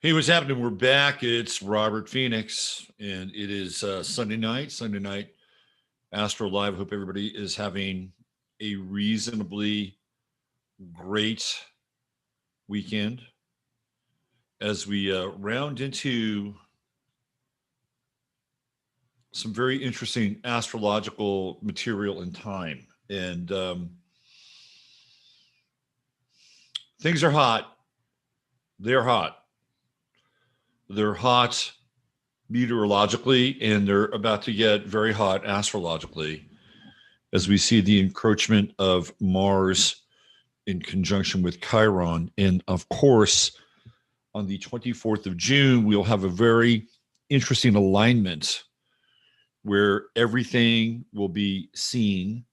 Hey, what's happening? We're back. It's Robert Phoenix, and it is Sunday night. Sunday night, AstroLive. Hope everybody is having a reasonably great weekend as we round into some very interesting astrological material and time. And things are hot. They're hot. They're hot meteorologically, and they're about to get very hot astrologically as we see the encroachment of Mars in conjunction with Chiron. And of course, on the 24th of June, we'll have a very interesting alignment where everything will be seen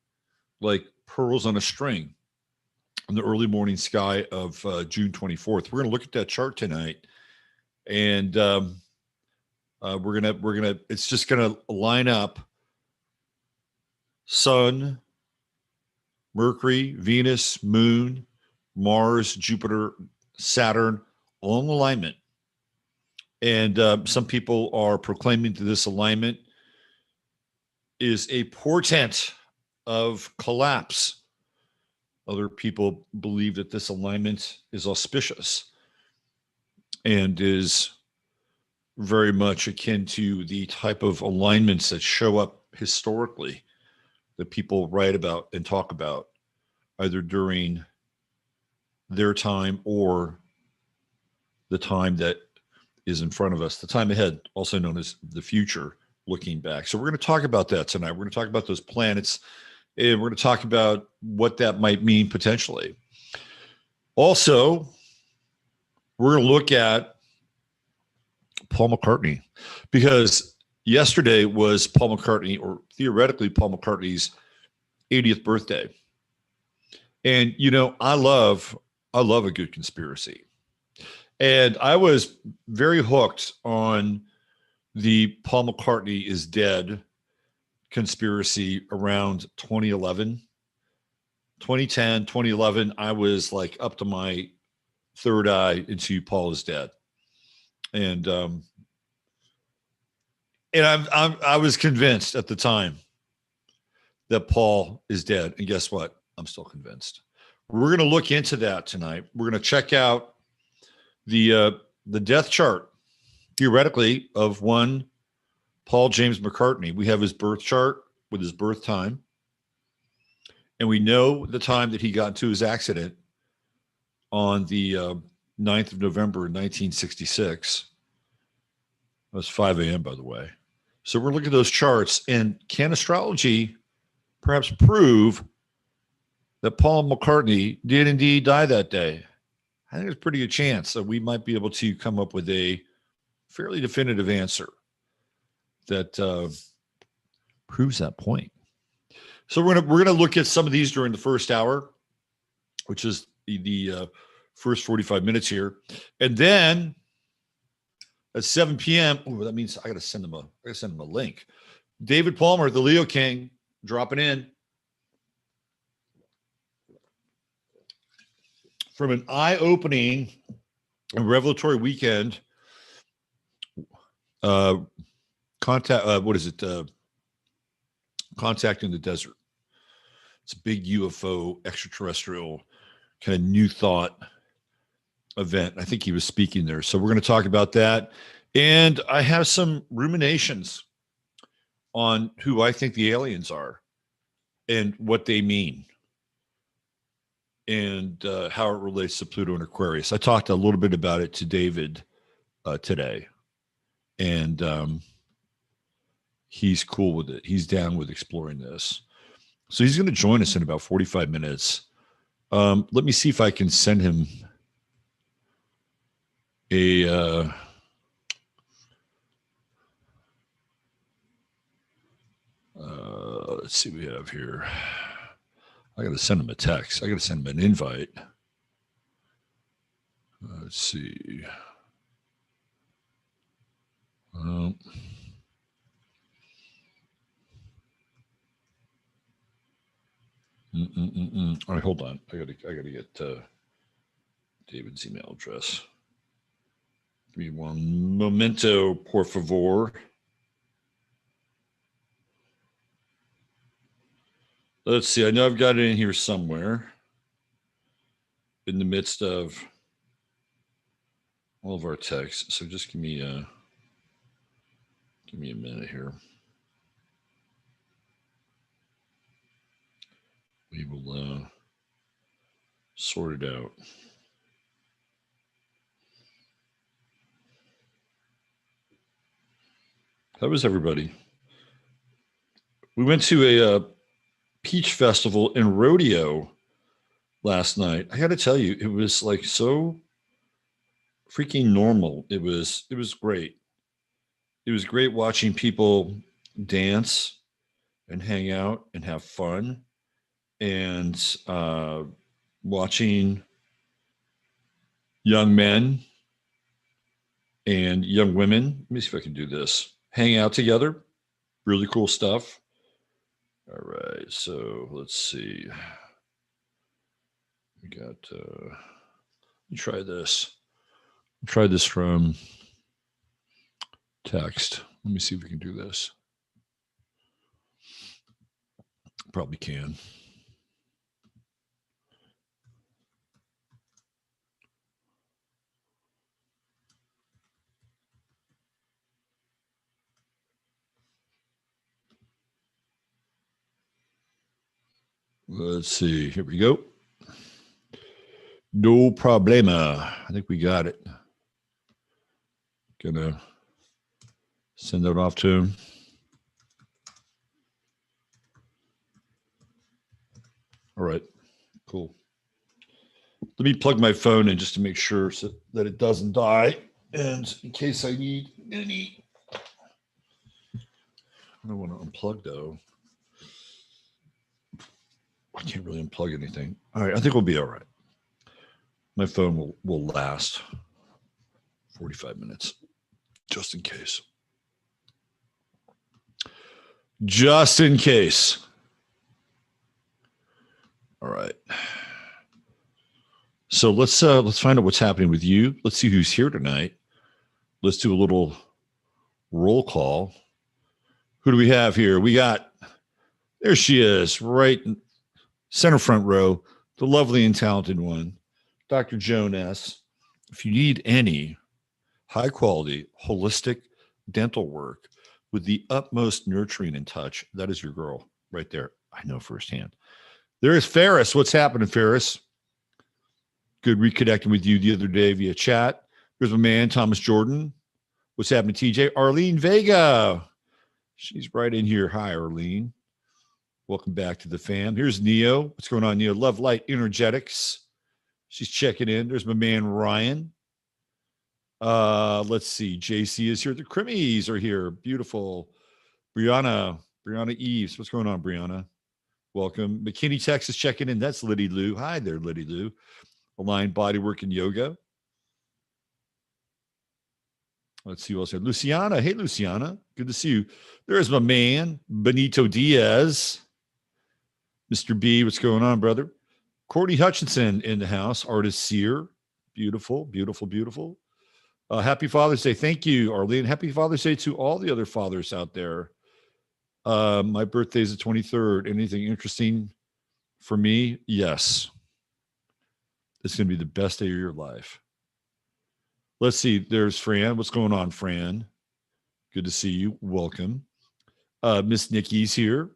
like pearls on a string in the early morning sky of June 24th. We're going to look at that chart tonight, and it's just gonna line up Sun, Mercury, Venus, Moon, Mars, Jupiter, Saturn, all in alignment. And some people are proclaiming that this alignment is a portent of collapse. Other people believe that this alignment is auspicious and is very much akin to the type of alignments that show up historically that people write about and talk about either during their time or the time that is in front of us, the time ahead, also known as the future, looking back. So we're going to talk about that tonight. We're going to talk about those planets, and we're going to talk about what that might mean potentially. Also, we're going to look at Paul McCartney, because yesterday was Paul McCartney, or theoretically Paul McCartney's 80th birthday. And you know, I love a good conspiracy. And I was very hooked on the Paul McCartney is dead conspiracy around 2011. 2010, 2011, I was like up to my third eye into Paul is dead. And I was convinced at the time that Paul is dead. And guess what? I'm still convinced. We're going to look into that tonight. We're going to check out the death chart, theoretically, of one Paul James McCartney. We have his birth chart with his birth time, and we know the time that he got into his accident on the 9th of November, 1966. That was 5 a.m., by the way. So we're looking at those charts, and can astrology perhaps prove that Paul McCartney did indeed die that day? I think there's a pretty good chance that we might be able to come up with a fairly definitive answer that proves that point. So we're gonna look at some of these during the first hour, which is the first 45 minutes here, and then at 7 p.m. Oh, that means I gotta send him a link. David Palmer, the Leo King, dropping in from an eye-opening and revelatory weekend. Contacting the desert. It's a big UFO, extra-terrestrial, kind of new thought event. I think he was speaking there. So we're going to talk about that. And I have some ruminations on who I think the aliens are and what they mean, and how it relates to Pluto and Aquarius. I talked a little bit about it to David today, and he's cool with it. He's down with exploring this. So he's going to join us in about 45 minutes. Let me see if I can send him a let's see what we have here. I got to send him a text. I got to send him an invite. Let's see. All right, hold on. I gotta get David's email address. Give me one momento, por favor. Let's see. I know I've got it in here somewhere in the midst of all of our texts. So just give me a minute here. We will sort it out. How was everybody? We went to a peach festival and rodeo last night. I got to tell you, it was like so freaking normal. It was great. It was great watching people dance and hang out and have fun, and watching young men and young women. Let me see if I can do this. Hang out together. Really cool stuff. All right, so let's see. We got. Let me try this. Try this from text. Let me see if we can do this. Probably can. Let's see. Here we go. No problema. I think we got it. Gonna send that off to him. All right. Cool. Let me plug my phone in just to make sure so that it doesn't die. And in case I need any. I don't want to unplug though. I can't really unplug anything. All right, I think we'll be all right. My phone will last 45 minutes, just in case. Just in case. All right. So let's find out what's happening with you. Let's see who's here tonight. Let's do a little roll call. Who do we have here? We got, there she is, right in center front row, the lovely and talented one, Dr. Joan S. If you need any high quality, holistic dental work with the utmost nurturing and touch, that is your girl right there. I know firsthand. There is Ferris. What's happening, Ferris? Good reconnecting with you the other day via chat. There's my man, Thomas Jordan. What's happening, TJ? Arlene Vega. She's right in here. Hi, Arlene. Welcome back to the fam. Here's Neo. What's going on, Neo? Love Light Energetics. She's checking in. There's my man, Ryan. Let's see. JC is here. The Crimmies are here. Beautiful. Brianna Eves. What's going on, Brianna? Welcome. McKinney, Texas, checking in. That's Liddy Lou. Hi there, Liddy Lou. Aligned Bodywork and Yoga. Let's see who else here. Luciana. Hey, Luciana. Good to see you. There's my man, Benito Diaz. Mr. B, what's going on, brother? Courtney Hutchinson in the house. Artist Seer. Beautiful, beautiful, beautiful. Happy Father's Day. Thank you, Arlene. Happy Father's Day to all the other fathers out there. My birthday is the 23rd. Anything interesting for me? Yes. It's going to be the best day of your life. Let's see. There's Fran. What's going on, Fran? Good to see you. Welcome. Miss Nikki's here.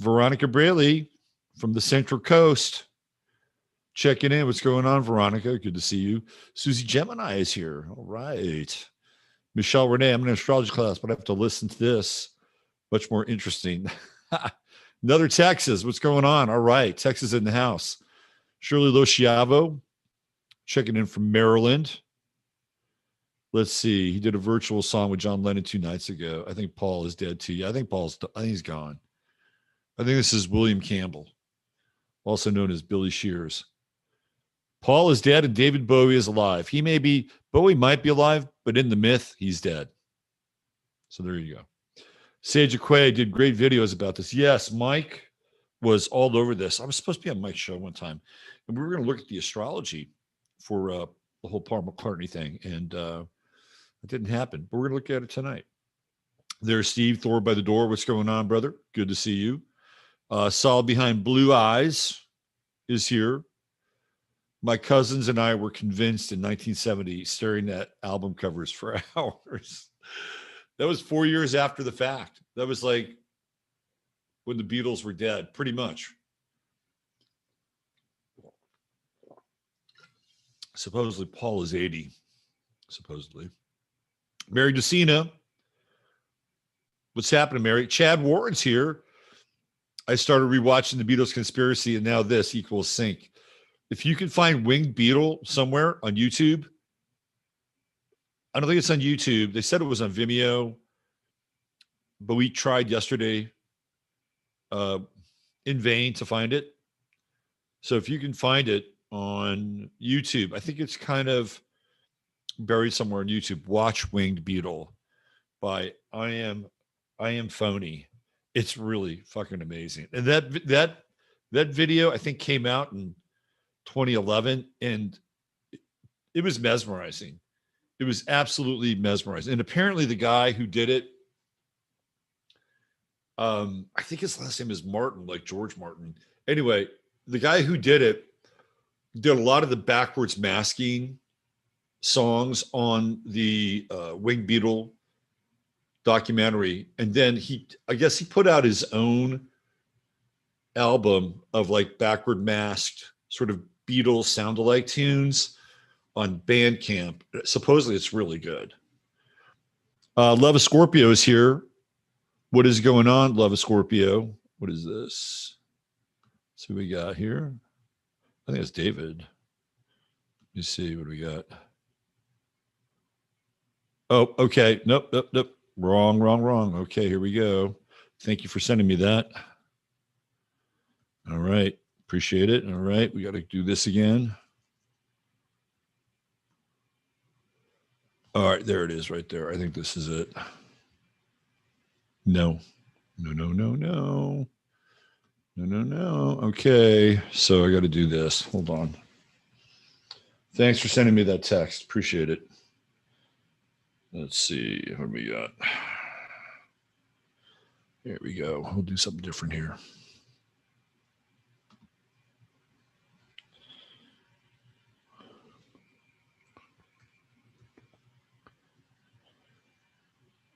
Veronica Braley from the Central Coast. Checking in. What's going on, Veronica? Good to see you. Susie Gemini is here. All right. Michelle Renee, I'm in an astrology class, but I have to listen to this. Much more interesting. Another Texas. What's going on? All right. Texas in the house. Shirley Lociavo, checking in from Maryland. Let's see. He did a virtual song with John Lennon 2 nights ago. I think Paul is dead too. Yeah, I think he's gone. I think this is William Campbell, also known as Billy Shears. Paul is dead and David Bowie is alive. Bowie might be alive, but in the myth, he's dead. So there you go. Sage Aquay did great videos about this. Yes, Mike was all over this. I was supposed to be on Mike's show one time, and we were going to look at the astrology for the whole Paul McCartney thing, and it didn't happen. But we're gonna look at it tonight. There's Steve Thor by the door. What's going on, brother? Good to see you. Saul behind Blue Eyes is here. My cousins and I were convinced in 1970, staring at album covers for hours. That was 4 years after the fact. That was like when the Beatles were dead, pretty much. Supposedly, Paul is 80. Supposedly. Mary DeCina. What's happening, Mary? Chad Warren's here. I started rewatching the Beatles Conspiracy, and now this equals sync. If you can find Winged Beetle somewhere on YouTube, I don't think it's on YouTube. They said it was on Vimeo, but we tried yesterday in vain to find it. So if you can find it on YouTube, I think it's kind of buried somewhere on YouTube. Watch Winged Beetle by I am Phony. It's really fucking amazing. And that video I think came out in 2011, and it was mesmerizing. It was absolutely mesmerizing. And apparently the guy who did it, I think his last name is Martin, like George Martin. Anyway, the guy who did it did a lot of the backwards masking songs on the Winged Beetle documentary. And then I guess he put out his own album of like backward masked sort of Beatles sound-alike tunes on Bandcamp. Supposedly it's really good. Love of Scorpio is here. What is going on, Love of Scorpio? What is this? Let's see what we got here. I think it's David. Let me see what we got. Oh, okay. Nope. Wrong. Okay, here we go. Thank you for sending me that. All right. Appreciate it. All right. We got to do this again. All right. There it is right there. I think this is it. No. Okay. So I got to do this. Hold on. Thanks for sending me that text. Appreciate it. Let's see. What do we got? There we go. We'll do something different here.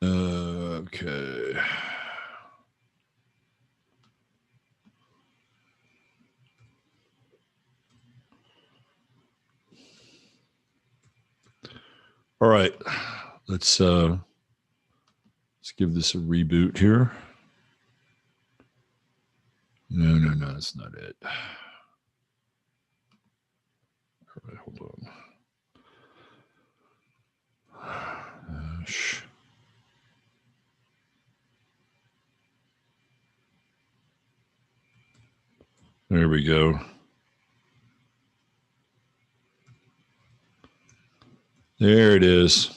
Okay. All right. Let's give this a reboot here. No, that's not it. All right, hold on. There we go. There it is.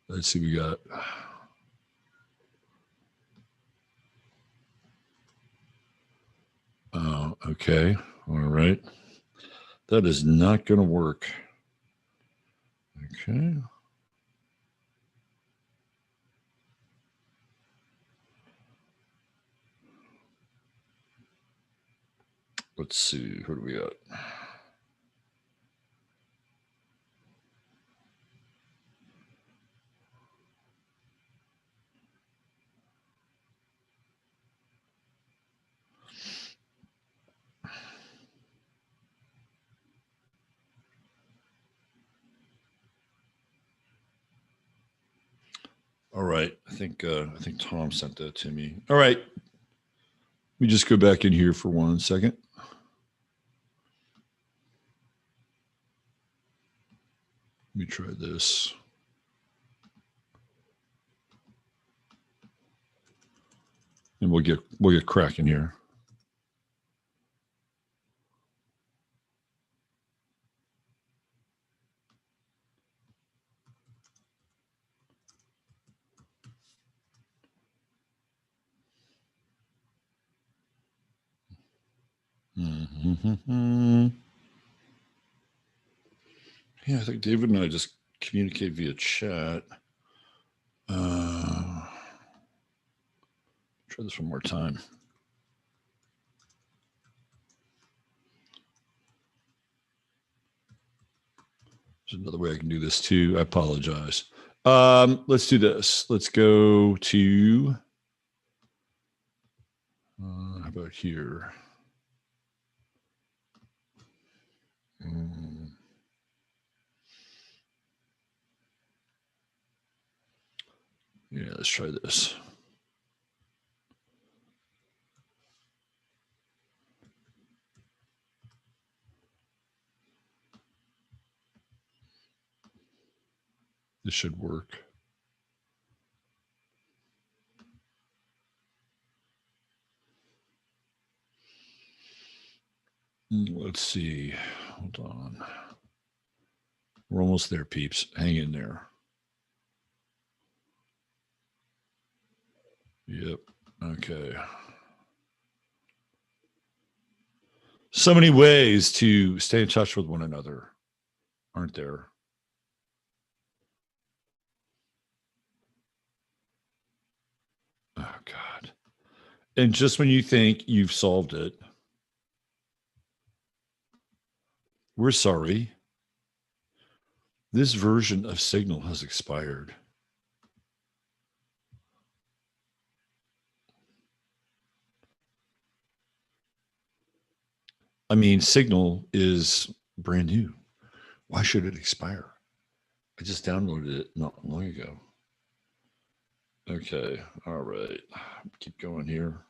Let's see what we got. Oh, okay. All right. That is not going to work. Okay. Let's see. Who do we got? All right. I think Tom sent that to me. All right. Let me just go back in here for 1 second. Let me try this. And we'll get cracking here. Yeah, I think David and I just communicate via chat. Try this one more time. There's another way I can do this too. I apologize. Let's do this. Let's go to, how about here? Yeah, let's try this. This should work. Let's see. Hold on. We're almost there, peeps. Hang in there. Yep. Okay. So many ways to stay in touch with one another, aren't there? Oh, God. And just when you think you've solved it, we're sorry. This version of Signal has expired. I mean, Signal is brand new. Why should it expire? I just downloaded it not long ago. Okay. All right. Keep going here.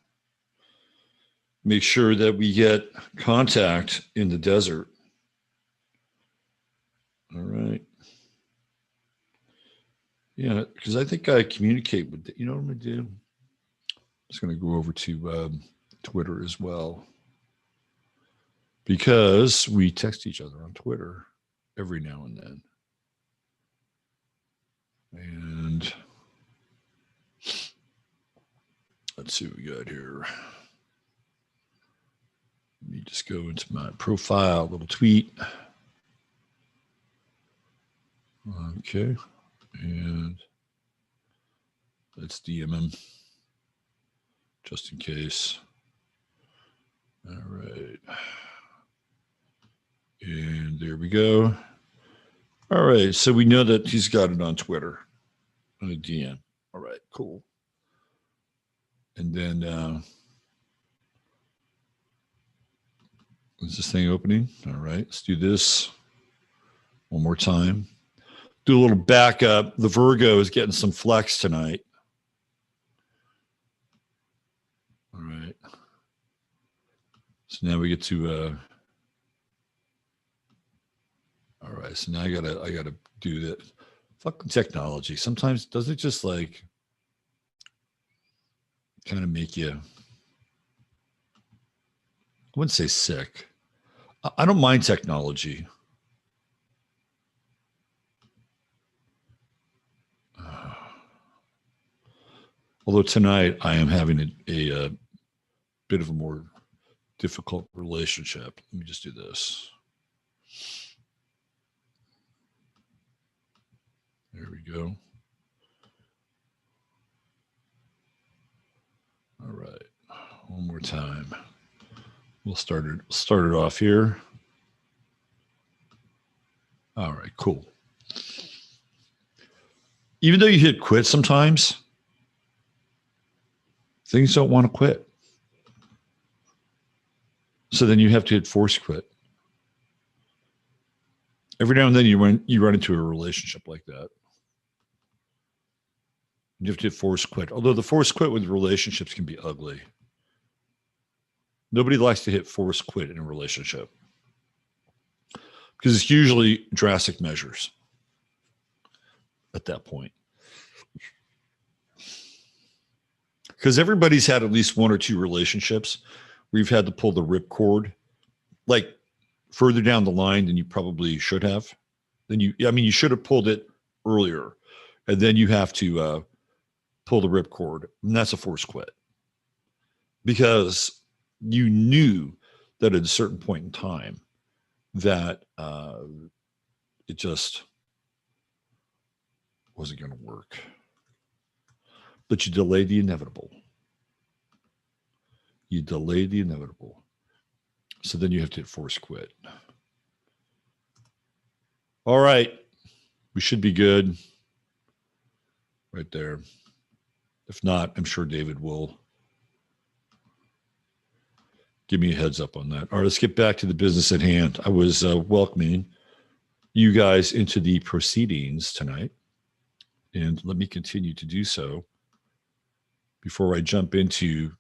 Make sure that we get contact in the desert. All right. Yeah, because I think I communicate with, you know what I'm going to do? I'm just going to go over to Twitter as well, because we text each other on Twitter every now and then. And let's see what we got here. Let me just go into my profile, little tweet. Okay. And let's DM him just in case. All right. And there we go. All right. So we know that he's got it on Twitter on a DM. All right. Cool. And then is this thing opening? All right. Let's do this one more time. Do a little backup. The Virgo is getting some flex tonight. All right. So now we get to all right. So now I gotta do that. Fucking technology. Sometimes does it just like kind of make you, I wouldn't say sick. I don't mind technology. Although tonight I am having a bit of a more difficult relationship. Let me just do this. There we go. All right. One more time. We'll start it off here. All right, cool. Even though you hit quit sometimes, things don't want to quit. So then you have to hit force quit. Every now and then you run into a relationship like that. You have to hit force quit. Although the force quit with relationships can be ugly. Nobody likes to hit force quit in a relationship because it's usually drastic measures at that point. Because everybody's had at least one or two relationships where you've had to pull the ripcord, like further down the line than you probably should have. You should have pulled it earlier, and then you have to pull the ripcord, and that's a force quit. Because you knew that at a certain point in time that it just wasn't going to work. But you delayed the inevitable. You delayed the inevitable. So then you have to hit force quit. All right. We should be good. Right there. If not, I'm sure David will give me a heads up on that. All right, let's get back to the business at hand. I was welcoming you guys into the proceedings tonight, and let me continue to do so before I jump into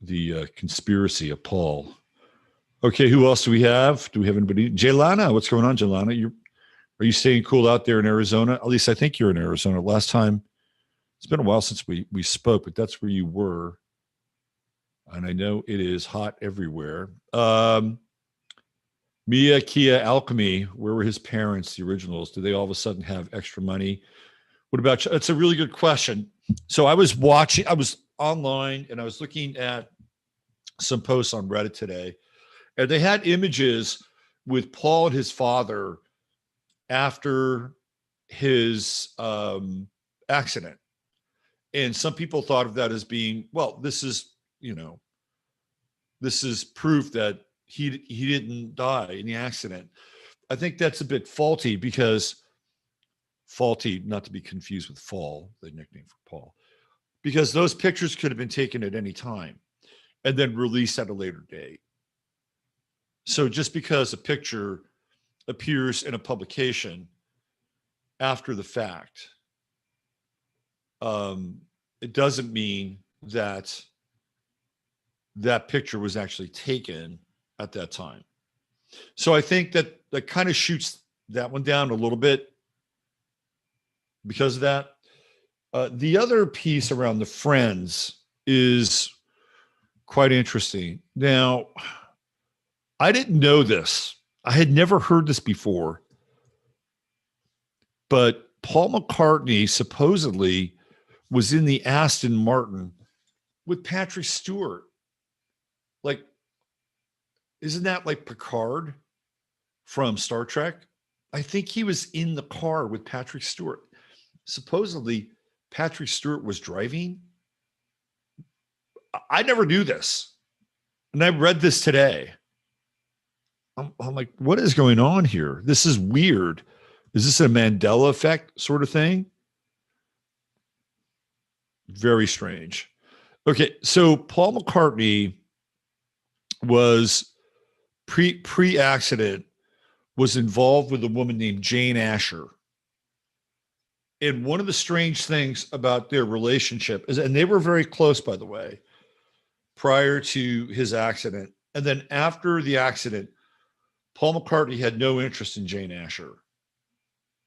the conspiracy of Paul. Okay, who else do we have? Do we have anybody? Jaylana, what's going on, Jaylana? Are you staying cool out there in Arizona? At least I think you're in Arizona. Last time, it's been a while since we spoke, but that's where you were. And I know it is hot everywhere. Mia, Kia, Alchemy, where were his parents, the originals? Do they all of a sudden have extra money? What about you? That's a really good question. So I was online and I was looking at some posts on Reddit today, and they had images with Paul and his father after his accident. And some people thought of that as being, well, this is proof that he didn't die in the accident. I think that's a bit faulty, not to be confused with Fall, the nickname for Paul, because those pictures could have been taken at any time and then released at a later date. So just because a picture appears in a publication after the fact, it doesn't mean that that picture was actually taken at that time. So I think that kind of shoots that one down a little bit because of that. The other piece around the friends is quite interesting. Now, I didn't know this. I had never heard this before. But Paul McCartney supposedly was in the Aston Martin with Patrick Stewart. Like, isn't that like Picard from Star Trek? I think he was in the car with Patrick Stewart. Supposedly, Patrick Stewart was driving. I never knew this. And I read this today. I'm like, what is going on here? This is weird. Is this a Mandela effect sort of thing? Very strange. Okay, so Paul McCartney was pre-accident was involved with a woman named Jane Asher. And one of the strange things about their relationship is, and they were very close, by the way, prior to his accident. And then after the accident, Paul McCartney had no interest in Jane Asher.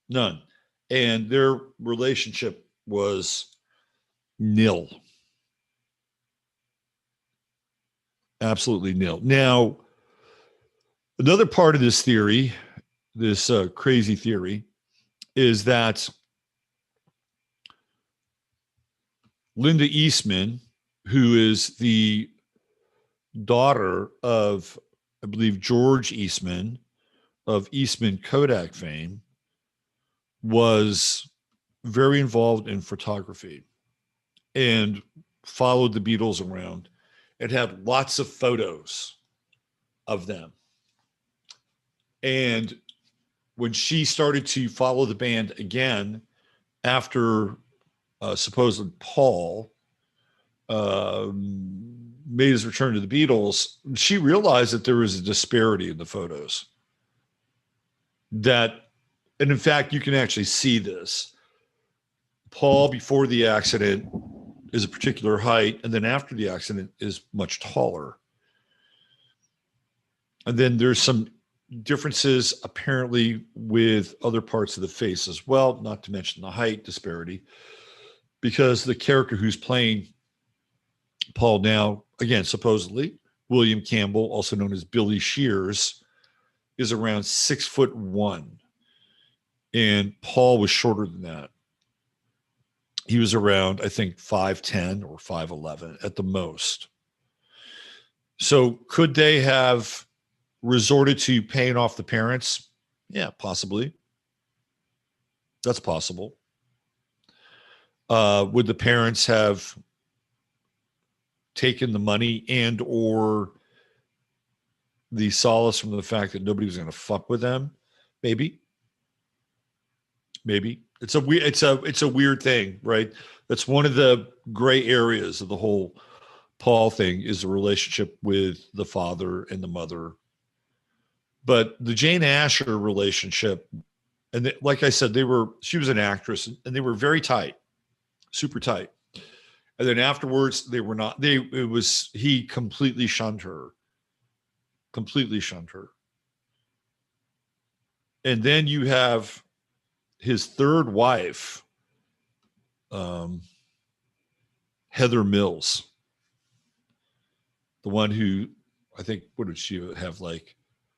None. And their relationship was nil. Absolutely nil. Now, another part of this theory, this crazy theory, is that Linda Eastman, who is the daughter of, I believe, George Eastman of Eastman Kodak fame, was very involved in photography and followed the Beatles around and had lots of photos of them. And when she started to follow the band again after supposedly Paul made his return to the Beatles, she realized that there was a disparity in the photos. And in fact, you can actually see this. Paul, before the accident, is a particular height, and then after the accident is much taller. And then there's some differences apparently with other parts of the face as well, not to mention the height disparity, because the character who's playing Paul now, again, supposedly, William Campbell, also known as Billy Shears, is around 6'1", and Paul was shorter than that. He was around, I think, 5'10" or 5'11" at the most. So could they have resorted to paying off the parents? Yeah, possibly. That's possible. Would the parents have taken the money and or the solace from the fact that nobody was going to fuck with them? Maybe. Maybe. It's a weird thing, right? That's one of the gray areas of the whole Paul thing, is the relationship with the father and the mother. But the Jane Asher relationship, and like I said, she was an actress, and they were very tight, super tight. And then afterwards, they were not. He completely shunned her, completely shunned her. And then you have his third wife, Heather Mills, the one who, I think, what did she have, like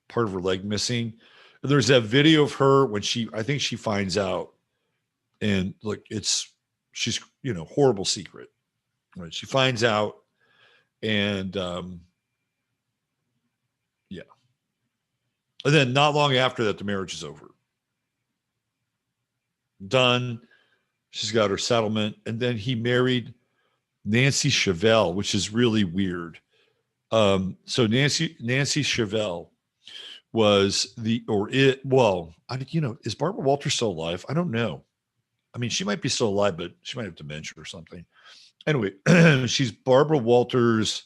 part of her leg missing? And there's that video of her when I think she finds out, and like she's horrible secret. Right? She finds out, and yeah, and then not long after that, the marriage is over, done. She's got her settlement, and then he married Nancy Chevelle, which is really weird. So Nancy Chevelle was is Barbara Walters still alive? I don't know. I mean, she might be still alive, but she might have dementia or something. Anyway, she's Barbara Walters'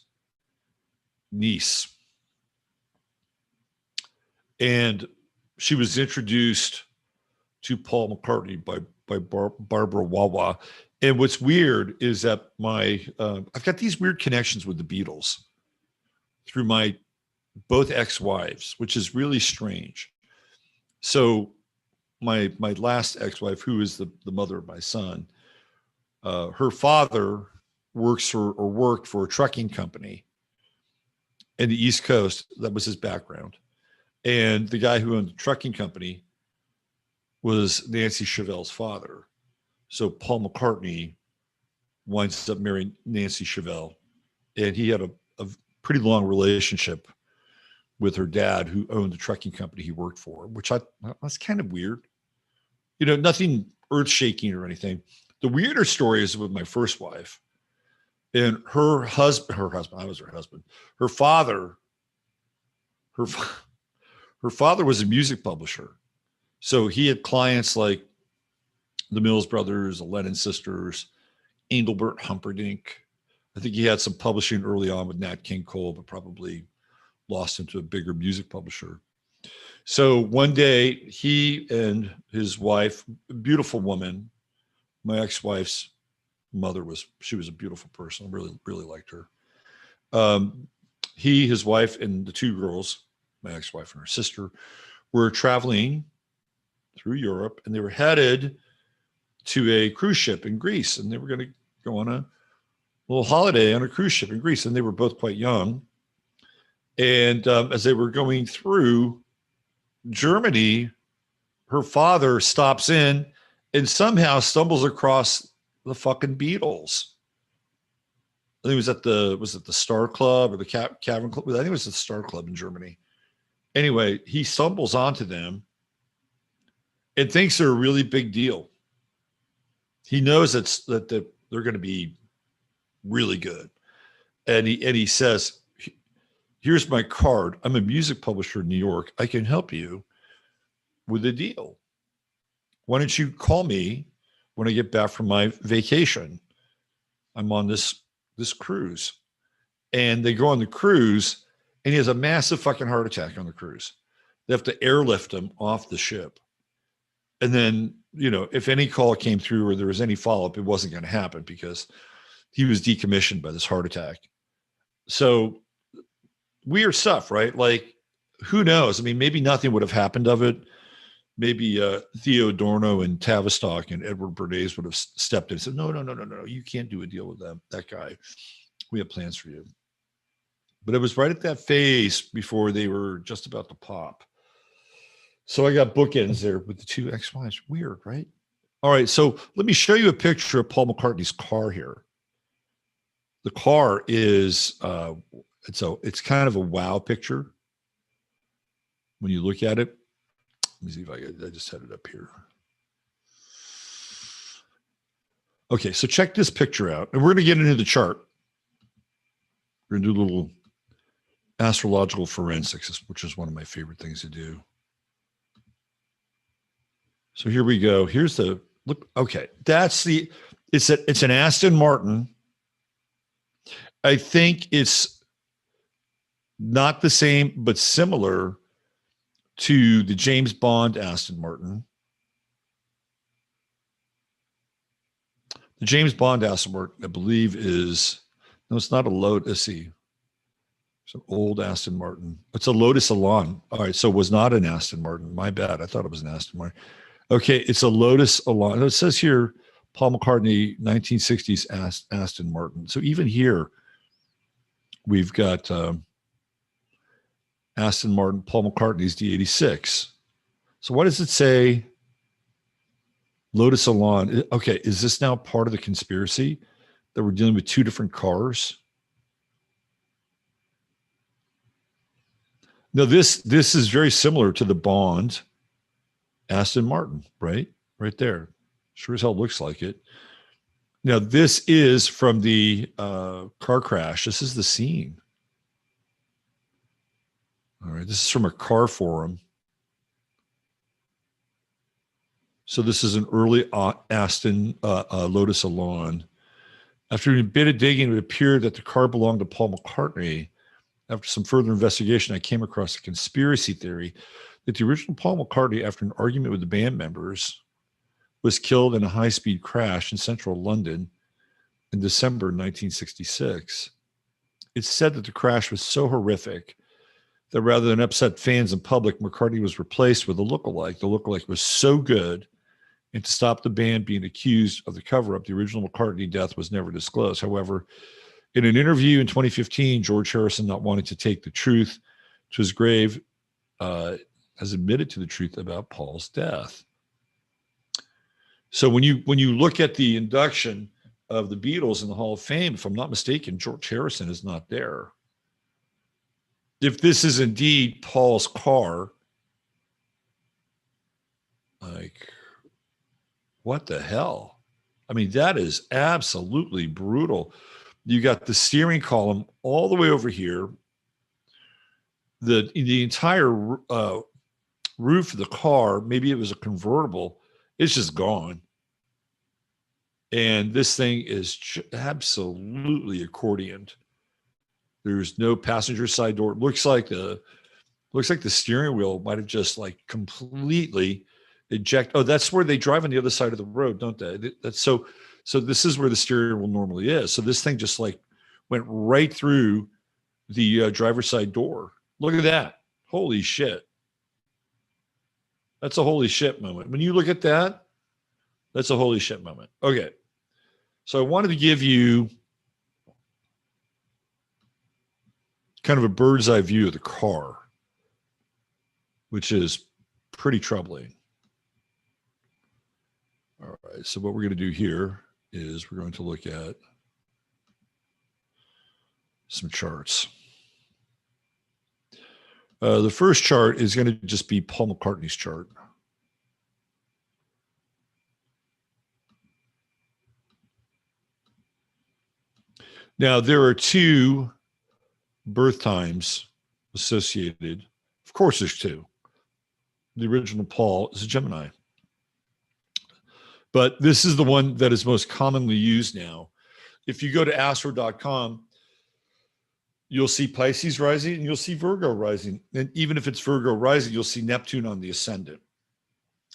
niece. And she was introduced to Paul McCartney by Barbara Wawa. And what's weird is that I've got these weird connections with the Beatles through my both ex-wives, which is really strange. So my last ex-wife, who is the mother of my son, her father worked for a trucking company in the East Coast. That was his background. And the guy who owned the trucking company was Nancy Chevelle's father. So Paul McCartney winds up marrying Nancy Chevelle. And he had a pretty long relationship with her dad, who owned the trucking company he worked for, which that's kind of weird. Nothing earth-shaking or anything. The weirder story is with my first wife. And her husband, I was her husband. Her father was a music publisher. So he had clients like the Mills Brothers, the Lennon Sisters, Engelbert Humperdinck. I think he had some publishing early on with Nat King Cole, but probably lost into a bigger music publisher. So one day, he and his wife, a beautiful woman, my ex-wife's mother she was a beautiful person. I really, really liked her. He, his wife, and the two girls, my ex-wife and her sister, were traveling through Europe, and they were headed to a cruise ship in Greece, and they were going to go on a little holiday on a cruise ship in Greece, and they were both quite young. And as they were going through Germany, her father stops in and somehow stumbles across the fucking Beatles. I think it was at the Star Club or the Cavern Club. I think it was the Star Club in Germany. Anyway, he stumbles onto them and thinks they're a really big deal. He knows that they're going to be really good. And he says, "Here's my card. I'm a music publisher in New York. I can help you with a deal. Why don't you call me when I get back from my vacation? I'm on this cruise." And they go on the cruise, and he has a massive fucking heart attack on the cruise. They have to airlift him off the ship. And then, if any call came through or there was any follow-up, it wasn't going to happen because he was decommissioned by this heart attack. So weird stuff, right? Like, who knows? I mean, maybe nothing would have happened of it. Maybe Theo Adorno and Tavistock and Edward Bernays would have stepped in and said, no, you can't do a deal with that guy. We have plans for you. But it was right at that phase before they were just about to pop. So I got bookends there with the two ex-wives. Weird, right? All right, so let me show you a picture of Paul McCartney's car here. The car is, it's kind of a wow picture when you look at it. Let me see if I just had it up here. Okay, so check this picture out. And we're going to get into the chart. We're going to do a little astrological forensics, which is one of my favorite things to do. So here we go. Here's the look. Okay, that's the, it's an Aston Martin. I think it's not the same, but similar to the James Bond Aston Martin. The James Bond Aston Martin, I believe, is, no, it's not a Lotus. Let's see. It's an old Aston Martin. It's a Lotus Elan. All right, so it was not an Aston Martin. My bad. I thought it was an Aston Martin. Okay, it's a Lotus Elan. It says here, Paul McCartney, 1960s Aston Martin. So even here, we've got Aston Martin, Paul McCartney's D86. So what does it say? Lotus Elan. Okay, is this now part of the conspiracy that we're dealing with two different cars? No, this is very similar to the Bond Aston Martin, right? Right there. Sure as hell looks like it. Now, this is from the car crash. This is the scene. All right, this is from a car forum. So this is an early Aston Lotus Elan. After a bit of digging, it appeared that the car belonged to Paul McCartney. After some further investigation, I came across a conspiracy theory that the original Paul McCartney, after an argument with the band members, was killed in a high-speed crash in central London in December 1966. It's said that the crash was so horrific that rather than upset fans and public, McCartney was replaced with a lookalike. The lookalike was so good, and to stop the band being accused of the cover-up, the original McCartney death was never disclosed. However, in an interview in 2015, George Harrison, not wanting to take the truth to his grave, has admitted to the truth about Paul's death. So when you look at the induction of the Beatles in the Hall of Fame, if I'm not mistaken, George Harrison is not there. If this is indeed Paul's car, like, what the hell? I mean, that is absolutely brutal. You got the steering column all the way over here. The entire roof of the car, maybe it was a convertible, it's just gone. And this thing is absolutely accordioned. There's no passenger side door. It looks like the steering wheel might have just like completely eject. Oh, that's where they drive on the other side of the road, don't they? That's so this is where the steering wheel normally is. So this thing just like went right through the driver's side door. Look at that. Holy shit. That's a holy shit moment. When you look at that, that's a holy shit moment. Okay. So I wanted to give you kind of a bird's eye view of the car, which is pretty troubling. All right. So what we're going to do here is we're going to look at some charts. The first chart is going to just be Paul McCartney's chart. Now, there are two birth times associated. Of course, there's two. The original Paul is a Gemini. But this is the one that is most commonly used now. If you go to astro.com, you'll see Pisces rising and you'll see Virgo rising. And even if it's Virgo rising, you'll see Neptune on the ascendant.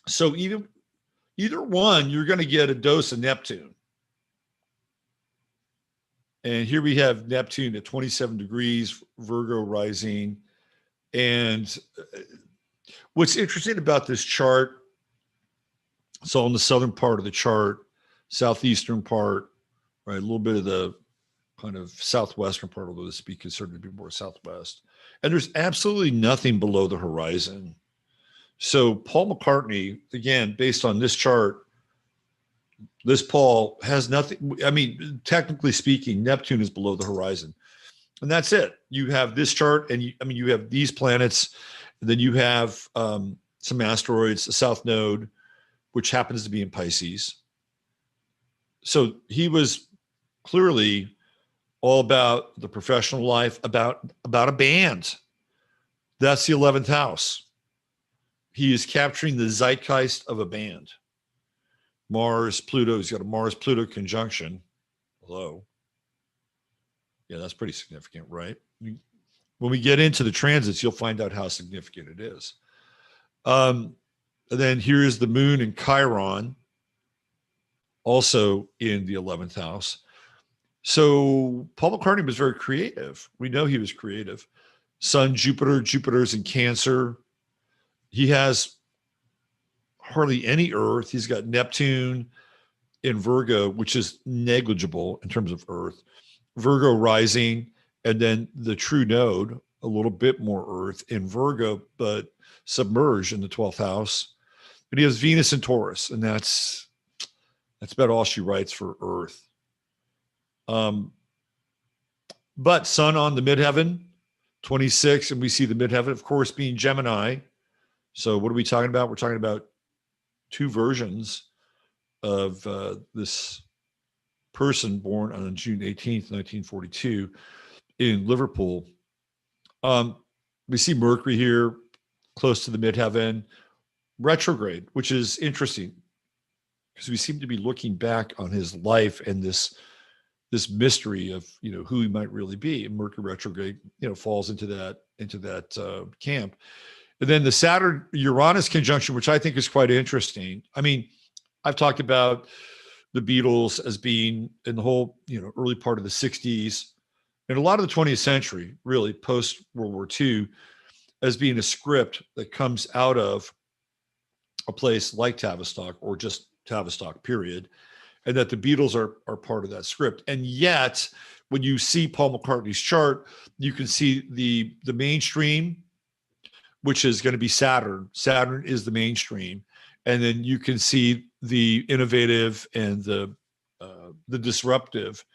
So either one, you're going to get a dose of Neptune. And here we have Neptune at 27 degrees, Virgo rising. And what's interesting about this chart, so on the southern part of the chart, southeastern part, right, a little bit of the kind of southwestern part, although this would be considered to be more southwest. And there's absolutely nothing below the horizon. So Paul McCartney, again, based on this chart, this Paul has nothing. I mean, technically speaking, Neptune is below the horizon. And that's it. You have this chart, and you have these planets, and then you have some asteroids, the South Node, which happens to be in Pisces. So he was clearly all about the professional life, about a band. That's the 11th house. He is capturing the zeitgeist of a band. Mars, Pluto, he's got a Mars-Pluto conjunction. Hello. Yeah, that's pretty significant, right? When we get into the transits, you'll find out how significant it is. And then here's the moon in Chiron, also in the 11th house. So Paul McCartney was very creative. We know he was creative. Sun, Jupiter's in Cancer. He has hardly any Earth. He's got Neptune in Virgo, which is negligible in terms of Earth. Virgo rising, and then the true node, a little bit more Earth in Virgo, but submerged in the 12th house. And he has Venus in Taurus, and that's about all she writes for Earth. But Sun on the midheaven, 26, and we see the midheaven, of course, being Gemini. So what are we talking about? We're talking about two versions of this person born on June 18th, 1942 in Liverpool. We see Mercury here close to the midheaven, retrograde, which is interesting because we seem to be looking back on his life and this mystery of, who he might really be. And Mercury retrograde, falls into that camp. And then the Saturn-Uranus conjunction, which I think is quite interesting. I mean, I've talked about the Beatles as being in the whole, early part of the 60s and a lot of the 20th century, really post World War II, as being a script that comes out of a place like Tavistock or just Tavistock, period. And that the Beatles are part of that script. And yet, when you see Paul McCartney's chart, you can see the mainstream, which is going to be Saturn. Saturn is the mainstream. And then you can see the innovative and the disruptive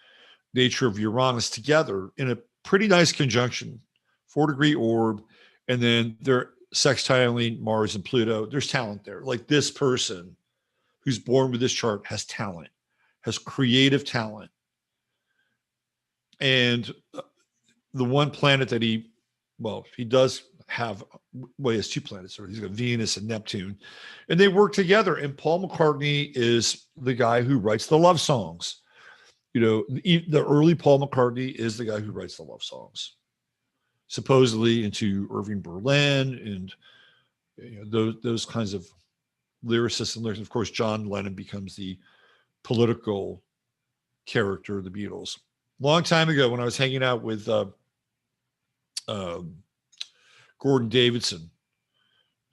nature of Uranus together in a pretty nice conjunction, 4-degree orb. And then they're sextiling Mars and Pluto. There's talent there. Like this person who's born with this chart has talent, has creative talent. And the one planet that he does have, he has two planets. He's got Venus and Neptune, and they work together. And Paul McCartney is the guy who writes the love songs. The early Paul McCartney is the guy who writes the love songs, supposedly into Irving Berlin and those kinds of lyricists and lyrics. Of course, John Lennon becomes the political character of the Beatles. Long time ago, when I was hanging out with Gordon Davidson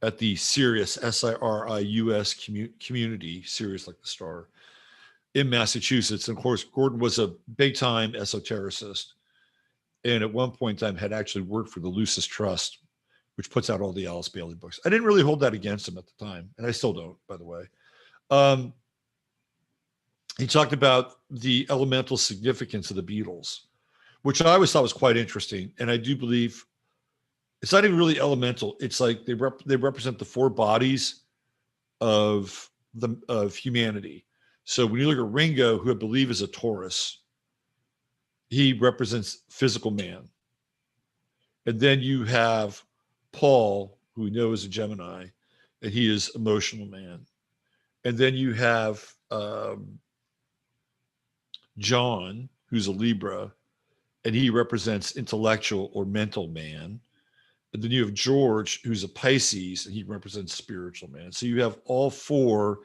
at the Sirius, SIRIUS community, Sirius like the star, in Massachusetts. And of course, Gordon was a big-time esotericist. And at one point in time had actually worked for the Lucis Trust, which puts out all the Alice Bailey books. I didn't really hold that against him at the time, and I still don't, by the way. He talked about the elemental significance of the Beatles, which I always thought was quite interesting. And I do believe it's not even really elemental. It's like they represent the four bodies of humanity. So when you look at Ringo, who I believe is a Taurus, he represents physical man. And then you have Paul, who we know is a Gemini, and he is emotional man. And then you have John, who's a Libra, and he represents intellectual or mental man. And then you have George, who's a Pisces, and he represents spiritual man. So you have all four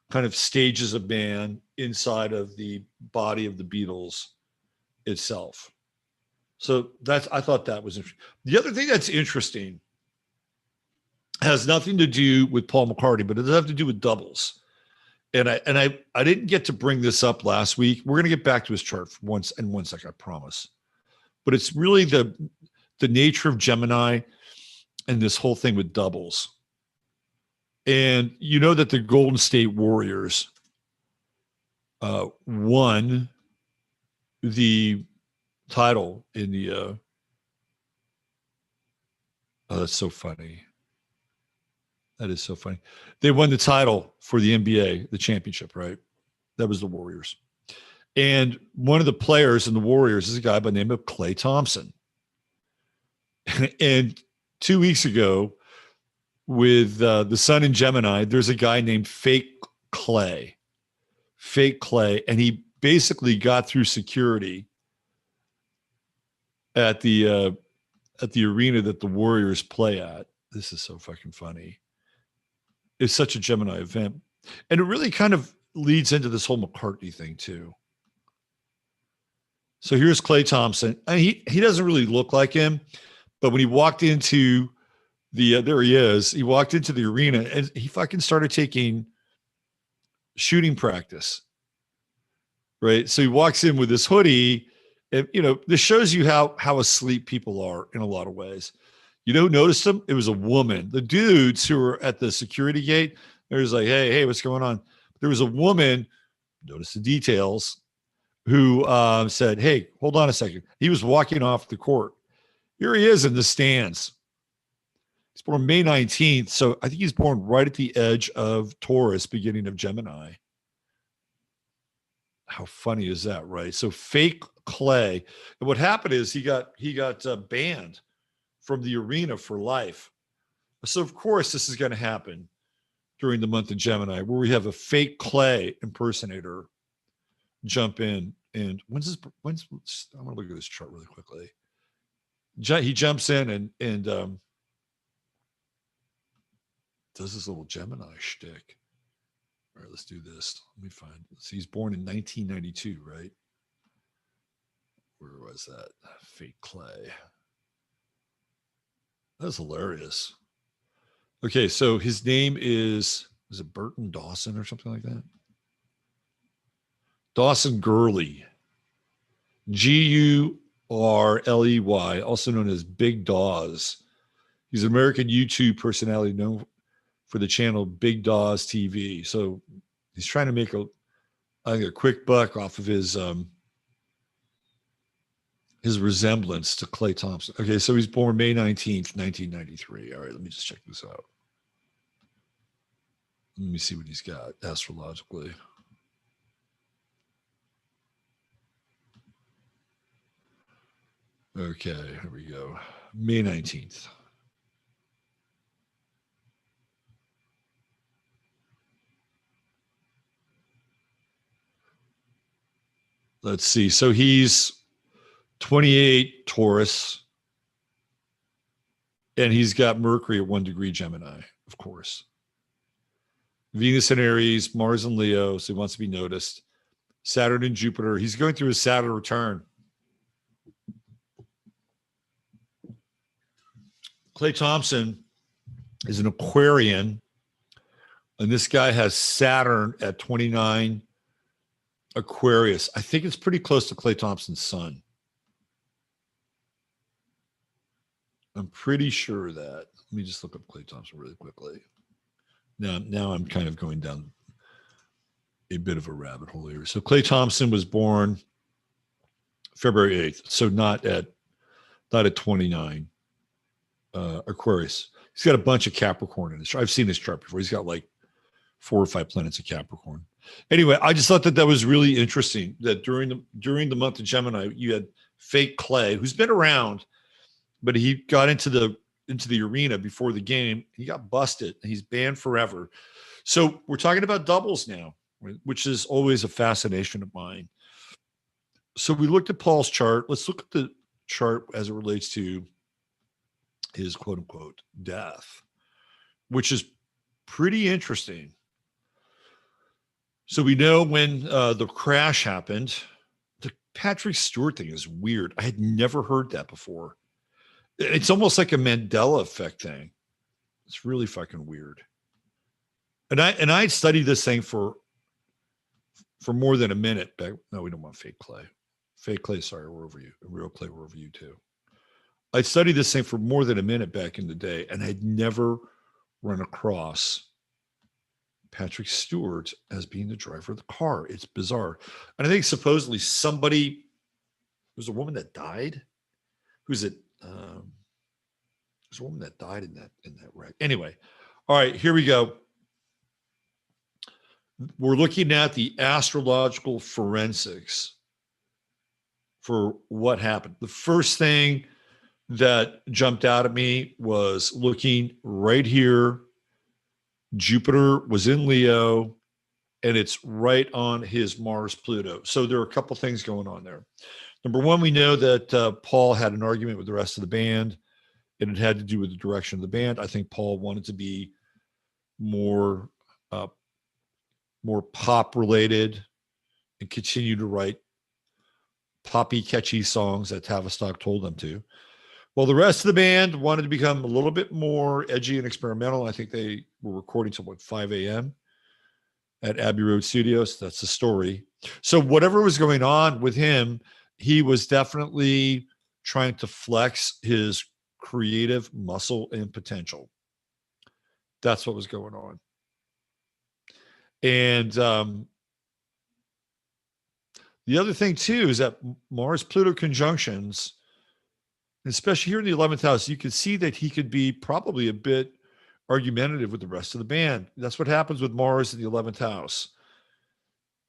kind of stages of man inside of the body of the Beatles itself. So I thought that was interesting. The other thing that's interesting has nothing to do with Paul McCartney, but it does have to do with doubles. And I didn't get to bring this up last week. We're going to get back to his chart in one second, I promise. But it's really the nature of Gemini and this whole thing with doubles. And you know that the Golden State Warriors won the title in the oh, that's so funny. That is so funny. They won the title for the NBA, the championship, right? That was the Warriors. And one of the players in the Warriors is a guy by the name of Klay Thompson. And 2 weeks ago, with the Sun in Gemini, there's a guy named Fake Klay, and he basically got through security at the arena that the Warriors play at. This is so fucking funny. It's such a Gemini event, and it really kind of leads into this whole McCartney thing too. So here's Klay Thompson, and he doesn't really look like him, but when he walked into there he is. He walked into the arena and he fucking started taking shooting practice. Right. So he walks in with this hoodie. And, this shows you how asleep people are in a lot of ways. You know, noticed him? It was a woman. The dudes who were at the security gate, they was like, hey, what's going on? There was a woman, notice the details, who said, hey, hold on a second. He was walking off the court. Here he is in the stands. He's born May 19th, so I think he's born right at the edge of Taurus, beginning of Gemini. How funny is that, right? So Fake Klay. And what happened is he got banned from the arena for life. So, of course, this is going to happen during the month of Gemini, where we have a Fake Klay impersonator jump in. And I'm going to look at this chart really quickly. He jumps in and does this little Gemini shtick. All right, let's do this. Let me find. So he's born in 1992, right? Where was that? Fake Klay. That's hilarious. Okay, so his name is it Burton Dawson or something like that? Dawson Gurley. Gurley, also known as Big Dawes. He's an American YouTube personality known for the channel Big Dawes TV. So he's trying to make a quick buck off of his resemblance to Klay Thompson. Okay, so he's born May 19th, 1993. All right, let me just check this out. Let me see what he's got astrologically. Okay, here we go. May 19th. Let's see. So he's 28 Taurus, and he's got Mercury at 1 degree Gemini, of course. Venus in Aries, Mars in Leo, so he wants to be noticed. Saturn and Jupiter. He's going through his Saturn return. Klay Thompson is an Aquarian, and this guy has Saturn at 29 Aquarius. I think it's pretty close to Klay Thompson's sun. I'm pretty sure of that. Let me just look up Klay Thompson really quickly. Now I'm kind of going down a bit of a rabbit hole here. So Klay Thompson was born February 8th, so not at 29 Aquarius. He's got a bunch of Capricorn in his chart. I've seen his chart before. He's got like 4 or 5 planets of Capricorn. Anyway, I just thought that was really interesting that during the month of Gemini, you had Fake Klay, who's been around, but he got into the arena before the game. He got busted, and he's banned forever. So we're talking about doubles now, which is always a fascination of mine. So we looked at Paul's chart. Let's look at the chart as it relates to his quote unquote death, which is pretty interesting. So we know when the crash happened. The Patrick Stewart thing is weird. I had never heard that before. It's almost like a Mandela effect thing. It's really fucking weird. And I studied this thing for more than a minute back. No, we don't want Fake Klay. Fake Klay, sorry, we're over you. Real Klay, we're over you too. I studied this thing for more than a minute back in the day, and I'd never run across Patrick Stewart as being the driver of the car. It's bizarre. And I think supposedly somebody, there's a woman that died. Who's it? There's a woman that died in that wreck. Anyway, All right, here we go. We're looking at the astrological forensics for what happened. The first thing that jumped out at me was looking right here. Jupiter was in Leo, and it's right on his Mars Pluto. So there are a couple things going on there. Number one, we know that Paul had an argument with the rest of the band, and it had to do with the direction of the band. I think Paul wanted to be more pop related and continue to write poppy, catchy songs that Tavistock told them to. Well, the rest of the band wanted to become a little bit more edgy and experimental. I think they were recording till 5 a.m. at Abbey Road Studios. That's the story. So whatever was going on with him, he was definitely trying to flex his creative muscle and potential. That's what was going on. And the other thing too is that Mars-Pluto conjunctions, especially here in the 11th house, you could see that he could be probably a bit argumentative with the rest of the band. That's what happens with Mars in the 11th house.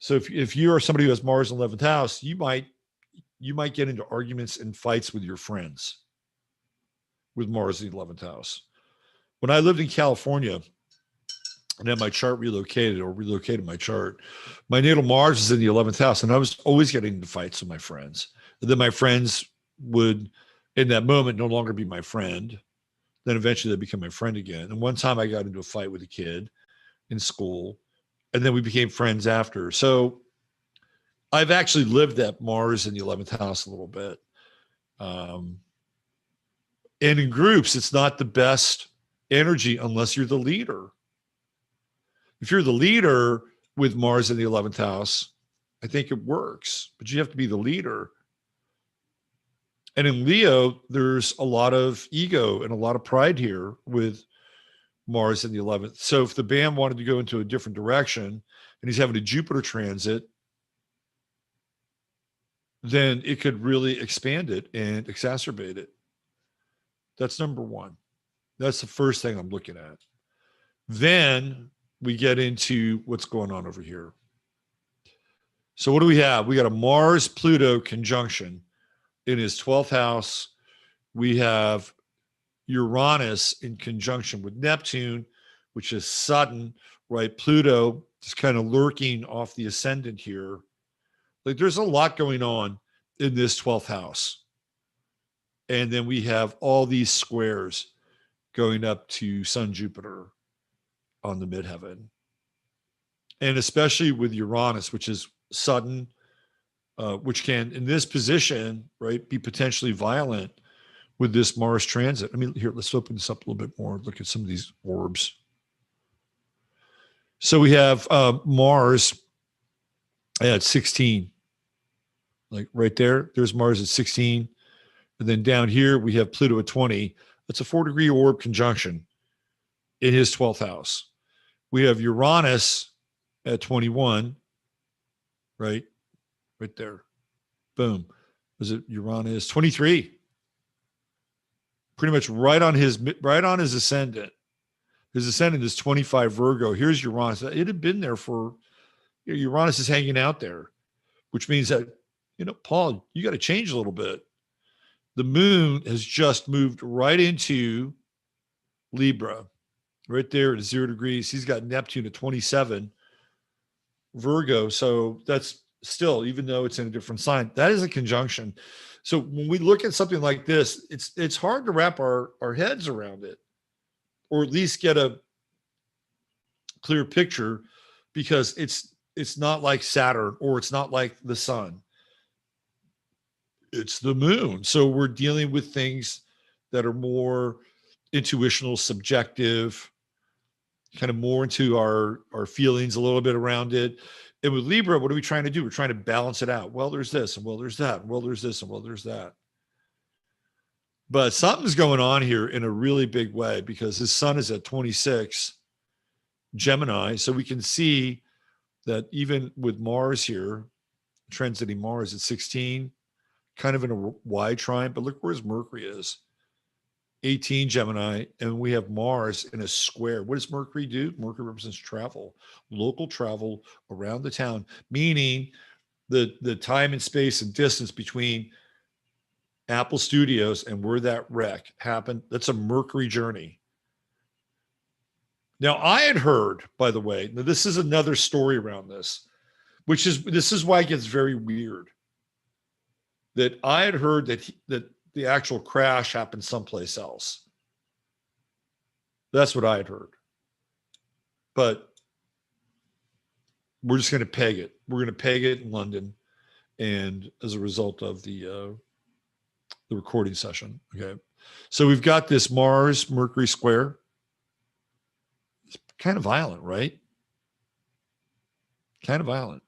So if you are somebody who has Mars in the 11th house, you might get into arguments and fights with your friends with Mars in the 11th house. When I lived in California and had my chart relocated my chart, my natal Mars is in the 11th house, and I was always getting into fights with my friends. And then my friends would, in that moment, no longer be my friend. Then eventually they become my friend again. And one time I got into a fight with a kid in school, and then we became friends after. So I've actually lived that Mars in the 11th house a little bit. And in groups, it's not the best energy unless you're the leader. If you're the leader with Mars in the 11th house, I think it works, but you have to be the leader. And in Leo, there's a lot of ego and a lot of pride here with Mars in the 11th. So if the band wanted to go into a different direction and he's having a Jupiter transit, then it could really expand it and exacerbate it. That's number one. That's the first thing I'm looking at. Then we get into what's going on over here. So what do we have? We got a Mars-Pluto conjunction in his 12th house. We have Uranus in conjunction with Neptune, which is sudden, right? Pluto is kind of lurking off the ascendant here. Like there's a lot going on in this 12th house. And then we have all these squares going up to Sun Jupiter on the midheaven. And especially with Uranus, which is sudden, which can, in this position, right, be potentially violent with this Mars transit. I mean, here, let's open this up a little bit more. Look at some of these orbs. So we have Mars at 16. Like right there, there's Mars at 16. And then down here, we have Pluto at 20. That's a 4-degree orb conjunction in his 12th house. We have Uranus at 21, right? Right there. Boom. Was it Uranus? 23. Pretty much right on his ascendant. His ascendant is 25 Virgo. Here's Uranus. It had been there for, Uranus is hanging out there, which means that, Paul, you got to change a little bit. The moon has just moved right into Libra, right there at 0 degrees. He's got Neptune at 27 Virgo. So that's still, even though it's in a different sign, that is a conjunction. So when we look at something like this, it's hard to wrap our heads around it, or at least get a clear picture, because it's not like Saturn, or it's not like the sun. It's the moon. So we're dealing with things that are more intuitional, subjective, kind of more into our feelings a little bit around it. And with Libra, what are we trying to do? We're trying to balance it out. Well, there's this, and well, there's that, and well, there's this, and well, there's that. But something's going on here in a really big way, because his sun is at 26 Gemini. So we can see that even with Mars here, transiting Mars at 16, kind of in a Y trine, but look where his Mercury is. 18 Gemini, and we have Mars in a square. What does Mercury do? Mercury represents travel, local travel around the town, meaning the time and space and distance between Apple Studios and where that wreck happened. That's a Mercury journey. Now, I had heard, by the way, now this is another story around this, this is why it gets very weird. That I had heard that the actual crash happened someplace else. That's what I had heard. But we're just going to peg it. We're going to peg it in London, and as a result of the recording session. Okay, so we've got this Mars Mercury square. It's kind of violent, right? Kind of violent.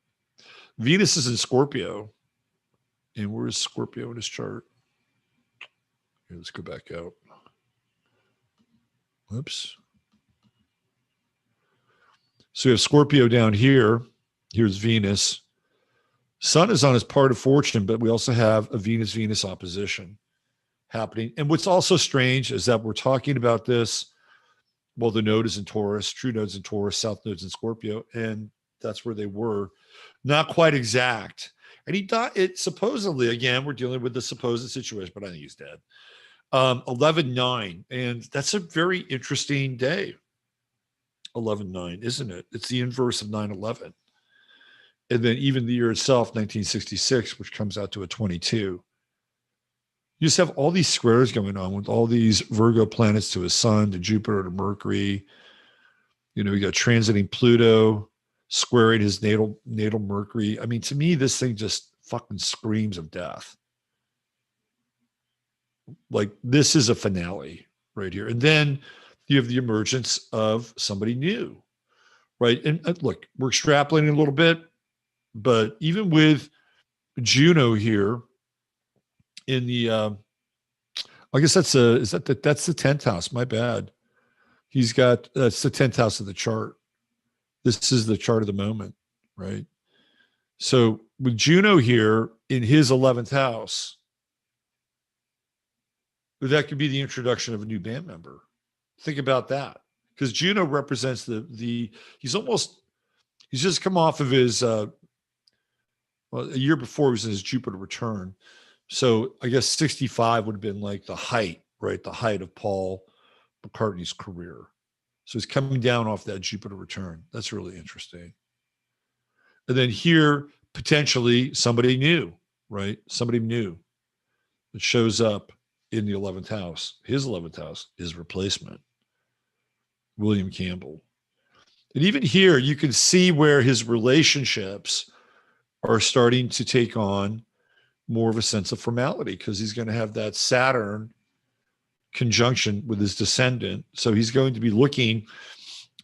Venus is in Scorpio, and where is Scorpio in his chart? Here, let's go back out. Whoops. So we have Scorpio down here. Here's Venus. Sun is on his part of fortune, but we also have a Venus-Venus opposition happening. And what's also strange is that we're talking about this. Well, the node is in Taurus, true node's in Taurus, south node's in Scorpio, and that's where they were. Not quite exact. And he died. It supposedly, again, we're dealing with the supposed situation, but I think he's dead. 11-9, and that's a very interesting day. 11-9, isn't it? It's the inverse of 9/11. And then even the year itself, 1966, which comes out to a 22. You just have all these squares going on with all these Virgo planets to his sun, to Jupiter, to Mercury. You know, you got transiting Pluto, squaring his natal Mercury. I mean, to me, this thing just fucking screams of death. Like, this is a finale right here. And then you have the emergence of somebody new, right? And look, we're extrapolating a little bit, but even with Juno here in the, I guess that's the 10th house. My bad. He's got, that's the 10th house of the chart. This is the chart of the moment, right? So with Juno here in his 11th house, that could be the introduction of a new band member. Think about that. Because Juno represents he's just come off of his, a year before he was in his Jupiter return. So I guess 65 would have been like the height, right? The height of Paul McCartney's career. So he's coming down off that Jupiter return. That's really interesting. And then here, potentially somebody new, right? Somebody new that shows up in the 11th house, his 11th house, his replacement, William Campbell. And even here, you can see where his relationships are starting to take on more of a sense of formality, because he's going to have that Saturn conjunction with his descendant. So he's going to be looking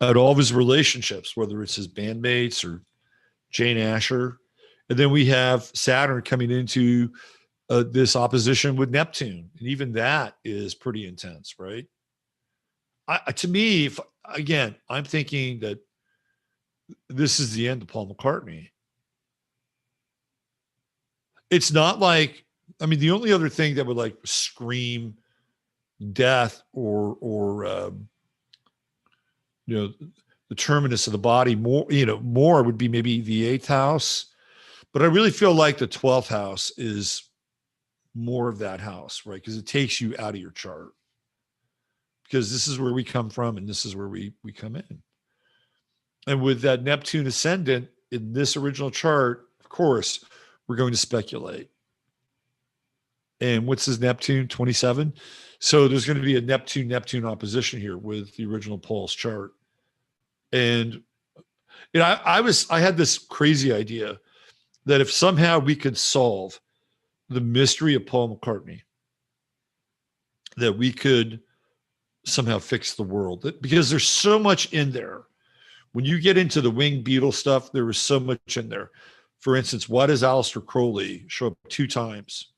at all of his relationships, whether it's his bandmates or Jane Asher. And then we have Saturn coming into this opposition with Neptune. And even that is pretty intense, right? To me, again, I'm thinking that this is the end of Paul McCartney. It's not like, I mean, the only other thing that would like scream death or the terminus of the body more would be maybe the 8th house. But I really feel like the 12th house is more of that house, right? Because it takes you out of your chart. Because this is where we come from and this is where we come in. And with that Neptune ascendant in this original chart, of course, we're going to speculate. And what's his Neptune? 27. So there's going to be a Neptune opposition here with the original Paul's chart. And I had this crazy idea that if somehow we could solve the mystery of Paul McCartney, that we could somehow fix the world. Because there's so much in there. When you get into the winged beetle stuff, there is so much in there. For instance, why does Aleister Crowley show up 2 times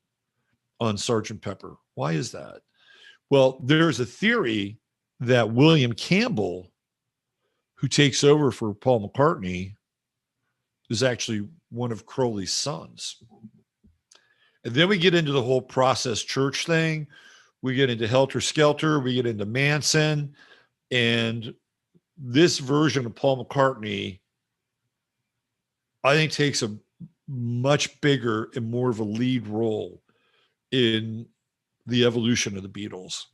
on Sgt. Pepper? Why is that? Well, there's a theory that William Campbell, who takes over for Paul McCartney, is actually one of Crowley's sons. And then we get into the whole process church thing, We get into Helter Skelter. We get into Manson. And this version of Paul McCartney, I think, takes a much bigger and more of a lead role in the evolution of the Beatles.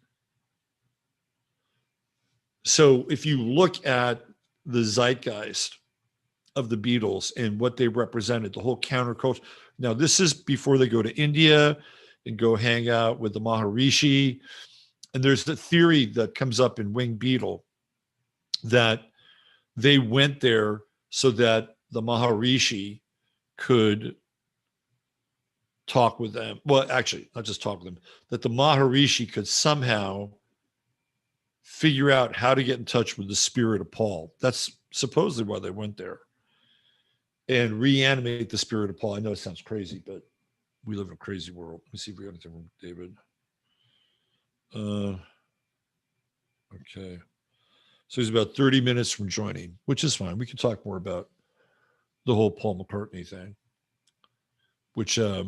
So if you look at the zeitgeist of the Beatles and what they represented, the whole counterculture. Now, this is before they go to India and go hang out with the Maharishi. And there's the theory that comes up in Winged Beetle that they went there so that the Maharishi could talk with them. Well, actually, not just talk with them, that the Maharishi could somehow figure out how to get in touch with the spirit of Paul. That's supposedly why they went there. And reanimate the spirit of Paul. I know it sounds crazy, but we live in a crazy world. Let me see if we got anything from David. Okay. So he's about 30 minutes from joining, which is fine. We can talk more about the whole Paul McCartney thing, which I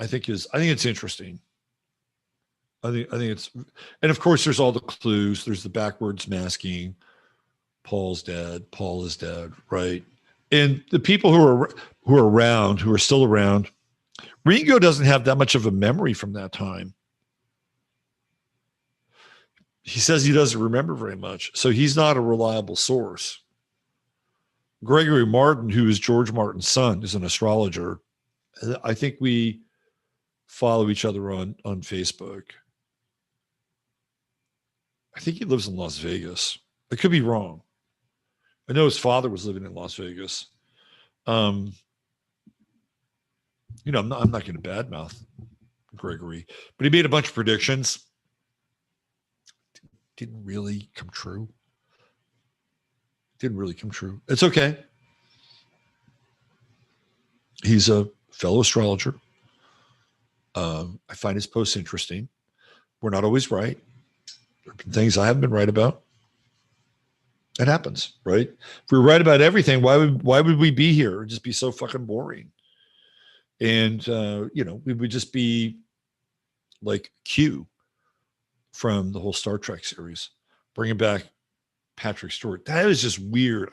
think it's interesting. I think it's, and of course there's all the clues. There's the backwards masking. Paul's dead. Paul is dead. Right. And the people who are still around, Ringo doesn't have that much of a memory from that time. He says he doesn't remember very much. So he's not a reliable source. Gregory Martin, who is George Martin's son, is an astrologer. I think we follow each other on Facebook. I think he lives in Las Vegas. I could be wrong. I know his father was living in Las Vegas. I'm not going to badmouth Gregory, but he made a bunch of predictions. Didn't really come true. It's okay. He's a fellow astrologer. I find his posts interesting. We're not always right. There have been things I haven't been right about. It happens, right? If we're right about everything, why would we be here? It'd just be so fucking boring. And we would just be like Q from the whole Star Trek series, bringing back Patrick Stewart. That is just weird.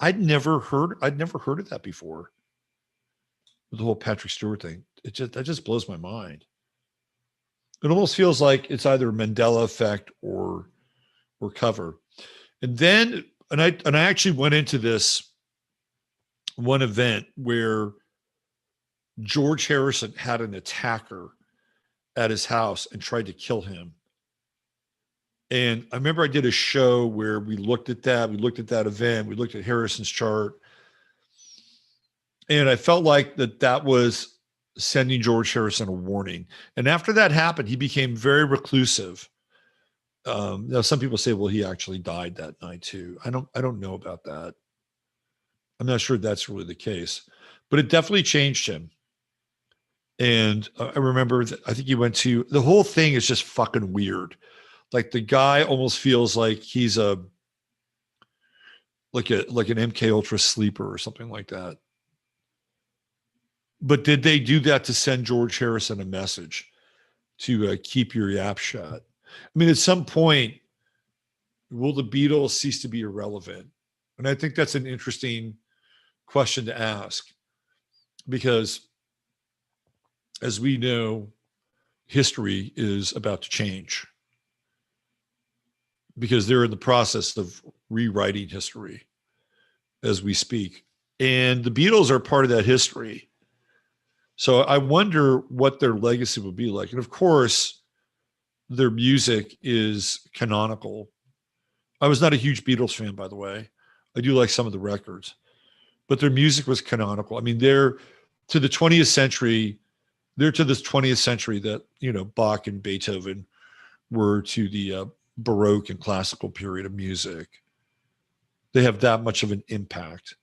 I'd never heard of that before. The whole Patrick Stewart thing. That just blows my mind. It almost feels like it's either a Mandela effect or cover. And then, and I actually went into this one event where George Harrison had an attacker at his house and tried to kill him. And I remember I did a show where we looked at that. We looked at that event. We looked at Harrison's chart. And I felt like that was sending George Harrison a warning. And after that happened, he became very reclusive. Now some people say, well, he actually died that night too. I don't know about that. I'm not sure that's really the case, but it definitely changed him. And I remember, I think he went to, the whole thing is just fucking weird. Like the guy almost feels like he's like an MK Ultra sleeper or something like that. But did they do that to send George Harrison a message to keep your yap shut? I mean, at some point, will the Beatles cease to be irrelevant? And I think that's an interesting question to ask, because as we know, history is about to change, because they're in the process of rewriting history as we speak. And the Beatles are part of that history. So I wonder what their legacy will be like. And of course, their music is canonical. I was not a huge Beatles fan, by the way. I do like some of the records, but their music was canonical. I mean, they're to the 20th century. They're to this 20th century that, Bach and Beethoven were to the Baroque and classical period of music. They have that much of an impact,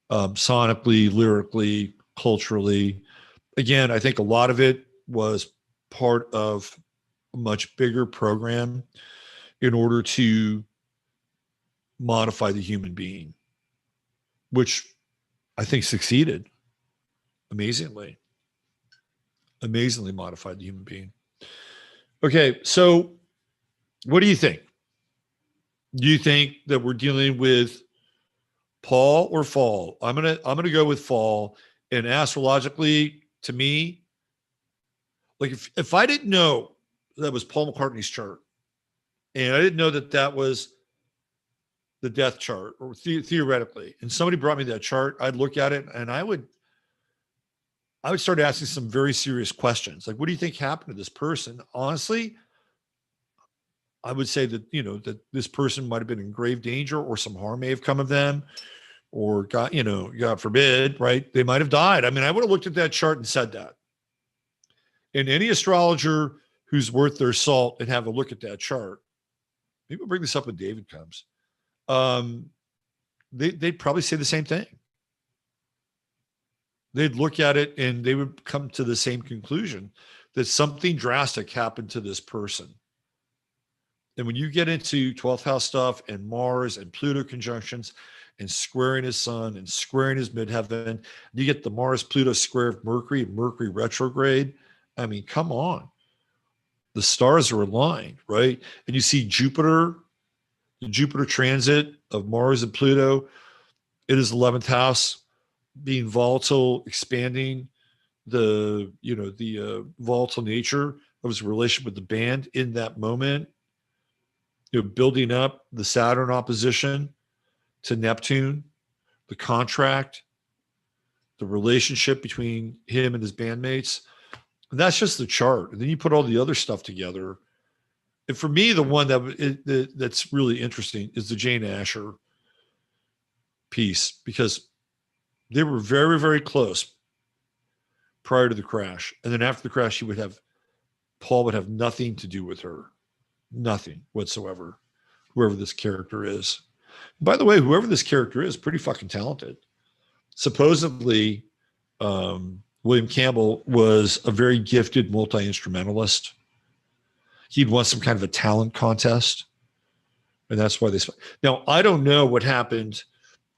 sonically, lyrically, culturally. Again, I think a lot of it was part of a much bigger program in order to modify the human being, which I think succeeded amazingly modified the human being. Okay, so what do you think? Do you think that we're dealing with Paul or fall? I'm gonna go with fall. And astrologically, to me, like if I didn't know that was Paul McCartney's chart, and I didn't know that that was the death chart, or theoretically, and somebody brought me that chart, I'd look at it and I would start asking some very serious questions. Like, what do you think happened to this person? Honestly, I would say that, that this person might have been in grave danger, or some harm may have come of them, or God forbid, right? They might have died. I mean, I would have looked at that chart and said that. And any astrologer who's worth their salt and have a look at that chart, maybe we'll bring this up when David comes. They'd probably say the same thing. They'd look at it and they would come to the same conclusion, that something drastic happened to this person. And when you get into 12th house stuff and Mars and Pluto conjunctions and squaring his sun and squaring his midheaven, you get the Mars Pluto square of Mercury, Mercury retrograde. I mean, come on. The stars are aligned, right? And you see Jupiter, the Jupiter transit of Mars and Pluto, it is 11th house, being volatile, expanding the volatile nature of his relation with the band in that moment, building up the Saturn opposition to Neptune, the contract, the relationship between him and his bandmates. And that's just the chart. And then you put all the other stuff together. And for me, the one that's really interesting is the Jane Asher piece, because they were very, very close prior to the crash. And then after the crash, Paul would have nothing to do with her. Nothing whatsoever, whoever this character is. By the way, whoever this character is, pretty fucking talented. Supposedly, William Campbell was a very gifted multi-instrumentalist. He'd won some kind of a talent contest. And that's why now, I don't know what happened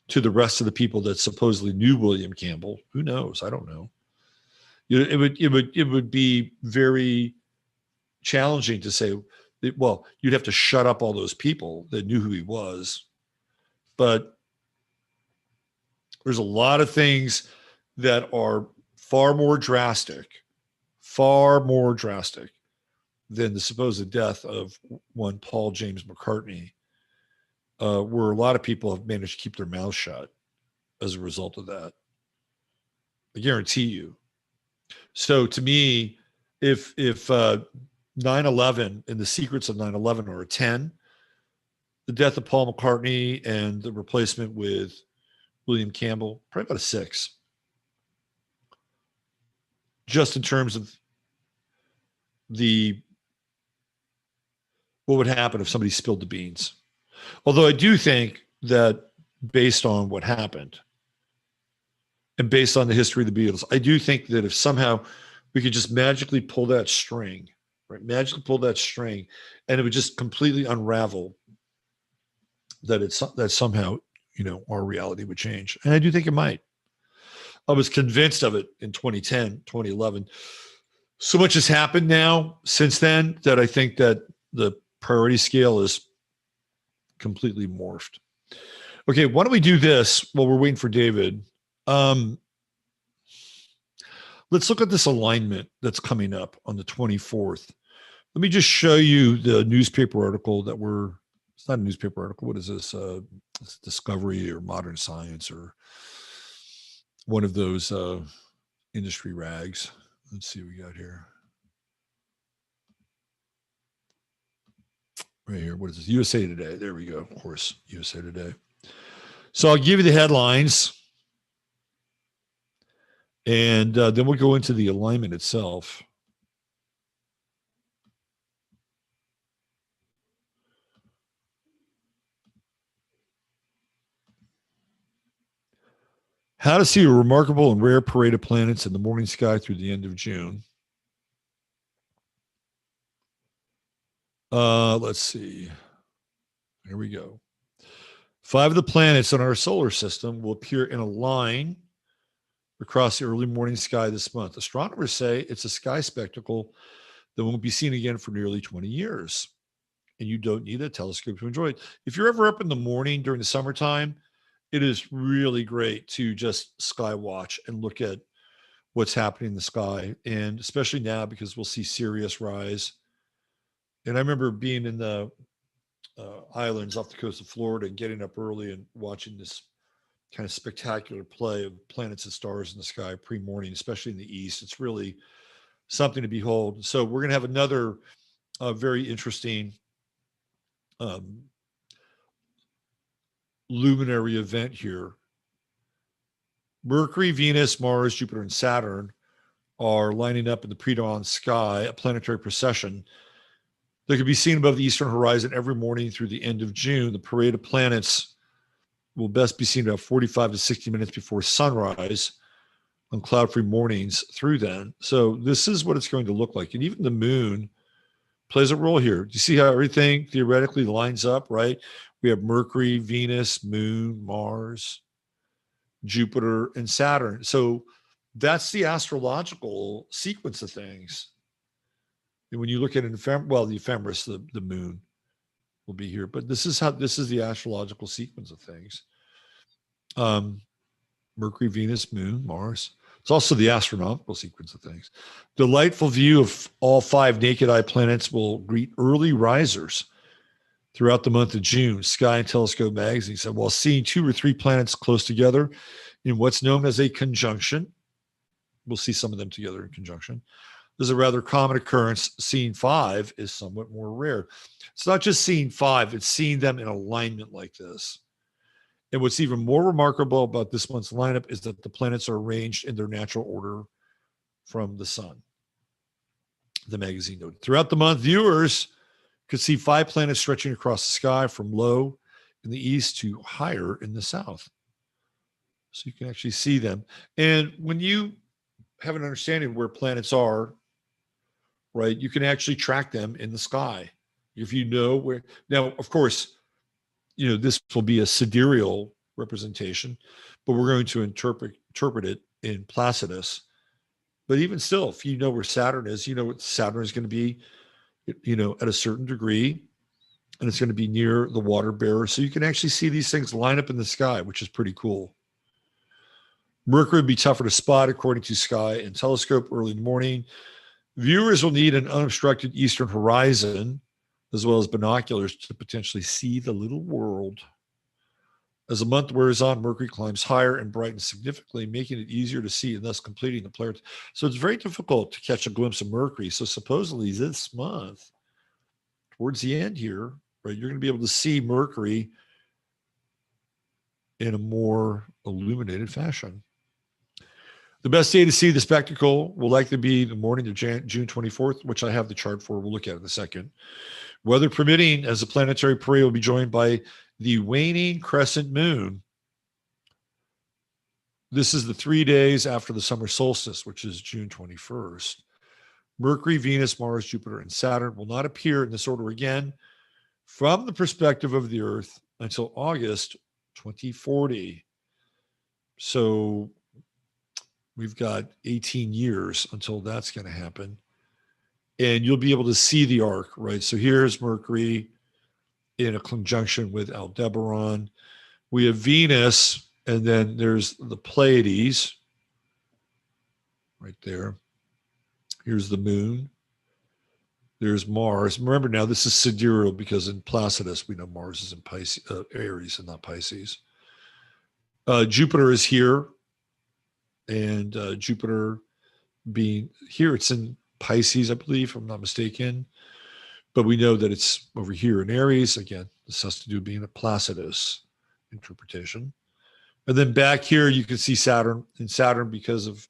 to the rest of the people that supposedly knew William Campbell. Who knows? I don't know. It would be very challenging to say, well, you'd have to shut up all those people that knew who he was. But there's a lot of things that are far more drastic than the supposed death of one Paul James McCartney, where a lot of people have managed to keep their mouths shut as a result of that. I guarantee you. So to me, if 9/11 and the secrets of 9/11 are a 10, the death of Paul McCartney and the replacement with William Campbell, probably about a 6. Just in terms of what would happen if somebody spilled the beans. Although I do think that based on what happened and based on the history of the Beatles, I do think that if somehow we could just magically pull that string, right? Magically pull that string, and it would just completely unravel, that somehow, our reality would change. And I do think it might. I was convinced of it in 2010, 2011. So much has happened now since then that I think that the priority scale is completely morphed. Okay, why don't we do this while we're waiting for David? Let's look at this alignment that's coming up on the 24th. Let me just show you the newspaper article it's not a newspaper article. What is this? It's Discovery or Modern Science or one of those industry rags. Let's see what we got here. Right here. What is this? USA Today. There we go. Of course, USA Today. So I'll give you the headlines, and then we'll go into the alignment itself. How to see a remarkable and rare parade of planets in the morning sky through the end of June. Let's see. Here we go. 5 of the planets in our solar system will appear in a line across the early morning sky this month. Astronomers say it's a sky spectacle that won't be seen again for nearly 20 years. And you don't need a telescope to enjoy it. If you're ever up in the morning during the summertime, it is really great to just sky watch and look at what's happening in the sky. And especially now, because we'll see Sirius rise. And I remember being in the islands off the coast of Florida and getting up early and watching this kind of spectacular play of planets and stars in the sky pre-morning, especially in the east. It's really something to behold. So we're going to have another very interesting luminary event here. Mercury, Venus, Mars, Jupiter, and Saturn are lining up in the pre-dawn sky, a planetary procession that can be seen above the eastern horizon every morning through the end of June. The parade of planets will best be seen about 45 to 60 minutes before sunrise on cloud-free mornings through then. So this is what it's going to look like. And even the moon plays a role here. Do you see how everything theoretically lines up, right? We have Mercury, Venus, Moon, Mars, Jupiter, and Saturn. So that's the astrological sequence of things. And when you look at the ephemeris, the moon will be here, but this is the astrological sequence of things. Mercury, Venus, Moon, Mars. It's also the astronomical sequence of things. Delightful view of all 5 naked eye planets will greet early risers throughout the month of June. Sky and Telescope magazine said, while seeing 2 or 3 planets close together in what's known as a conjunction, we'll see some of them together in conjunction. There's a rather common occurrence. Seeing 5 is somewhat more rare. It's not just seeing 5, it's seeing them in alignment like this. And what's even more remarkable about this month's lineup is that the planets are arranged in their natural order from the sun. The magazine noted. Throughout the month, viewers could see 5 planets stretching across the sky from low in the east to higher in the south. So you can actually see them. And when you have an understanding of where planets are, right, you can actually track them in the sky. If you know where, now, of course, this will be a sidereal representation, but we're going to interpret it in Placidus. But even still, if you know where Saturn is, you know what Saturn is going to be, at a certain degree, and it's going to be near the water bearer. So you can actually see these things line up in the sky, which is pretty cool. Mercury would be tougher to spot, according to Sky and Telescope, early in the morning. Viewers will need an unobstructed eastern horizon, as well as binoculars, to potentially see the little world. As the month wears on, Mercury climbs higher and brightens significantly, making it easier to see and thus completing the planetary. So it's very difficult to catch a glimpse of Mercury. So supposedly this month, towards the end here, right, you're going to be able to see Mercury in a more illuminated fashion. The best day to see the spectacle will likely be the morning of June 24th, which I have the chart for. We'll look at it in a second. Weather permitting, as the planetary parade will be joined by the waning crescent moon. This is the 3 days after the summer solstice, which is June 21st. Mercury, Venus, Mars, Jupiter, and Saturn will not appear in this order again from the perspective of the Earth until August 2040. So we've got 18 years until that's going to happen. And you'll be able to see the arc, right? So here's Mercury in a conjunction with Aldebaran. We have Venus, and then there's the Pleiades right there. Here's the moon. There's Mars. Remember now, this is sidereal because in Placidus, we know Mars is in Pisces, Aries and not Pisces. Jupiter is here. And Jupiter being here, it's in Pisces, I believe, if I'm not mistaken. But we know that it's over here in Aries. Again, this has to do with being a Placidus interpretation. And then back here, you can see Saturn. And Saturn, because of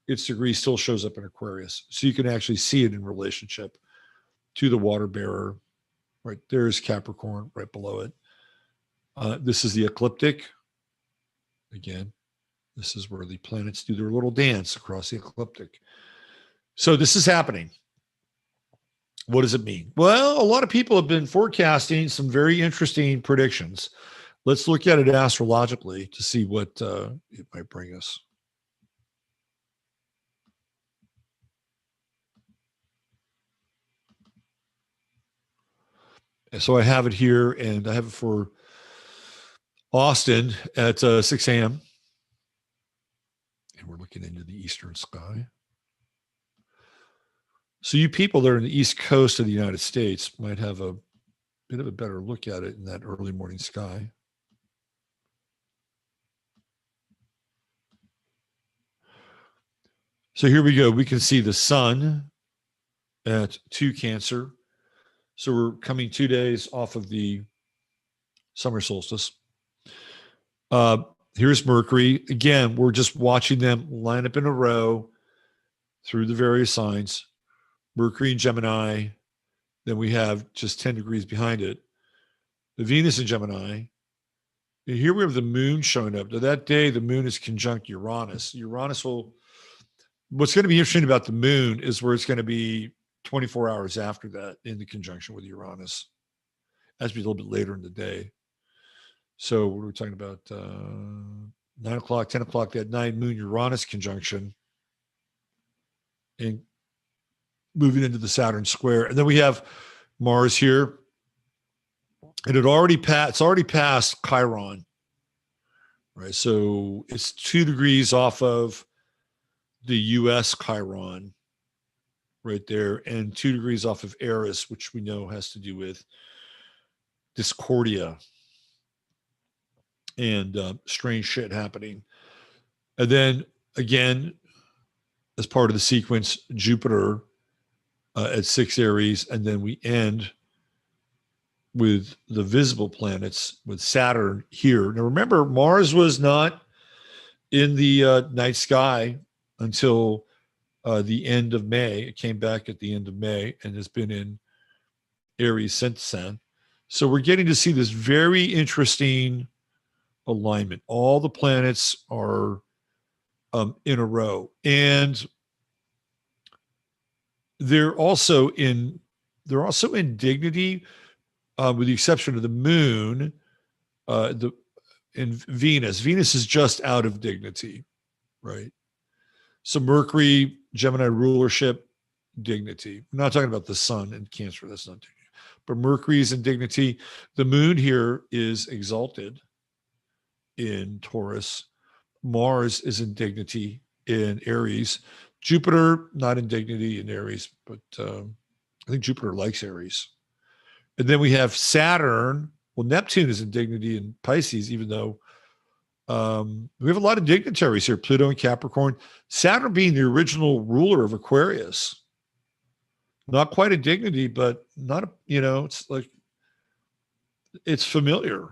its degree, still shows up in Aquarius. So you can actually see it in relationship to the water bearer. Right there's Capricorn right below it. This is the ecliptic. Again, this is where the planets do their little dance across the ecliptic. So this is happening. What does it mean? Well, a lot of people have been forecasting some very interesting predictions. Let's look at it astrologically to see what it might bring us. So I have it here, and I have it for Austin at 6 a.m. And we're looking into the eastern sky. So you people that are in the east coast of the United States might have a bit of a better look at it in that early morning sky. So here we go. We can see the sun at 2 Cancer. So we're coming 2 days off of the summer solstice. Here's Mercury. Again, we're just watching them line up in a row through the various signs. Mercury in Gemini. Then we have just 10 degrees behind it, the Venus in Gemini. And here we have the moon showing up. Now that day, the moon is conjunct Uranus. Uranus will, what's going to be interesting about the moon is where it's going to be 24 hours after that in the conjunction with Uranus. That's be a little bit later in the day. So we're talking about 9 o'clock, 10 o'clock that night, moon Uranus conjunction, and moving into the Saturn square. And then we have Mars here. And it's already past Chiron, right? So it's 2 degrees off of the US Chiron right there, and 2 degrees off of Eris, which we know has to do with discordia and strange shit happening. And then again, as part of the sequence, Jupiter at 6 Aries, and then we end with the visible planets, with Saturn here. Now remember, Mars was not in the night sky until the end of May. It came back at the end of May and has been in Aries since then. So we're getting to see this very interesting alignment. All the planets are in a row, and they're also in dignity, with the exception of the moon, in Venus. Venus is just out of dignity, right? So Mercury, Gemini rulership, dignity. I'm not talking about the sun and Cancer. That's not dignity. But Mercury is in dignity. The moon here is exalted in Taurus. Mars is in dignity in Aries. Jupiter, not in dignity in Aries, but I think Jupiter likes Aries. And then we have Saturn. Well, Neptune is in dignity in Pisces, even though we have a lot of dignitaries here, Pluto and Capricorn. Saturn being the original ruler of Aquarius. Not quite a dignity, but not, it's like, it's familiar.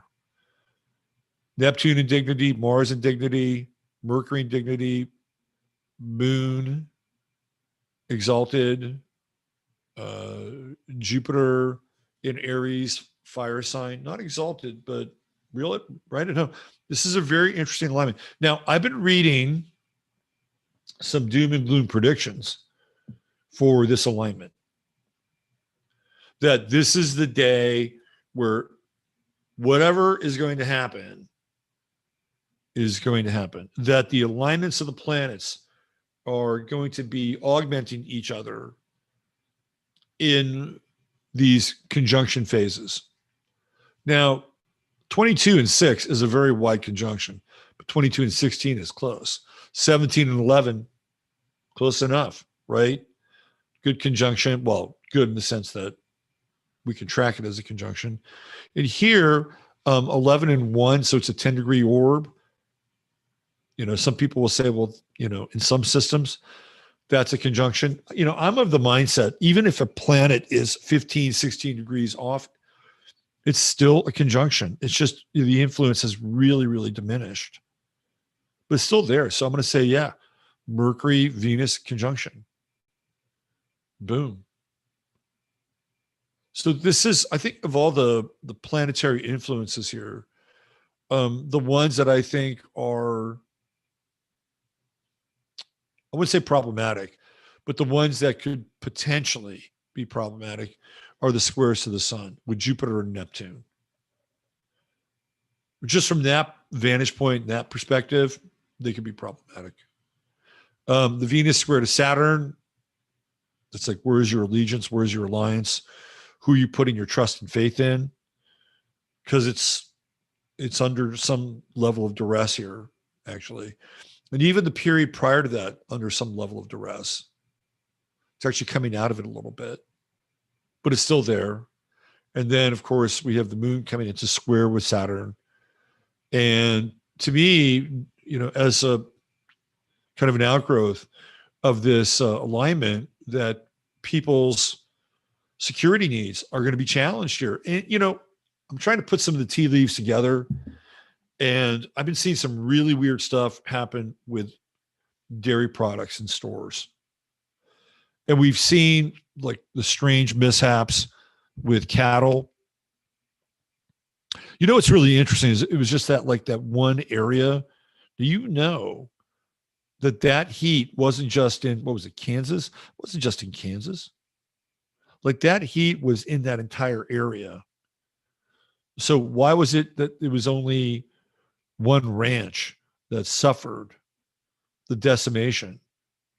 Neptune in dignity, Mars in dignity, Mercury in dignity, Moon exalted, Jupiter in Aries, fire sign, not exalted, but real, right at home. This is a very interesting alignment. Now, I've been reading some doom and gloom predictions for this alignment, that this is the day where whatever is going to happen is going to happen, that the alignments of the planets are going to be augmenting each other in these conjunction phases. Now, 22 and 6 is a very wide conjunction, but 22 and 16 is close. 17 and 11, close enough, right? Good conjunction. Well, good in the sense that we can track it as a conjunction. And here, 11 and 1, so it's a 10-degree orb. Some people will say, well, in some systems, that's a conjunction. I'm of the mindset, even if a planet is 15, 16 degrees off, it's still a conjunction. It's just the influence has really, really diminished, but it's still there. So I'm going to say, yeah, Mercury, Venus conjunction. Boom. So this is, I think, of all the planetary influences here, the ones that I think are, I wouldn't say problematic, but the ones that could potentially be problematic are the squares to the sun with Jupiter and Neptune. Just from that vantage point, that perspective, they could be problematic. The Venus square to Saturn, it's like, where's your allegiance? Where's your alliance? who you putting your trust and faith in, because it's under some level of duress here, actually. And even the period prior to that, under some level of duress. It's actually coming out of it a little bit, but it's still there. And then, of course, we have the moon coming into square with Saturn. And to me, as a kind of an outgrowth of this alignment, that people's security needs are going to be challenged here. And, I'm trying to put some of the tea leaves together, and I've been seeing some really weird stuff happen with dairy products in stores. And we've seen like the strange mishaps with cattle. What's really interesting is it was just that one area. Do you know that heat wasn't just in, what was it, Kansas? It wasn't just in Kansas. Like that heat was in that entire area. So why was it that it was only one ranch that suffered the decimation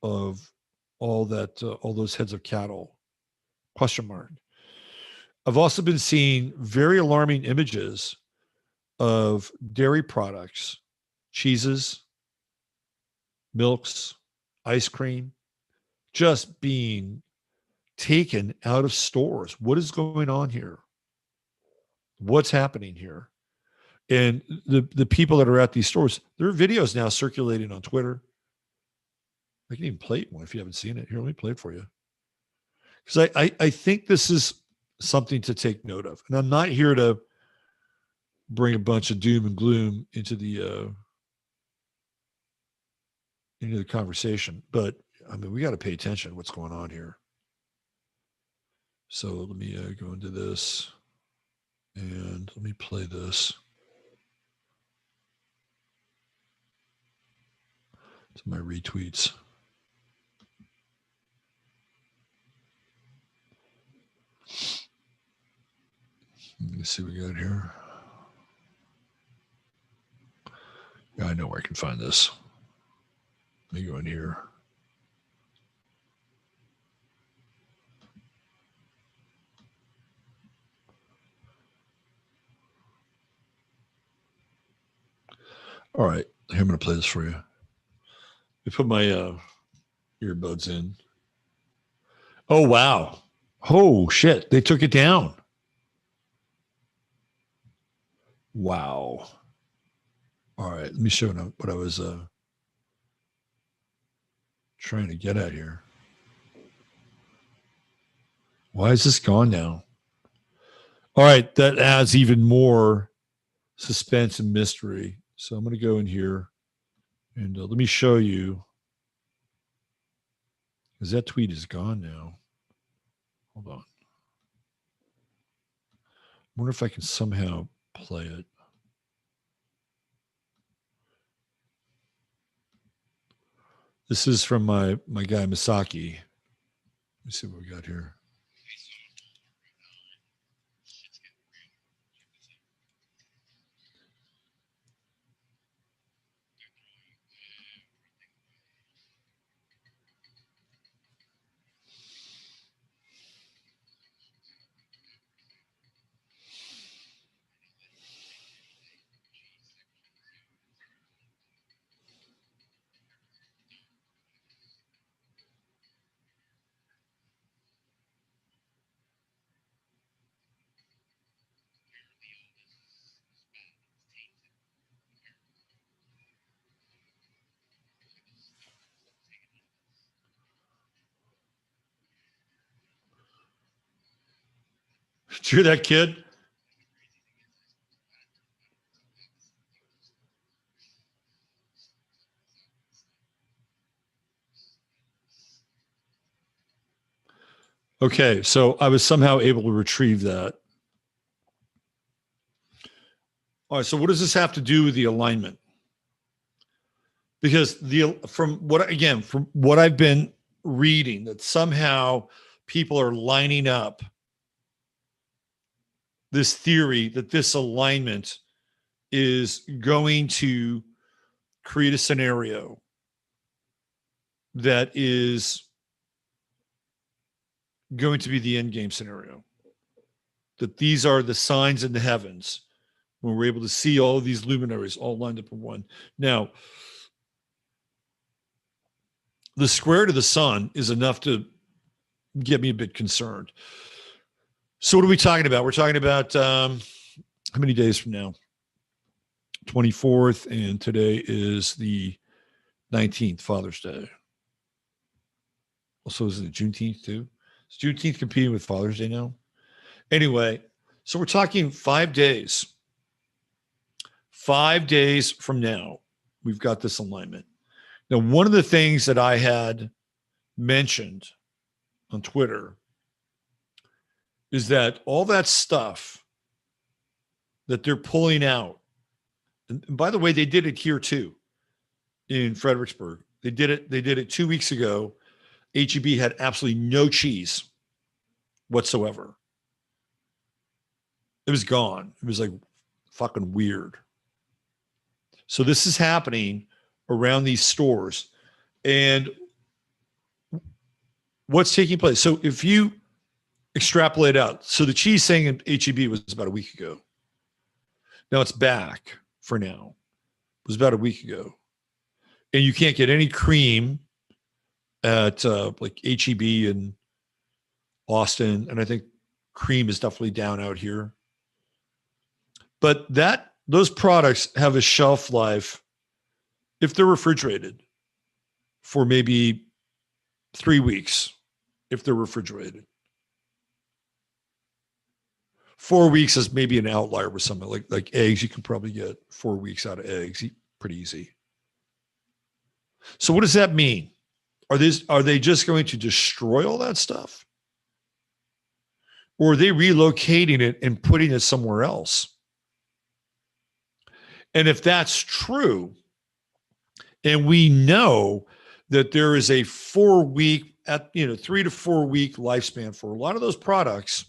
of all those heads of cattle? Question mark. I've also been seeing very alarming images of dairy products, cheeses, milks, ice cream, just being taken out of stores. What is going on here? What's happening here? And the people that are at these stores, there are videos now circulating on Twitter. I can even play one if you haven't seen it. Here, let me play it for you. Because I think this is something to take note of. And I'm not here to bring a bunch of doom and gloom into the conversation, but I mean, we got to pay attention to what's going on here. So let me go into this, and let me play this to my retweets. Let me see what we got here. Yeah, I know where I can find this. Let me go in here. All right, here, I'm going to play this for you. I put my earbuds in. Oh, wow. Oh, shit. They took it down. Wow. All right, let me show you what I was trying to get at here. Why is this gone now? All right, that adds even more suspense and mystery. So I'm going to go in here and let me show you, because that tweet is gone now. Hold on. I wonder if I can somehow play it. This is from my guy Misaki. Let me see what we got here. Did you hear that, kid? Okay, so I was somehow able to retrieve that. All right, so what does this have to do with the alignment? Because from what I've been reading, that somehow people are lining up this theory that this alignment is going to create a scenario that is going to be the end game scenario. that these are the signs in the heavens when we're able to see all of these luminaries all lined up in one. Now, the square to the sun is enough to get me a bit concerned. So what are we talking about? We're talking about how many days from now? 24th, and today is the 19th, Father's Day. Also, is it Juneteenth too? Is Juneteenth competing with Father's Day now? Anyway, so we're talking 5 days. 5 days from now, we've got this alignment. Now, one of the things that I had mentioned on Twitter is that all that stuff that they're pulling out, and by the way, they did it here too in Fredericksburg. They did it 2 weeks ago. HEB had absolutely no cheese whatsoever. It was gone. It was like fucking weird. So this is happening around these stores. And what's taking place? So if you extrapolate out, so the cheese thing in HEB was about a week ago. Now it's back for now. It was about a week ago. And you can't get any cream at like HEB in Austin. And I think cream is definitely down out here. But those products have a shelf life, if they're refrigerated, for maybe 3 weeks, if they're refrigerated. 4 weeks is maybe an outlier with something like eggs. You can probably get 4 weeks out of eggs pretty easy. So what does that mean? Are they just going to destroy all that stuff? Or are they relocating it and putting it somewhere else? And if that's true, and we know that there is a 4 week, 3 to 4 week lifespan for a lot of those products,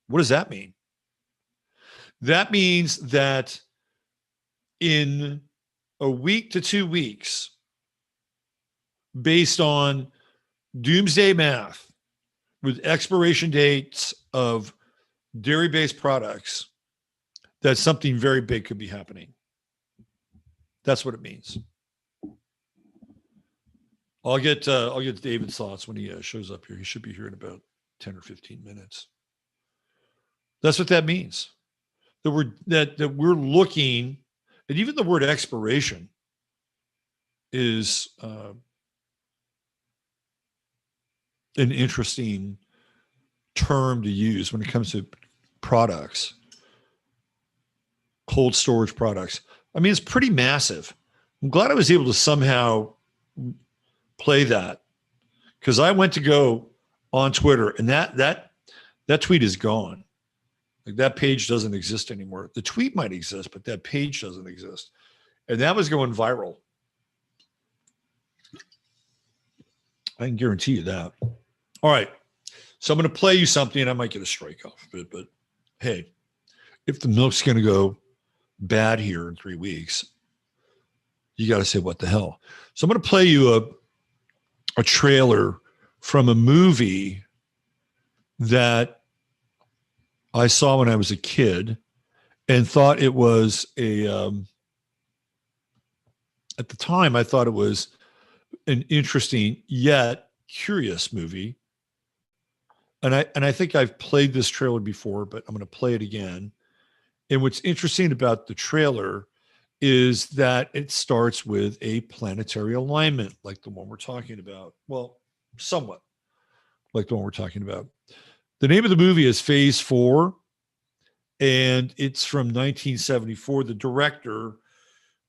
what does that mean? That means that in a week to 2 weeks, based on doomsday math with expiration dates of dairy-based products, that something very big could be happening. That's what it means. I'll get David's thoughts when he shows up here. He should be here in about 10 or 15 minutes. That's what that means. That we're looking, and even the word expiration is an interesting term to use when it comes to products, cold storage products. I mean, it's pretty massive. I'm glad I was able to somehow play that, because I went to go on Twitter and that tweet is gone. Like, that page doesn't exist anymore. The tweet might exist, but that page doesn't exist. And that was going viral. I can guarantee you that. All right. So I'm going to play you something, and I might get a strike off of it, but hey, if the milk's going to go bad here in 3 weeks, you got to say, what the hell? So I'm going to play you a trailer from a movie that I saw when I was a kid and thought it was at the time, I thought it was an interesting yet curious movie. And I think I've played this trailer before, but I'm going to play it again. And what's interesting about the trailer is that it starts with a planetary alignment, like the one we're talking about. Well, somewhat like the one we're talking about. The name of the movie is Phase 4, and it's from 1974. The director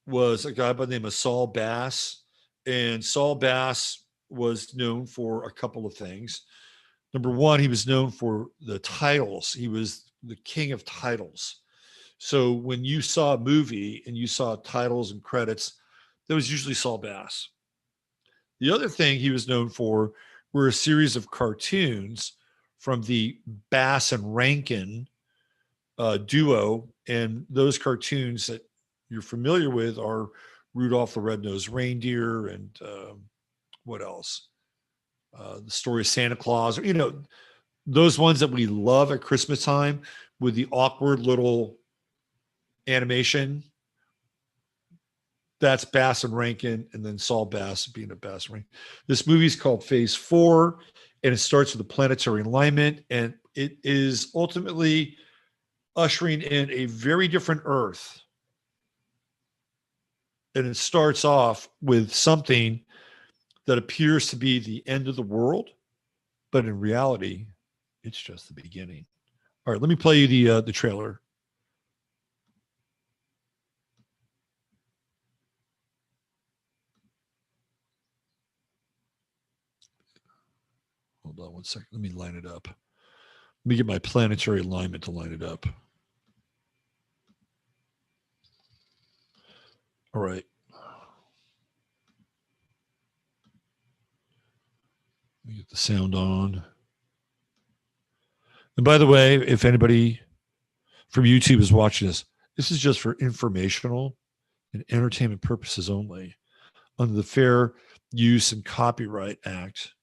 was a guy by the name of Saul Bass, and Saul Bass was known for a couple of things. Number one, he was known for the titles. He was the king of titles. So when you saw a movie and you saw titles and credits, that was usually Saul Bass. The other thing he was known for were a series of cartoons from the Bass and Rankin duo. And those cartoons that you're familiar with are Rudolph the Red-Nosed Reindeer and what else? The Story of Santa Claus. those ones that we love at Christmas time with the awkward little animation. That's Bass and Rankin, and then Saul Bass being a Bass and Rankin. This movie is called Phase 4, and it starts with a planetary alignment, and it is ultimately ushering in a very different Earth. And it starts off with something that appears to be the end of the world, but in reality, it's just the beginning. All right, let me play you the trailer. Hold on one second. Let me line it up. Let me get my planetary alignment to line it up. All right. Let me get the sound on. And by the way, if anybody from YouTube is watching this is just for informational and entertainment purposes only. Under the Fair Use and Copyright Act,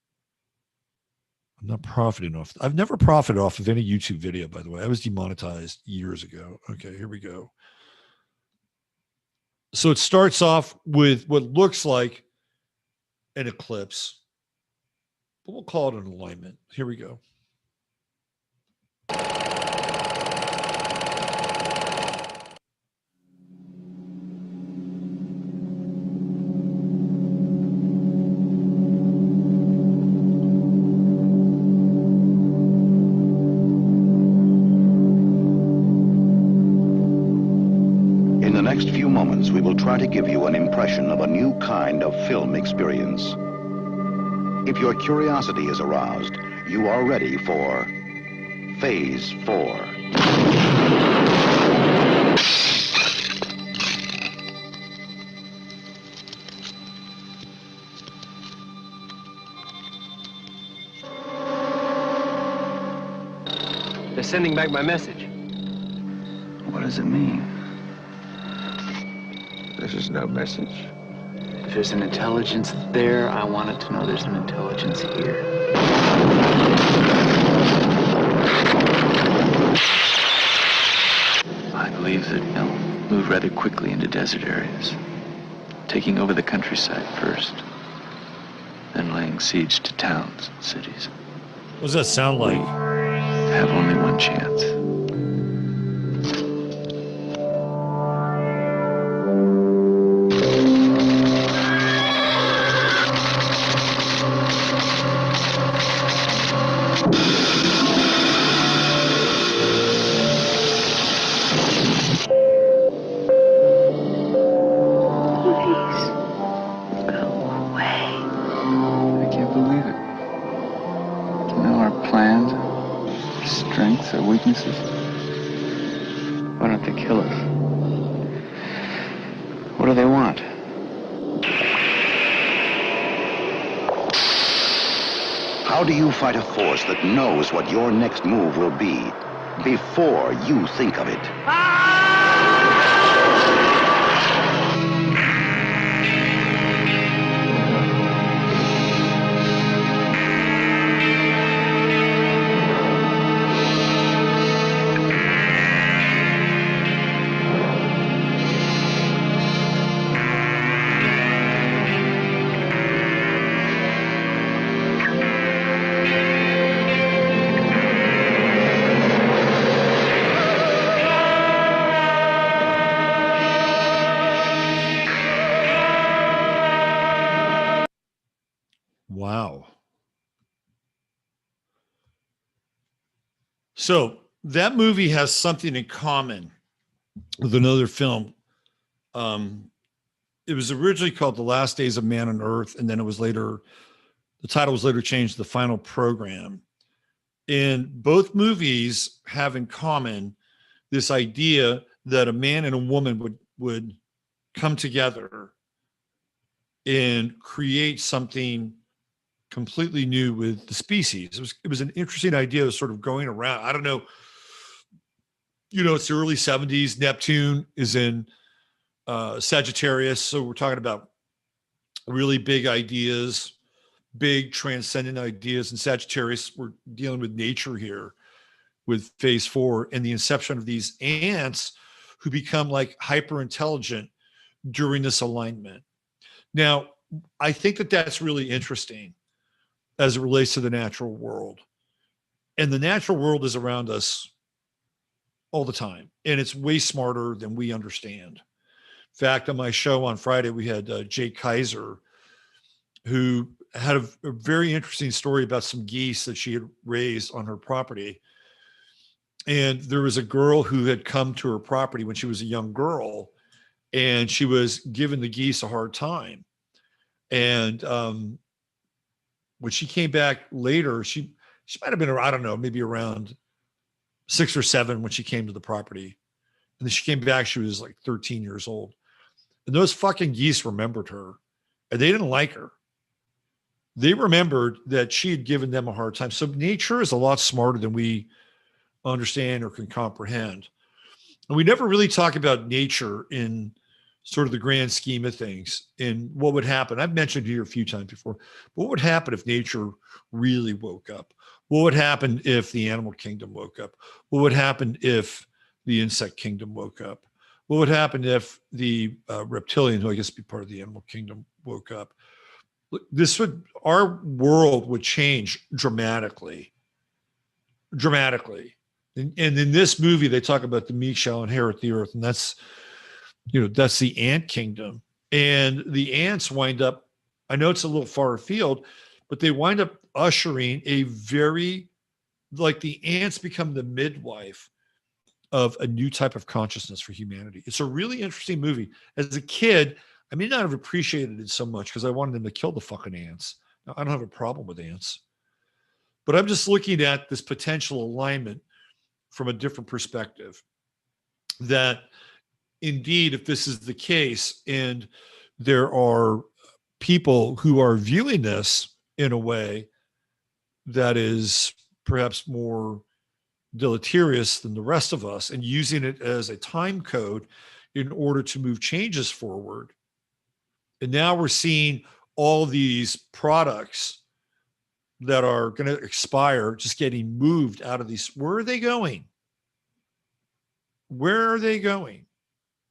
I'm not profiting off. I've never profited off of any YouTube video, by the way. I was demonetized years ago. Okay, here we go. So it starts off with what looks like an eclipse, but we'll call it an alignment. Here we go. Next few moments, we will try to give you an impression of a new kind of film experience. If your curiosity is aroused, you are ready for Phase 4. They're sending back my message. What does it mean? This is no message. If there's an intelligence there, I want it to know there's an intelligence here. I believe that they'll move rather quickly into desert areas, taking over the countryside first, then laying siege to towns and cities. What does that sound like? Have only one chance. Weaknesses? Why don't they kill us? What do they want? How do you fight a force that knows what your next move will be before you think of it? Wow. So that movie has something in common with another film. It was originally called The Last Days of Man on Earth, and then the title was later changed to The Final Program. And both movies have in common this idea that a man and a woman would come together and create something completely new with the species. It was an interesting idea, sort of going around. I don't know. It's the early 70s. Neptune is in Sagittarius. So we're talking about really big ideas, big transcendent ideas. And Sagittarius, we're dealing with nature here with phase 4 and the inception of these ants who become like hyper intelligent during this alignment. Now, I think that that's really interesting as it relates to the natural world. And the natural world is around us all the time, and it's way smarter than we understand. In fact, on my show on Friday, we had Jake Kaiser, who had a very interesting story about some geese that she had raised on her property. And there was a girl who had come to her property when she was a young girl, and she was giving the geese a hard time. And when she came back later, she might have been, I don't know, maybe around 6 or 7 when she came to the property. And then she came back, she was like 13 years old. And those fucking geese remembered her, and they didn't like her. They remembered that she had given them a hard time. So nature is a lot smarter than we understand or can comprehend. And we never really talk about nature in sort of the grand scheme of things and what would happen. I've mentioned here a few times before, what would happen if nature really woke up? What would happen if the animal kingdom woke up? What would happen if the insect kingdom woke up? What would happen if the reptilian, who I guess would be part of the animal kingdom, woke up? Our world would change dramatically. And in this movie, they talk about the meek shall inherit the earth, and that's the ant kingdom. And the ants wind up, I know it's a little far afield, but they wind up ushering the ants become the midwife of a new type of consciousness for humanity. It's a really interesting movie. As a kid, I may not have appreciated it so much because I wanted them to kill the fucking ants. Now, I don't have a problem with ants, but I'm just looking at this potential alignment from a different perspective. That indeed, if this is the case, and there are people who are viewing this in a way that is perhaps more deleterious than the rest of us and using it as a time code in order to move changes forward. And now we're seeing all these products that are going to expire just getting moved out of these. Where are they going? Where are they going?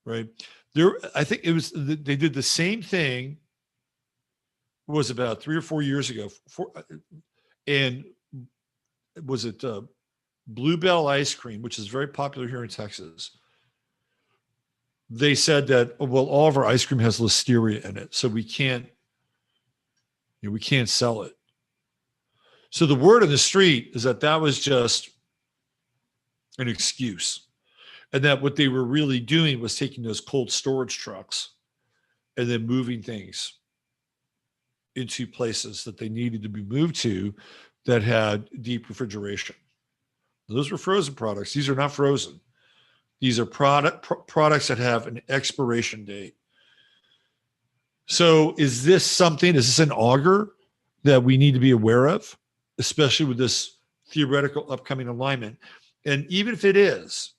Right there. I think they did the same thing. Was about 3 or 4 years ago. And was it Bluebell ice cream, which is very popular here in Texas? They said that, well, all of our ice cream has listeria in it, so we can't sell it. So the word on the street is that was just an excuse, and that what they were really doing was taking those cold storage trucks and then moving things into places that they needed to be moved to that had deep refrigeration. Those were frozen products. These are not frozen. These are products that have an expiration date. So is this an augur that we need to be aware of, especially with this theoretical upcoming alignment? And even if it is,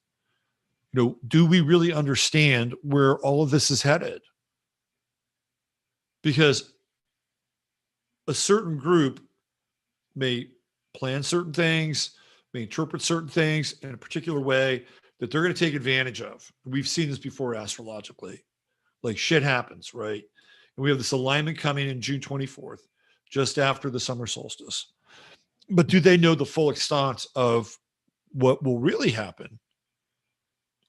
do we really understand where all of this is headed? Because a certain group may plan certain things, may interpret certain things in a particular way that they're going to take advantage of. We've seen this before astrologically. Like shit happens, right? And we have this alignment coming in June 24th, just after the summer solstice. But do they know the full extent of what will really happen?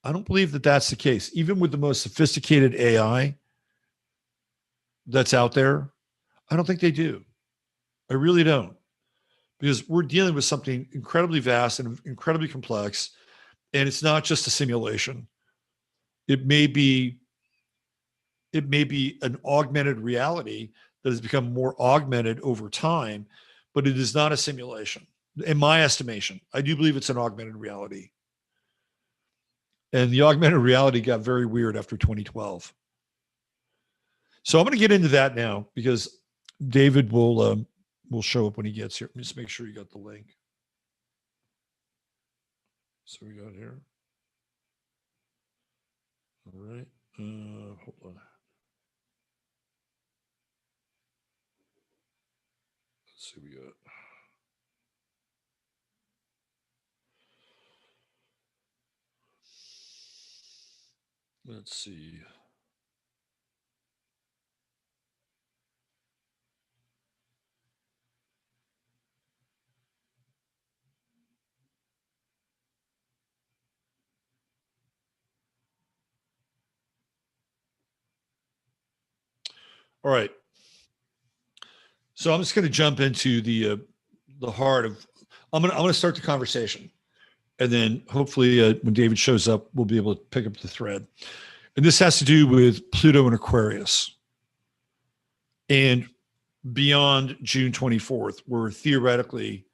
I don't believe that that's the case. Even with the most sophisticated AI that's out there, I don't think they do. I really don't. Because we're dealing with something incredibly vast and incredibly complex. And it's not just a simulation. It may be an augmented reality that has become more augmented over time, but it is not a simulation. In my estimation, I do believe it's an augmented reality. And the augmented reality got very weird after 2012. So I'm going to get into that now because David will show up when he gets here. Let me just make sure you got the link. So we got here. All right. Hold on. Let's see what we got. Let's see. All right. So I'm just going to jump into the heart of. I'm going to start the conversation, and then hopefully when David shows up, we'll be able to pick up the thread. And this has to do with Pluto and Aquarius, and beyond June 24th, where theoretically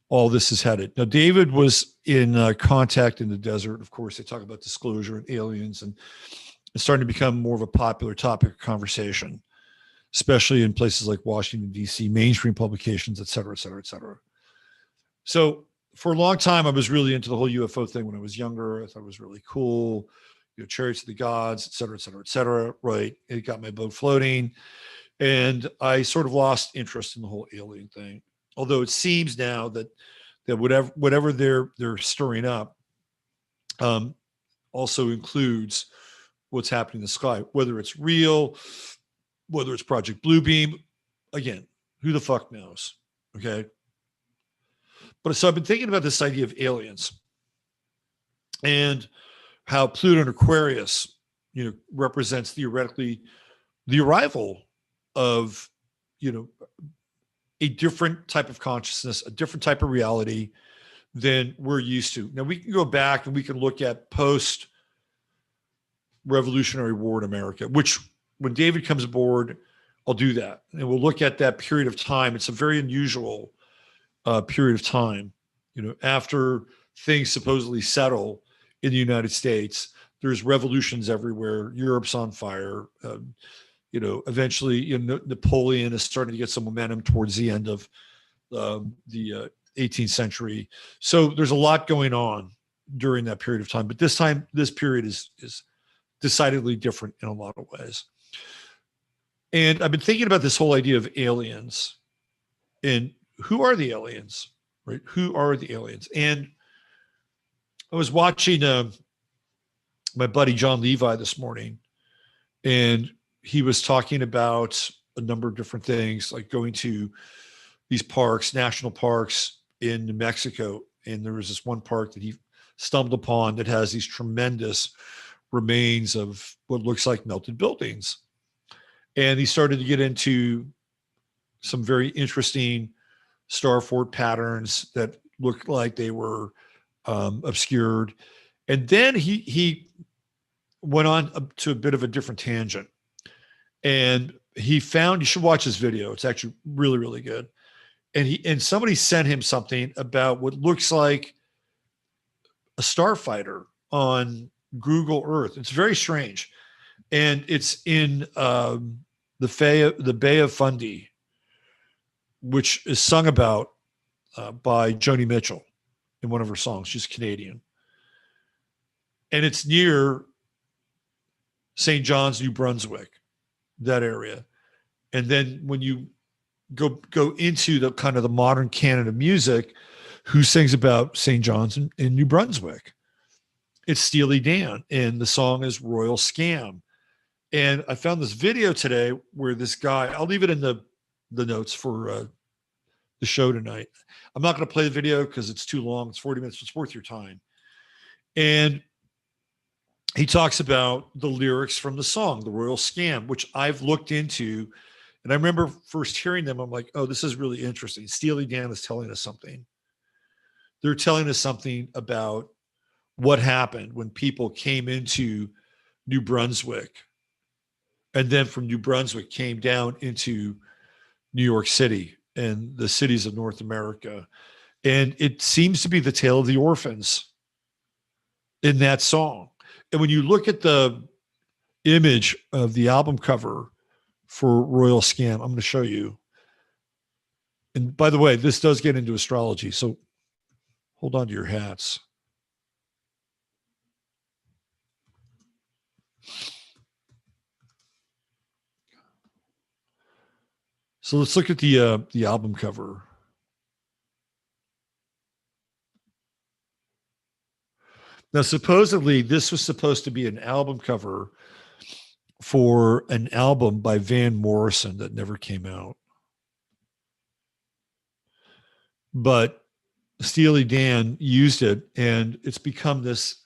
all this is headed. Now, David was in Contact in the Desert. Of course, they talk about disclosure and aliens, and it's starting to become more of a popular topic of conversation, especially in places like Washington, D.C., mainstream publications, et cetera, et cetera, et cetera. So for a long time, I was really into the whole UFO thing when I was younger. I thought it was really cool, chariots of the gods, et cetera, et cetera, et cetera. Right. It got my boat floating. And I sort of lost interest in the whole alien thing. Although it seems now that whatever they're stirring up also includes what's happening in the sky, whether it's real, whether it's Project Bluebeam. Again, who the fuck knows? Okay. But so I've been thinking about this idea of aliens and how Pluto and Aquarius, represents theoretically the arrival of, a different type of consciousness, a different type of reality than we're used to. Now we can go back and we can look at post-Revolutionary War in America, which when David comes aboard, I'll do that. And we'll look at that period of time. It's a very unusual period of time. After things supposedly settle in the United States, there's revolutions everywhere. Europe's on fire. Eventually, Napoleon is starting to get some momentum towards the end of the 18th century. So there's a lot going on during that period of time. But this period is decidedly different in a lot of ways. And I've been thinking about this whole idea of aliens and who are the aliens, right? Who are the aliens? And I was watching my buddy John Levi this morning, and he was talking about a number of different things, like going to these parks, national parks in New Mexico. And there was this one park that he stumbled upon that has these tremendous remains of what looks like melted buildings. And he started to get into some very interesting star fort patterns that looked like they were obscured. And then he went on to a bit of a different tangent. And he found, you should watch this video. It's actually really, really good. And somebody sent him something about what looks like a starfighter on Google Earth. It's very strange. And it's in the Bay of Fundy, which is sung about by Joni Mitchell in one of her songs. She's Canadian. And it's near St. John's, New Brunswick, that area. And then when you go into the kind of the modern canon of music, who sings about St. John's in New Brunswick? It's Steely Dan, and the song is Royal Scam. And I found this video today where this guy, I'll leave it in the notes for the show tonight. I'm not going to play the video because it's too long. It's 40 minutes. It's worth your time. And he talks about the lyrics from the song, The Royal Scam, which I've looked into. And I remember first hearing them. I'm like, oh, this is really interesting. Steely Dan is telling us something. They're telling us something about what happened when people came into New Brunswick, and then from New Brunswick came down into New York City and the cities of North America. And it seems to be the tale of the orphans in that song. And when you look at the image of the album cover for Royal Scam, I'm going to show you. And by the way, this does get into astrology, so hold on to your hats. So let's look at the album cover. Now, supposedly, this was supposed to be an album cover for an album by Van Morrison that never came out. But Steely Dan used it, and it's become this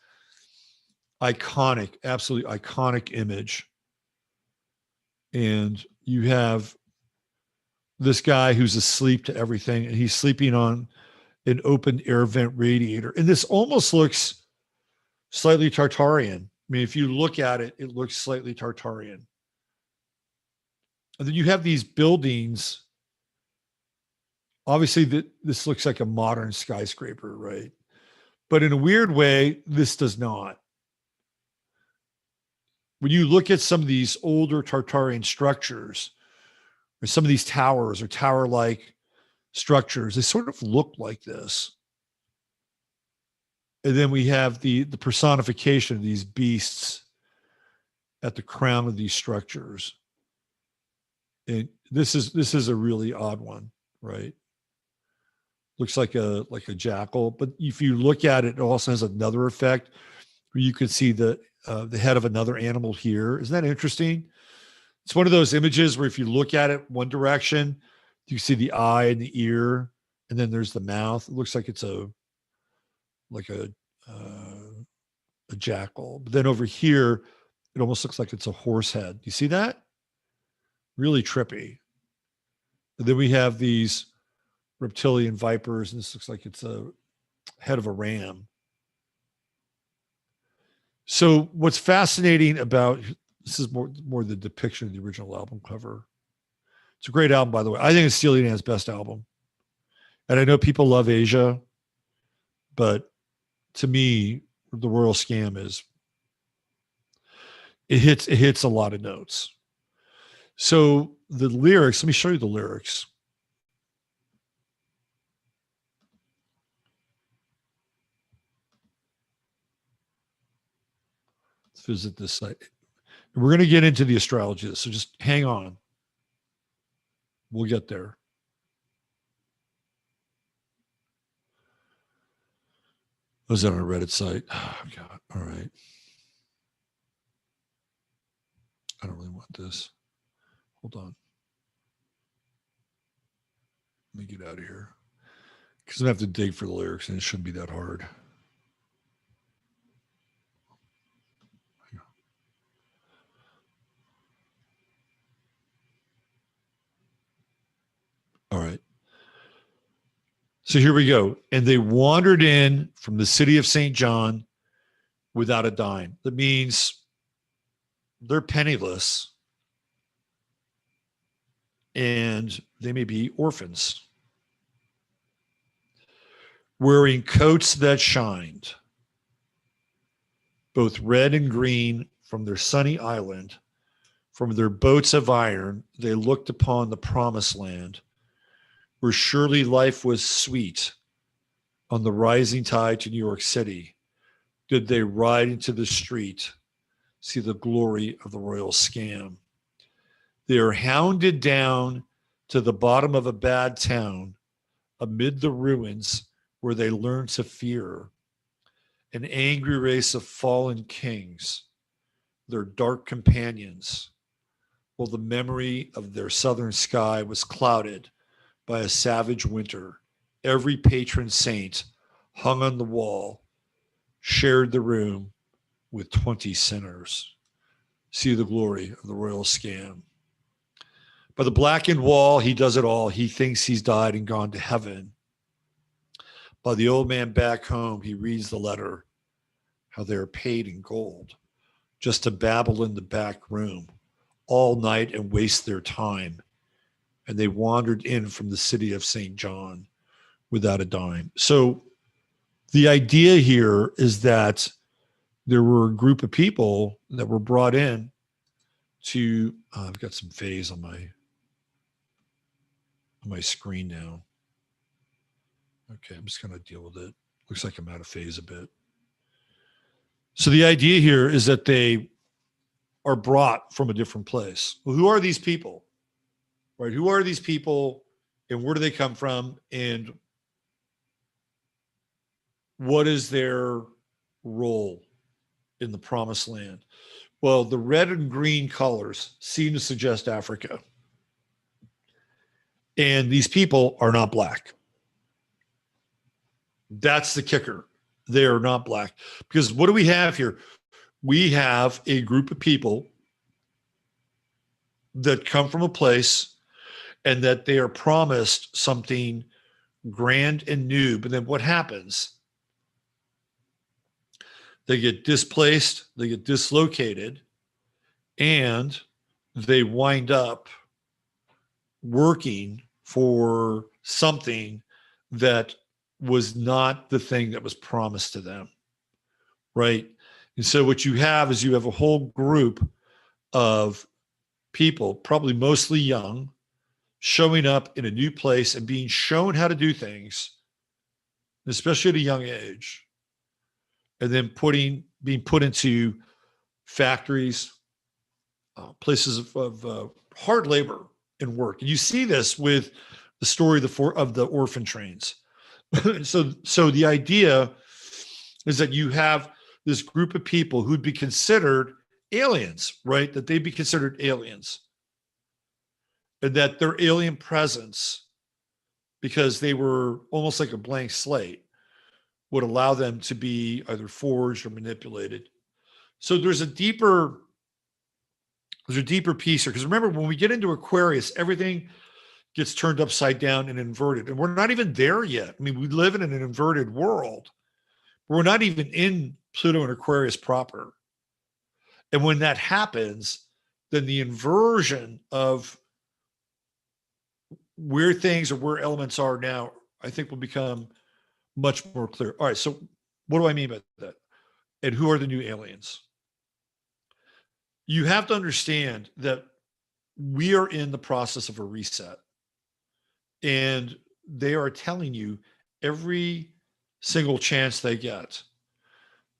iconic, absolutely iconic image. And you have this guy who's asleep to everything, and he's sleeping on an open air vent radiator. And this almost looks slightly Tartarian. I mean, if you look at it, it looks slightly Tartarian. And then you have these buildings. Obviously, this looks like a modern skyscraper, right? But in a weird way, this does not. When you look at some of these older Tartarian structures, or some of these towers or tower-like structures, they sort of look like this. And then we have the personification of these beasts at the crown of these structures. And this is a really odd one, right? Looks like a jackal, but if you look at it, it also has another effect where you could see the head of another animal here. Isn't that interesting? It's one of those images where if you look at it one direction, you see the eye and the ear, and then there's the mouth. It looks like it's a jackal. But then over here, it almost looks like it's a horse head. You see that? Really trippy. And then we have these reptilian vipers, and this looks like it's a head of a ram. So what's fascinating about this is more the depiction of the original album cover. It's a great album, by the way. I think it's Steely Dan's best album. And I know people love Asia, but to me, the Royal Scam it hits a lot of notes. So the lyrics, let me show you the lyrics. Let's visit this site. We're going to get into the astrology, so just hang on. We'll get there. Was that on a Reddit site? Oh, God. All right. I don't really want this. Hold on. Let me get out of here. Because I have to dig for the lyrics, and it shouldn't be that hard. All right. So here we go. And they wandered in from the city of St. John without a dime. That means they're penniless and they may be orphans, wearing coats that shined, both red and green, from their sunny island. From their boats of iron, they looked upon the promised land, where surely life was sweet. On the rising tide to New York City, did they ride into the street, see the glory of the royal scam. They are hounded down to the bottom of a bad town, amid the ruins where they learn to fear. An angry race of fallen kings, their dark companions, while the memory of their southern sky was clouded by a savage winter. Every patron saint hung on the wall, shared the room with 20 sinners. See the glory of the royal scam. By the blackened wall, he does it all. He thinks he's died and gone to heaven. By the old man back home, he reads the letter, how they're paid in gold, just to babble in the back room all night and waste their time. And they wandered in from the city of St. John without a dime. So the idea here is that there were a group of people that were brought in to, I've got some phase on my screen now. Okay, I'm just going to deal with it. Looks like I'm out of phase a bit. So the idea here is that they are brought from a different place. Well, who are these people? right? Who are these people and where do they come from? And what is their role in the promised land? Well, the red and green colors seem to suggest Africa. And these people are not black. That's the kicker. They are not black. Because what do we have here? We have a group of people that come from a place and that they are promised something grand and new. But then what happens? They get displaced, they get dislocated, and they wind up working for something that was not the thing that was promised to them, right? And so what you have is you have a whole group of people, probably mostly young, showing up in a new place and being shown how to do things, especially at a young age, and then being put into factories, places of hard labor and work. And you see this with the story of the orphan trains. So the idea is that you have this group of people who'd be considered aliens, right? That they'd be considered aliens. And that their alien presence, because they were almost like a blank slate, would allow them to be either forged or manipulated. So there's a deeper piece here. Because remember, when we get into Aquarius, everything gets turned upside down and inverted. And we're not even there yet. I mean, we live in an inverted world. We're not even in Pluto and Aquarius proper. And when that happens, then the inversion of where things or where elements are now, I think will become much more clear. All right, so what do I mean by that? And who are the new aliens? You have to understand that we are in the process of a reset. And they are telling you every single chance they get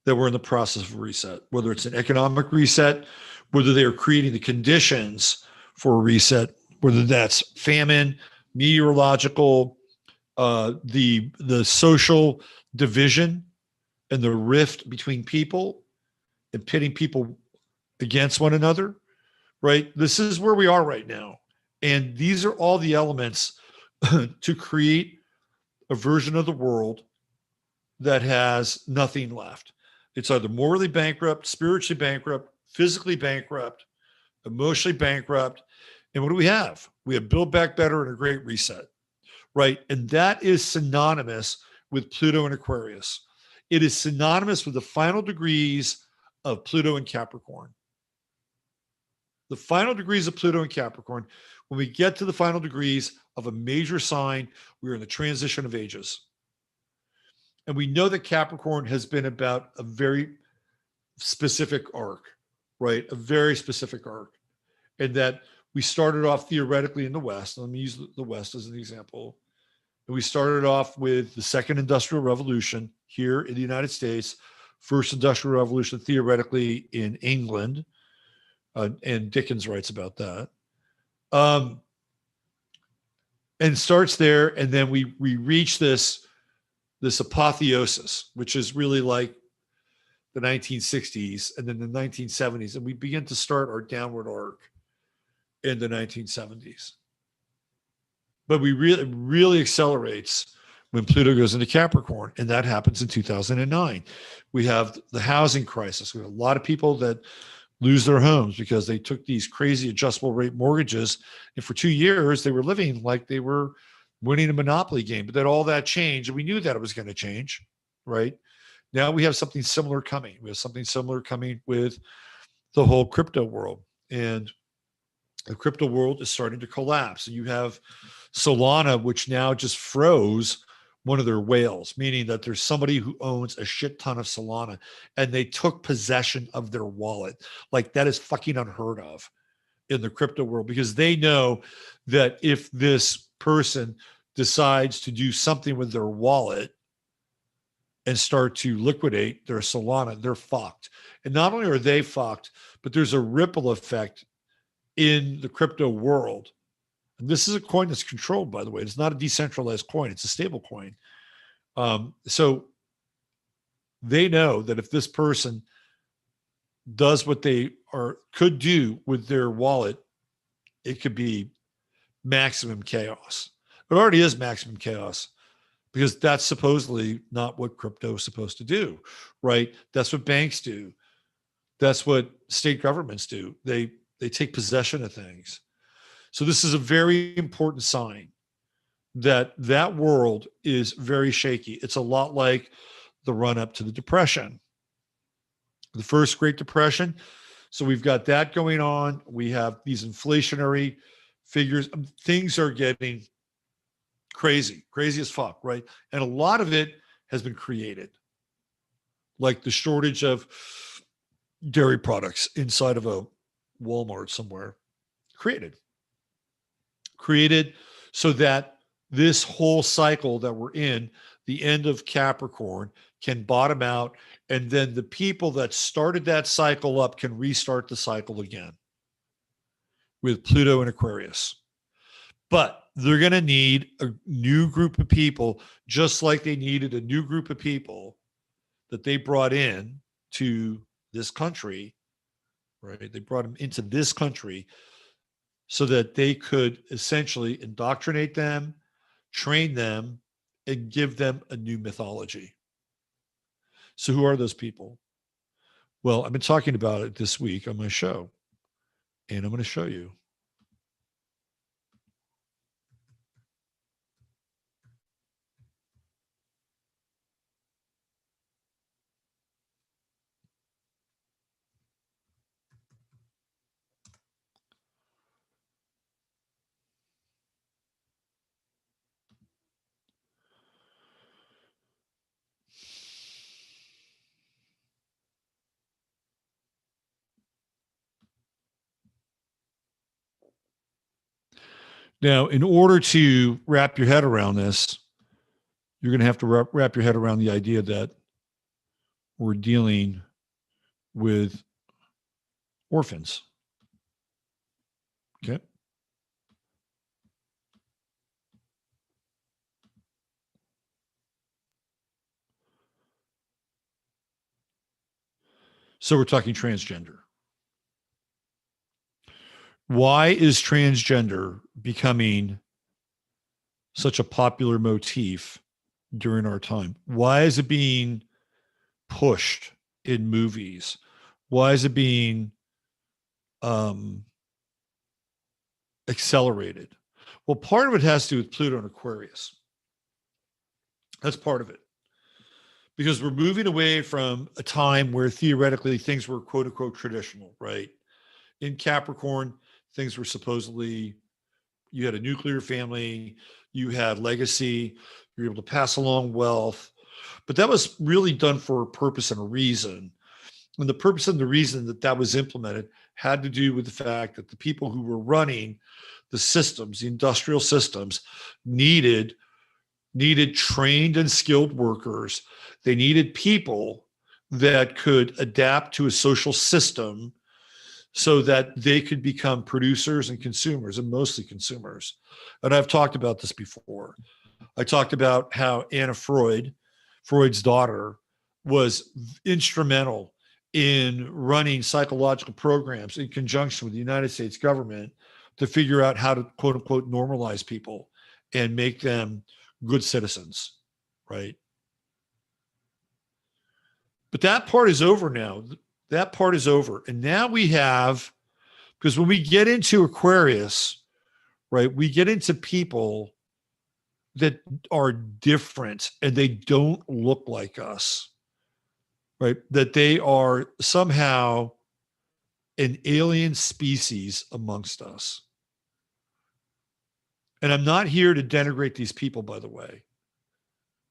that we're in the process of a reset, whether it's an economic reset, whether they are creating the conditions for a reset, whether that's famine, meteorological, the social division and the rift between people and pitting people against one another, right? This is where we are right now. And these are all the elements to create a version of the world that has nothing left. It's either morally bankrupt, spiritually bankrupt, physically bankrupt, emotionally bankrupt. And what do we have? We have Build Back Better and a Great Reset, right? And that is synonymous with Pluto and Aquarius. It is synonymous with the final degrees of Pluto and Capricorn. The final degrees of Pluto and Capricorn, when we get to the final degrees of a major sign, we're in the transition of ages. And we know that Capricorn has been about a very specific arc, right? A very specific arc. And that we started off theoretically in the West. Let me use the West as an example. And we started off with the Second Industrial Revolution here in the United States, First Industrial Revolution theoretically in England, and Dickens writes about that. And starts there, and then we reach this apotheosis, which is really like the 1960s and then the 1970s, and we begin to start our downward arc in the 1970s. But we really accelerates when Pluto goes into Capricorn, and that happens in 2009. We have the housing crisis. We have a lot of people that lose their homes because they took these crazy adjustable rate mortgages, and for 2 years they were living like they were winning a Monopoly game. But then all that changed, and we knew that it was going to change, right? Now we have something similar coming. We have something similar coming with the whole crypto world, and the crypto world is starting to collapse. And you have Solana, which now just froze one of their whales, meaning that there's somebody who owns a shit ton of Solana and they took possession of their wallet. Like, that is fucking unheard of in the crypto world, because they know that if this person decides to do something with their wallet and start to liquidate their Solana, they're fucked. And not only are they fucked, but there's a ripple effect in the crypto world And this is a coin that's controlled, by the way. It's not a decentralized coin. It's a stable coin. So they know that if this person does what they could do with their wallet, it could be maximum chaos. It already is maximum chaos because that's supposedly not what crypto is supposed to do, right? That's what banks do. That's what state governments do. They take possession of things. So this is a very important sign that that world is very shaky. It's a lot like the run up to the Depression, the first Great Depression. So we've got that going on. We have these inflationary figures. Things are getting crazy as fuck, right? And a lot of it has been created, like the shortage of dairy products inside of a Walmart somewhere. Created so that this whole cycle that we're in, the end of Capricorn, can bottom out, and then the people that started that cycle up can restart the cycle again with Pluto and Aquarius. But they're going to need a new group of people, just like they needed a new group of people that they brought in to this country, right? They brought them into this country so that they could essentially indoctrinate them, train them, and give them a new mythology. So who are those people? Well, I've been talking about it this week on my show, and I'm going to show you. Now, in order to wrap your head around this, you're going to have to wrap your head around the idea that we're dealing with orphans. Okay. So we're talking transgender. Why is transgender becoming such a popular motif during our time? Why is it being pushed in movies? Why is it being accelerated? Well, part of it has to do with Pluto and Aquarius. That's part of it. Because we're moving away from a time where theoretically things were quote unquote traditional, right? In Capricorn, things were supposedly, you had a nuclear family, you had legacy, you were able to pass along wealth, but that was really done for a purpose and a reason. And the purpose and the reason that that was implemented had to do with the fact that the people who were running the systems, the industrial systems, needed trained and skilled workers. They needed people that could adapt to a social system so that they could become producers and consumers, and mostly consumers. And I've talked about this before. I talked about how Anna Freud, Freud's daughter, was instrumental in running psychological programs in conjunction with the United States government to figure out how to, quote unquote, normalize people and make them good citizens, right? But that part is over now. That part is over. And now we have, because when we get into Aquarius, right, we get into people that are different and they don't look like us, right? That they are somehow an alien species amongst us. And I'm not here to denigrate these people, by the way.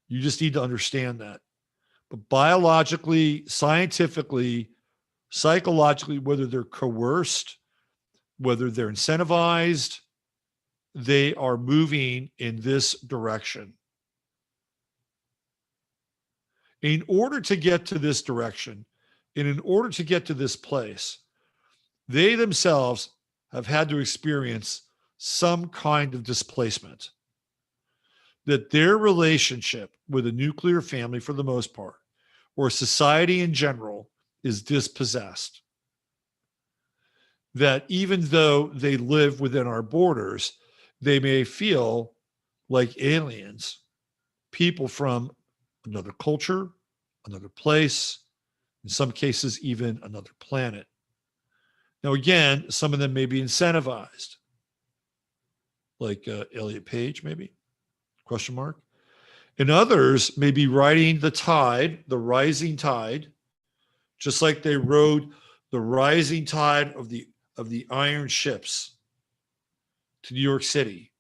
You just need to understand that. But biologically, scientifically, psychologically, whether they're coerced, whether they're incentivized, they are moving in this direction. In order to get to this direction, and in order to get to this place, they themselves have had to experience some kind of displacement, that their relationship with a nuclear family, for the most part, or society in general, is dispossessed. That even though they live within our borders, they may feel like aliens, people from another culture, another place, in some cases, even another planet. Now, again, some of them may be incentivized, like Elliot Page, maybe, question mark. And others may be riding the tide, the rising tide, just like they rode the rising tide of the iron ships to New York City.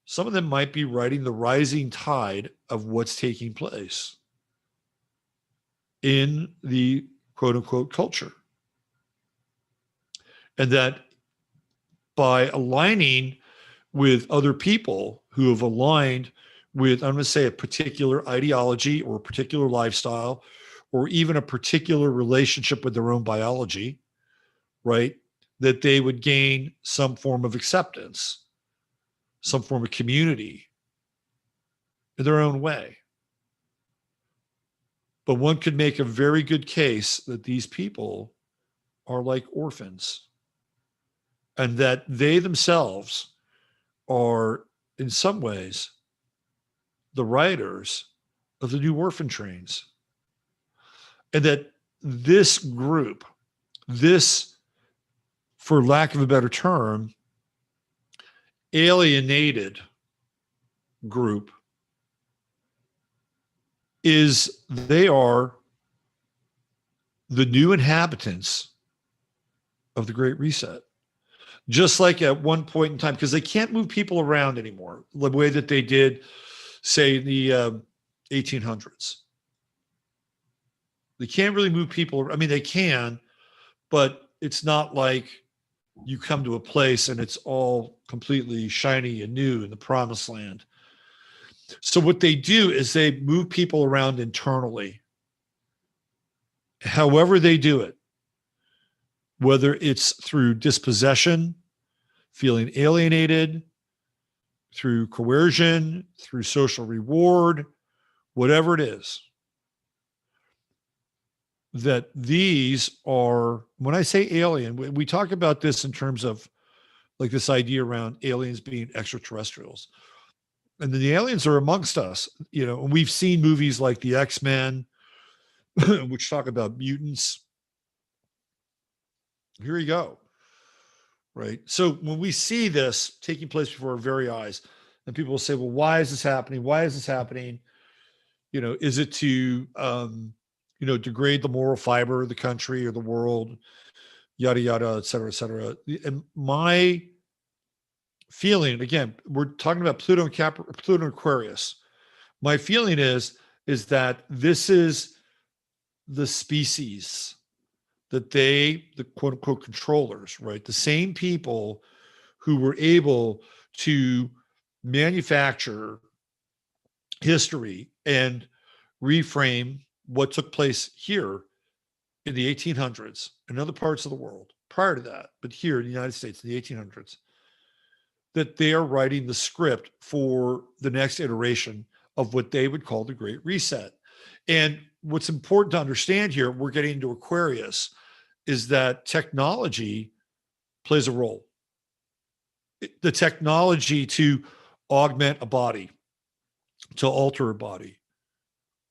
Some of them might be riding the rising tide of what's taking place in the quote unquote culture. And that by aligning with other people who have aligned with, I'm going to say, a particular ideology or a particular lifestyle, or even a particular relationship with their own biology, right? That they would gain some form of acceptance, some form of community in their own way. But one could make a very good case that these people are like orphans, and that they themselves are, in some ways, the riders of the new orphan trains. And that this group, this, for lack of a better term, alienated group, they are the new inhabitants of the Great Reset. Just like at one point in time, because they can't move people around anymore, the way that they did, say, in the 1800s. They can't really move people. I mean, they can, but it's not like you come to a place and it's all completely shiny and new in the promised land. So what they do is they move people around internally. However they do it, whether it's through dispossession, feeling alienated, through coercion, through social reward, whatever it is, that these are, when I say alien, we talk about this in terms of like this idea around aliens being extraterrestrials. And then the aliens are amongst us, you know, and we've seen movies like the X-Men, which talk about mutants. Here you go. Right. So when we see this taking place before our very eyes, and people will say, well, why is this happening? Why is this happening? You know, is it to, degrade the moral fiber of the country or the world, yada, yada, et cetera, et cetera. And my feeling, again, we're talking about Pluto and Aquarius. My feeling is that this is the species that the quote unquote controllers, right? The same people who were able to manufacture history and reframe what took place here in the 1800s and other parts of the world prior to that, but here in the United States in the 1800s, that they are writing the script for the next iteration of what they would call the Great Reset. And what's important to understand here, we're getting into Aquarius, is that technology plays a role. The technology to augment a body, to alter a body,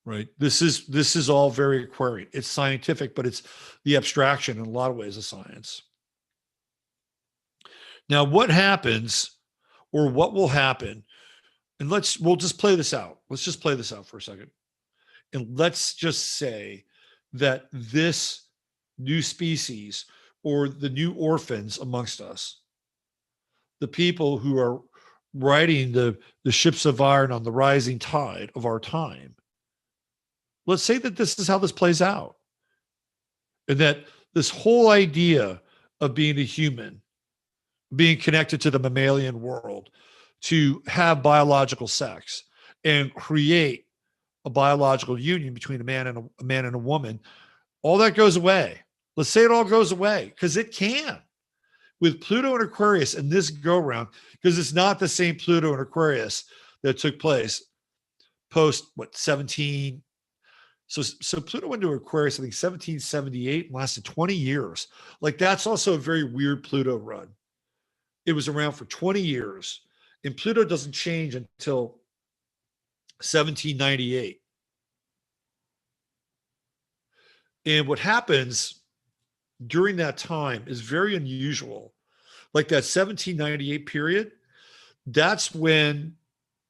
right? This is all very Aquarian. It's scientific, but it's the abstraction in a lot of ways of science. Now, what happens, or what will happen, and we'll just play this out. Let's just play this out for a second. And let's just say that this new species, or the new orphans amongst us, the people who are riding the ships of iron on the rising tide of our time, let's say that this is how this plays out. And that this whole idea of being a human, being connected to the mammalian world, to have biological sex and create a biological union between a man and a woman, all that goes away. Let's say it all goes away, because it can. with Pluto and Aquarius and this go round, because it's not the same Pluto and Aquarius that took place post 17. So Pluto went to Aquarius, I think 1778, and lasted 20 years. Like, that's also a very weird Pluto run. It was around for 20 years, and Pluto doesn't change until 1798. And what happens during that time is very unusual. Like that 1798 period, that's when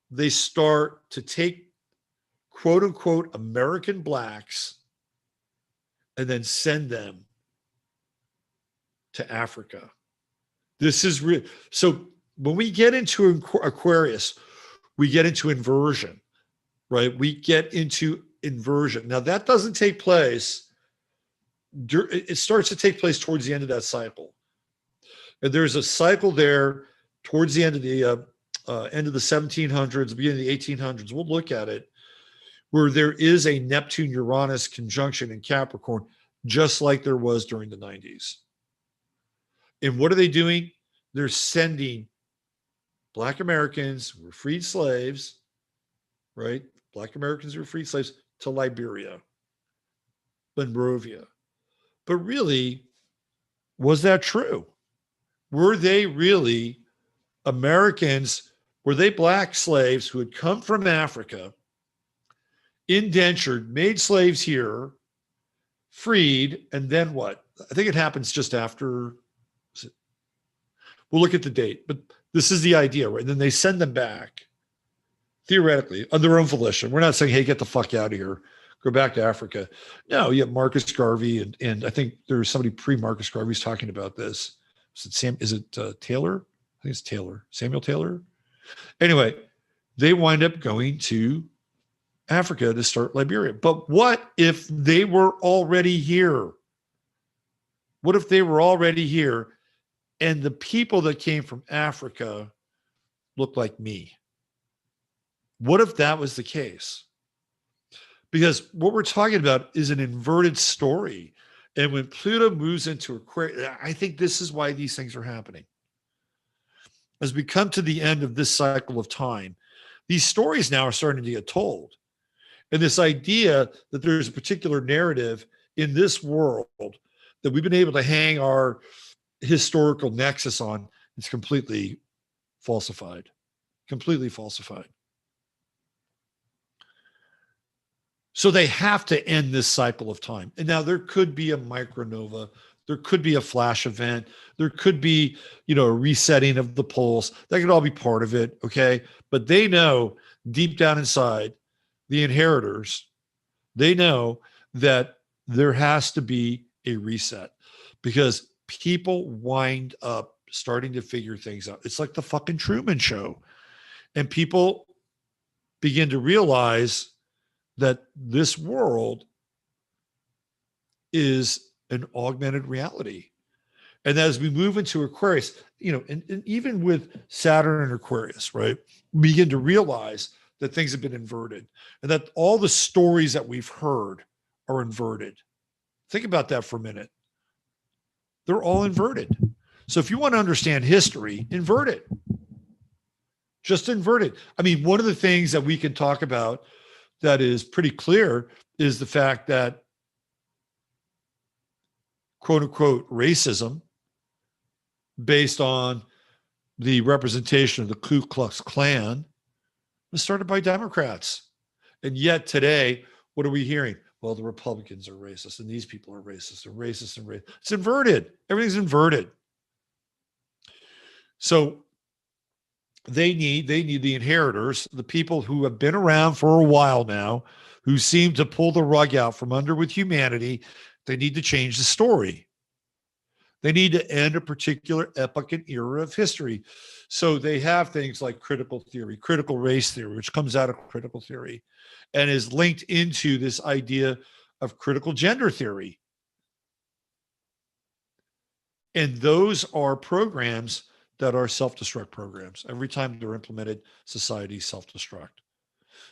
they start to take quote unquote American blacks and then send them to Africa. This is real. So when we get into Aquarius, we get into inversion, right? We get into inversion. Now that doesn't take place. It starts to take place towards the end of that cycle. And there's a cycle there towards the end of the 1700s, beginning of the 1800s. We'll look at it, where there is a Neptune-Uranus conjunction in Capricorn, just like there was during the 90s. And what are they doing? They're sending Black Americans who were freed slaves, right? Black Americans who were freed slaves to Liberia, Monrovia. But really, was that true? Were they really Americans? Were they black slaves who had come from Africa, indentured, made slaves here, freed, and then what? I think it happens just after. We'll look at the date, but this is the idea, right? And then they send them back, theoretically, on their own volition. We're not saying, hey, get the fuck out of here, go back to Africa. No, you have Marcus Garvey, and I think there's somebody pre-Marcus Garvey's talking about this. Is it Taylor? I think it's Taylor, Samuel Taylor. Anyway, they wind up going to Africa to start Liberia. But what if they were already here? What if they were already here and the people that came from Africa looked like me? What if that was the case? Because what we're talking about is an inverted story. And when Pluto moves into Aquarius, I think this is why these things are happening. As we come to the end of this cycle of time, these stories now are starting to get told. And this idea that there's a particular narrative in this world that we've been able to hang our historical nexus on is completely falsified. Completely falsified. So they have to end this cycle of time. And now there could be a micronova. There could be a flash event. There could be, a resetting of the poles. That could all be part of it, okay? But they know deep down inside, the inheritors, they know that there has to be a reset because people wind up starting to figure things out. It's like the fucking Truman Show. And people begin to realize that this world is an augmented reality. And as we move into Aquarius, and even with Saturn and Aquarius, right, we begin to realize that things have been inverted and that all the stories that we've heard are inverted. Think about that for a minute. They're all inverted. So if you want to understand history, invert it. Just invert it. I mean, one of the things that we can talk about that is pretty clear is the fact that quote unquote racism based on the representation of the Ku Klux Klan was started by Democrats. And yet today, what are we hearing? Well, the Republicans are racist and these people are racist and racist and racist. It's inverted. Everything's inverted. So they need the inheritors, the people who have been around for a while now, who seem to pull the rug out from under with humanity. They need to change the story. They need to end a particular epoch and era of history. So they have things like critical theory, critical race theory, which comes out of critical theory and is linked into this idea of critical gender theory. And those are programs that are self-destruct programs. Every time they're implemented, society self-destruct.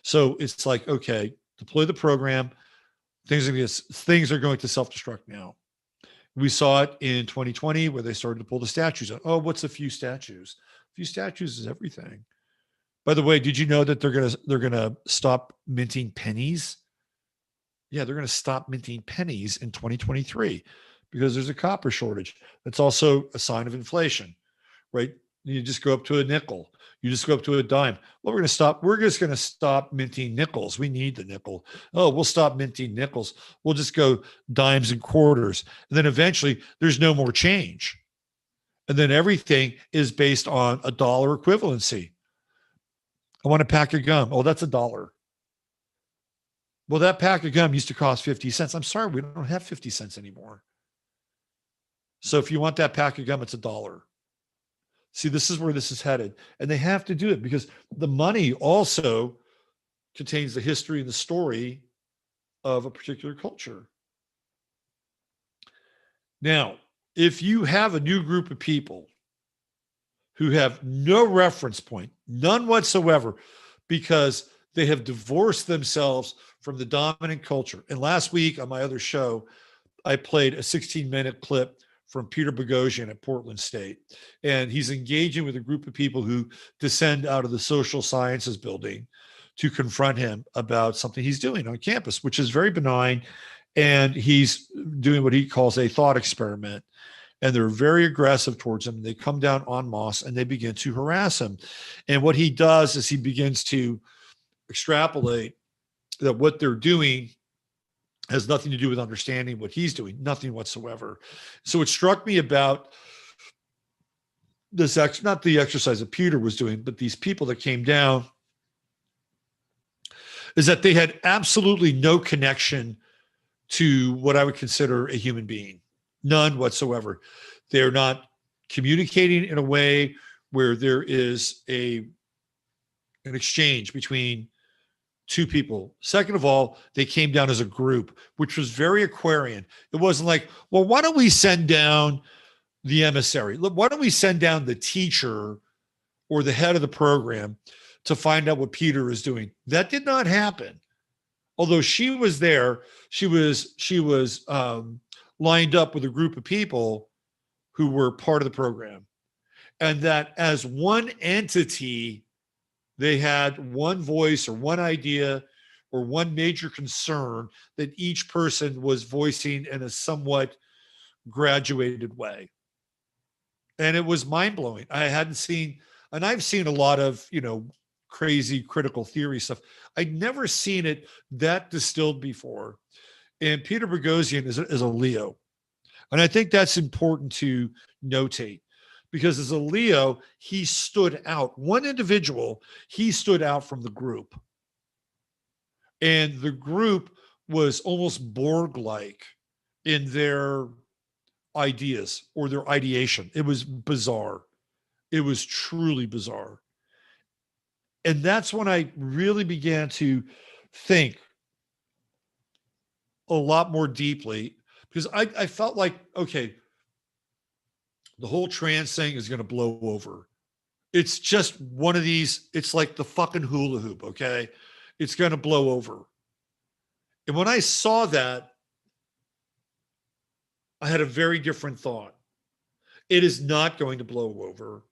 So it's like, okay, deploy the program. Things are going to self-destruct now. We saw it in 2020 where they started to pull the statues out. Oh, what's a few statues? A few statues is everything. By the way, did you know that they're gonna stop minting pennies? Yeah, they're gonna stop minting pennies in 2023 because there's a copper shortage. That's also a sign of inflation, right? You just go up to a nickel. You just go up to a dime. Well, we're just going to stop minting nickels. We need the nickel. Oh, we'll stop minting nickels. We'll just go dimes and quarters. And then eventually there's no more change. And then everything is based on a dollar equivalency. I want a pack of gum. Oh, that's $1. Well, that pack of gum used to cost 50 cents. I'm sorry, we don't have 50 cents anymore. So if you want that pack of gum, it's $1. See, this is where this is headed. And they have to do it because the money also contains the history and the story of a particular culture. Now, if you have a new group of people who have no reference point, none whatsoever, because they have divorced themselves from the dominant culture. And last week on my other show, I played a 16-minute clip from Peter Boghossian at Portland State. And he's engaging with a group of people who descend out of the social sciences building to confront him about something he's doing on campus, which is very benign. And he's doing what he calls a thought experiment. And they're very aggressive towards him. They come down en masse and they begin to harass him. And what he does is he begins to extrapolate that what they're doing has nothing to do with understanding what he's doing, nothing whatsoever. So it struck me about this, not the exercise that Peter was doing, but these people that came down, is that they had absolutely no connection to what I would consider a human being, none whatsoever. They're not communicating in a way where there is an exchange between two people. Second of all, they came down as a group, which was very Aquarian. It wasn't like, well, why don't we send down the emissary? Look, why don't we send down the teacher or the head of the program to find out what Peter is doing? That did not happen. Although she was there, she was lined up with a group of people who were part of the program. And that as one entity, they had one voice or one idea or one major concern that each person was voicing in a somewhat graduated way. And it was mind-blowing. I hadn't seen, and I've seen a lot of, crazy critical theory stuff. I'd never seen it that distilled before. And Peter Boghossian is a Leo. And I think that's important to notate. Because as a Leo, he stood out. One individual, he stood out from the group. And the group was almost Borg-like in their ideas or their ideation. It was bizarre. It was truly bizarre. And that's when I really began to think a lot more deeply, because I felt like, okay, the whole trans thing is going to blow over. It's just one of these, it's like the fucking hula hoop, okay? It's going to blow over. And when I saw that, I had a very different thought. It is not going to blow over.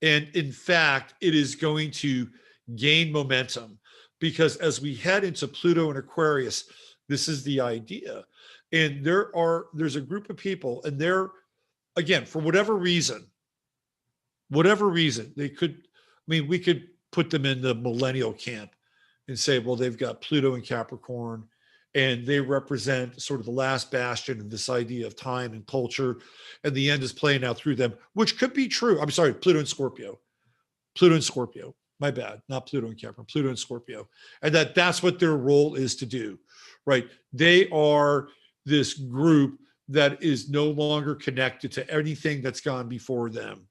And in fact, it is going to gain momentum because as we head into Pluto and Aquarius, this is the idea. And there's a group of people, and they're, again, for whatever reason, they could, we could put them in the millennial camp and say, well, they've got Pluto and Capricorn, and they represent sort of the last bastion of this idea of time and culture, and the end is playing out through them, which could be true. I'm sorry, Pluto and Scorpio. My bad, not Pluto and Capricorn, Pluto and Scorpio. And that's what their role is to do, right? They are this group that is no longer connected to anything that's gone before them,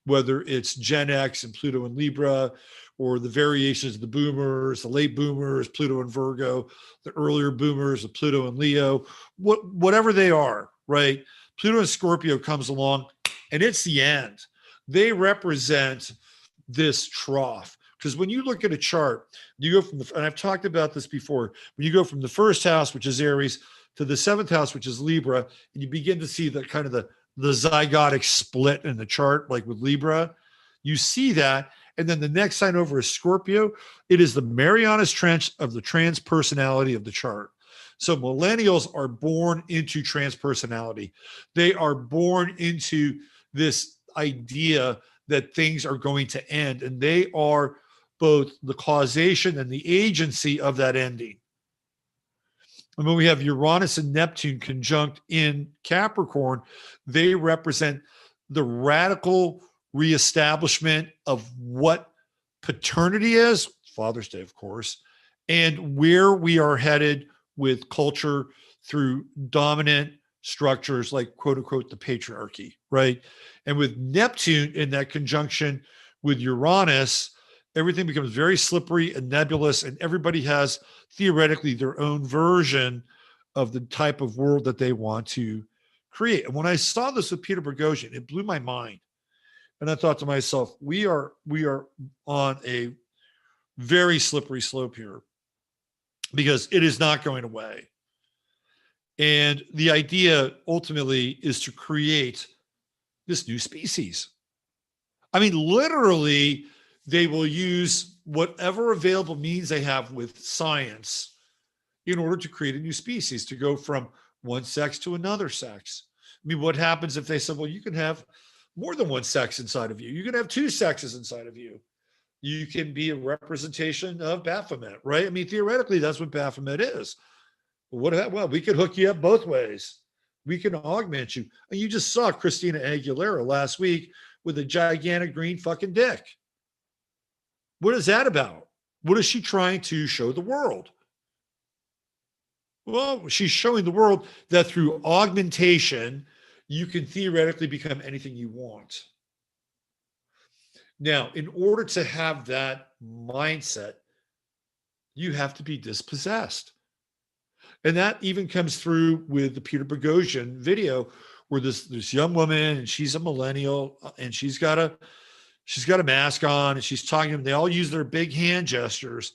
whether it's Gen X and Pluto and Libra, or the variations of the boomers, the late boomers, Pluto and Virgo, the earlier boomers, the Pluto and Leo, whatever they are, right? Pluto and Scorpio comes along and it's the end. They represent this trough. Because when you look at a chart, you go from and I've talked about this before, when you go from the first house, which is Aries, to the 7th house, which is Libra, and you begin to see the kind of the zygotic split in the chart, like with Libra. You see that. And then the next sign over is Scorpio. It is the Marianas Trench of the transpersonality of the chart. So millennials are born into transpersonality. They are born into this idea that things are going to end, and they are both the causation and the agency of that ending. And when we have Uranus and Neptune conjunct in Capricorn, they represent the radical reestablishment of what paternity is, Father's Day, of course, and where we are headed with culture through dominant structures like, quote unquote, the patriarchy, right? And with Neptune in that conjunction with Uranus, everything becomes very slippery and nebulous, and everybody has theoretically their own version of the type of world that they want to create. And when I saw this with Peter Boghossian, it blew my mind. And I thought to myself, we are on a very slippery slope here, because it is not going away. And the idea ultimately is to create this new species. I mean, literally, they will use whatever available means they have with science in order to create a new species, to go from one sex to another sex. I mean, what happens if they said, well, you can have more than one sex inside of you? You can have two sexes inside of you. You can be a representation of Baphomet, right? I mean, theoretically, that's what Baphomet is. Well, we could hook you up both ways. We can augment you. And you just saw Christina Aguilera last week with a gigantic green fucking dick. What is that about? What is she trying to show the world? Well, she's showing the world that through augmentation, you can theoretically become anything you want. Now, in order to have that mindset, you have to be dispossessed. And that even comes through with the Peter Boghossian video, where this young woman, and she's a millennial, and she's got a mask on, and she's talking to him. They all use their big hand gestures,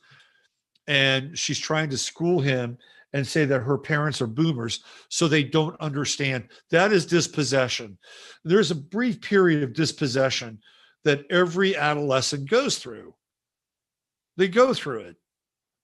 and she's trying to school him and say that her parents are boomers, so they don't understand. That is dispossession. There's a brief period of dispossession that every adolescent goes through. They go through it.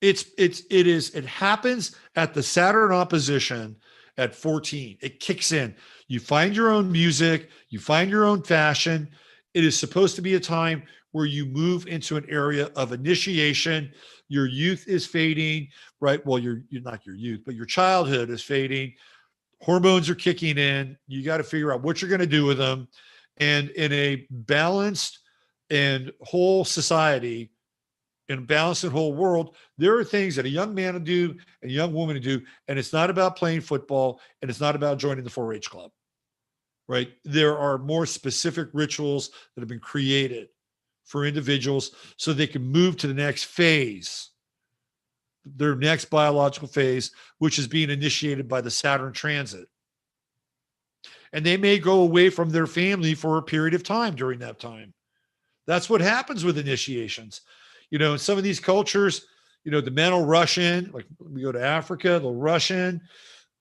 It happens at the Saturn opposition at 14. It kicks in. You find your own music, you find your own fashion. It is supposed to be a time where you move into an area of initiation. Your youth is fading, right? Well, you're not your youth, but your childhood is fading. Hormones are kicking in. You got to figure out what you're going to do with them. And in a balanced and whole society, in a balanced and whole world, there are things that a young man will do and a young woman will do. And it's not about playing football, and it's not about joining the 4-H club, right? There are more specific rituals that have been created for individuals so they can move to the next phase, their next biological phase, which is being initiated by the Saturn transit. And they may go away from their family for a period of time during that time. That's what happens with initiations. You know, in some of these cultures, you know, the men will rush in, like we go to Africa, they'll rush in,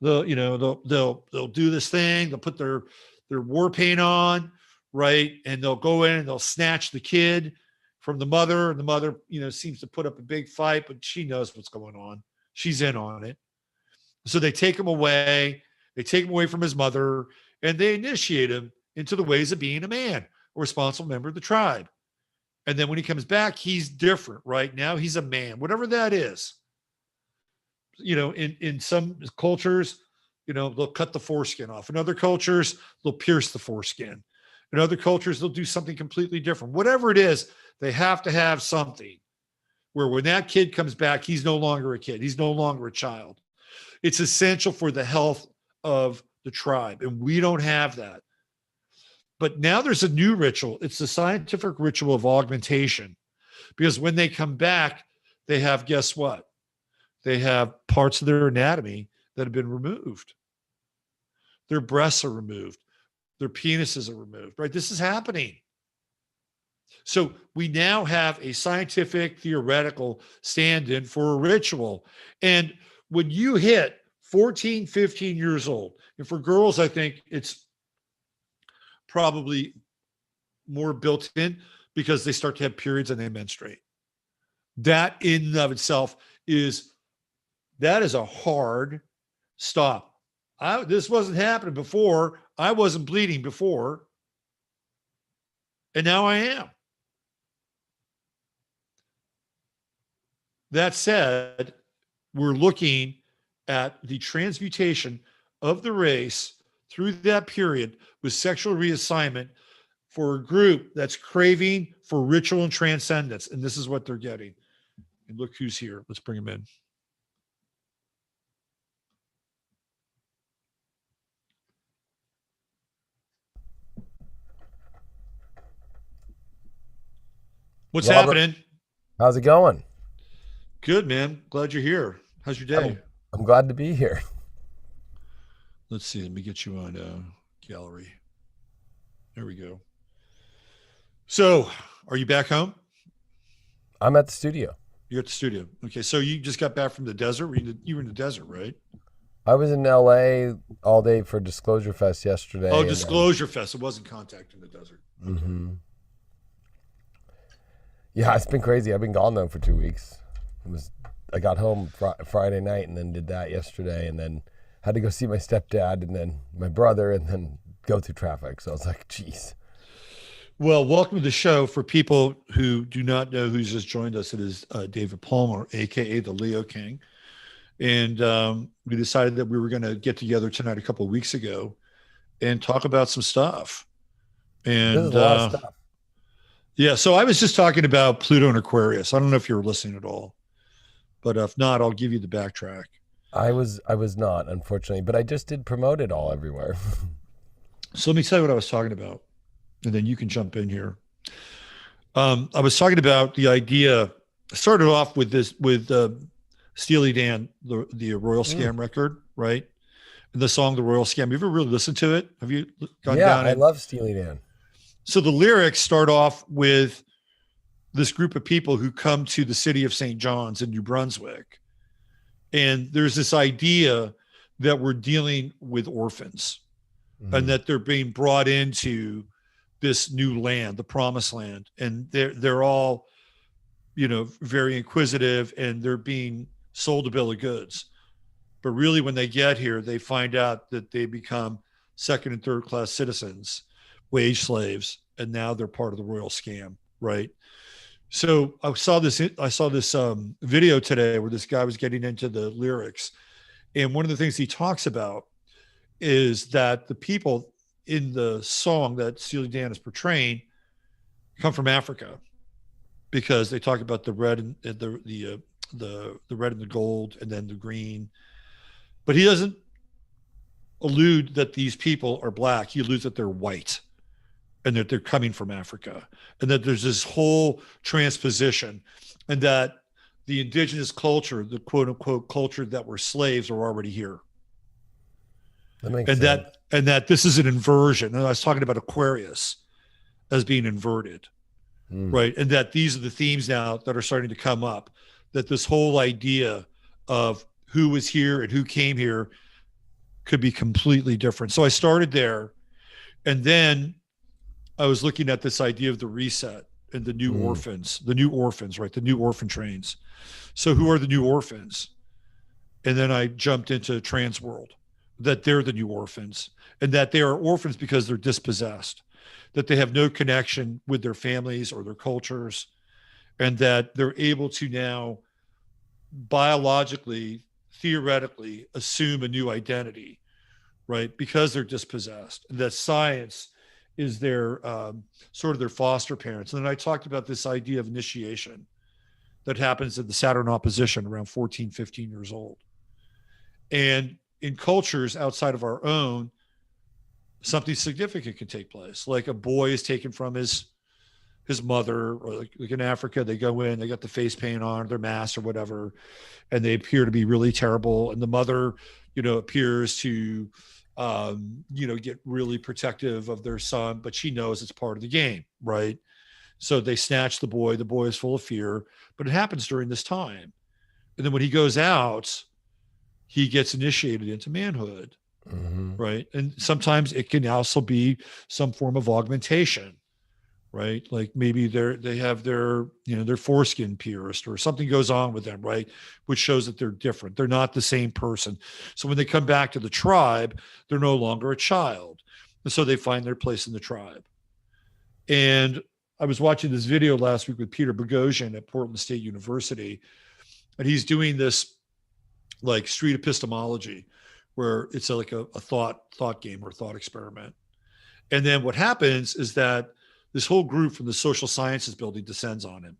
they'll do this thing, they'll put their war paint on, right? And they'll go in and they'll snatch the kid from the mother, and the mother, you know, seems to put up a big fight, but she knows what's going on. She's in on it. So they take him away. They take him away from his mother, and they initiate him into the ways of being a man, a responsible member of the tribe. And then when he comes back, he's different, right? Now he's a man, whatever that is. You know, in some cultures, you know, they'll cut the foreskin off. In other cultures, they'll pierce the foreskin. In other cultures, they'll do something completely different. Whatever it is, they have to have something where when that kid comes back, he's no longer a kid. He's no longer a child. It's essential for the health of the tribe, and we don't have that. But now there's a new ritual. It's the scientific ritual of augmentation, because when they come back, they have, guess what? They have parts of their anatomy that have been removed. Their breasts are removed. Their penises are removed, right? This is happening. So we now have a scientific, theoretical stand-in for a ritual. And when you hit 14, 15 years old. And for girls, I think it's probably more built in because they start to have periods and they menstruate. That in and of itself is a hard stop. This wasn't happening before. I wasn't bleeding before. And now I am. That said, we're looking at the transmutation of the race through that period with sexual reassignment for a group that's craving for ritual and transcendence. And this is what they're getting. And look who's here. Let's bring him in. What's happening? How's it going? Good, man. Glad you're here. How's your day? I'm glad to be here. Let's see. Let me get you on gallery. There we go. So, are you back home? I'm at the studio. You're at the studio. Okay. So you just got back from the desert? You were in the desert, right? I was in LA all day for Disclosure Fest yesterday. Oh, Disclosure Fest. It wasn't Contact in the desert. Okay. Mm-hmm. Yeah, it's been crazy. I've been gone though for 2 weeks. I got home Friday night and then did that yesterday and then had to go see my stepdad and then my brother and then go through traffic. So I was like, geez. Well, welcome to the show. For people who do not know who's just joined us, it is David Palmer, a.k.a. the Leo King. And we decided that we were going to get together tonight a couple of weeks ago and talk about some stuff. And this is a lot of stuff. Yeah, so I was just talking about Pluto and Aquarius. I don't know if you were listening at all, but if not, I'll give you the backtrack. I was not, unfortunately, but I just did promote it all everywhere. So let me tell you what I was talking about, and then you can jump in here. I was talking about the idea. I started off with Steely Dan, the Royal Scam record, right? And the song "The Royal Scam." Have you ever really listened to it? Have you gone down? Yeah, I love Steely Dan. So the lyrics start off with this group of people who come to the city of St. John's in New Brunswick. And there's this idea that we're dealing with orphans and that they're being brought into this new land, the promised land. And they're all, very inquisitive and they're being sold a bill of goods. But really when they get here, they find out that they become second and third class citizens, wage slaves, and now they're part of the royal scam, right? So I saw this video today where this guy was getting into the lyrics, and one of the things he talks about is that the people in the song that Steely Dan is portraying come from Africa, because they talk about the red and the red and the gold, and then the green, but he doesn't allude that these people are black. He alludes that they're white and that they're coming from Africa, and that there's this whole transposition, and that the indigenous culture, the quote unquote culture that were slaves, are already here. That makes sense. That this is an inversion. And I was talking about Aquarius as being inverted, right? And that these are the themes now that are starting to come up, that this whole idea of who was here and who came here could be completely different. So I started there, and then I was looking at this idea of the reset and the new orphans, right? The new orphan trains. So who are the new orphans? And then I jumped into trans world, that they're the new orphans, and that they are orphans because they're dispossessed, that they have no connection with their families or their cultures, and that they're able to now biologically, theoretically assume a new identity, right? Because they're dispossessed, and that science is their sort of their foster parents. And then I talked about this idea of initiation that happens in the Saturn opposition around 14, 15 years old. And in cultures outside of our own, something significant can take place. Like a boy is taken from his mother, or like in Africa, they go in, they got the face paint on, their mask or whatever, and they appear to be really terrible. And the mother, appears to, get really protective of their son, but she knows it's part of the game, right? So they snatch the boy. The boy is full of fear, but it happens during this time. And then when he goes out, he gets initiated into manhood, right? And sometimes it can also be some form of augmentation, right? Like maybe they have their, you know, their foreskin pierced or something goes on with them, right? Which shows that they're different. They're not the same person. So when they come back to the tribe, they're no longer a child. And so they find their place in the tribe. And I was watching this video last week with Peter Boghossian at Portland State University, and he's doing this like street epistemology where it's like a thought game or thought experiment. And then what happens is that this whole group from the social sciences building descends on him.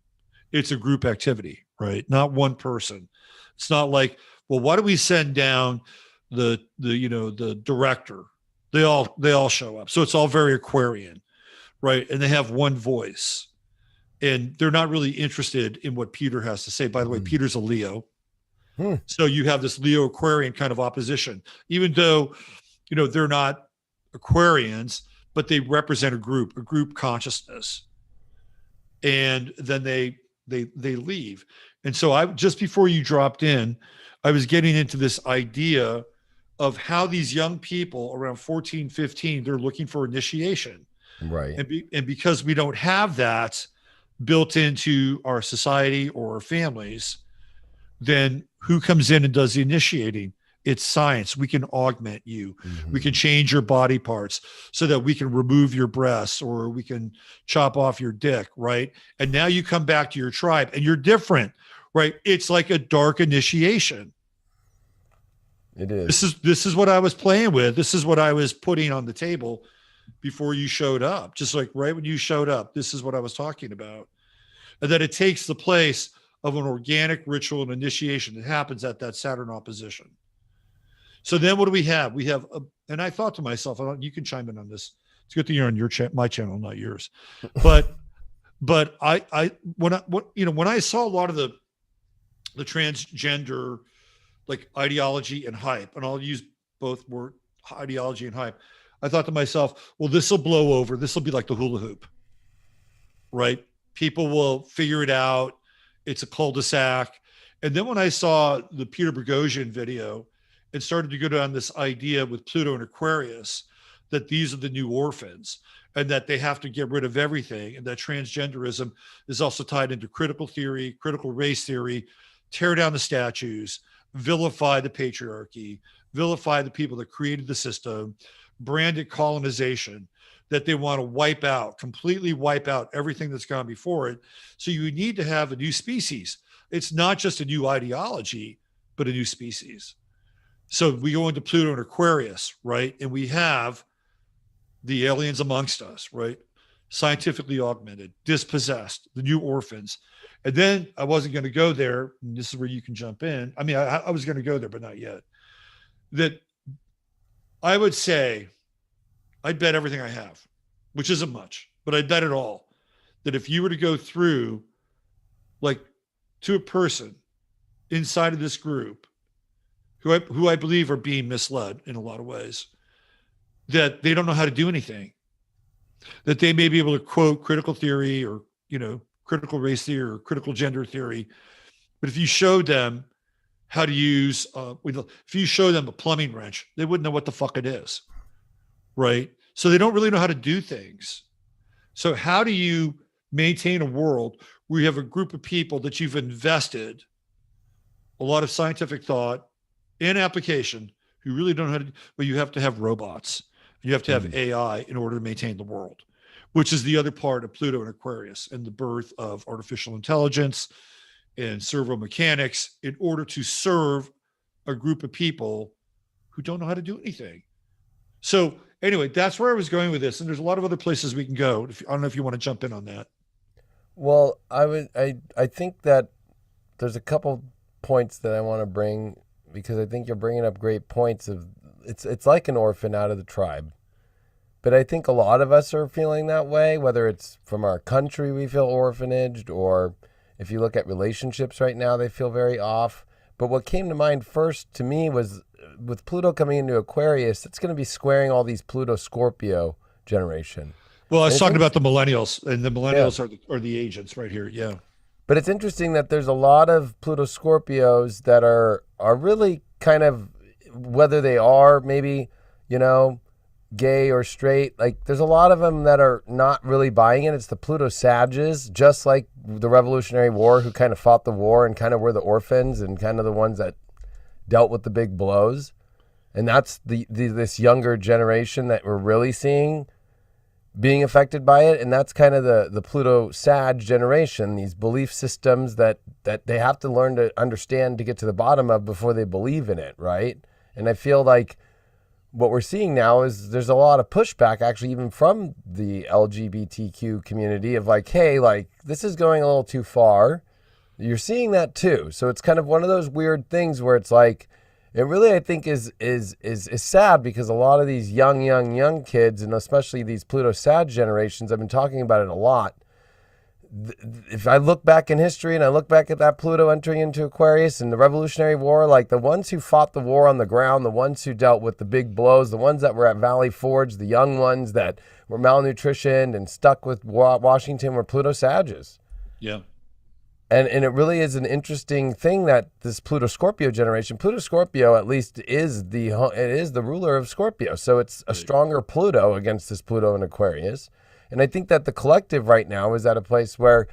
It's a group activity, right? Not one person. It's not like, well, why do we send down the director? They all show up. So it's all very Aquarian, right? And they have one voice. And they're not really interested in what Peter has to say. By the way, Peter's a Leo. So you have this Leo Aquarian kind of opposition, even though, you know, they're not Aquarians, but they represent a group consciousness. And then they leave. And so just before you dropped in, I was getting into this idea of how these young people around 14, 15, they're looking for initiation. Right. And because we don't have that built into our society or our families, then who comes in and does the initiating? It's science. We can augment you. We can change your body parts so that we can remove your breasts or we can chop off your dick, right? And now you come back to your tribe and you're different, right? It's like a dark initiation. It is. This is what I was playing with. This is what I was putting on the table before you showed up. Just like right when you showed up, this is what I was talking about. And that it takes the place of an organic ritual and initiation that happens at that Saturn opposition. So then what do we have? We have, and I thought to myself, you can chime in on this. It's a good thing you're on my channel, not yours. But when I saw a lot of the transgender like ideology and hype, and I'll use both word ideology and hype, I thought to myself, well, this will blow over. This will be like the hula hoop, right? People will figure it out. It's a cul-de-sac. And then when I saw the Peter Boghossian video and started to go down this idea with Pluto and Aquarius, that these are the new orphans and that they have to get rid of everything. And that transgenderism is also tied into critical theory, critical race theory, tear down the statues, vilify the patriarchy, vilify the people that created the system, brand it colonization, that they want to completely wipe out everything that's gone before it. So you need to have a new species. It's not just a new ideology, but a new species. So we go into Pluto and Aquarius, right? And we have the aliens amongst us, right? Scientifically augmented, dispossessed, the new orphans. And then I wasn't going to go there. And this is where you can jump in. I mean, I was going to go there, but not yet. That I would say, I'd bet everything I have, which isn't much, but I'd bet it all, that if you were to go through like to a person inside of this group who I believe are being misled in a lot of ways, that they don't know how to do anything, that they may be able to quote critical theory or, you know, critical race theory or critical gender theory. But if you showed them how to use, if you show them a plumbing wrench, they wouldn't know what the fuck it is. Right? So they don't really know how to do things. So how do you maintain a world where you have a group of people that you've invested a lot of scientific thought and application who really don't know how to, but you have to have robots. You have to have AI in order to maintain the world, which is the other part of Pluto and Aquarius and the birth of artificial intelligence and servo mechanics in order to serve a group of people who don't know how to do anything. So anyway, that's where I was going with this. And there's a lot of other places we can go. I don't know if you want to jump in on that. Well, I think that there's a couple points that I want to bring, because I think you're bringing up great points of it's like an orphan out of the tribe. But I think a lot of us are feeling that way, whether it's from our country we feel orphanaged, or if you look at relationships right now, they feel very off. But what came to mind first to me was with Pluto coming into Aquarius, it's going to be squaring all these Pluto-Scorpio generation. Well, I was talking about the millennials, and the millennials are the agents right here. Yeah. But it's interesting that there's a lot of Pluto-Scorpios that are really kind of, whether they are maybe, you know, gay or straight, like there's a lot of them that are not really buying it. It's the Pluto Sages, just like the Revolutionary War, who kind of fought the war and kind of were the orphans and kind of the ones that dealt with the big blows. And that's this younger generation that we're really seeing being affected by it. And that's kind of the Pluto Sag generation, these belief systems that they have to learn to understand to get to the bottom of before they believe in it, right? And I feel like what we're seeing now is there's a lot of pushback, actually, even from the LGBTQ community of like, hey, like this is going a little too far. You're seeing that too. So it's kind of one of those weird things where it's like, it really, I think, is sad, because a lot of these young kids, and especially these Pluto Sag generations, I've been talking about it a lot. If I look back in history and I look back at that Pluto entering into Aquarius and the Revolutionary War, like the ones who fought the war on the ground, the ones who dealt with the big blows, the ones that were at Valley Forge, the young ones that were malnutritioned and stuck with Washington were Pluto Sages. Yeah. And it really is an interesting thing that this Pluto Scorpio generation, Pluto Scorpio at least is the ruler of Scorpio. So it's a stronger Pluto against this Pluto in Aquarius. And I think that the collective right now is at a place where,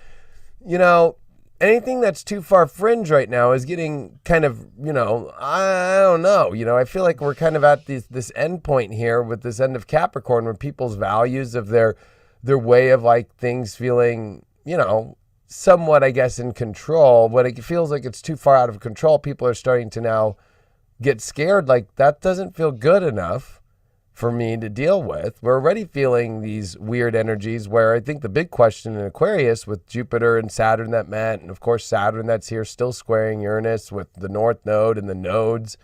you know, anything that's too far fringe right now is getting kind of, you know, I don't know. You know, I feel like we're kind of at this end point here with this end of Capricorn, where people's values of their way of like things feeling, you know, somewhat, I guess, in control. When it feels like it's too far out of control, people are starting to now get scared. Like, that doesn't feel good enough for me to deal with. We're already feeling these weird energies where I think the big question in Aquarius with Jupiter and Saturn that met, and of course Saturn that's here still squaring Uranus with the North Node and the nodes,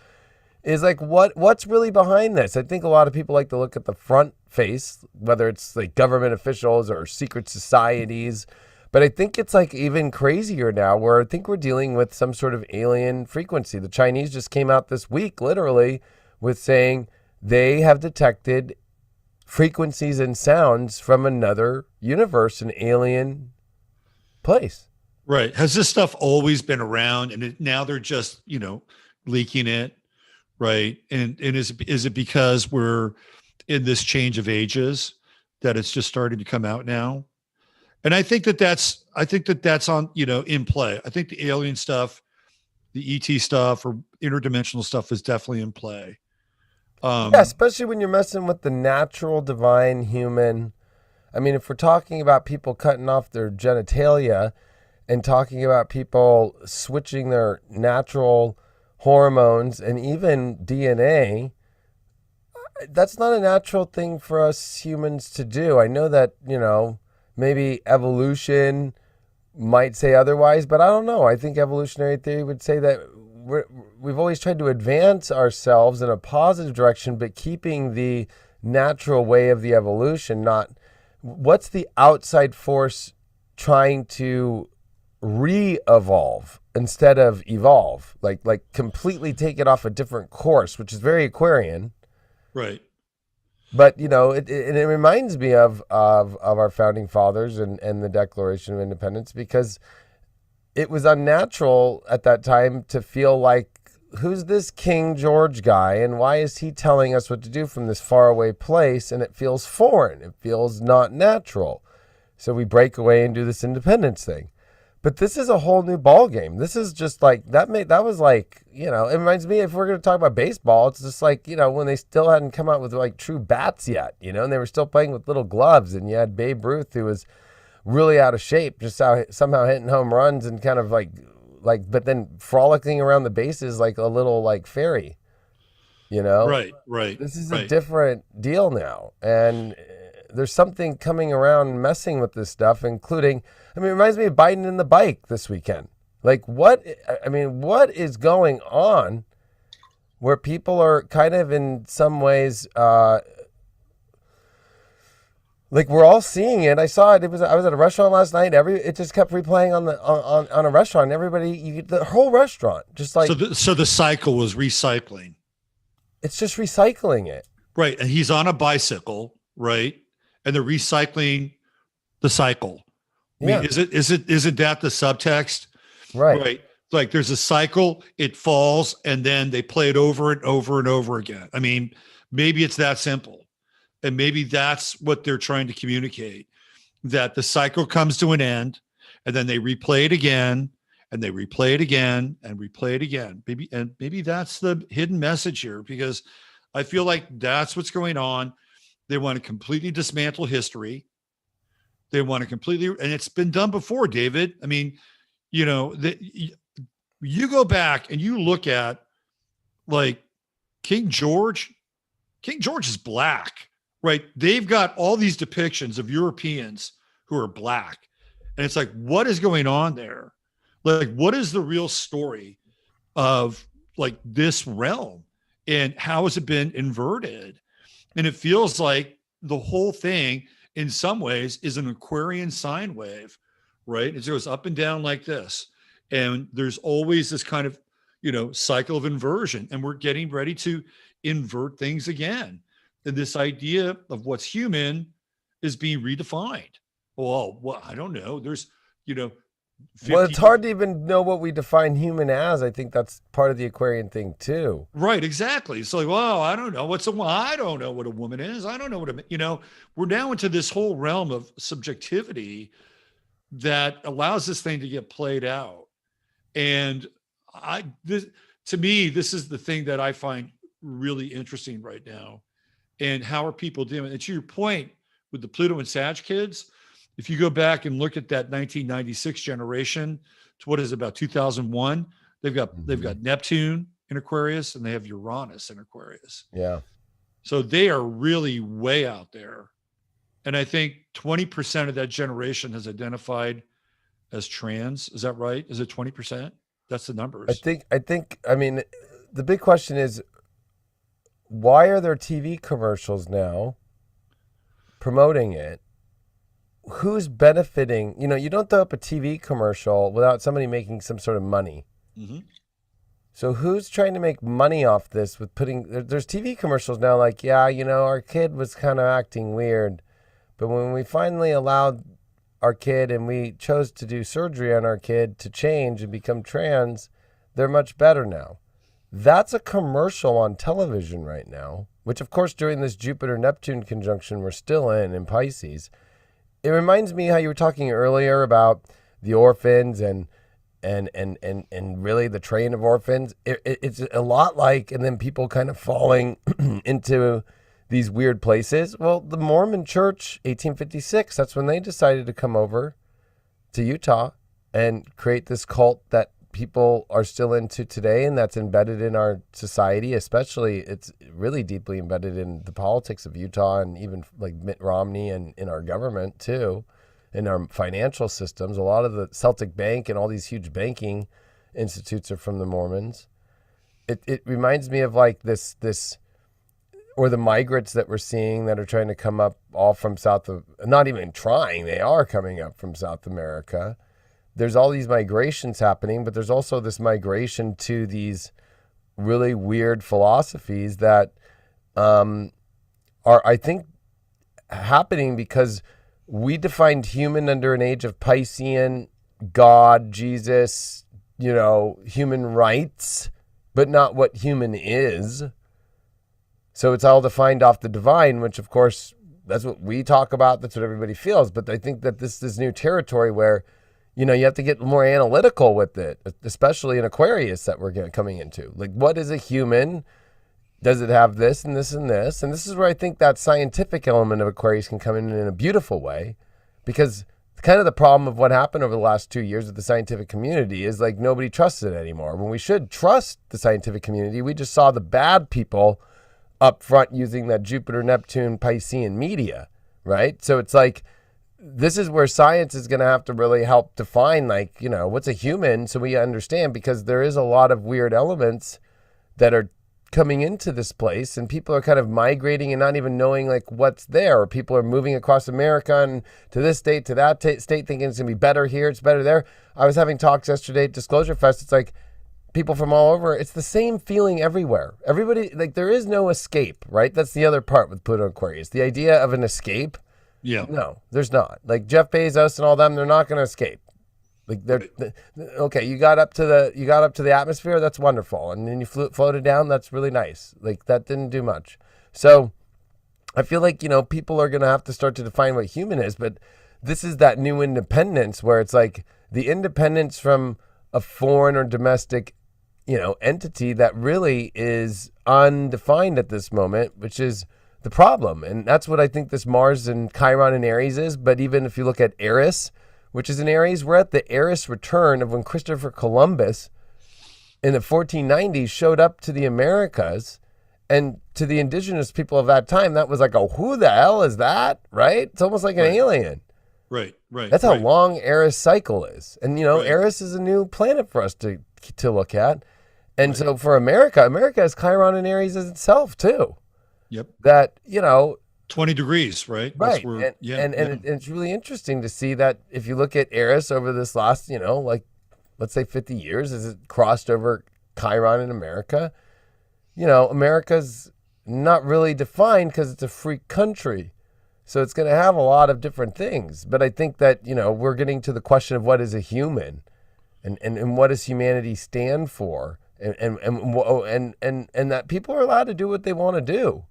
is like, what's really behind this? I think a lot of people like to look at the front face, whether it's like government officials or secret societies. But I think it's like even crazier now, where I think we're dealing with some sort of alien frequency. The Chinese just came out this week, literally, with saying they have detected frequencies and sounds from another universe, an alien place. Right. Has this stuff always been around, and now they're just, you know, leaking it, right? And is it because we're in this change of ages that it's just starting to come out now? And I think that's on, you know, in play. I think the alien stuff, the ET stuff, or interdimensional stuff is definitely in play. Yeah, especially when you're messing with the natural, divine, human. I mean, if we're talking about people cutting off their genitalia and talking about people switching their natural hormones and even DNA, that's not a natural thing for us humans to do. I know that, you know, maybe evolution might say otherwise, but I don't know. I think evolutionary theory would say that we've always tried to advance ourselves in a positive direction, but keeping the natural way of the evolution, not what's the outside force trying to re-evolve instead of evolve, like completely take it off a different course, which is very Aquarian. Right. But, you know, it reminds me of our founding fathers and the Declaration of Independence, because it was unnatural at that time to feel like, who's this King George guy and why is he telling us what to do from this faraway place? And it feels foreign. It feels not natural. So we break away and do this independence thing. But this is a whole new ball game. This is just like that was like, you know, it reminds me, if we're going to talk about baseball, it's just like, you know, when they still hadn't come out with like true bats yet, you know, and they were still playing with little gloves, and you had Babe Ruth, who was really out of shape, just somehow hitting home runs and kind of like, but then frolicking around the bases like a little like fairy, you know? Right. This is a different deal now. And there's something coming around messing with this stuff, including, I mean, it reminds me of Biden and the bike this weekend. Like, what is going on where people are kind of in some ways, like, we're all seeing it. I saw it. I was at a restaurant last night. It just kept replaying on a restaurant. Everybody, the whole restaurant, just like. So the cycle was recycling. It's just recycling it. Right. And he's on a bicycle, right? And they're recycling the cycle. I mean, isn't that the subtext? Right. Like there's a cycle, it falls, and then they play it over and over and over again. I mean, maybe it's that simple. And maybe that's what they're trying to communicate, that the cycle comes to an end and then they replay it again and they replay it again and replay it again. Maybe that's the hidden message here, because I feel like that's what's going on. They want to completely dismantle history. They want to completely, and it's been done before, David. I mean, you know, you go back and you look at like King George is black, right? They've got all these depictions of Europeans who are black. And it's like, what is going on there? Like, what is the real story of like this realm, and how has it been inverted? And it feels like the whole thing in some ways is an Aquarian sine wave, right? It goes up and down like this. And there's always this kind of, you know, cycle of inversion, and we're getting ready to invert things again. And this idea of what's human is being redefined. Well, I don't know. There's, you know, well, it's hard to even know what we define human as. I think that's part of the Aquarian thing too. Right, exactly. It's like, well, I don't know I don't know what a woman is. I don't know what you know, we're now into this whole realm of subjectivity that allows this thing to get played out. And to me, this is the thing that I find really interesting right now. And how are people doing? And to your point with the Pluto and Sag kids, if you go back and look at that 1996 generation to what is about 2001, they've got Neptune in Aquarius and they have Uranus in Aquarius. Yeah. So they are really way out there. And I think 20% of that generation has identified as trans. Is that right? Is it 20%? That's the numbers. I mean, the big question is, why are there TV commercials now promoting it? Who's benefiting? You know, you don't throw up a TV commercial without somebody making some sort of money. Mm-hmm. So who's trying to make money off this with there's TV commercials now like, yeah, you know, our kid was kind of acting weird, but when we finally allowed our kid and we chose to do surgery on our kid to change and become trans, they're much better now. That's a commercial on television right now, which of course during this Jupiter-Neptune conjunction we're still in Pisces. It reminds me how you were talking earlier about the orphans and really the train of orphans. It's a lot like, and then people kind of falling into these weird places. Well, the Mormon Church, 1856, that's when they decided to come over to Utah and create this cult that people are still into today, and that's embedded in our society. Especially, it's really deeply embedded in the politics of Utah, and even like Mitt Romney, and in our government too, in our financial systems. A lot of the Celtic Bank and all these huge banking institutes are from the Mormons. It reminds me of like this, or the migrants that we're seeing that are trying to come up all from not even trying, they are coming up from South America. There's all these migrations happening, but there's also this migration to these really weird philosophies that are, I think, happening because we defined human under an age of Piscean, God, Jesus, you know, human rights, but not what human is. So it's all defined off the divine, which of course, that's what we talk about. That's what everybody feels. But I think that this new territory where, you know, you have to get more analytical with it, especially in Aquarius that we're coming into. Like, what is a human? Does it have this and this and this? And this is where I think that scientific element of Aquarius can come in a beautiful way, because kind of the problem of what happened over the last 2 years with the scientific community is like nobody trusts it anymore. When we should trust the scientific community, we just saw the bad people up front using that Jupiter, Neptune, Piscean media, right? So it's like, this is where science is going to have to really help define, like, you know, what's a human, so we understand, because there is a lot of weird elements that are coming into this place, and people are kind of migrating and not even knowing like what's there. Or people are moving across America and to this state, to that state, thinking it's going to be better here, it's better there. I was having talks yesterday at Disclosure Fest. It's like people from all over. It's the same feeling everywhere. Everybody, like, there is no escape, right? That's the other part with Pluto Aquarius. The idea of an escape. Yeah. No, there's not. Like Jeff Bezos and all them, they're not going to escape. Like okay, you got up to the atmosphere, that's wonderful, and then you floated down, that's really nice. Like that didn't do much. So I feel like, people are going to have to start to define what human is, but this is that new independence where it's like the independence from a foreign or domestic, entity that really is undefined at this moment, which is the problem. And that's what I think this Mars and Chiron and Aries is. But even if you look at Eris, which is in Aries, we're at the Eris return of when Christopher Columbus in the 1490s showed up to the Americas. And to the indigenous people of that time, that was like, who the hell is that? Right? It's almost like an alien. Right. That's how long Eris cycle is. And, Eris is a new planet for us to look at. And so for America has Chiron and Aries as itself too. Yep. That, 20 degrees, right? Right. And it's really interesting to see that if you look at Eris over this last, let's say 50 years, as it crossed over Chiron in America, America's not really defined because it's a free country. So it's going to have a lot of different things. But I think that, we're getting to the question of what is a human and what does humanity stand for? And that people are allowed to do what they want to do.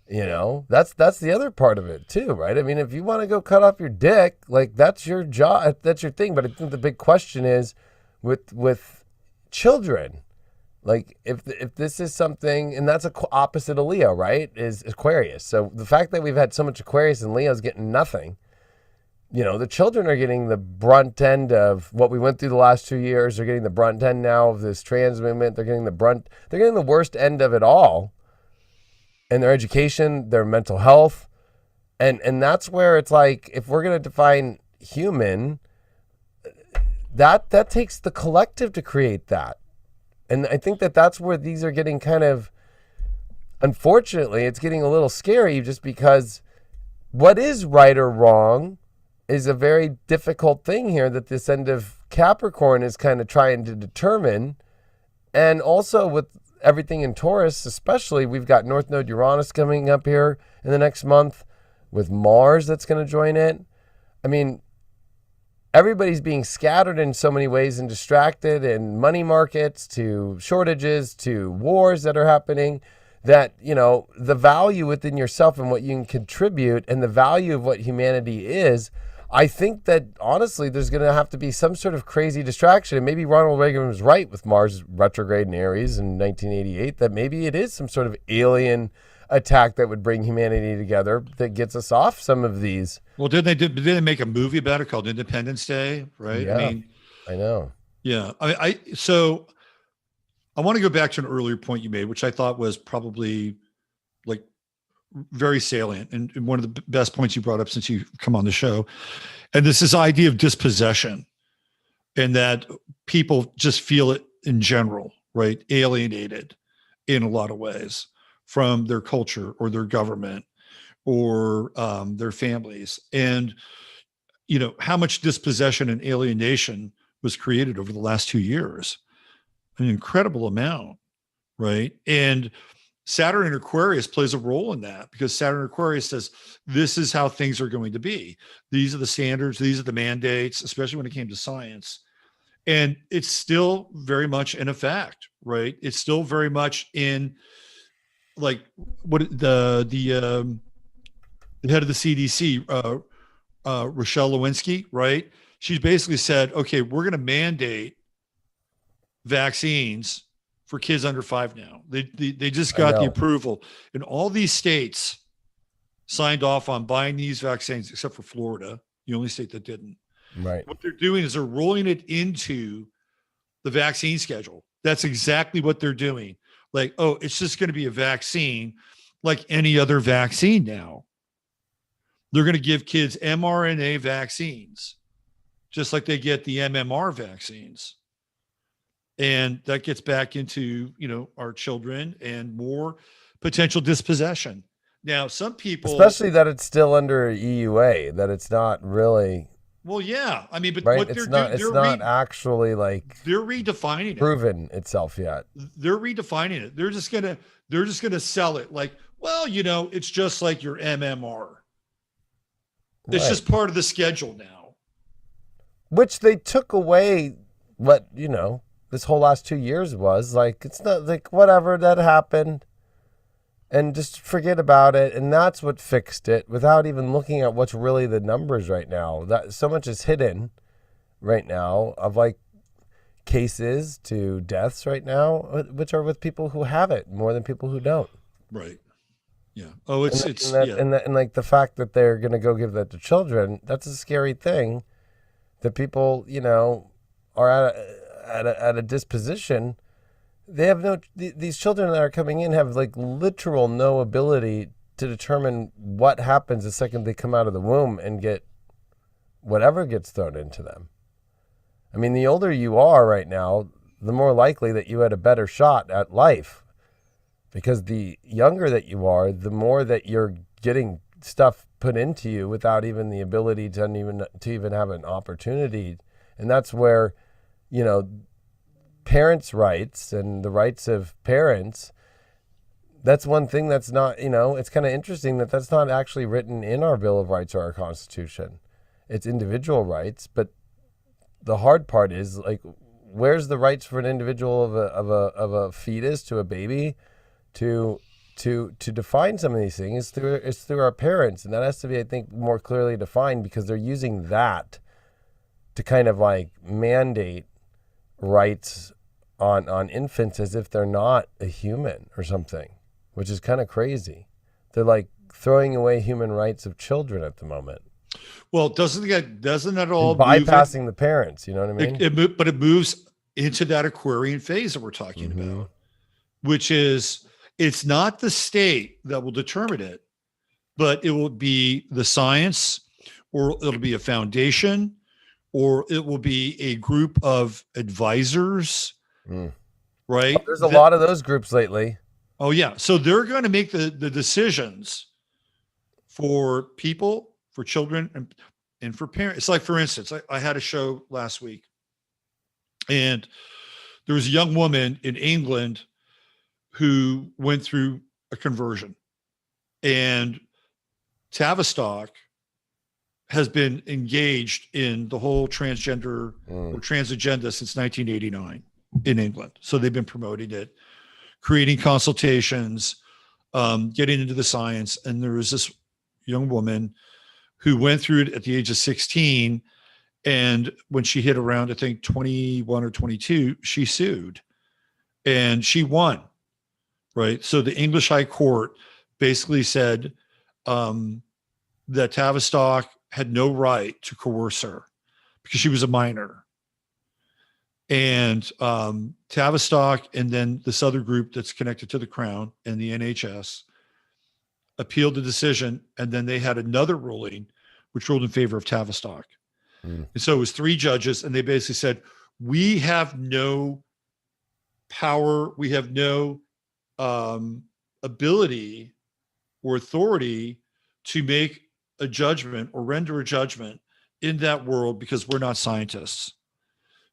That's the other part of it too, right? I mean, if you want to go cut off your dick, like that's your job, that's your thing. But I think the big question is with children, like if this is something, and that's a opposite of Leo, right? Is Aquarius. So the fact that we've had so much Aquarius and Leo's getting nothing, the children are getting the brunt end of what we went through the last 2 years. They're getting the brunt end now of this trans movement. They're getting the worst end of it all. And their education, their mental health. And that's where it's like, if we're going to define human, that takes the collective to create that. And I think that's where these are getting kind of, unfortunately, it's getting a little scary just because what is right or wrong is a very difficult thing here that this end of Capricorn is kind of trying to determine. And also with everything in Taurus, especially, we've got North Node Uranus coming up here in the next month with Mars that's going to join it. I mean, everybody's being scattered in so many ways and distracted, in money markets to shortages to wars that are happening, that, the value within yourself and what you can contribute and the value of what humanity is. I think that, honestly, there's going to have to be some sort of crazy distraction. And maybe Ronald Reagan was right with Mars retrograde in Aries in 1988, that maybe it is some sort of alien attack that would bring humanity together that gets us off some of these. Well, did they make a movie about it called Independence Day? Right. Yeah, I know. Yeah. So I want to go back to an earlier point you made, which I thought was probably like very salient and one of the best points you brought up since you come on the show. And this idea of dispossession, and that people just feel it in general, right? Alienated in a lot of ways from their culture or their government or their families. And, how much dispossession and alienation was created over the last 2 years, an incredible amount, right? And Saturn in Aquarius plays a role in that, because Saturn in Aquarius says, this is how things are going to be. These are the standards. These are the mandates, especially when it came to science. And it's still very much in effect, right? It's still very much in, like, what the head of the CDC, Rochelle Lewinsky, right? She's basically said, okay, we're going to mandate vaccines for kids under 5 now. They just got the approval, and all these states signed off on buying these vaccines, except for Florida, the only state that didn't. Right. What they're doing is they're rolling it into the vaccine schedule. That's exactly what they're doing. Like, it's just going to be a vaccine like any other vaccine now. They're going to give kids mRNA vaccines, just like they get the MMR vaccines. And that gets back into, our children and more potential dispossession. Now, some people, especially that it's still under EUA, that it's not really. Well, yeah. I mean, but right? what It's not actually like they're redefining proven itself yet. They're redefining it. They're just gonna sell it like, well, it's just like your MMR. It's just part of the schedule now. which they took away what, this whole last 2 years was like. It's not like whatever that happened and just forget about it. And that's what fixed it without even looking at what's really the numbers right now. That so much is hidden right now of like cases to deaths right now, which are with people who have it more than people who don't. Right. Yeah. Oh, and like the fact that they're going to go give that to children, that's a scary thing. That people, are at a disposition. They have these children that are coming in have like literal no ability to determine what happens the second they come out of the womb and get whatever gets thrown into them. I mean, the older you are right now, the more likely that you had a better shot at life. Because the younger that you are, the more that you're getting stuff put into you without even the ability to even have an opportunity. And that's where, parents' rights and the rights of parents, that's one thing that's not, it's kind of interesting that that's not actually written in our Bill of Rights or our Constitution. It's individual rights, but the hard part is like, where's the rights for an individual of a fetus to a baby to define some of these things? It's through our parents, and that has to be, I think, more clearly defined because they're using that to kind of like mandate rights on infants as if they're not a human or something, which is kind of crazy. They're like throwing away human rights of children at the moment. Well, doesn't that all and bypassing the parents? You know what I mean? But it moves into that Aquarian phase that we're talking about, which is it's not the state that will determine it, but it will be the science, or it'll be a foundation, or it will be a group of advisors, right? There's a lot of those groups lately. Oh, yeah. So they're going to make the decisions for people, for children, and for parents. It's like, for instance, I had a show last week, and there was a young woman in England who went through a conversion, and Tavistock has been engaged in the whole transgender or trans agenda since 1989 in England. So they've been promoting it, creating consultations, getting into the science. And there was this young woman who went through it at the age of 16. And when she hit around, I think 21 or 22, she sued and she won. Right. So the English High Court basically said that Tavistock had no right to coerce her because she was a minor. And Tavistock and then this other group that's connected to the Crown and the NHS appealed the decision. And then they had another ruling which ruled in favor of Tavistock. And so it was 3 judges, and they basically said, we have no power, we have no ability or authority to make a judgment or render a judgment in that world because we're not scientists.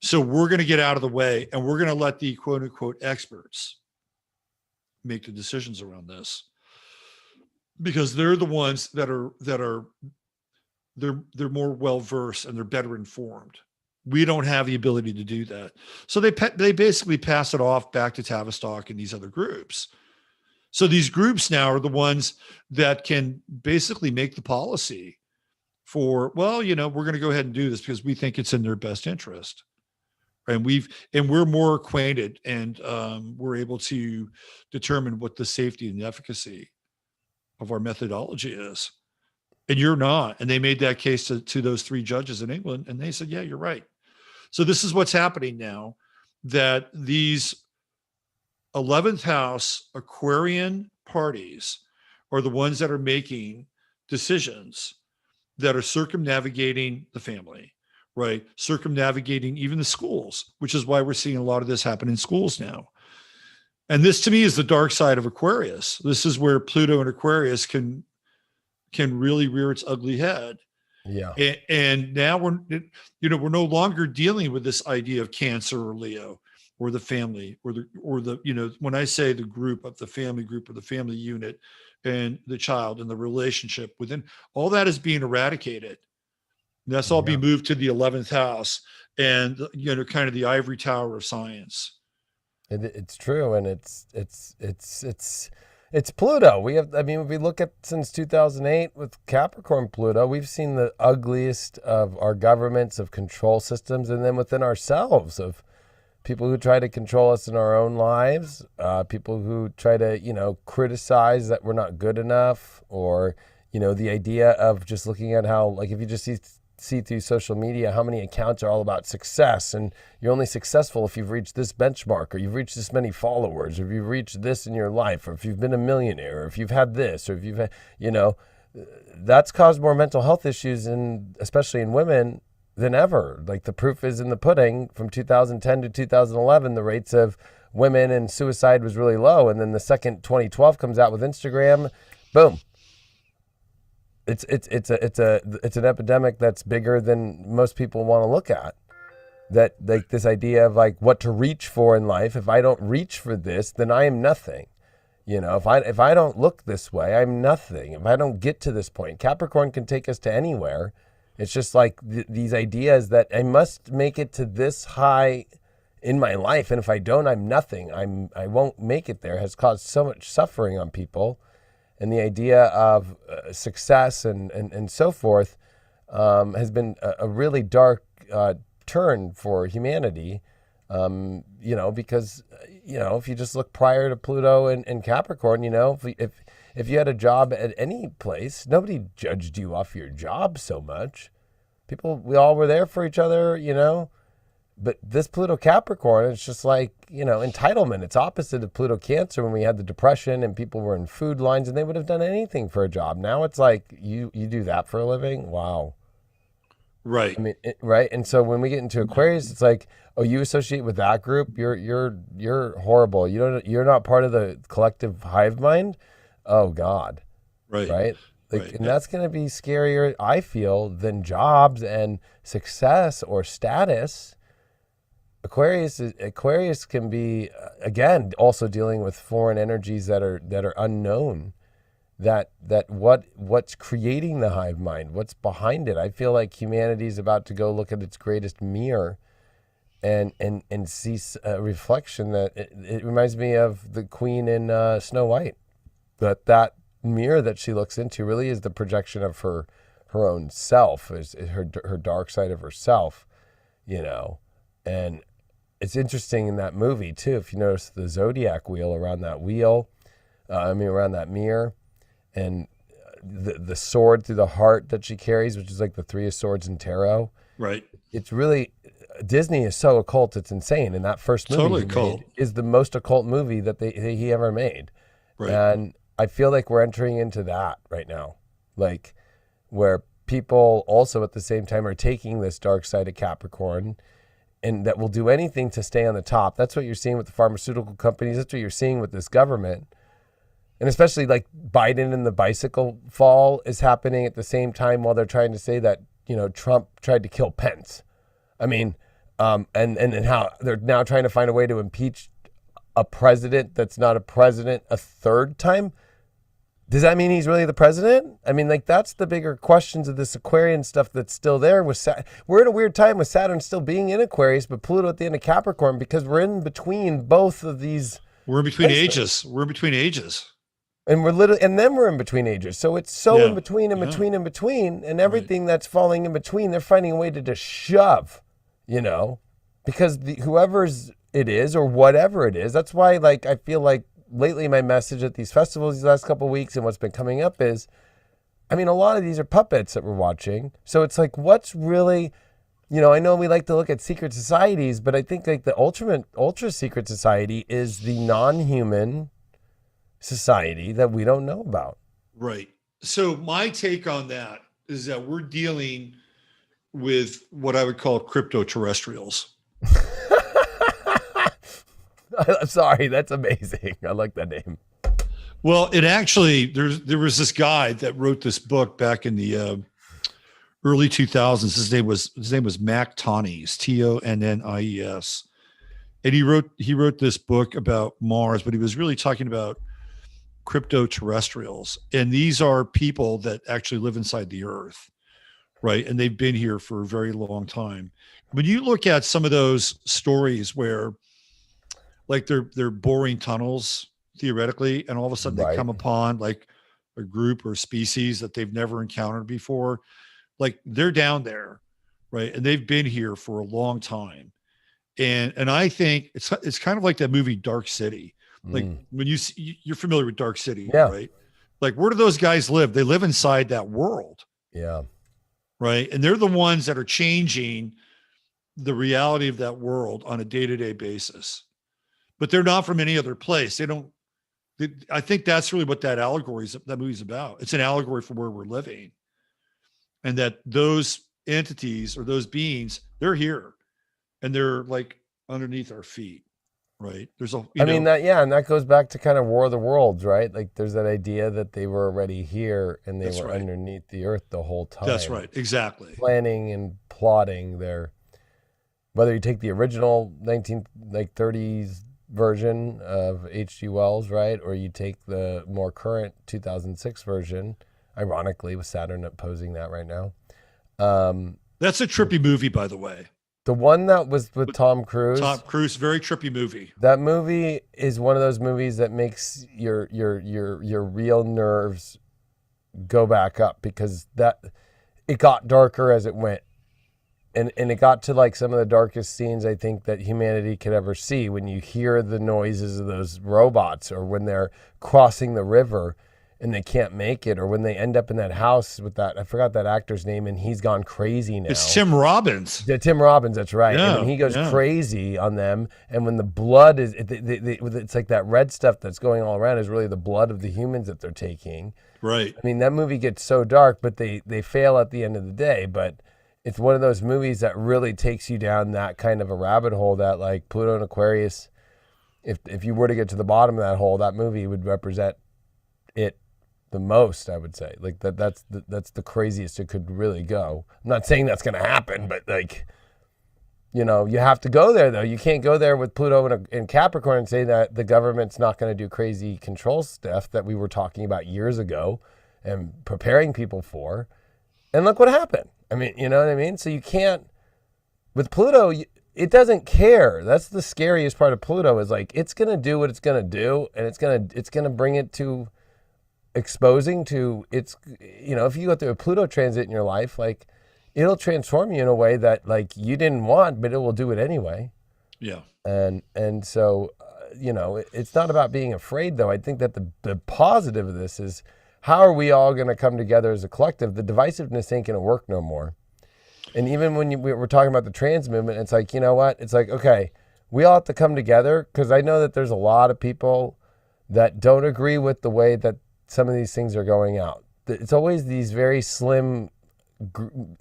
So we're going to get out of the way, and we're going to let the quote unquote experts make the decisions around this, because they're the ones that are they're more well-versed and they're better informed. We don't have the ability to do that. So they basically pass it off back to Tavistock and these other groups. So these groups now are the ones that can basically make the policy for, well, we're going to go ahead and do this because we think it's in their best interest. And we're more acquainted, and we're able to determine what the safety and the efficacy of our methodology is. And you're not. And they made that case to those 3 judges in England, and they said, yeah, you're right. So this is what's happening now, that these 11th house Aquarian parties are the ones that are making decisions that are circumnavigating the family, right? Circumnavigating even the schools, which is why we're seeing a lot of this happen in schools now. And this, to me, is the dark side of Aquarius. This is where Pluto and Aquarius can really rear its ugly head. Yeah. And now we're no longer dealing with this idea of Cancer or Leo or the family or the when I say the group of the family group or the family unit and the child and the relationship within, all that is being eradicated. That's all be moved to the 11th house, and kind of the ivory tower of science. It's true, and it's Pluto. We have, I mean, if we look at since 2008 with Capricorn Pluto, we've seen the ugliest of our governments, of control systems, and then within ourselves, of people who try to control us in our own lives, people who try to, criticize that we're not good enough, or, the idea of just looking at how, like, if you just see through social media how many accounts are all about success, and you're only successful if you've reached this benchmark, or you've reached this many followers, or if you've reached this in your life, or if you've been a millionaire, or if you've had this, or if you've had, that's caused more mental health issues, especially in women, than ever. Like, the proof is in the pudding. From 2010 to 2011, the rates of women and suicide was really low, and then the second 2012 comes out with Instagram, boom. It's an epidemic that's bigger than most people want to look at. That, like, this idea of, like, what to reach for in life. If I don't reach for this, then I am nothing. If I don't look this way, I'm nothing. If I don't get to this point, Capricorn can take us to anywhere. It's just like these ideas that I must make it to this high in my life, and if I don't, I'm nothing. I won't make it there. Has caused so much suffering on people. And the idea of success and so forth has been a really dark turn for humanity, because, if you just look prior to Pluto and Capricorn, if you had a job at any place, nobody judged you off your job so much. We all were there for each other, But this Pluto Capricorn, it's just like, entitlement. It's opposite of Pluto Cancer, when we had the Depression and people were in food lines and they would have done anything for a job. Now it's like, you do that for a living? Wow. Right. I mean, right. And so when we get into Aquarius, it's like, oh, you associate with that group, you're horrible. You're not part of the collective hive mind. Oh God. Right. Right. And that's going to be scarier, I feel, than jobs and success or status. Aquarius can be, again, also dealing with foreign energies that are unknown. That what's creating the hive mind, what's behind it. I feel like humanity is about to go look at its greatest mirror, and see a reflection that it reminds me of the Queen in Snow White. That mirror that she looks into really is the projection of her own self, is her dark side of herself, and it's interesting in that movie too, if you notice the zodiac wheel around that around that mirror, and the sword through the heart that she carries, which is like the Three of Swords in tarot. Right. It's really, Disney is so occult, it's insane. And that first movie he made is the most occult movie that he ever made. Right. And I feel like we're entering into that right now, like, where people also at the same time are taking this dark side of Capricorn, and that will do anything to stay on the top. That's what you're seeing with the pharmaceutical companies. That's what you're seeing with this government. And especially like Biden and the bicycle fall is happening at the same time, while they're trying to say that, Trump tried to kill Pence. I mean, and how they're now trying to find a way to impeach a president that's not a president a third time. Does that mean he's really the president? I mean, like, that's the bigger questions of this Aquarian stuff that's still there. We're in a weird time with Saturn still being in Aquarius, but Pluto at the end of Capricorn, because we're in between both of these. We're in between ages. We're in between ages. And then we're in between ages. So it's so in between, and everything that's falling in between, they're finding a way to just shove, because whoever's it is, or whatever it is. That's why, like, I feel like lately my message at these festivals these last couple of weeks and what's been coming up is, I mean, a lot of these are puppets that we're watching. So it's like, what's really, I know we like to look at secret societies, but I think like the ultra secret society is the non-human society that we don't know about. Right. So my take on that is that we're dealing with what I would call crypto-terrestrials. I'm sorry, that's amazing. I like that name. Well, it actually, there was this guy that wrote this book back in the early 2000s. His name was Mac Tonnies, Tonnies, and he wrote this book about Mars, but he was really talking about crypto-terrestrials, and these are people that actually live inside the Earth, right? And they've been here for a very long time. When you look at some of those stories where like they're boring tunnels theoretically, and all of a sudden they come upon like a group or species that they've never encountered before, like they're down there, right? And they've been here for a long time. And I think it's kind of like that movie Dark City. Like when you're familiar with Dark City, right? Like where do those guys live? They live inside that world. Yeah. Right. And they're the ones that are changing the reality of that world on a day-to-day basis. But they're not from any other place. I think that's really what that movie's about. It's an allegory for where we're living. And that those entities or those beings, they're here. And they're like underneath our feet, right? And that goes back to kind of War of the Worlds, right? Like there's that idea that they were already here and they were underneath the earth the whole time. That's right, exactly. Planning and plotting whether you take the original 1930s version of H.G. Wells, right? Or you take the more current 2006 version, ironically with Saturn opposing that right now. That's a trippy movie, by the way. The one that was with Tom Cruise. Tom Cruise, very trippy movie. That movie is one of those movies that makes your real nerves go back up because it got darker as it went. And it got to like some of the darkest scenes I think that humanity could ever see when you hear the noises of those robots or when they're crossing the river and they can't make it, or when they end up in that house with that, I forgot that actor's name, and he's gone crazy now. It's Tim Robbins. Yeah, Tim Robbins, that's right. Yeah, and he goes crazy on them, and when the blood is, it's like that red stuff that's going all around is really the blood of the humans that they're taking. Right. I mean, that movie gets so dark, but they fail at the end of the day, but it's one of those movies that really takes you down that kind of a rabbit hole that like Pluto and Aquarius, if you were to get to the bottom of that hole, that movie would represent it the most, I would say. Like that's the craziest it could really go. I'm not saying that's going to happen, but like, you know, you have to go there though. You can't go there with Pluto and Capricorn and say that the government's not going to do crazy control stuff that we were talking about years ago and preparing people for. And look what happened. I mean, you know what I mean? So you can't, with Pluto, it doesn't care. That's the scariest part of Pluto is like, it's going to do what it's going to do. And it's going to bring it to exposing to its, you know, if you go through a Pluto transit in your life, like it'll transform you in a way that like you didn't want, but it will do it anyway. Yeah. And so, you know, it's not about being afraid though. I think that the positive of this is, how are we all going to come together as a collective? The divisiveness ain't going to work no more. And even when we're talking about the trans movement, it's like, you know what? It's like, okay, we all have to come together because I know that there's a lot of people that don't agree with the way that some of these things are going out. It's always these very slim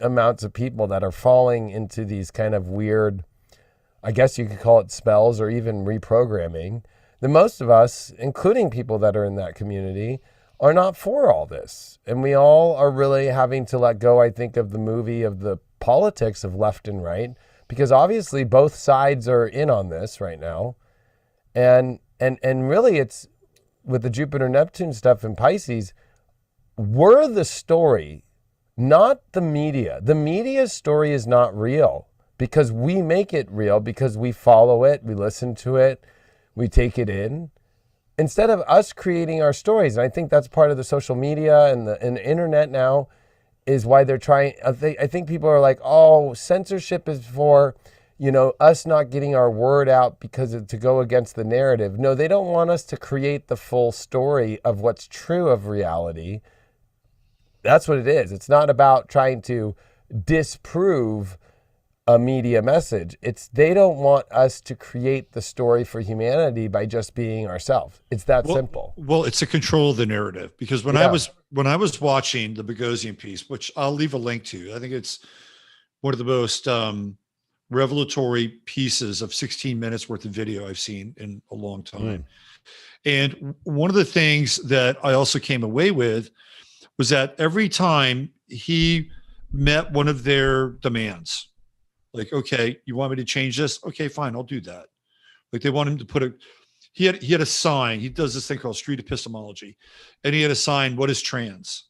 amounts of people that are falling into these kind of weird, I guess you could call it spells or even reprogramming. The most of us, including people that are in that community, are not for all this. And we all are really having to let go, I think, of the movie of the politics of left and right, because obviously both sides are in on this right now. And really it's with the Jupiter Neptune stuff in Pisces, we're the story, not the media. The media's story is not real because we make it real, because we follow it, we listen to it, we take it in, instead of us creating our stories. And I think that's part of the social media and the internet now is why they're trying. I think people are like, oh, censorship is for, you know, us not getting our word out because to go against the narrative. No, they don't want us to create the full story of what's true of reality. That's what it is. It's not about trying to disprove a media message. It's they don't want us to create the story for humanity by just being ourselves. It's that simple. Well, it's a control of the narrative, because when I was watching the Bogosian piece, which I'll leave a link to, I think it's one of the most revelatory pieces of 16 minutes worth of video I've seen in a long time. And one of the things that I also came away with was that every time he met one of their demands, like, okay, you want me to change this? Okay, fine, I'll do that. Like they want him to put he had a sign. He does this thing called street epistemology. And he had a sign, what is trans?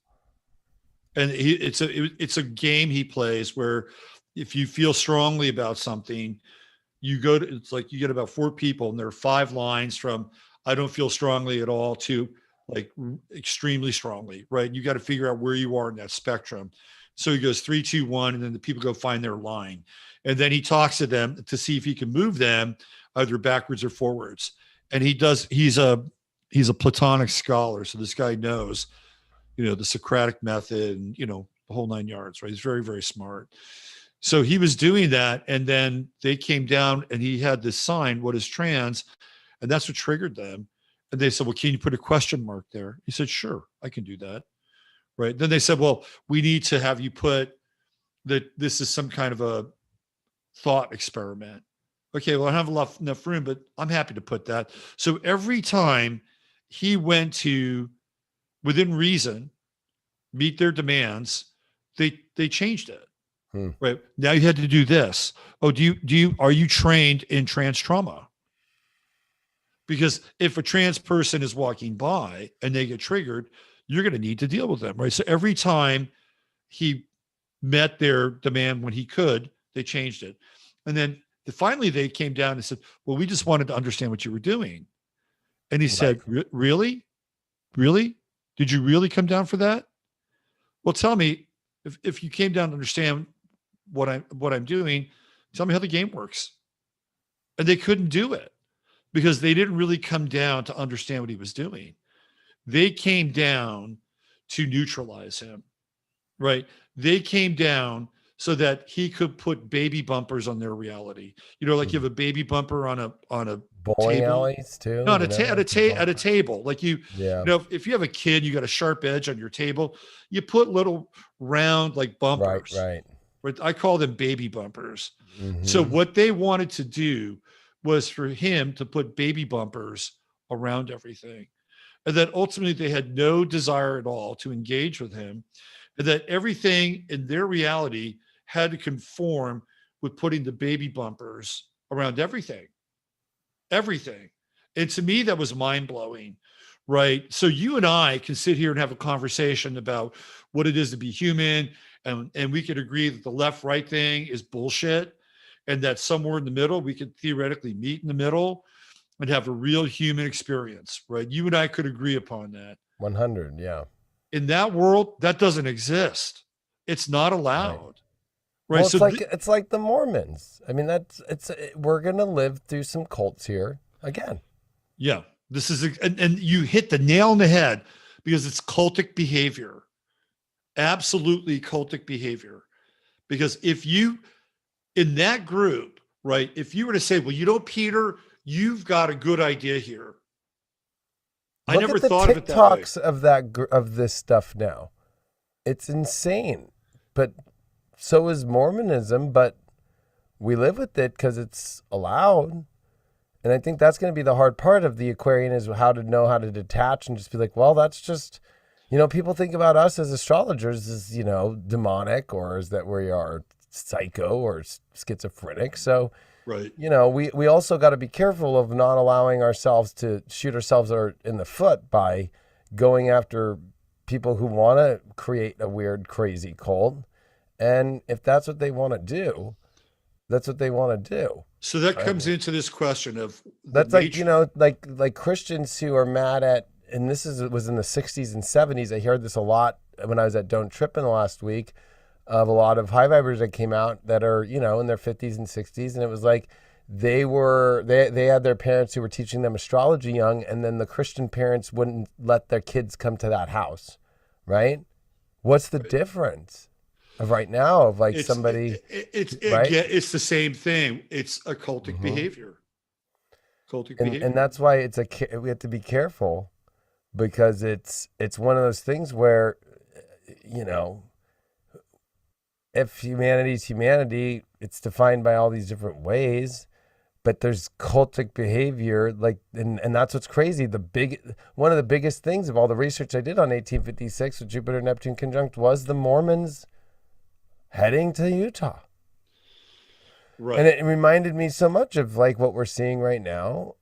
And it's a game he plays where if you feel strongly about something, it's like you get about 4 people and there are 5 lines from I don't feel strongly at all to like extremely strongly, right? You got to figure out where you are in that spectrum. So he goes 3, 2, 1, and then the people go find their line. And then he talks to them to see if he can move them either backwards or forwards. And he's a Platonic scholar. So this guy knows, the Socratic method and, the whole 9 yards, right? He's very, very smart. So he was doing that. And then they came down and he had this sign, what is trans? And that's what triggered them. And they said, well, can you put a question mark there? He said, sure, I can do that. Right. Then they said, well, we need to have you put that this is some kind of a thought experiment. Okay, well, I don't have enough room, but I'm happy to put that. So every time he went to, within reason, meet their demands, they changed it. Right. Now you had to do this. Oh, are you trained in trans trauma? Because if a trans person is walking by and they get triggered, you're going to need to deal with them, right? So every time he met their demand when he could, they changed it. And then finally they came down and said, well, we just wanted to understand what you were doing. And he said, really? Really? Did you really come down for that? Well, tell me, if you came down to understand what I'm doing, tell me how the game works. And they couldn't do it because they didn't really come down to understand what he was doing. They came down to neutralize him, right? They came down so that he could put baby bumpers on their reality. Like you have a baby bumper on a bowling table. alleys too. No, at a table. Like if you have a kid, you got a sharp edge on your table, you put little round like bumpers. Right. I call them baby bumpers. So what they wanted to do was for him to put baby bumpers around everything. And that ultimately they had no desire at all to engage with him. And that everything in their reality had to conform with putting the baby bumpers around everything. Everything. And to me, that was mind-blowing, right? So you and I can sit here and have a conversation about what it is to be human. And we could agree that the left-right thing is bullshit. And that somewhere in the middle, we could theoretically meet in the middle and have a real human experience, right? You and I could agree upon that. 100, yeah. In that world, that doesn't exist. It's not allowed. Right. Well, it's like the Mormons. I mean, we're going to live through some cults here again. Yeah. This is, and you hit the nail on the head because it's cultic behavior. Absolutely cultic behavior. Because if you, in that group, right, if you were to say, well, Peter, you've got a good idea here. I never thought of it that way. Look at the TikToks of this stuff now. It's insane. But so is Mormonism, but we live with it because it's allowed. And I think that's going to be the hard part of the Aquarian is how to know how to detach and just be like, well, that's just, people think about us as astrologers as, demonic or as that we are psycho or schizophrenic. So, right. We also got to be careful of not allowing ourselves to shoot ourselves in the foot by going after people who want to create a weird, crazy cult. And if that's what they want to do, that's what they want to do. So that comes into this question of that's like Christians who are mad at, and this was in the 60s and 70s. I heard this a lot when I was at Don't Trip in the last week of a lot of high vibers that came out that are, in their 50s and 60s. And it was like they had their parents who were teaching them astrology young, and then the Christian parents wouldn't let their kids come to that house, right? What's the difference of right now of like somebody? It's the same thing. It's a cultic behavior. Cultic behavior. And that's why we have to be careful because it's one of those things where, if humanity's humanity, it's defined by all these different ways, but there's cultic behavior, and that's what's crazy. One of the biggest things of all the research I did on 1856 with Jupiter Neptune conjunct was the Mormons heading to Utah. Right. And it reminded me so much of like what we're seeing right now.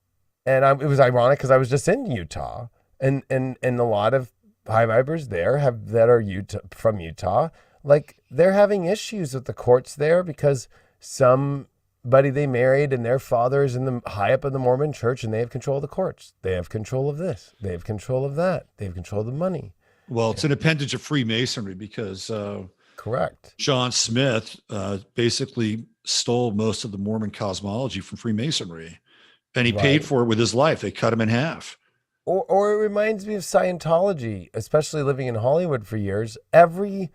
And it was ironic because I was just in Utah, and a lot of high vibers there that are from Utah, like they're having issues with the courts there because somebody they married and their father is high up in the Mormon church and they have control of the courts. They have control of this. They have control of that. They have control of the money. Well, it's an appendage of Freemasonry because correct. John Smith basically stole most of the Mormon cosmology from Freemasonry, and he paid for it with his life. They cut him in half. Or it reminds me of Scientology, especially living in Hollywood for years. Every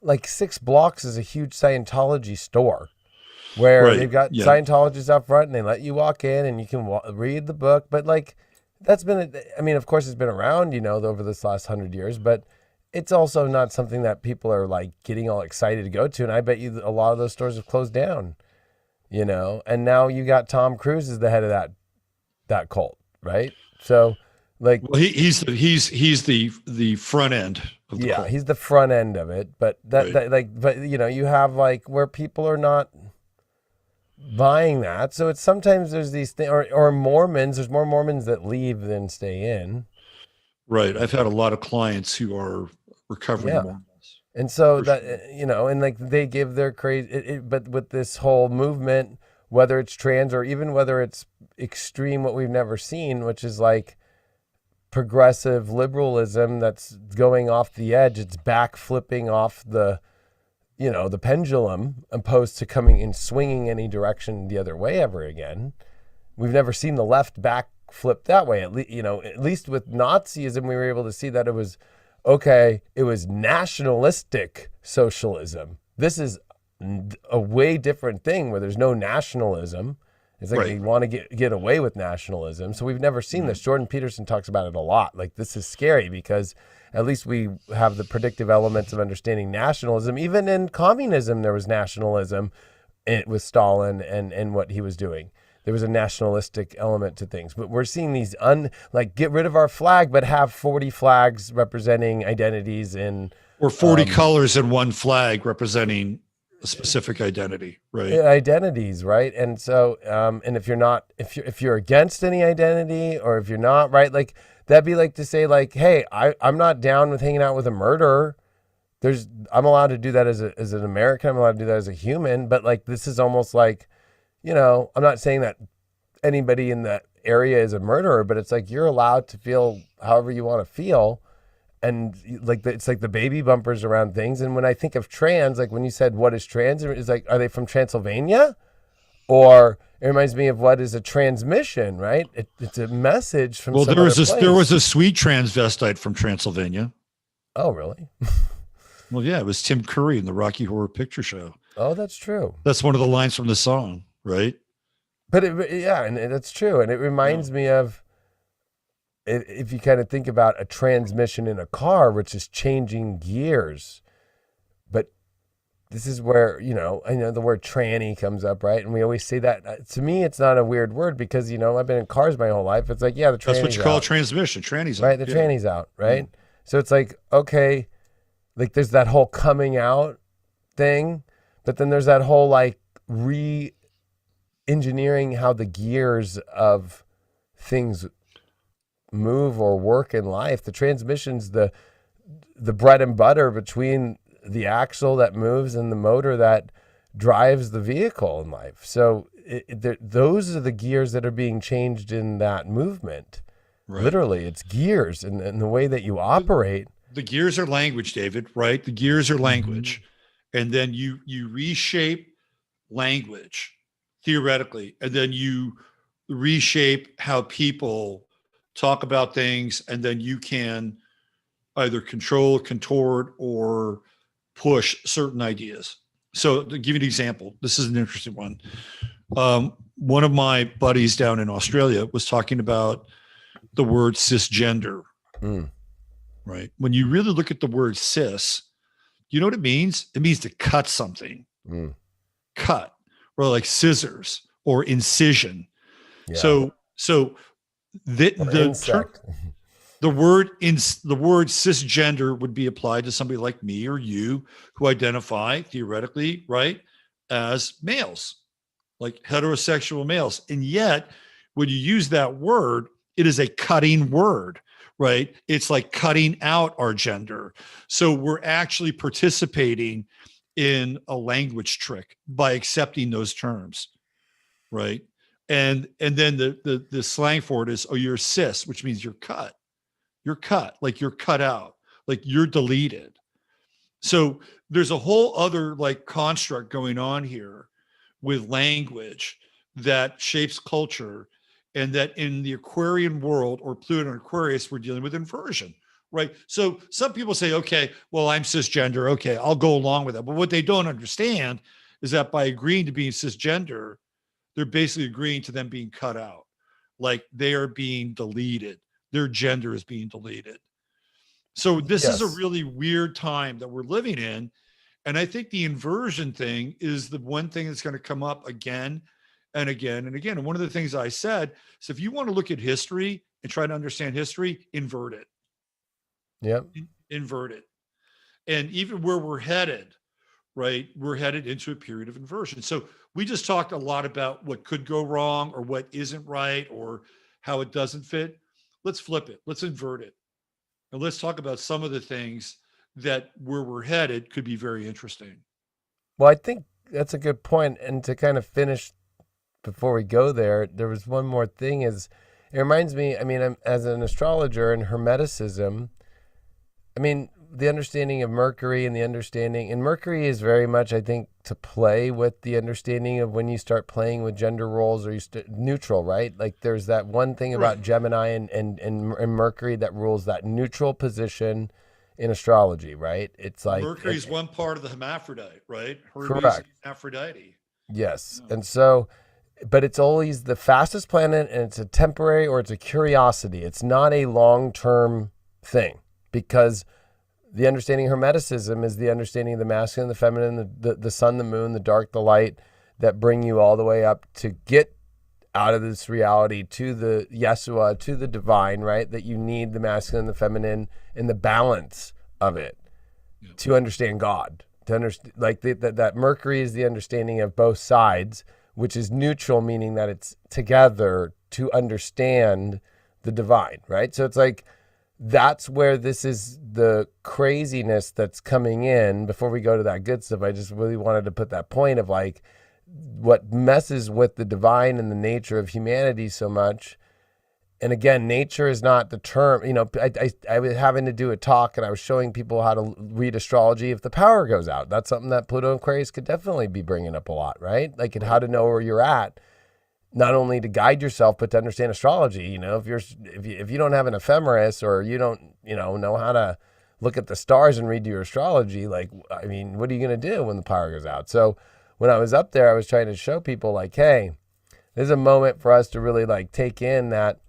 6 blocks is a huge Scientology store where they've got Scientologists out front and they let you walk in and you can read the book. But that's been, of course it's been around, over this last 100 years, but it's also not something that people are getting all excited to go to. And I bet you a lot of those stores have closed down, and now you got Tom Cruise as the head of that cult, right? So he's the front end of the cult. He's the front end of it, but you have where people are not buying that. So it's sometimes there's these things, or Mormons, there's more Mormons that leave than stay in. Right. I've had a lot of clients who are recovering Mormons. And so they give their crazy, but with this whole movement, whether it's trans or even whether it's extreme, what we've never seen, which is progressive liberalism that's going off the edge. It's back flipping off the pendulum, opposed to coming and swinging any direction the other way ever again. We've never seen the left back flip that way. At least with Nazism, we were able to see that it was nationalistic socialism. This is a way different thing where there's no nationalism. It's they want to get away with nationalism. So we've never seen this. Jordan Peterson talks about it a lot. This is scary because at least we have the predictive elements of understanding nationalism. Even in communism, there was nationalism with Stalin and what he was doing. There was a nationalistic element to things. But we're seeing these get rid of our flag, but have 40 flags representing identities or 40 colors in one flag representing a specific identity, right? Identities, right? And so, and if you're against any identity, or if you're not, right, that'd be to say, hey, I'm not down with hanging out with a murderer. I'm allowed to do that as an American. I'm allowed to do that as a human. But this is almost I'm not saying that anybody in that area is a murderer, but it's you're allowed to feel however you want to feel. And it's the baby bumpers around things. And when I think of trans, when you said, what is trans? It's are they from Transylvania? Or it reminds me of what is a transmission, right? It's a message from there was a sweet transvestite from Transylvania. Oh, really? Well, yeah, it was Tim Curry in the Rocky Horror Picture Show. Oh, that's true. That's one of the lines from the song, right? But and that's true. And it reminds me of, if you kind of think about a transmission in a car, which is changing gears, but this is where, I know the word tranny comes up, right? And we always say that. To me, it's not a weird word because, I've been in cars my whole life. It's the tranny's That's what you call out. Transmission. Tranny's right? The tranny's out, right? Mm. So it's okay, there's that whole coming out thing, but then there's that whole re-engineering how the gears of things move or work in life. The transmission's the bread and butter between the axle that moves and the motor that drives the vehicle in life. So those are the gears that are being changed in that movement. Right. Literally, it's gears and the way that you operate. The gears are language, David, right? The gears are language. Mm-hmm. And then you reshape language theoretically, and then you reshape how people talk about things, and then you can either control, contort, or push certain ideas. So to give you an example, this is an interesting one. One of my buddies down in Australia was talking about the word cisgender, right? When you really look at the word cis, you know what it means? It means to cut something, cut, or scissors or incision. Yeah. So the word cisgender would be applied to somebody like me or you who identify theoretically, right, as males, like heterosexual males. And yet when you use that word, it is a cutting word, right? It's like cutting out our gender. So we're actually participating in a language trick by accepting those terms, right? And then the slang for it is, oh, you're cis, which means you're cut. You're cut, like you're cut out, like you're deleted. So there's a whole other like construct going on here with language that shapes culture, and that in the Aquarian world, or Pluto and Aquarius, we're dealing with inversion, right? So some people say, okay, well, I'm cisgender. Okay, I'll go along with that. But what they don't understand is that by agreeing to being cisgender, they're basically agreeing to them being cut out. Like they are being deleted. Their gender is being deleted. So this is a really weird time that we're living in. And I think the inversion thing is the one thing that's going to come up again and again and again. And one of the things I said is, if you want to look at history and try to understand history, invert it. Yep. Invert it. And even where we're headed, right? We're headed into a period of inversion. So we just talked a lot about what could go wrong or what isn't right or how it doesn't fit. Let's flip it. Let's invert it. And let's talk about some of the things that where we're headed could be very interesting. Well, I think that's a good point. And to kind of finish before we go there, there was one more thing. Is it reminds me, I mean, I'm, as an astrologer in Hermeticism, I mean, the understanding of Mercury and the understanding, and Mercury is very much, I think, to play with the understanding of when you start playing with gender roles, or neutral, right? Like there's that one thing about Gemini and Mercury that rules that neutral position in astrology, right? It's like Mercury's one part of the hermaphrodite, right? Correct. Aphrodite. Yes. Yeah. And so, but it's always the fastest planet, and it's a temporary, or it's a curiosity. It's not a long-term thing, because the understanding of Hermeticism is the understanding of the masculine, the feminine, the sun, the moon, the dark, the light, that bring you all the way up to get out of this reality to the Yeshua, to the divine, right? That you need the masculine, the feminine, and the balance of it to understand God. To understand, like that Mercury is the understanding of both sides, which is neutral, meaning that it's together to understand the divine, right? So it's like, that's where this is the craziness that's coming in. Before we go to that good stuff, I just really wanted to put that point of like what messes with the divine and the nature of humanity so much. And again, nature is not the term, you know, I was having to do a talk and I was showing people how to read astrology if the power goes out. That's something that Pluto and Aquarius could definitely be bringing up a lot, right? Like how to know where you're at. Not only to guide yourself, but to understand astrology. You know, if you don't have an ephemeris, or you don't, know how to look at the stars and read your astrology, like, I mean, what are you going to do when the power goes out? So when I was up there, I was trying to show people like, hey, there's a moment for us to really like take in that,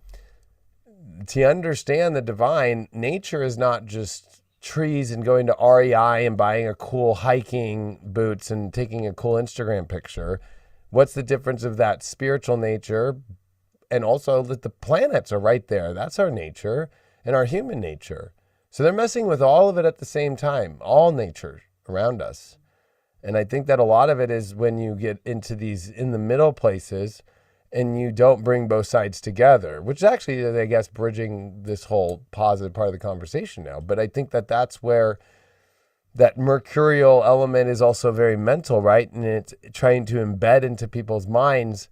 to understand the divine, nature is not just trees and going to REI and buying a cool hiking boots and taking a cool Instagram picture. What's the difference of that spiritual nature? And also that the planets are right there. That's our nature and our human nature. So they're messing with all of it at the same time, all nature around us. And I think that a lot of it is when you get into these in the middle places and you don't bring both sides together, which actually is, I guess, bridging this whole positive part of the conversation now. But I think that that's where that mercurial element is also very mental, right? And it's trying to embed into people's minds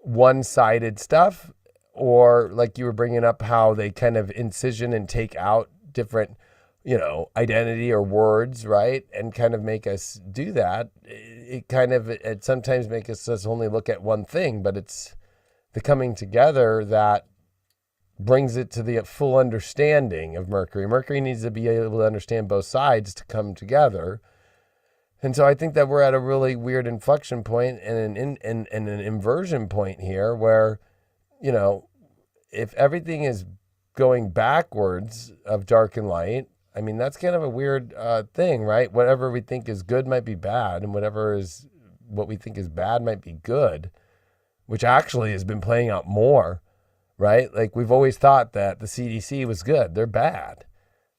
one-sided stuff, or like you were bringing up how they kind of incision and take out different, identity or words, right? And kind of make us do that. It sometimes makes us only look at one thing, but it's the coming together that brings it to the full understanding of Mercury. Mercury needs to be able to understand both sides to come together. And so I think that we're at a really weird inflection point and an inversion point here where, if everything is going backwards of dark and light, I mean, that's kind of a weird thing, right? Whatever we think is good might be bad, and what we think is bad might be good, which actually has been playing out more. Right? Like we've always thought that the CDC was good. They're bad,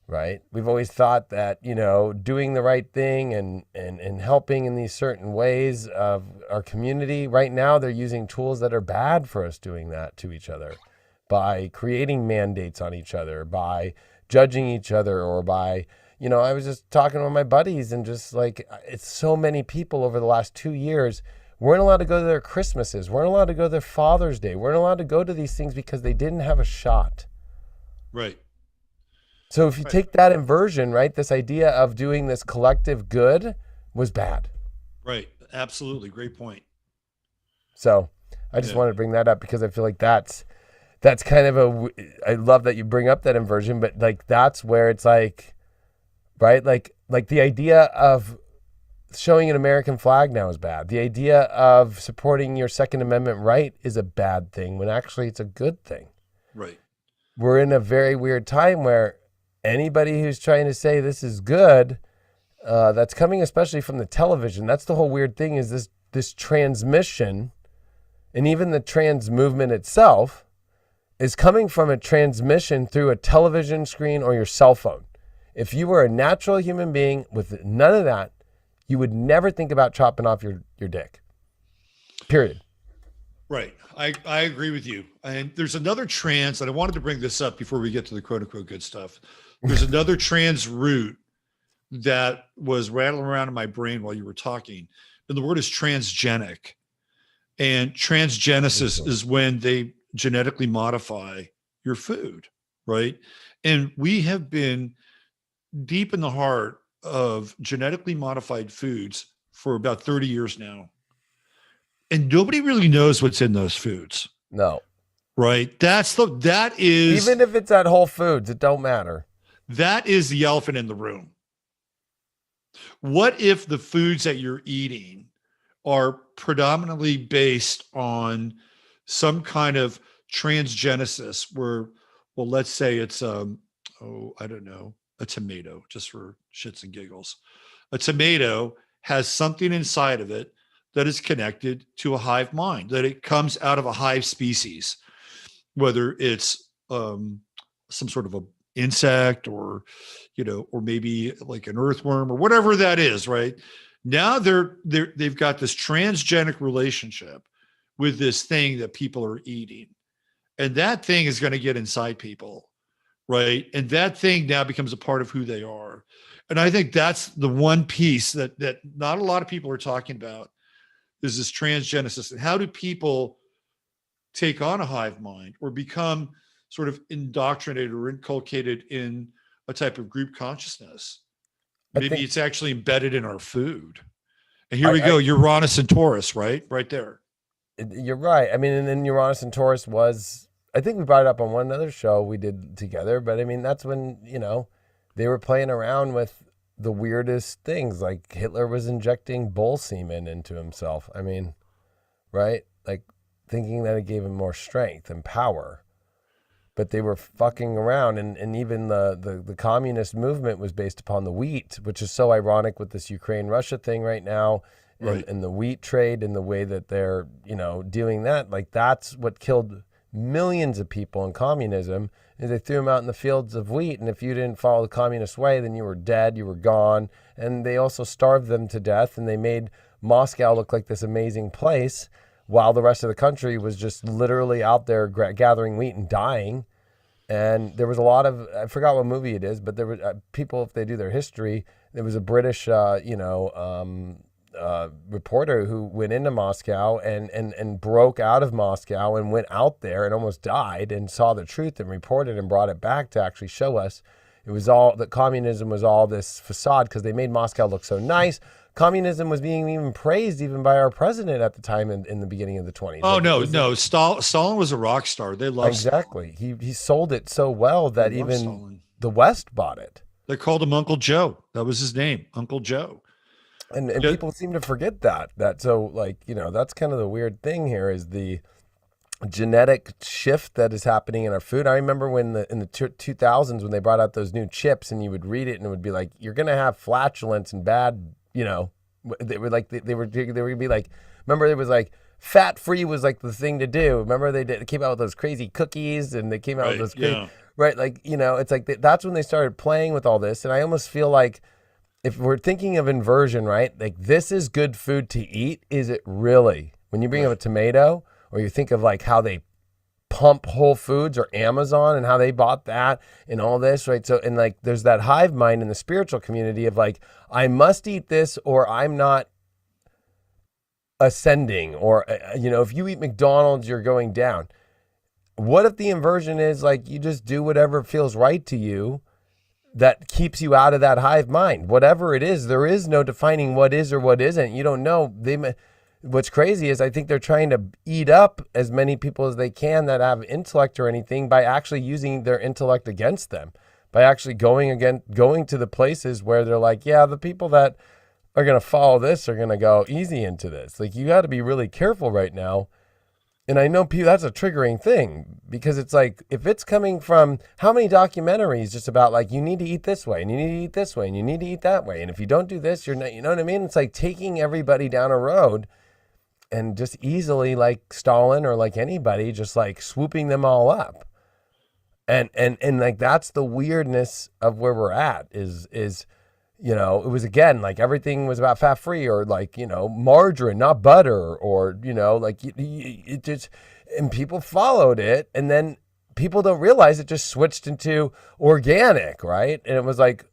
right? We've always thought that, doing the right thing and helping in these certain ways of our community. Right now, they're using tools that are bad for us doing that to each other. by creating mandates on each other, by judging each other, or by, I was just talking with my buddies and just like, it's so many people over the last 2 years weren't allowed to go to their Christmases, weren't allowed to go to their Father's Day, weren't allowed to go to these things because they didn't have a shot. Right. So if you take that inversion, right, this idea of doing this collective good was bad. Right. Absolutely. Great point. So I just wanted to bring that up because I feel like that's kind of I love that you bring up that inversion, but like that's where it's like, right? Like the idea of showing an American flag now is bad. The idea of supporting your Second Amendment right is a bad thing when actually it's a good thing. Right. We're in a very weird time where anybody who's trying to say this is good, that's coming especially from the television. That's the whole weird thing is this transmission, and even the trans movement itself is coming from a transmission through a television screen or your cell phone. If you were a natural human being with none of that, you would never think about chopping off your dick. Period. Right. I agree with you. And there's another trans, and I wanted to bring this up before we get to the quote unquote good stuff. There's another trans root that was rattling around in my brain while you were talking. And the word is transgenic. And transgenesis is when they genetically modify your food, right? And we have been deep in the heart of genetically modified foods for about 30 years now. And nobody really knows what's in those foods. No. Right? That is, even if it's at Whole Foods, it don't matter. That is the elephant in the room. What if the foods that you're eating are predominantly based on some kind of transgenesis where, well, let's say it's, I don't know, a tomato, just for shits and giggles. A tomato has something inside of it that is connected to a hive mind, that it comes out of a hive species, whether it's some sort of a insect or, or maybe like an earthworm or whatever that is, right? Now they've got this transgenic relationship with this thing that people are eating. And that thing is going to get inside people, right? And that thing now becomes a part of who they are. And I think that's the one piece that not a lot of people are talking about is this transgenesis. And how do people take on a hive mind or become sort of indoctrinated or inculcated in a type of group consciousness? Maybe it's actually embedded in our food. And here we go. Uranus and Taurus, right? Right there. You're right. I mean, and then Uranus and Taurus was, I think we brought it up on one other show we did together, but I mean, that's when, they were playing around with the weirdest things. Like Hitler was injecting bull semen into himself. I mean, right? Like thinking that it gave him more strength and power. But they were fucking around, and even the communist movement was based upon the wheat, which is so ironic with this Ukraine-Russia thing right now, and the wheat trade and the way that they're, doing that. Like that's what killed millions of people in communism, is they threw them out in the fields of wheat, and if you didn't follow the communist way, then you were dead, you were gone. And they also starved them to death, and they made Moscow look like this amazing place, while the rest of the country was just literally out there gathering wheat and dying. And there was a lot of, I forgot what movie it is, but there were people, if they do their history, there was a British, reporter who went into Moscow and broke out of Moscow and went out there and almost died and saw the truth and reported and brought it back to actually show us it was all, that communism was all this facade because they made Moscow look so nice. Communism was being even praised even by our president at the time in the beginning of the 20s. Oh, no. Stalin was a rock star. They loved exactly. He sold it so well that even Stalin. The West bought it. They called him Uncle Joe. That was his name, Uncle Joe. And people seem to forget that. So, like, that's kind of the weird thing here is the genetic shift that is happening in our food. I remember when in the 2000s when they brought out those new chips and you would read it and it would be like, you're going to have flatulence and bad, they were like, they were going to be like, remember it was like fat free was like the thing to do. Remember they came out with those crazy cookies and they came out with those crazy, right? Like, it's like that's when they started playing with all this. And I almost feel like if we're thinking of inversion, right? Like this is good food to eat. Is it really? When you bring up a tomato or you think of like how they pump Whole Foods or Amazon and how they bought that and all this, right? So, and like, there's that hive mind in the spiritual community of like, I must eat this or I'm not ascending, or, if you eat McDonald's, you're going down. What if the inversion is like, you just do whatever feels right to you that keeps you out of that hive mind? Whatever it is, there is no defining what is or what isn't. You don't know. What's crazy is I think they're trying to eat up as many people as they can that have intellect or anything by actually using their intellect against them, by actually going to the places where they're like, yeah, the people that are going to follow this are going to go easy into this. Like, you got to be really careful right now. And I know people, that's a triggering thing, because it's like, if it's coming from how many documentaries just about like, you need to eat this way and you need to eat this way and you need to eat that way. And if you don't do this, you're not, you know what I mean? It's like taking everybody down a road and just easily, like Stalin or like anybody, just like swooping them all up. And like, that's the weirdness of where we're at is, it was, again, like everything was about fat free or like, margarine, not butter, or, like it just, and people followed it. And then people don't realize it just switched into organic, right? And it was like,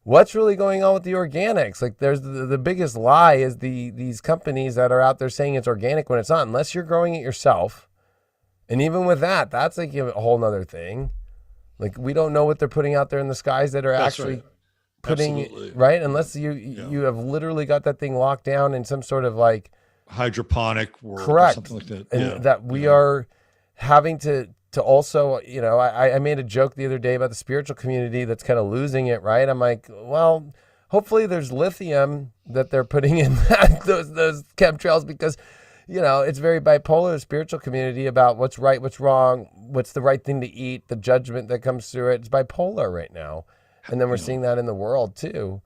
what's really going on with the organics? Like, there's the biggest lie is these companies that are out there saying it's organic when it's not, unless you're growing it yourself. And even with that, that's like a whole nother thing. Like, we don't know what they're putting out there in the skies that are actually putting, Absolutely. right? Unless you have literally got that thing locked down in some sort of like hydroponic world, correct, or something like that. And that we are having to also, I made a joke the other day about the spiritual community that's kind of losing it, right? I'm like, well, hopefully there's lithium that they're putting in those chemtrails, because it's very bipolar, the spiritual community, about what's right, what's wrong, what's the right thing to eat, the judgment that comes through it. It's bipolar right now. And then we're seeing that in the world too.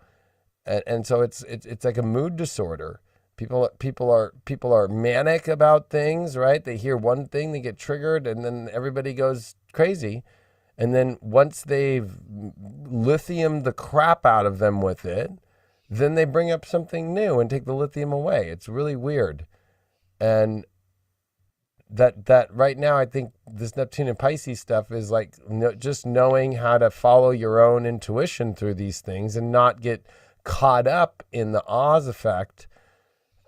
And so it's like a mood disorder. People are manic about things, right? They hear one thing, they get triggered, and then everybody goes crazy. And then once they've lithiumed the crap out of them with it, then they bring up something new and take the lithium away. It's really weird. And that right now, I think this Neptune and Pisces stuff is like just knowing how to follow your own intuition through these things and not get caught up in the Oz effect.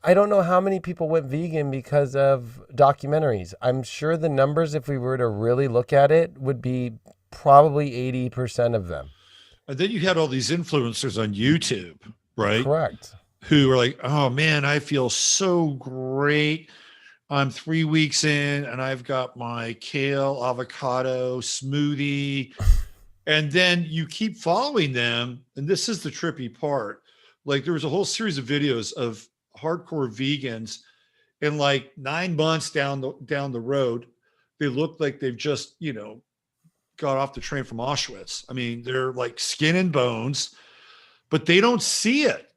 I don't know how many people went vegan because of documentaries. I'm sure the numbers, if we were to really look at it, would be probably 80% of them. And then you had all these influencers on YouTube, right? Correct. Who are like, oh man, I feel so great. I'm 3 weeks in and I've got my kale avocado smoothie. And then you keep following them. And this is the trippy part. Like, there was a whole series of videos of hardcore vegans, and like 9 months down the road, they look like they've just, got off the train from Auschwitz. I mean, they're like skin and bones, but they don't see it.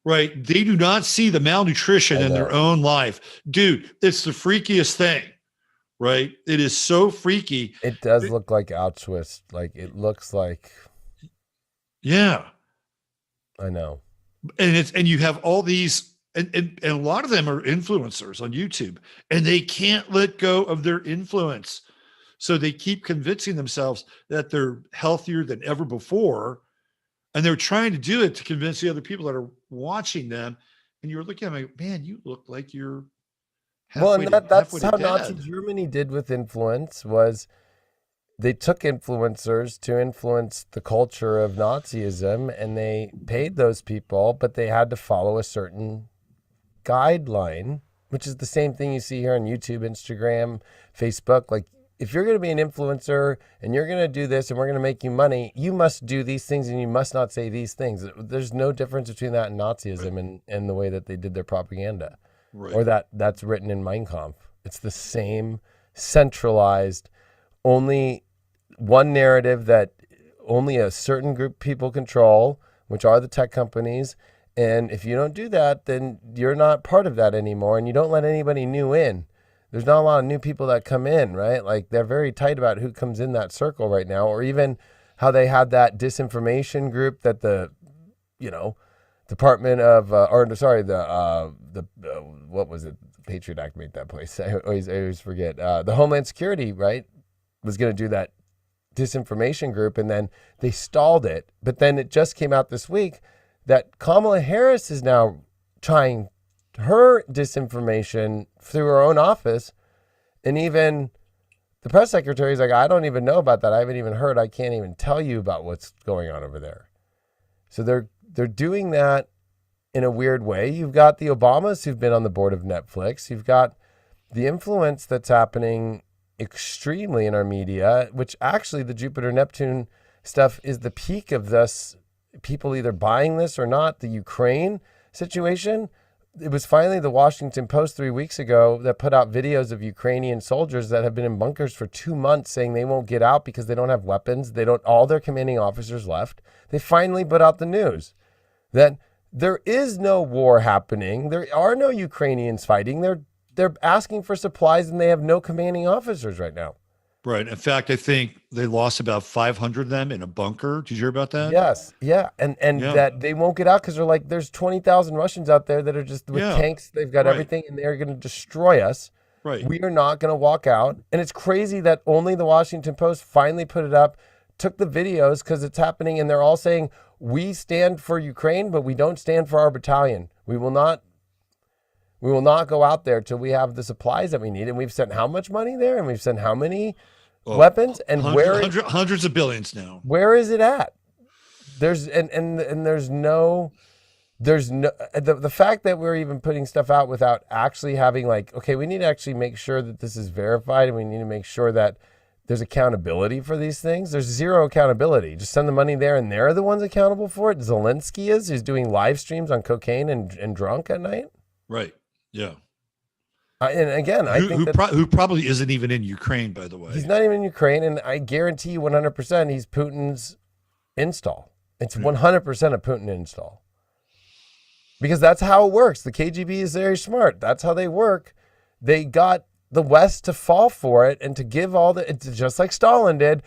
Right. They do not see the malnutrition in their own life. Dude, it's the freakiest thing. Right. It is so freaky. It does look like Auschwitz. Like, it looks like. Yeah. I know. And you have all these, and a lot of them are influencers on YouTube, and they can't let go of their influence. So they keep convincing themselves that they're healthier than ever before. And they're trying to do it to convince the other people that are watching them. And you're looking at them like, man, you look like you're halfway that's how dead. Nazi Germany did with influence, was they took influencers to influence the culture of Nazism, and they paid those people, but they had to follow a certain guideline, which is the same thing you see here on YouTube, Instagram, Facebook. Like, if you're going to be an influencer and you're going to do this and we're going to make you money, you must do these things and you must not say these things. There's no difference between that and Nazism and the way that they did their propaganda, right, or that's written in Mein Kampf. It's the same centralized, only one narrative that only a certain group of people control, which are the tech companies. And if you don't do that, then you're not part of that anymore, and you don't let anybody new in. There's not a lot of new people that come in, right? Like, they're very tight about who comes in that circle right now, or even how they had that disinformation group that the Department of, what was it? Patriot Act made that place. I always forget. The Homeland Security, right, was going to do that disinformation group, and then they stalled it. But then it just came out this week that Kamala Harris is now trying her disinformation through her own office, and even the press secretary is like, I don't even know about that. I haven't even heard. I can't even tell you about what's going on over there. So they're doing that in a weird way. You've got the Obamas who've been on the board of Netflix. You've got the influence that's happening extremely in our media, which actually the Jupiter-Neptune stuff is the peak of this, people either buying this or not. The Ukraine situation, it was finally the Washington Post 3 weeks ago that put out videos of Ukrainian soldiers that have been in bunkers for 2 months saying they won't get out because they don't have weapons. All their commanding officers left. They finally put out the news that there is no war happening. There are no Ukrainians fighting. They're asking for supplies and they have no commanding officers right now. Right. In fact, I think they lost about 500 of them in a bunker. Did you hear about that? Yes. Yeah. And that they won't get out because they're like, there's 20,000 Russians out there that are just with tanks. They've got everything and they're going to destroy us. Right. We are not going to walk out. And it's crazy that only the Washington Post finally put it up, took the videos because it's happening. And they're all saying, we stand for Ukraine, but we don't stand for our battalion. We will not go out there till we have the supplies that we need. And we've sent how much money there? And we've sent how many weapons? And hundreds of billions now. Where is it at? There's no the fact that we're even putting stuff out without actually having like, okay, we need to actually make sure that this is verified, and we need to make sure that there's accountability for these things. There's zero accountability. Just send the money there and they're the ones accountable for it. Zelensky who's doing live streams on cocaine and drunk at night. Right. Yeah. And again, I think who probably isn't even in Ukraine, by the way. He's not even in Ukraine. And I guarantee you 100% he's Putin's install. It's 100% a Putin install. Because that's how it works. The KGB is very smart. That's how they work. They got the West to fall for it and to give just like Stalin did,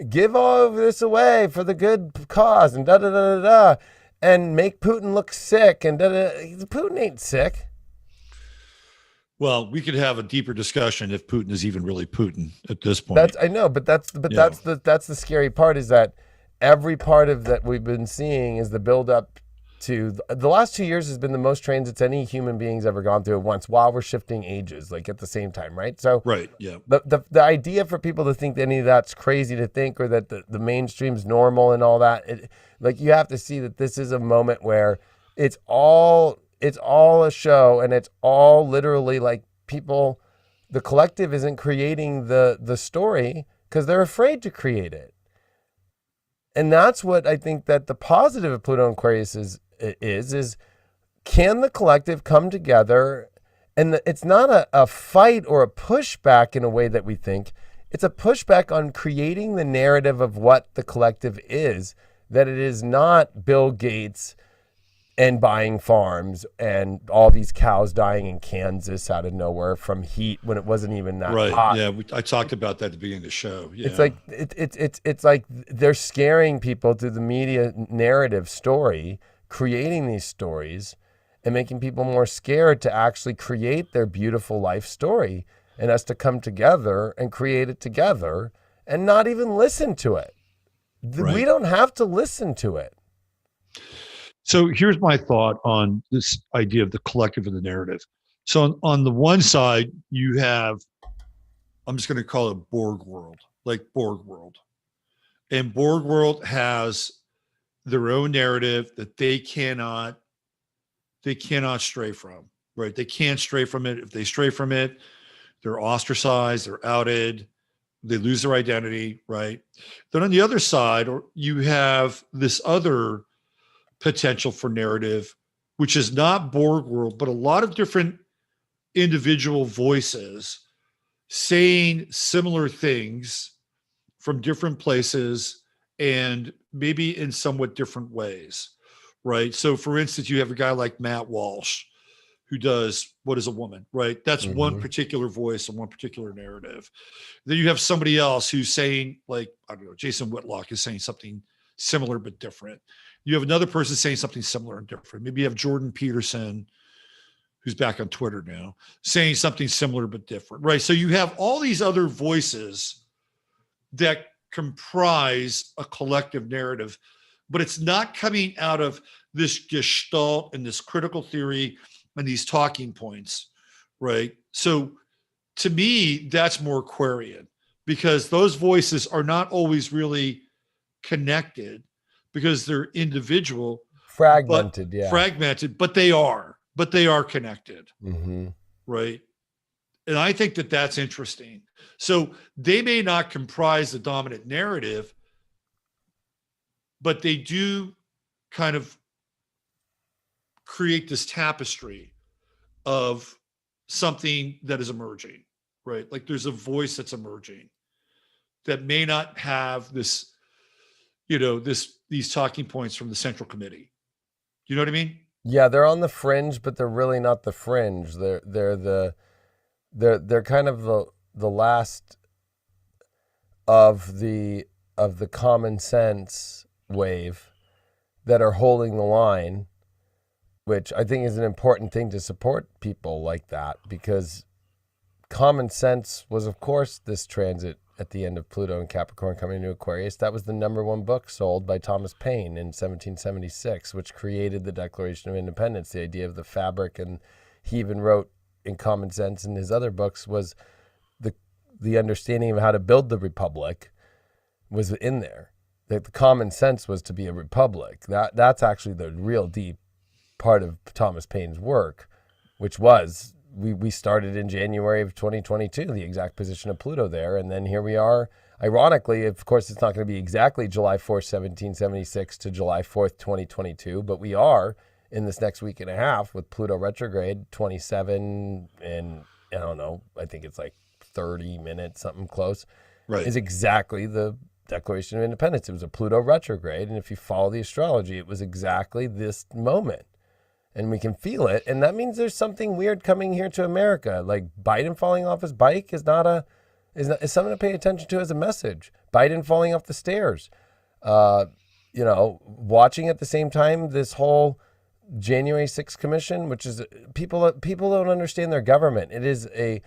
give all of this away for the good cause and and make Putin look sick and Putin ain't sick. Well, we could have a deeper discussion if Putin is even really Putin at this point. I know, but that's the scary part, is that every part of that we've been seeing is the buildup to the last 2 years has been the most transits any human being's ever gone through at once while we're shifting ages, like at the same time, right? So right, yeah. The idea for people to think that any of that's crazy to think, or that the mainstream's normal and all that, like you have to see that this is a moment where it's all a show, and it's all literally like people, the collective isn't creating the story because they're afraid to create it. And that's what I think that the positive of Pluto Aquarius is can the collective come together? And it's not a fight or a pushback in a way that we think. It's a pushback on creating the narrative of what the collective is, that it is not Bill Gates and buying farms and all these cows dying in Kansas out of nowhere from heat when it wasn't even that hot. Yeah, I talked about that at the beginning of the show. Yeah. It's like it's like they're scaring people through the media narrative story, creating these stories and making people more scared to actually create their beautiful life story, and us to come together and create it together and not even listen to it. Right. We don't have to listen to it. So here's my thought on this idea of the collective and the narrative. So on the one side, you have, I'm just going to call it Borg world, like Borg world. And Borg world has their own narrative that they cannot stray from, right? They can't stray from it. If they stray from it, they're ostracized, they're outed, they lose their identity, right? Then on the other side, you have this other potential for narrative, which is not Borg world, but a lot of different individual voices saying similar things from different places and maybe in somewhat different ways, right? So for instance, you have a guy like Matt Walsh who does What is a Woman, right? That's one particular voice and one particular narrative. Then you have somebody else who's saying, like, I don't know, Jason Whitlock is saying something similar but different. You have another person saying something similar and different. Maybe you have Jordan Peterson, who's back on Twitter now, saying something similar but different, right? So you have all these other voices that comprise a collective narrative, but it's not coming out of this gestalt and this critical theory and these talking points, right? So to me, that's more Aquarian, because those voices are not always really connected because they're individual, Fragmented, but they are connected, Mm-hmm. right? And I think that that's interesting. So they may not comprise the dominant narrative, but they do kind of create this tapestry of something that is emerging, right? Like there's a voice that's emerging that may not have this, these talking points from the central committee. You know what I mean? Yeah, they're on the fringe, but they're really not the fringe. They're kind of the last of the common sense wave that are holding the line, which I think is an important thing to support people like that, because common sense was, of course, this transit at the end of Pluto and Capricorn coming into Aquarius. That was the #1 book sold by Thomas Paine in 1776, which created the Declaration of Independence. The idea of the fabric, and he even wrote in Common Sense in his other books, was the understanding of how to build the republic was in there. That the common sense was to be a republic. That's actually the real deep part of Thomas Paine's work, which was we started in January of 2022, the exact position of Pluto there, and then here we are. Ironically, of course, it's not going to be exactly July 4th, 1776 to July 4th, 2022, but we are in this next week and a half with Pluto retrograde, 27 and I don't know, I think it's like 30 minutes, something close, right? Is exactly the Declaration of Independence. It was a Pluto retrograde, and if you follow the astrology, it was exactly this moment. And we can feel it, and that means there's something weird coming here to America. Like Biden falling off his bike is something to pay attention to as a message. Biden falling off the stairs, watching at the same time this whole January 6th commission, which is people don't understand their government. The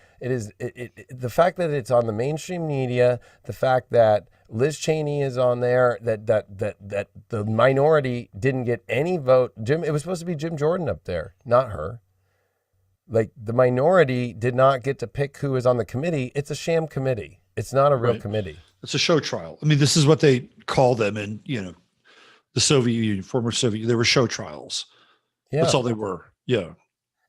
fact that it's on the mainstream media, the fact that Liz Cheney is on there, that the minority didn't get any vote. It was supposed to be Jim Jordan up there, not her. Like the minority did not get to pick who is on the committee. It's a sham committee. It's not a real committee. It's a show trial. I mean, this is what they call them in, the Soviet Union, former Soviet Union. They were show trials. Yeah. That's all they were. Yeah.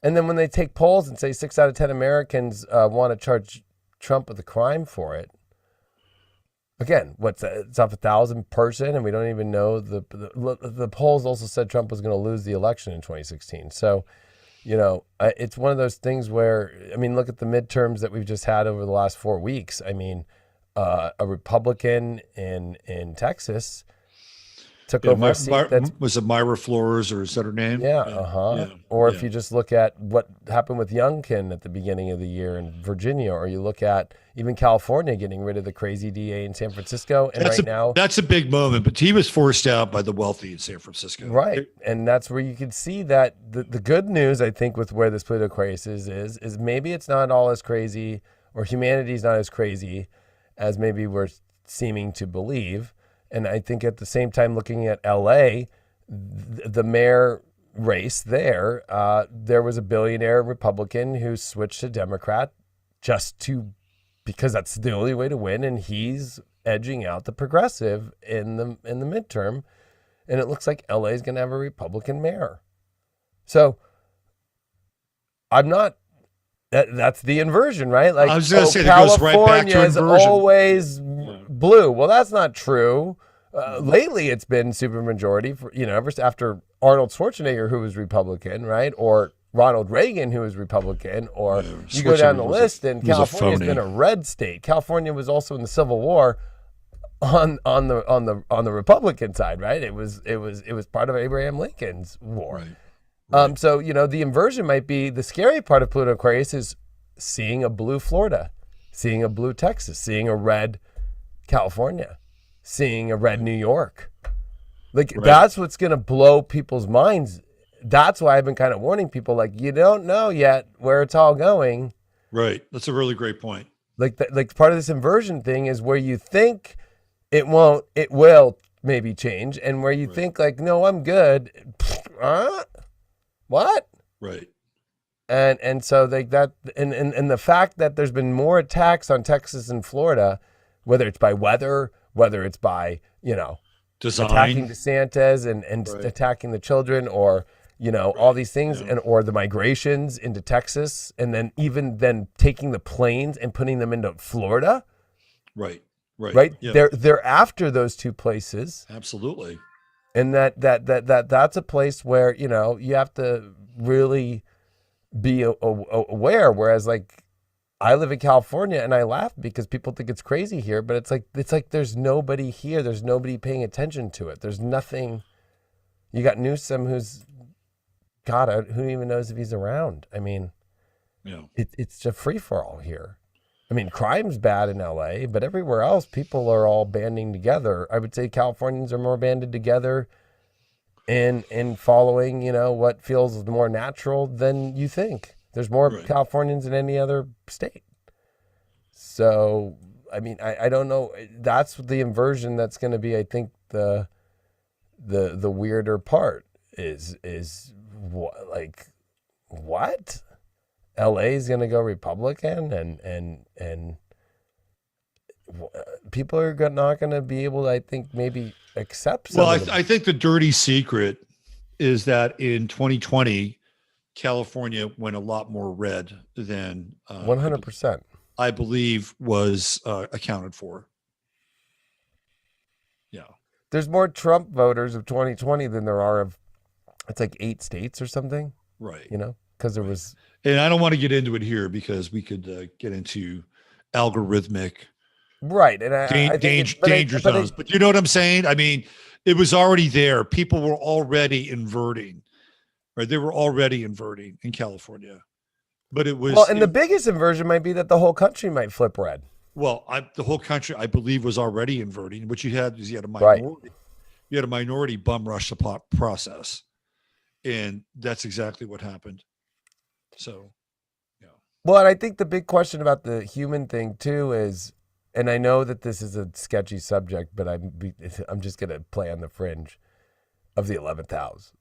And then when they take polls and say 6 out of 10 Americans want to charge Trump with a crime for it, again, what's that? It's off 1,000 person, and we don't even know the polls also said Trump was going to lose the election in 2016. So, it's one of those things where, I mean, look at the midterms that we've just had over the last 4 weeks. I mean, a Republican in Texas took over a seat was it Myra Flores, or is that her name? Yeah, Yeah. Or if you just look at what happened with Youngkin at the beginning of the year in Virginia, or you look at even California getting rid of the crazy DA in San Francisco, and that's a big moment. But he was forced out by the wealthy in San Francisco, right? And that's where you can see that the good news, I think, with where this Pluto crisis is maybe it's not all as crazy, or humanity's not as crazy as maybe we're seeming to believe. And I think at the same time, looking at LA, the mayor race there was a billionaire Republican who switched to Democrat because that's the only way to win. And he's edging out the progressive in the midterm. And it looks like LA is going to have a Republican mayor. So that's the inversion, right? Like, I was going to say, that goes right back to inversion. California is always blue. Well, that's not true. Lately, it's been supermajority for, ever after Arnold Schwarzenegger, who was Republican, right? Or Ronald Reagan, who was Republican, or you go down the list, and California's been a red state. California was also in the Civil War on the Republican side, right? It was part of Abraham Lincoln's war. Right. So, the inversion might be the scary part of Pluto Aquarius is seeing a blue Florida, seeing a blue Texas, seeing a red California, seeing a red New York. That's what's going to blow people's minds. that's why I've been kind of warning people, like, you don't know yet where it's all going. Right. That's a really great point. Like part of this inversion thing is where you think it won't, it will maybe change, and where you think like, no, I'm good. What? Right. And so like that, and the fact that there's been more attacks on Texas and Florida, whether it's by weather, whether it's by, design, attacking DeSantis and attacking the children, or all these things, and or the migrations into Texas, and then even then taking the planes and putting them into Florida. Right. Yeah. They're after those two places. Absolutely. And that's a place where you have to really be aware. Whereas like I live in California and I laugh because people think it's crazy here, but it's like there's nobody here. There's nobody paying attention to it. There's nothing. You got Newsom, who's who even knows if he's around? I mean, it's a free for all here. I mean, crime's bad in LA, but everywhere else, people are all banding together. I would say Californians are more banded together in following, what feels more natural than you think. There's more Californians than any other state. So, I mean, I don't know. That's the inversion that's going to be, I think, the weirder part is what? LA is going to go Republican, and people are not going to be able to, I think, maybe accept. Well, I think the dirty secret is that in 2020, California went a lot more red than 100%. I believe was accounted for. Yeah. There's more Trump voters of 2020 than there are of, it's like 8 states or something. Right. Because there was. And I don't want to get into it here because we could get into algorithmic. Right. And I danger zones. But you know what I'm saying? I mean, it was already there. People were already inverting. Right. They were already inverting in California. But it was. Well, and the biggest inversion might be that the whole country might flip red. Well, the whole country, I believe, was already inverting. What you had is you had a minority. Right. You had a minority bum rush the process. And that's exactly what happened. So, yeah. Well, and I think the big question about the human thing too is, and I know that this is a sketchy subject, but I'm just going to play on the fringe of the 11th house.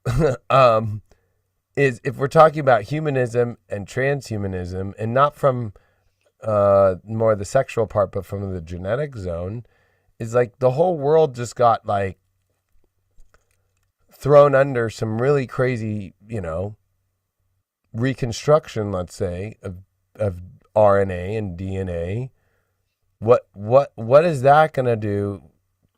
Is if we're talking about humanism and transhumanism, and not from more the sexual part, but from the genetic zone, is like the whole world just got like thrown under some really crazy, reconstruction, let's say, of RNA and DNA. What is that going to do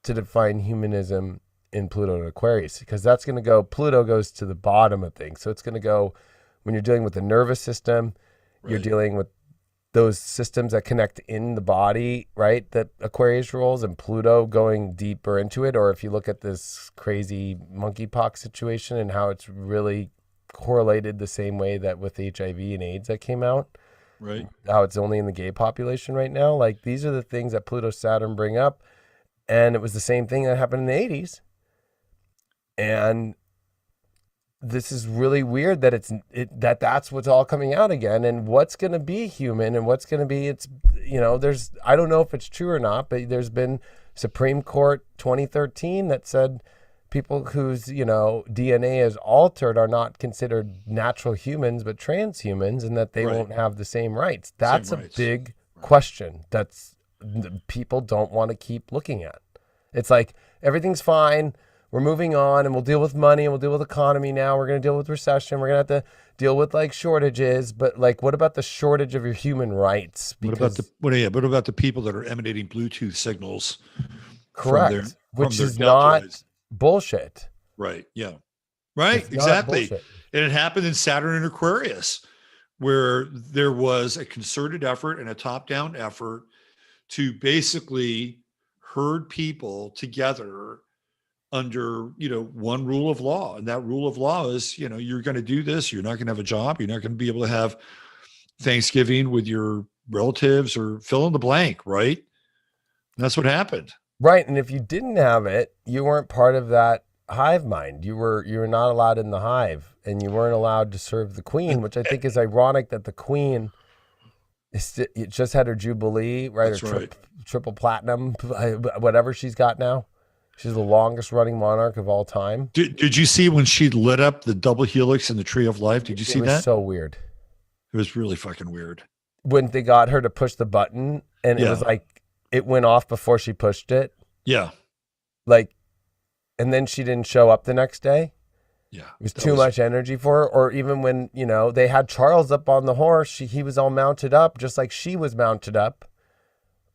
to define humanism in Pluto and Aquarius? Because that's going to go, Pluto goes to the bottom of things. So it's going to go, when you're dealing with the nervous system, you're dealing with those systems that connect in the body, right? That Aquarius rules, and Pluto going deeper into it. Or if you look at this crazy monkeypox situation and how it's really correlated the same way that with HIV and AIDS that came out, right? How it's only in the gay population right now. Like, these are the things that Pluto, Saturn bring up. And it was the same thing that happened in the 80s. And this is really weird that that's what's all coming out again. And what's going to be human and what's going to be, there's, I don't know if it's true or not, but there's been Supreme Court 2013 that said people whose, DNA is altered are not considered natural humans, but transhumans, and that they won't have the same rights. That's a big question. People don't want to keep looking at. It's like, everything's fine. We're moving on, and we'll deal with money, and we'll deal with economy now. We're going to deal with recession. We're going to have to deal with like shortages. But like, what about the shortage of your human rights? Because, what about the people that are emanating Bluetooth signals? Correct. Which is not bullshit. Right. Yeah. Right. Exactly. And it happened in Saturn and Aquarius, where there was a concerted effort and a top-down effort to basically herd people together under, one rule of law. And that rule of law is, you're going to do this. You're not going to have a job. You're not going to be able to have Thanksgiving with your relatives or fill in the blank. Right. And that's what happened. Right. And if you didn't have it, you weren't part of that hive mind. You were not allowed in the hive, and you weren't allowed to serve the queen, which I think is ironic that the queen it just had her jubilee, right? That's right. Triple platinum, whatever she's got now. She's the longest running monarch of all time. Did you see when she lit up the double helix in the Tree of Life? Did you see that? It was so weird. It was really fucking weird. When they got her to push the button, and it was like it went off before she pushed it. Yeah. Like, and then she didn't show up the next day. Yeah. It was too much energy for her. Or even when, they had Charles up on the horse, he was all mounted up, just like she was mounted up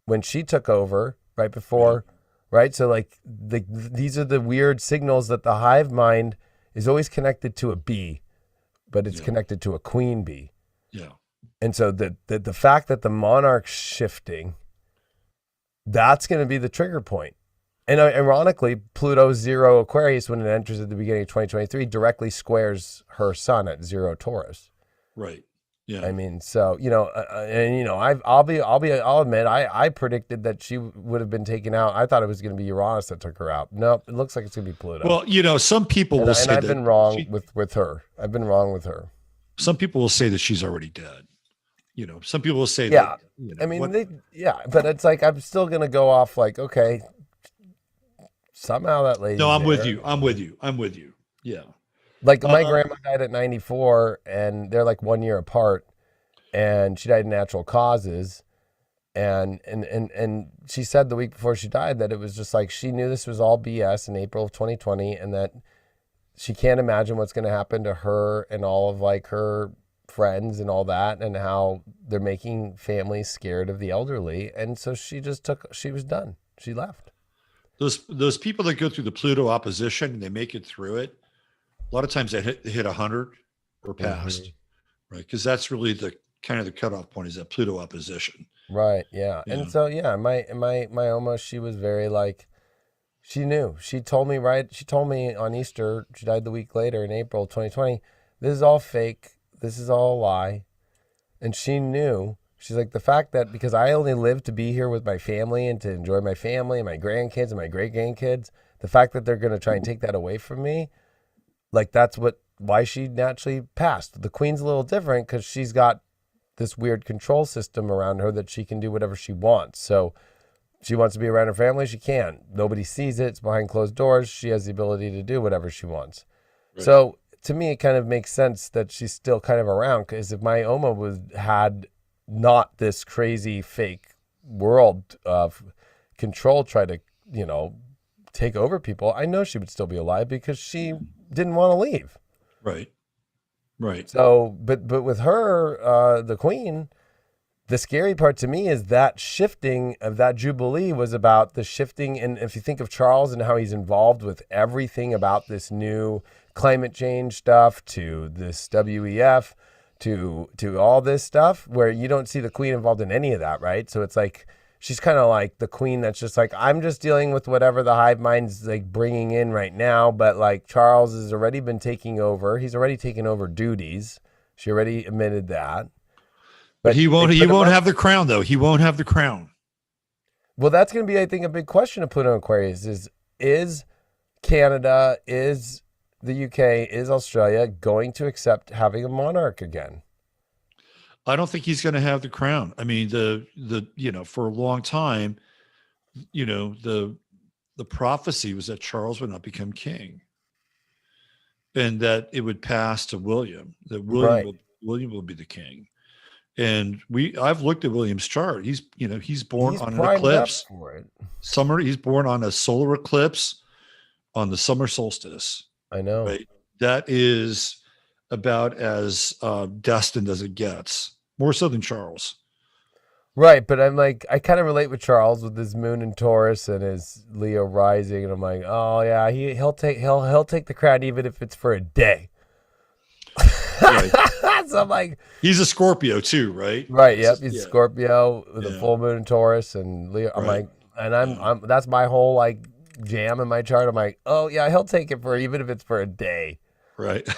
when she took over right before, right? So like these are the weird signals that the hive mind is always connected to a bee, but it's connected to a queen bee. Yeah. And so the fact that the monarch's shifting, that's going to be the trigger point. And ironically, Pluto 0 Aquarius, when it enters at the beginning of 2023, directly squares her sun at 0 Taurus. Right. Yeah. I mean, so, I'll admit, I predicted that she would have been taken out. I thought it was going to be Uranus that took her out. No, it looks like it's going to be Pluto. Well, some people will say that. And I've been wrong with her. I've been wrong with her. Some people will say that she's already dead. Some people will say that. I mean, but it's like, I'm still going to go off like, okay, somehow that lady. No, I'm with you. Yeah. Like my grandma died at 94 and they're like 1 year apart, and she died of natural causes. And she said the week before she died that it was just like, she knew this was all BS in April of 2020, and that she can't imagine what's going to happen to her and all of like her friends and all that, and how they're making families scared of the elderly. And so she was done. She left. Those people that go through the Pluto opposition and they make it through it, a lot of times they hit 100 or past, right? Because that's really the kind of the cutoff point, is that Pluto opposition. Right. Yeah. And so, my almost, she was very like, she knew. She told me on Easter, she died the week later in April 2020, this is all fake. This is all a lie. And she knew. She's like, the fact that because I only live to be here with my family and to enjoy my family and my grandkids and my great grandkids, the fact that they're going to try and take that away from me, like that's why she naturally passed. The queen's a little different because she's got this weird control system around her that she can do whatever she wants. So she wants to be around her family, she can. Nobody sees it. It's behind closed doors. She has the ability to do whatever she wants. Right. So to me, it kind of makes sense that she's still kind of around, because if my Oma had not this crazy fake world of control try to, take over people, I know she would still be alive because she didn't want to leave. Right. Right. So, but with her, the queen, the scary part to me is that shifting of that jubilee was about the shifting. And if you think of Charles and how he's involved with everything about this new climate change stuff, to this WEF, to all this stuff, where you don't see the queen involved in any of that, right? So it's like, she's kind of like the queen that's just like, I'm just dealing with whatever the hive mind's like bringing in right now. But like Charles has already been taking over. He's already taken over duties. She already admitted that. But he won't have the crown, though. He won't have the crown. Well, that's going to be, I think, a big question to put on Aquarius is Canada, is the UK, is Australia going to accept having a monarch again? I don't think he's going to have the crown. I mean, for a long time, the prophecy was that Charles would not become king, and that it would pass to William. That William will be the king. And I've looked at William's chart. He's born on an eclipse. He's born on a solar eclipse on the summer solstice. I know. Right? That is about as destined as it gets, more so than Charles. Right, but I'm like, I kind of relate with Charles with his moon in Taurus and his Leo rising, and I'm like, oh yeah, he'll take the crown even if it's for a day. Right. So I'm like, he's a Scorpio too, right? Right. Yep. He's Scorpio with a full moon in Taurus and Leo. I'm like, and I'm that's my whole like jam in my chart. I'm like, oh yeah, he'll take it for even if it's for a day. Right.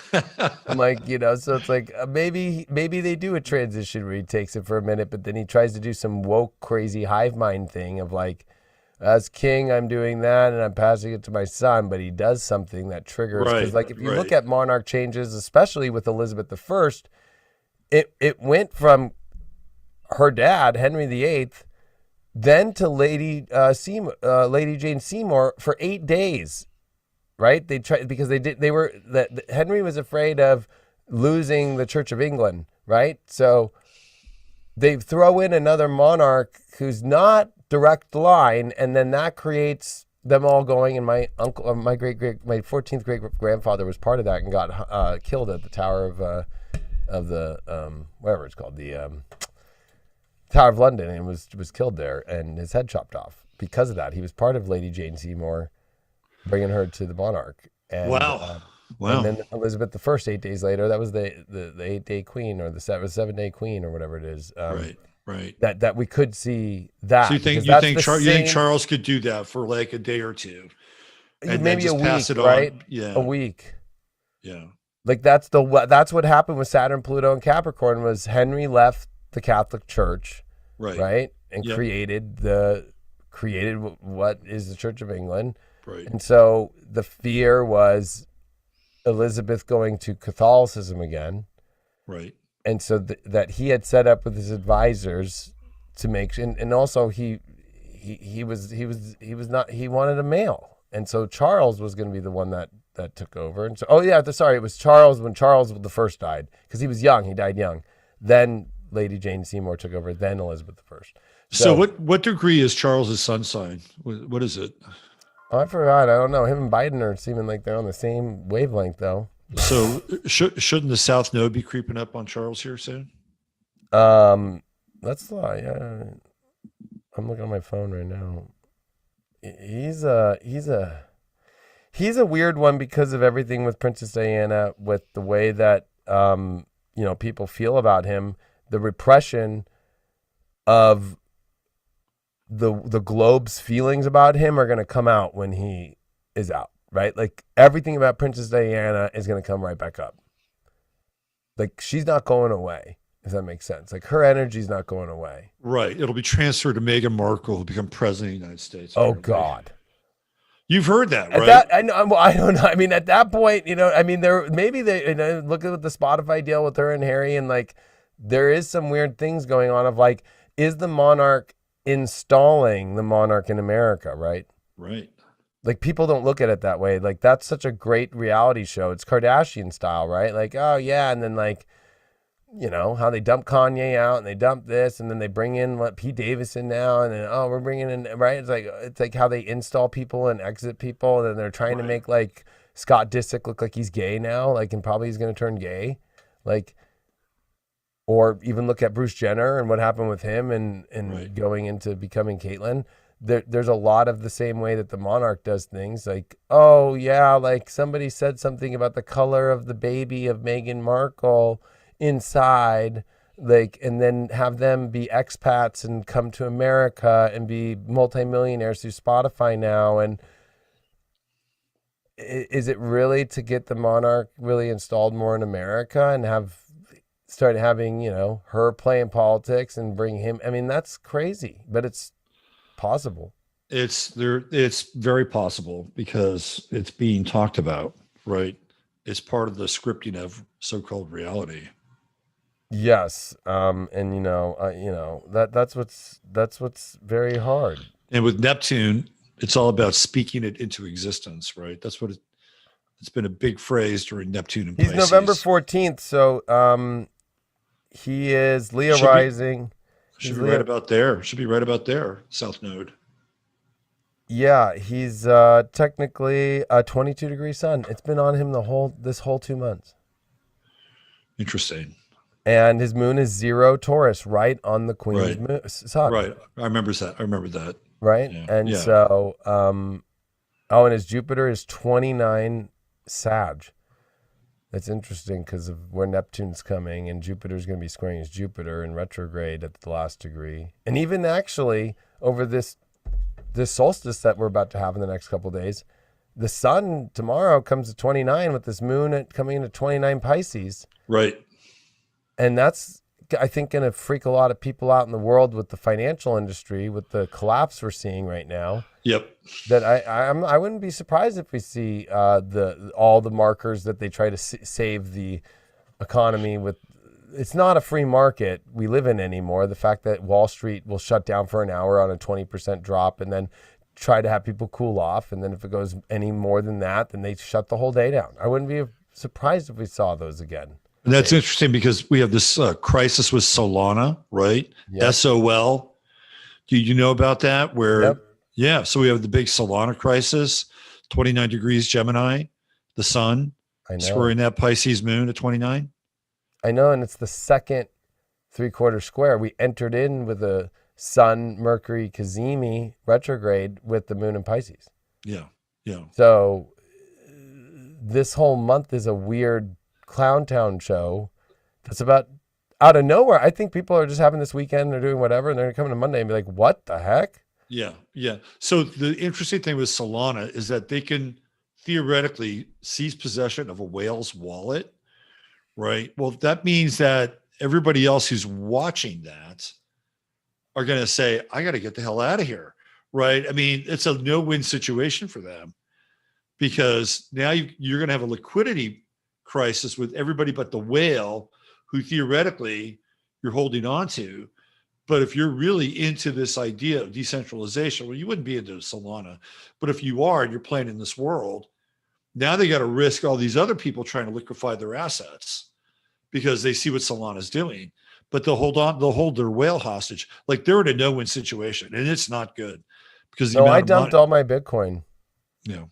I'm like, so it's like maybe they do a transition where he takes it for a minute, but then he tries to do some woke crazy hive mind thing of like, as king, I'm doing that, and I'm passing it to my son. But he does something that triggers. Because, like, if you look at monarch changes, especially with Elizabeth I, it went from her dad, Henry VIII, then to Lady Jane Seymour for 8 days, right? They tried because Henry was afraid of losing the Church of England, right? So they throw in another monarch who's not direct line, and then that creates them all going. And my uncle, my 14th great grandfather was part of that and got killed at the Tower of the whatever it's called, the Tower of London, and was killed there, and his head chopped off because of that. He was part of Lady Jane Seymour bringing her to the monarch. And, Wow. And then Elizabeth I, 8 days later, that was the 8-day queen, or the 7-day queen, or whatever it is. Right. That we could see that. So you think Charles could do that for like a day or two, and maybe just a week, pass it right? on? Yeah, a week. Yeah. Like that's what happened with Saturn, Pluto, and Capricorn. Was Henry left the Catholic Church, right, and created what is the Church of England, right? And so the fear was Elizabeth going to Catholicism again, right? And so that he had set up with his advisors to make, and also he wanted a male, and so Charles was going to be the one that took over. And so it was Charles when Charles the First died, because he was young. He died young. Then Lady Jane Seymour took over. Then Elizabeth I. So what degree is Charles's sun sign? What is it? Oh, I forgot. I don't know. Him and Biden are seeming like they're on the same wavelength, though. So shouldn't the South Node be creeping up on Charles here soon? That's yeah. I'm looking at my phone right now. He's a weird one because of everything with Princess Diana, with the way that people feel about him, the repression of the globe's feelings about him are going to come out when he is out. Right? Like everything about Princess Diana is going to come right back up. Like she's not going away, if that makes sense. Like her energy's not going away. Right. It'll be transferred to Meghan Markle, who become president of the United States. Oh, God. You've heard that, right? I don't know. I mean, at that point, look at the Spotify deal with her and Harry, and like there is some weird things going on of like, is the monarch installing the monarch in America, right? Right. Like people don't look at it that way. Like that's such a great reality show. It's Kardashian style, right? Like, oh yeah, and then like, how they dump Kanye out and they dump this, and then they bring in Pete Davidson now, and then we're bringing in, right? It's like how they install people and exit people, and then they're trying to make like Scott Disick look like he's gay now, like, and probably he's going to turn gay, like, or even look at Bruce Jenner and what happened with him and going into becoming Caitlyn. There's a lot of the same way that the monarch does things, like, oh yeah, like somebody said something about the color of the baby of Meghan Markle inside, like, and then have them be expats and come to America and be multimillionaires through Spotify now. And is it really to get the monarch really installed more in America and start having, her play in politics and bring him? I mean, that's crazy, but it's possible. It's very possible because it's being talked about, right? It's part of the scripting of so-called reality. Yes, and that's what's very hard. And with Neptune, it's all about speaking it into existence, right? That's what it's been a big phrase during Neptune and Pisces. He's November 14th, so he is Leo rising. Should be right about there. Should be right about there, South Node. Yeah, he's technically a 22-degree sun. It's been on him this whole 2 months. Interesting. And his moon is 0 Taurus, right on the Queen's sun. Right. I remember that. Right? Yeah. And so, and his Jupiter is 29 Sag. That's interesting because of where Neptune's coming, and Jupiter's going to be squaring his Jupiter in retrograde at the last degree. And even actually over this solstice that we're about to have in the next couple of days, the sun tomorrow comes to 29 with this moon coming into 29 Pisces. Right. And that's I think, going to freak a lot of people out in the world with the financial industry, with the collapse we're seeing right now. Yep. That I wouldn't be surprised if we see all the markers that they try to save the economy with. It's not a free market we live in anymore. The fact that Wall Street will shut down for an hour on a 20% drop and then try to have people cool off. And then if it goes any more than that, then they shut the whole day down. I wouldn't be surprised if we saw those again. And that's interesting because we have this crisis with Solana, right? Yep. SOL. Do you know about that? Where, Yep. Yeah. So we have the big Solana crisis, 29 degrees Gemini, the sun squaring that Pisces moon at 29. I know, and it's the second 3/4 square. We entered in with a Sun, Mercury, Cazimi retrograde with the moon in Pisces. Yeah, yeah. So this whole month is a weird clown town show that's about out of nowhere. I think people are just having this weekend, they're doing whatever, and they're coming to Monday and be like, what the heck? Yeah, yeah. So the interesting thing with Solana is that they can theoretically seize possession of a whale's wallet. Right. Well, that means that everybody else who's watching that are going to say, I got to get the hell out of here. Right. I mean, it's a no-win situation for them because now you're going to have a liquidity crisis with everybody but the whale who theoretically you're holding on to. But if you're really into this idea of decentralization, well, you wouldn't be into Solana. But if you are and you're playing in this world, now they got to risk all these other people trying to liquefy their assets because they see what Solana's doing, but they'll hold their whale hostage. Like they're in a no-win situation, and it's not good because I dumped all my Bitcoin. Yeah,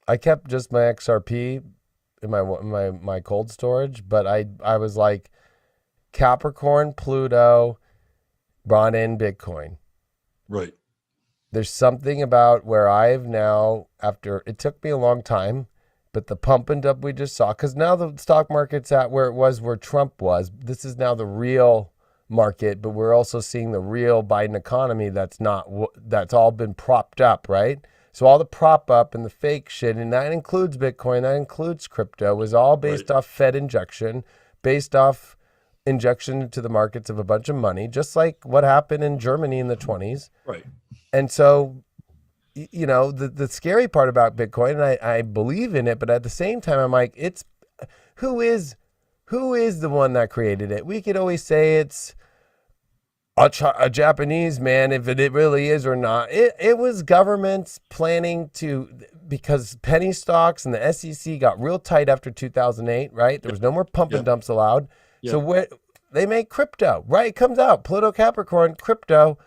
I kept just my XRP in my cold storage, but I was like Capricorn, Pluto, brought in Bitcoin. Right. There's something about where I've now, after it took me a long time, but the pump and dump we just saw, because now the stock market's at where it was where Trump was. This is now the real market, but we're also seeing the real Biden economy that's all been propped up, right? So all the prop up and the fake shit, and that includes Bitcoin, that includes crypto, was all based off Fed injection, based off injection into the markets of a bunch of money, just like what happened in Germany in the 20s. Right. And so, you know, the scary part about Bitcoin, and I believe in it, but at the same time, I'm like, who is the one that created it? We could always say it's a Japanese man, if it really is or not. It was governments planning to, because penny stocks and the SEC got real tight after 2008, right? There was no more pump and dumps allowed. Yep. So they make crypto, right? It comes out, Pluto, Capricorn, crypto.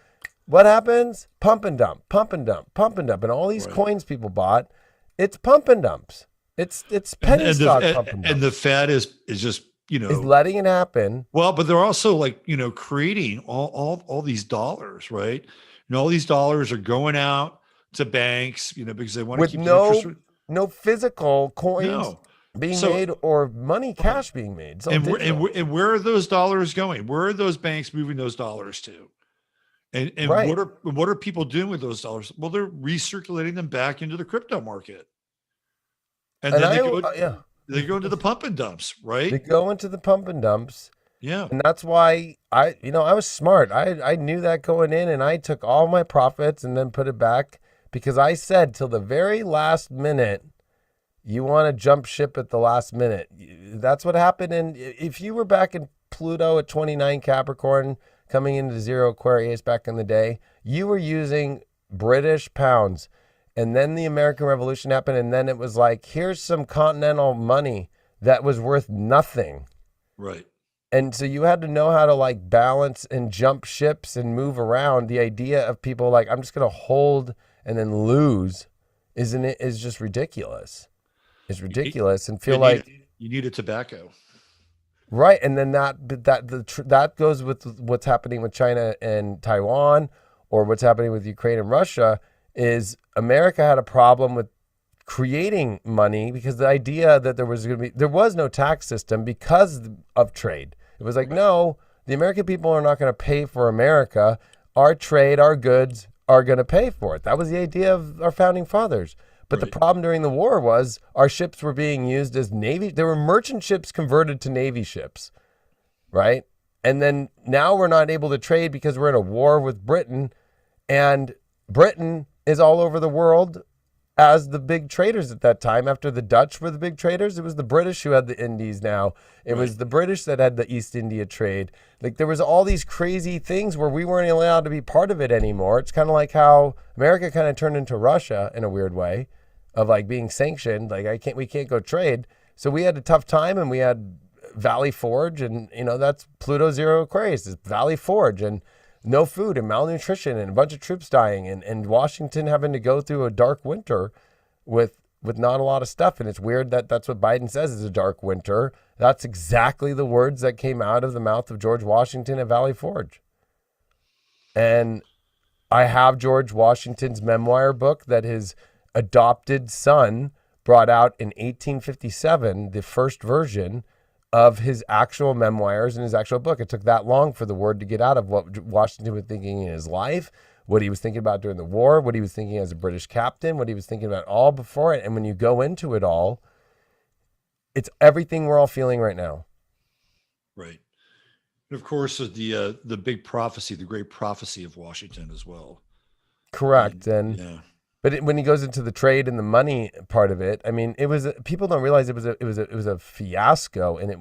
What happens? Pump and dump, pump and dump, pump and dump. And all these coins people bought, it's pump and dumps. It's penny stock pump and dump. And the Fed is just, you know, is letting it happen. Well, but they're also like, you know, creating all these dollars, right? And all these dollars are going out to banks, you know, because they want to keep the interest rate. No physical coins being made or money, cash being made. So and where are those dollars going? Where are those banks moving those dollars to? And what are people doing with those dollars? Well, they're recirculating them back into the crypto market. And then they go into the pump and dumps, right? They go into the pump and dumps. Yeah. And that's why I was smart. I knew that going in, and I took all my profits and then put it back because I said till the very last minute, you want to jump ship at the last minute. That's what happened. And if you were back in Pluto at 29 Capricorn, coming into 0 Aquarius back in the day, you were using British pounds. And then the American Revolution happened, and then it was like, here's some continental money that was worth nothing. Right. And so you had to know how to like balance and jump ships and move around. The idea of people like, I'm just going to hold and then lose is just ridiculous. It's ridiculous and feel like you need a tobacco. Right. And then that goes with what's happening with China and Taiwan, or what's happening with Ukraine and Russia. Is America had a problem with creating money because the idea that there was no tax system because of trade. It was like, no, the American people are not going to pay for America. Our trade, our goods are going to pay for it. That was the idea of our founding fathers. But the problem during the war was our ships were being used as Navy. There were merchant ships converted to Navy ships. right? And then now we're not able to trade because we're in a war with Britain, and Britain is all over the world as the big traders at that time. After the Dutch were the big traders, it was the British who had the Indies now. It was the British that had the East India trade. Like, there was all these crazy things where we weren't allowed to be part of it anymore. It's kind of like how America kind of turned into Russia in a weird way, of like being sanctioned. Like, we can't go trade. So we had a tough time, and we had Valley Forge, and that's Pluto Zero Aquarius, is Valley Forge, and no food and malnutrition and a bunch of troops dying, and Washington having to go through a dark winter with not a lot of stuff. And it's weird that that's what Biden says is a dark winter. That's exactly the words that came out of the mouth of George Washington at Valley Forge. And I have George Washington's memoir book that his adopted son brought out in 1857, the first version of his actual memoirs and his actual book. It took that long for the word to get out of what Washington was thinking in his life, what he was thinking about during the war, what he was thinking as a British captain, what he was thinking about all before it. And when you go into it all, it's everything we're all feeling right now. Right. And of course, the big prophecy, the great prophecy of Washington as well. Correct. But when he goes into the trade and the money part of it, I mean, people don't realize it was a fiasco, and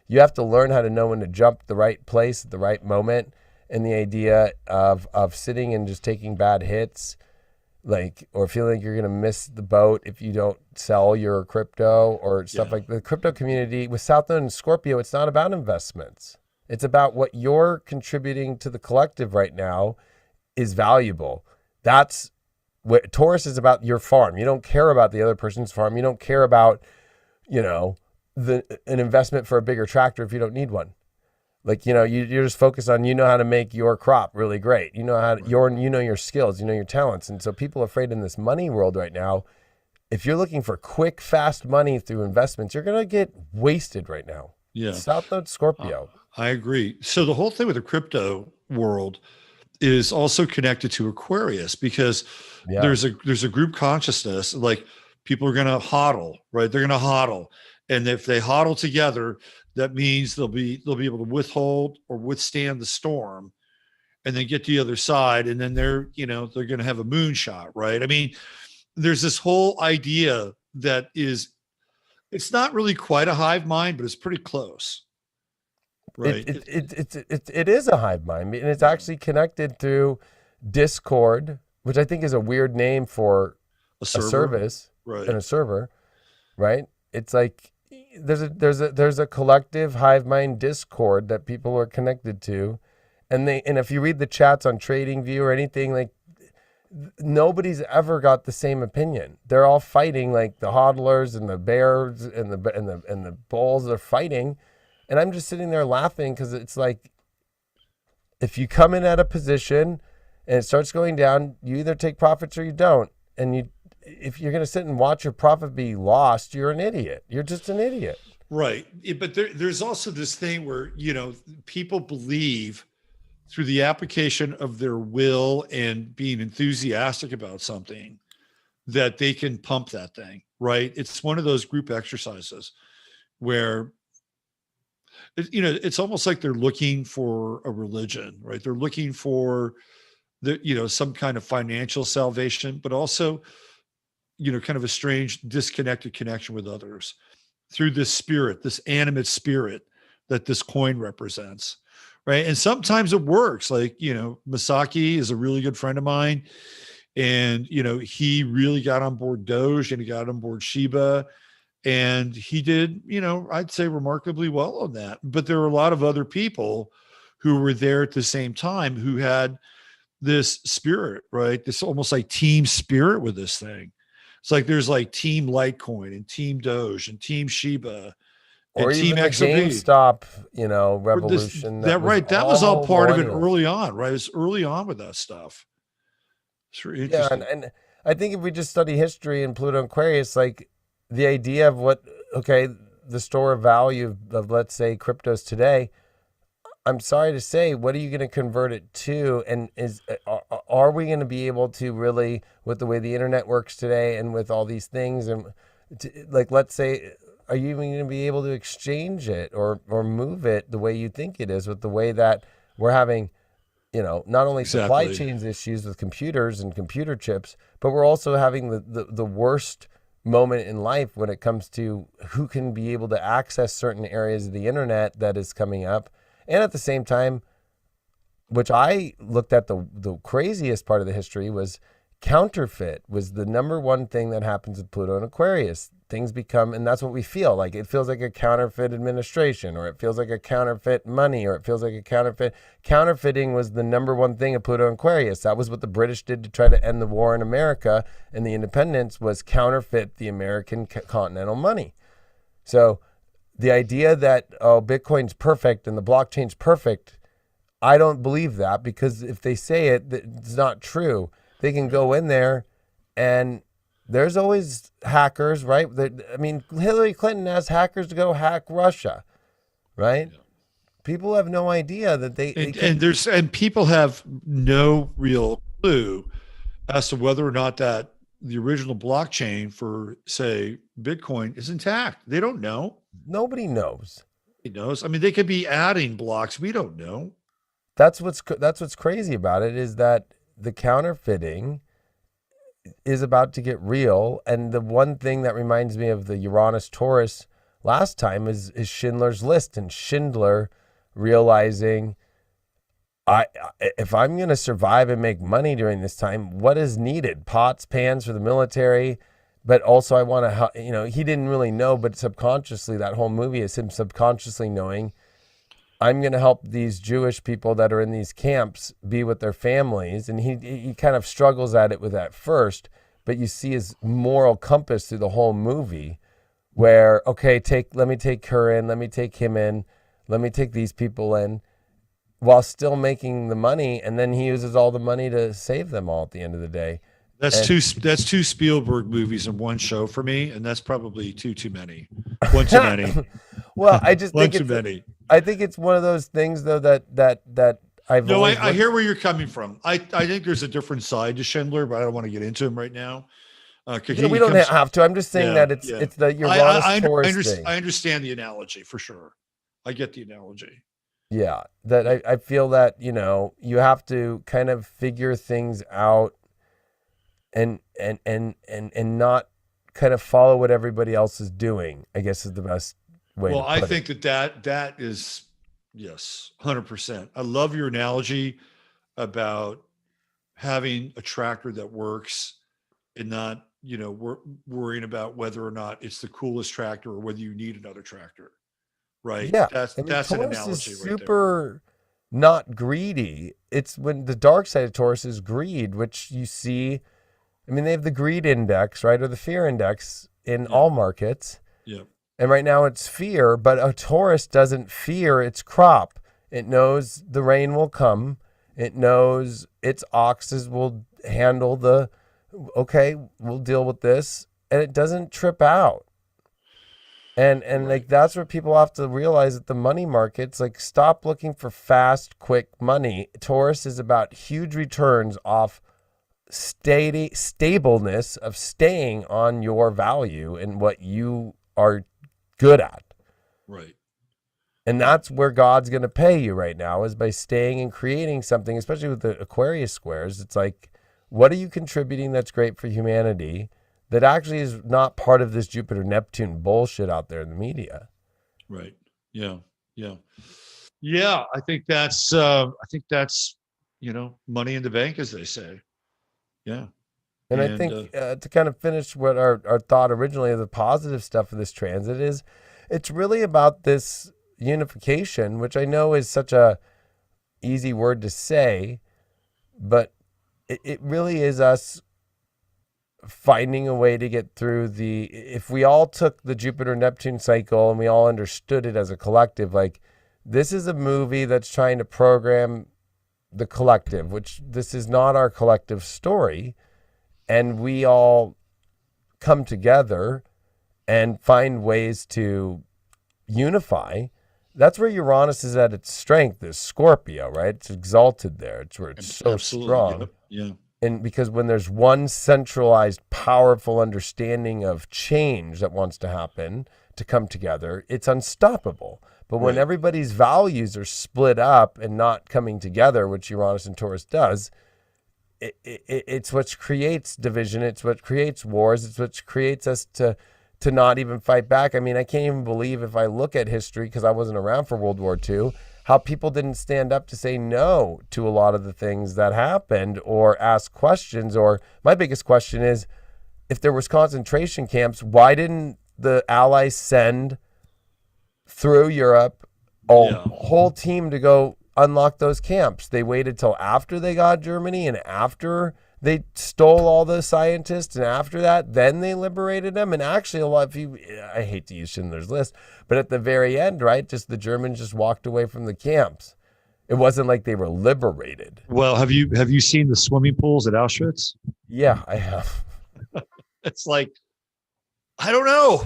you have to learn how to know when to jump the right place at the right moment, and the idea of sitting and just taking bad hits, like, or feeling like you're going to miss the boat if you don't sell your crypto or stuff like the crypto community with South Node and Scorpio. It's not about investments. It's about what you're contributing to the collective right now is valuable. That's what Taurus is about. Your farm. You don't care about the other person's farm. You don't care about, an investment for a bigger tractor if you don't need one. Like, you're just focused on, how to make your crop really great. You know how your skills, your talents. And so people are afraid in this money world right now, if you're looking for quick, fast money through investments, you're going to get wasted right now. Yeah. South Node Scorpio. I agree. So the whole thing with the crypto world is also connected to Aquarius, because there's a group consciousness, like people are going to hodl, right? They're going to hodl. And if they hodl together, that means they'll be able to withhold or withstand the storm and then get to the other side. And then they're going to have a moonshot, right? I mean, there's this whole idea that it's not really quite a hive mind, but it's pretty close. Right. It is a hive mind, and it's actually connected through Discord, which I think is a weird name for a service, right, and a server, right? It's like there's a collective hive mind Discord that people are connected to, and if you read the chats on TradingView or anything, like, nobody's ever got the same opinion. They're all fighting, like the hodlers and the bears and the bulls are fighting. And I'm just sitting there laughing, because it's like, if you come in at a position and it starts going down, you either take profits or you don't. And if you're going to sit and watch your profit be lost, you're an idiot. You're just an idiot. Right. But there's also this thing where, people believe through the application of their will and being enthusiastic about something that they can pump that thing, right? It's one of those group exercises where, it's almost like they're looking for a religion, right? They're looking for some kind of financial salvation, but also, kind of a strange disconnected connection with others through this spirit, this animate spirit that this coin represents, right? And sometimes it works. Like, Masaki is a really good friend of mine, and, he really got on board Doge, and he got on board Shiba. And he did, I'd say remarkably well on that. But there were a lot of other people who were there at the same time who had this spirit, right? This almost like team spirit with this thing. It's like there's like Team Litecoin and Team Doge and Team Shiba and or Team even XRP. GameStop, revolution. That was all part of it early on, right? It was early on with that stuff. It's really interesting. Yeah, and I think if we just study history and Pluto and Aquarius, like, the idea of the store of value of, let's say, cryptos today, I'm sorry to say, what are you going to convert it to? And are we going to be able to really, with the way the internet works today and with all these things, and like, let's say are you even going to be able to exchange it or move it the way you think it is, with the way that we're having, not only supply chains issues with computers and computer chips, but we're also having the worst moment in life when it comes to who can be able to access certain areas of the internet that is coming up. And at the same time, which I looked at, the craziest part of the history was counterfeit was the number one thing that happens with Pluto and Aquarius. Things become, and that's what we feel like. It feels like a counterfeit administration, or it feels like a counterfeit money, or it feels like a counterfeit. Counterfeiting was the number one thing of Pluto and Aquarius. That was what the British did to try to end the war in America and the independence, was counterfeit the American continental money. So the idea that, Bitcoin's perfect and the blockchain's perfect, I don't believe that, because if they say it, it's not true. They can go in there and there's always hackers, right? I mean, Hillary Clinton asked hackers to go hack Russia, right? Yeah. People have no idea that and people have no real clue as to whether or not that the original blockchain for, say, Bitcoin is intact. They don't know. Nobody knows. Nobody knows. I mean, they could be adding blocks. We don't know. That's what's crazy about it, is that the counterfeiting is about to get real. And the one thing that reminds me of the Uranus Taurus last time is Schindler's List, and Schindler realizing, if I'm going to survive and make money during this time, what is needed? Pots, pans for the military, but also I want to, he didn't really know, but subconsciously, that whole movie is him subconsciously knowing, I'm going to help these Jewish people that are in these camps be with their families. And he kind of struggles at it with that first, but you see his moral compass through the whole movie where, okay, let me take her in, let me take him in, let me take these people in, while still making the money. And then he uses all the money to save them all at the end of the day. That's two Spielberg movies in one show for me, and that's probably too many. One too many. Well, I just think too many. I think it's one of those things, though, that I've. No, I hear where you're coming from. I think there's a different side to Schindler, but I don't want to get into him right now. We don't have to. I'm just saying that it's the Uranus Taurus thing. I understand the analogy for sure. I get the analogy. Yeah, that I feel that you have to kind of figure things out, and not kind of follow what everybody else is doing, I guess, is the best way. Well, I think that is, yes, 100%. I love your analogy about having a tractor that works and not, worrying about whether or not it's the coolest tractor or whether you need another tractor. Right. Yeah. That's an analogy is right there. Super not greedy. It's when the dark side of Taurus is greed, which you see. I mean, they have the greed index, right? Or the fear index in all markets. Yeah. And right now it's fear, but a Taurus doesn't fear its crop. It knows the rain will come. It knows its oxes will handle we'll deal with this. And it doesn't trip out. And right. Like, that's where people have to realize that the money markets, like, stop looking for fast, quick money. Taurus is about huge returns off stableness of staying on your value and what you are good at. Right. And that's where God's going to pay you right now, is by staying and creating something, especially with the Aquarius squares. It's like, what are you contributing that's great for humanity that actually is not part of this Jupiter-Neptune bullshit out there in the media? Right. Yeah. Yeah. Yeah. I think that's money in the bank, as they say. Yeah. And I think to kind of finish what our thought originally of the positive stuff of this transit is, it's really about this unification, which I know is such a easy word to say, but it really is us finding a way to get through if we all took the Jupiter-Neptune cycle and we all understood it as a collective, like, this is a movie that's trying to program the collective, which this is not our collective story. And we all come together and find ways to unify. That's where Uranus is at its strength, is Scorpio, right? It's exalted there. It's where it's so strong. Yep. Yeah. And because when there's one centralized, powerful understanding of change that wants to happen, to come together, it's unstoppable. But when Right. everybody's values are split up and not coming together, which Uranus and Taurus does, it's what creates division. It's what creates wars. It's what creates us to not even fight back. I mean, I can't even believe, if I look at history, because I wasn't around for World War II, how people didn't stand up to say no to a lot of the things that happened or ask questions. Or my biggest question is, if there was concentration camps, why didn't the Allies send through Europe a whole team to go unlock those camps? They waited till after they got Germany and after they stole all the scientists, and after that, then they liberated them. And actually, a lot of you, I hate to use Schindler's List, but at the very end, right, just the Germans just walked away from the camps. It wasn't like they were liberated. Well, have you seen the swimming pools at Auschwitz? Yeah, I have. It's like, I don't know.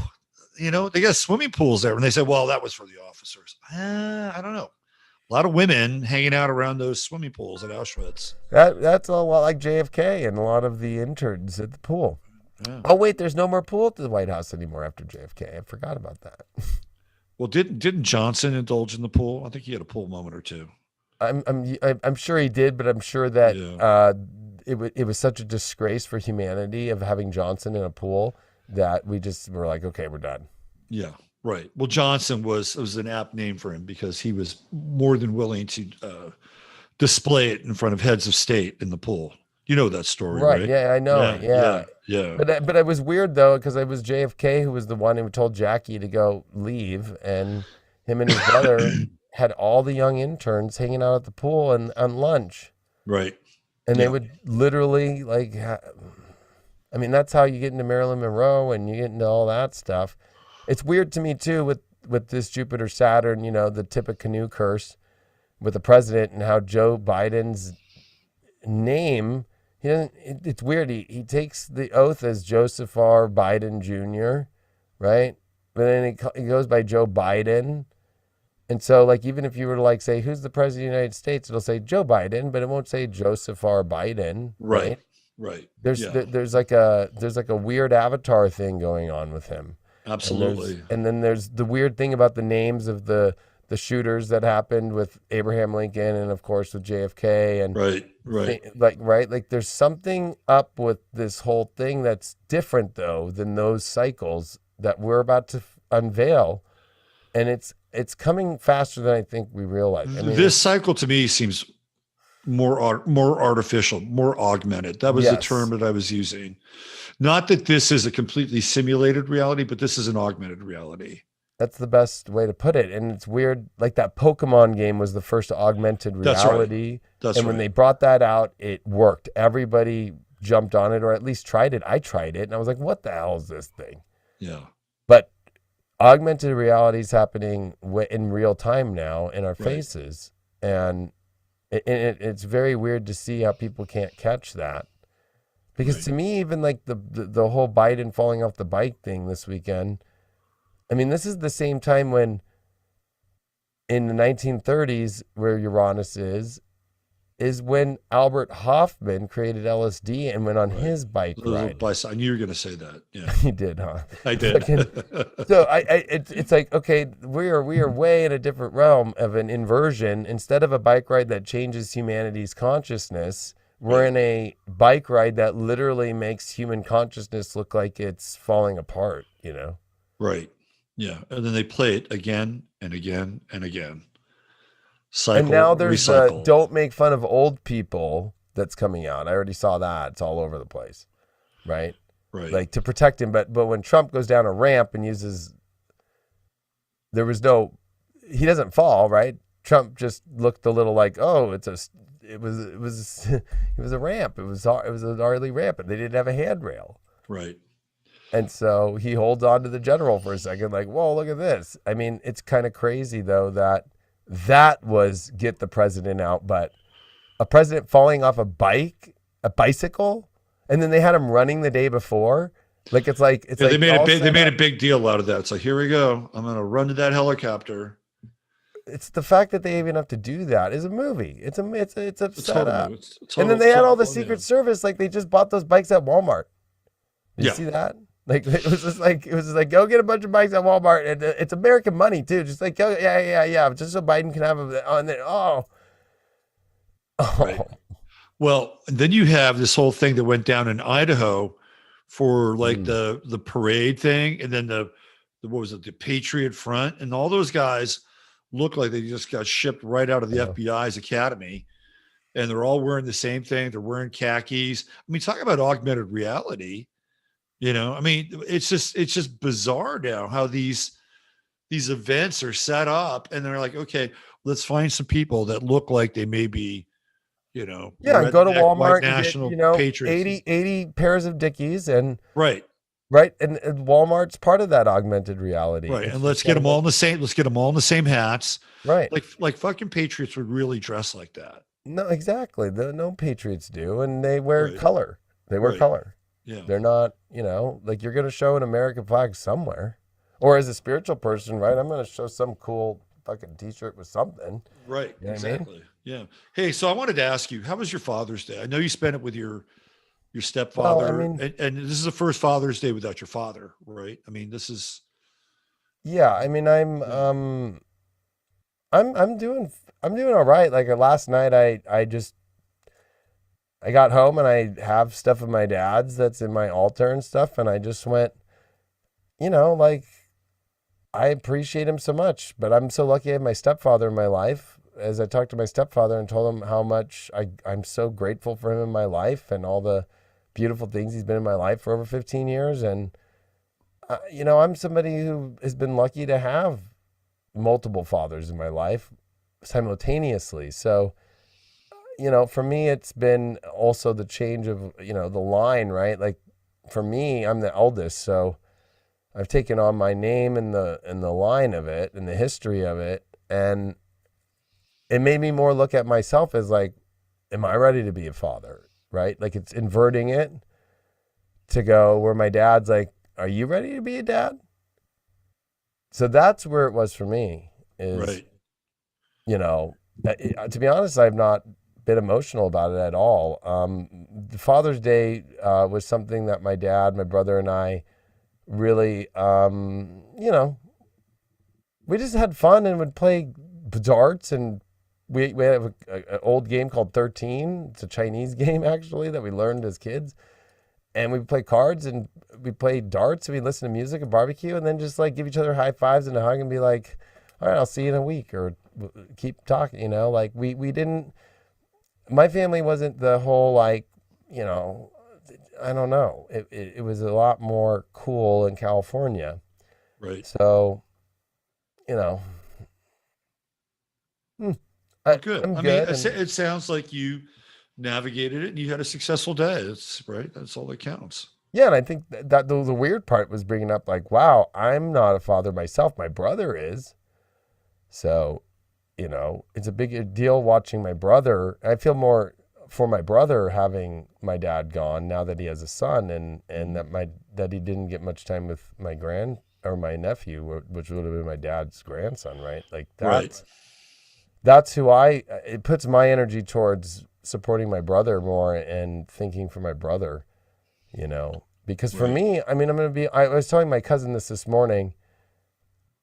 You know, they got swimming pools there. And they said, well, that was for the officers. I don't know. A lot of women hanging out around those swimming pools at Auschwitz. That's a lot like JFK and a lot of the interns at the pool. Yeah. Oh, wait, there's no more pool at the White House anymore after JFK. I forgot about that. Well, didn't Johnson indulge in the pool? I think he had a pool moment or two. I'm sure he did, but I'm sure that it was such a disgrace for humanity of having Johnson in a pool that we just were like, okay, we're done. Yeah, right. Well, Johnson was an apt name for him because he was more than willing to display it in front of heads of state in the pool. You know that story, right? Yeah, I know. Yeah. But it was weird though, because it was JFK who was the one who told Jackie to go leave, and him and his brother had all the young interns hanging out at the pool and on lunch. Right. And they would literally I mean, that's how you get into Marilyn Monroe and you get into all that stuff. It's weird to me too with this Jupiter Saturn, you know, the Tippecanoe curse with the president, and how Joe Biden's name, it's weird. He takes the oath as Joseph R. Biden Jr., right? But then he goes by Joe Biden. And so, like, even if you were to, like, say, who's the president of the United States, it'll say Joe Biden, but it won't say Joseph R. Biden. Right. There's like a weird avatar thing going on with him. Absolutely. And then there's the weird thing about the names of the shooters that happened with Abraham Lincoln and, of course, with JFK. And like there's something up with this whole thing that's different, though, than those cycles that we're about to unveil. And it's coming faster than I think we realize. I mean, this cycle to me seems more artificial, more augmented. That was the term that I was using. Not that this is a completely simulated reality, but this is an augmented reality. That's the best way to put it. And it's weird, like that Pokemon game was the first augmented reality. That's right. When they brought that out, it worked. Everybody jumped on it, or at least tried it. I tried it, and I was like, what the hell is this thing? Yeah. But augmented reality is happening in real time now in our faces. And it's very weird to see how people can't catch that. Because to me, even like the whole Biden falling off the bike thing this weekend, I mean, this is the same time when in the 1930s, where Uranus is when Albert Hoffman created LSD and went on his bike ride. I knew you were going to say that. Yeah, he did, huh? I did. So it's like, okay, we are way in a different realm of an inversion. Instead of a bike ride that changes humanity's consciousness, we're in a bike ride that literally makes human consciousness look like it's falling apart, you know? Right. Yeah. And then they play it again and again and again. Cycle, and now there's recycle. Don't make fun of old people that's coming out. I already saw that. It's all over the place. Right? Right. Like to protect him. But when Trump goes down a ramp and uses, he doesn't fall, right? Trump just looked a little like, oh, it was a ramp. It was a gnarly ramp, and they didn't have a handrail. Right. And so he holds on to the general for a second, like, whoa, look at this. I mean, it's kind of crazy, though, that was get the president out, but a president falling off a bicycle, and then they had him running the day before. Like they made a big deal out of that. It's like, here we go. I'm going to run to that helicopter. It's the fact that they even have to do that is a movie. It's a setup. And then they had all the Secret Service, like they just bought those bikes at Walmart. Did you see that? Like it was just like go get a bunch of bikes at Walmart, and it's American money too. Just like go, yeah, just so Biden can have them. And then Right. Well, then you have this whole thing that went down in Idaho for like the parade thing, and then the what was it, the Patriot Front, and all those guys look like they just got shipped right out of the FBI's academy, and they're all wearing the same thing. They're wearing khakis. I mean, talk about augmented reality. You know, I mean, it's just bizarre now how these events are set up, and they're like, okay, let's find some people that look like they may be, you know, go to Walmart and national get, patriots. 80 pairs of Dickies, and right, and Walmart's part of that augmented reality, right, and let's get them all in the same. Let's get them all in the same hats, right? Like fucking patriots would really dress like that. No, exactly. No patriots do, and they wear color. They wear color. Yeah. They're not, like you're going to show an American flag somewhere. Or as a spiritual person, right? I'm going to show some cool fucking t-shirt with something. Right. You know exactly. What I mean? Yeah. Hey, so I wanted to ask you, how was your Father's Day? I know you spent it with your stepfather, and this is the first Father's Day without your father, right? I mean, this is. Yeah. I mean, I'm doing all right. Like last night, I got home and I have stuff of my dad's that's in my altar and stuff. And I just went, like, I appreciate him so much, but I'm so lucky I have my stepfather in my life. As I talked to my stepfather and told him how much I'm so grateful for him in my life and all the beautiful things he's been in my life for over 15 years. And, I'm somebody who has been lucky to have multiple fathers in my life simultaneously. So, for me, it's been also the change of, the line, right? Like for me, I'm the eldest. So I've taken on my name and the line of it and the history of it. And it made me more look at myself as like, am I ready to be a father? Right? Like it's inverting it to go where my dad's like, are you ready to be a dad? So that's where it was for me is, to be honest, I've not been emotional about it at all. The Father's Day was something that my dad, my brother, and I really, we just had fun and would play darts, and we have an old game called 13. It's a Chinese game actually that we learned as kids, and we play cards and we play darts and we listen to music and barbecue, and then just like give each other high fives and a hug and be like, all right, I'll see you in a week, or keep talking. Like we didn't. My family wasn't the whole like, I don't know. It was a lot more cool in California. Right. So, good. I'm I good. mean, it sounds like you navigated it and you had a successful day. That's right. That's all that counts. Yeah. And I think that the weird part was bringing up like, wow, I'm not a father myself. My brother is. So, it's a big deal watching my brother. I feel more for my brother having my dad gone now that he has a son, and that he didn't get much time with my my nephew, which would have been my dad's grandson, right? Like that's who it puts my energy towards supporting my brother more and thinking for my brother, because for me, I mean, I was telling my cousin this morning.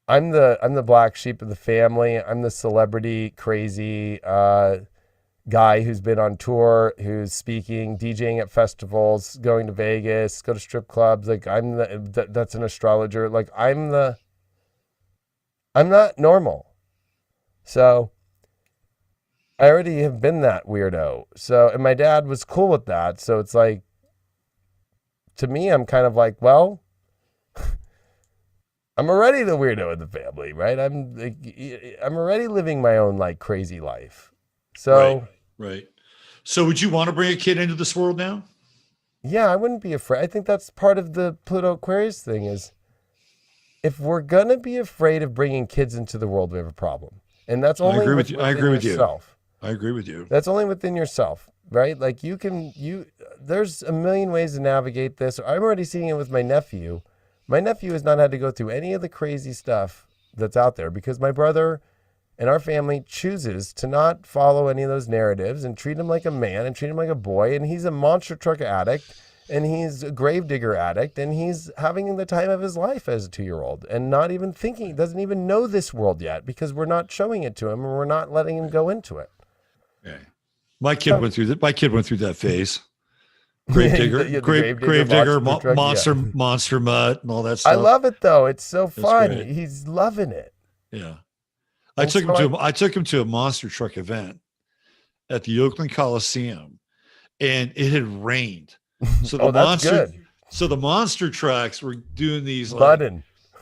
I'm the black sheep of the family. I'm the celebrity crazy guy who's been on tour, who's speaking, DJing at festivals, going to Vegas, go to strip clubs. Like that's an astrologer. Like I'm not normal. So I already have been that weirdo. So, and my dad was cool with that. So it's like, to me, I'm kind of like, well, I'm already the weirdo of the family, right? I'm already living my own like crazy life. So right. So would you want to bring a kid into this world now? Yeah, I wouldn't be afraid. I think that's part of the Pluto Aquarius thing is if we're going to be afraid of bringing kids into the world, we have a problem. And that's only within yourself. I agree with you. That's only within yourself, right? Like there's a million ways to navigate this. I'm already seeing it with my nephew. My nephew has not had to go through any of the crazy stuff that's out there because my brother and our family chooses to not follow any of those narratives and treat him like a man and treat him like a boy. And he's a monster truck addict and he's a gravedigger addict, and he's having the time of his life as a 2-year-old, and not even thinking, doesn't even know this world yet because we're not showing it to him, and we're not letting him go into it. Yeah. My kid went through that. My kid went through that phase. Gravedigger, gravedigger, monster mutt, and all that stuff. I love it though. It's so fun. He's loving it. Yeah. I took him to a monster truck event at the Oakland Coliseum, and it had rained. So the monster trucks were doing these like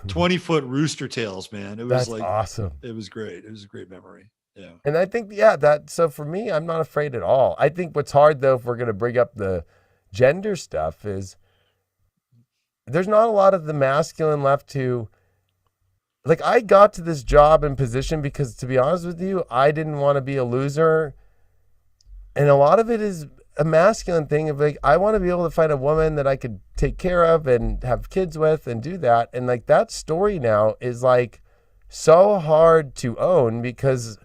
20-foot rooster tails, man. It was awesome. It was great. It was a great memory. Yeah. And I think, so for me, I'm not afraid at all. I think what's hard though, if we're going to bring up the gender stuff, is there's not a lot of the masculine left to, like, I got to this job and position because, to be honest with you, I didn't want to be a loser. And a lot of it is a masculine thing of like, I want to be able to find a woman that I could take care of and have kids with and do that. And like that story now is like so hard to own, because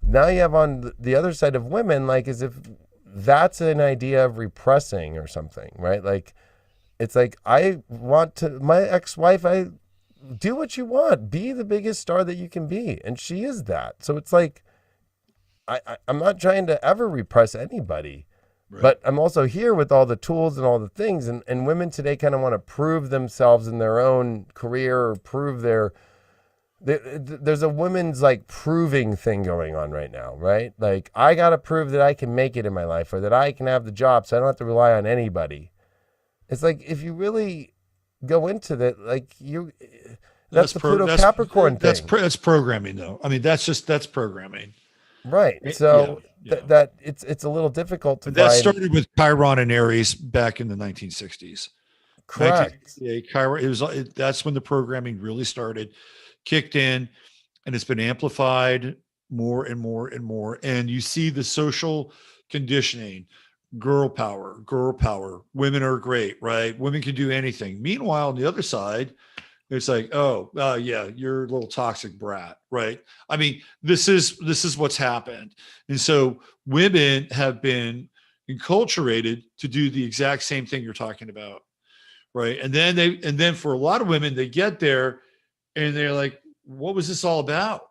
now you have on the other side of women, like, as if that's an idea of repressing or something, right? Like, it's like, I want to, my ex-wife, I do what you want, be the biggest star that you can be. And she is that. So it's like, I'm not trying to ever repress anybody, right. But I'm also here with all the tools and all the things. And women today kind of want to prove themselves in their own career, or prove there's a women's like proving thing going on right now, right? Like, I got to prove that I can make it in my life, or that I can have the job, so I don't have to rely on anybody. It's like, if you really go into that, like, that's the Pluto Capricorn thing. That's programming though. I mean, that's programming. Right. So that it's a little difficult to that started with Chiron and Aries back in the 1960s. Correct. Chiron, that's when the programming really started, kicked in, and it's been amplified more and more and more. And you see the social conditioning, girl power, women are great, right? Women can do anything. Meanwhile, on the other side, it's like, yeah, you're a little toxic brat, right? I mean, this is what's happened. And so women have been enculturated to do the exact same thing you're talking about, right? And then for a lot of women, they get there and they're like, what was this all about?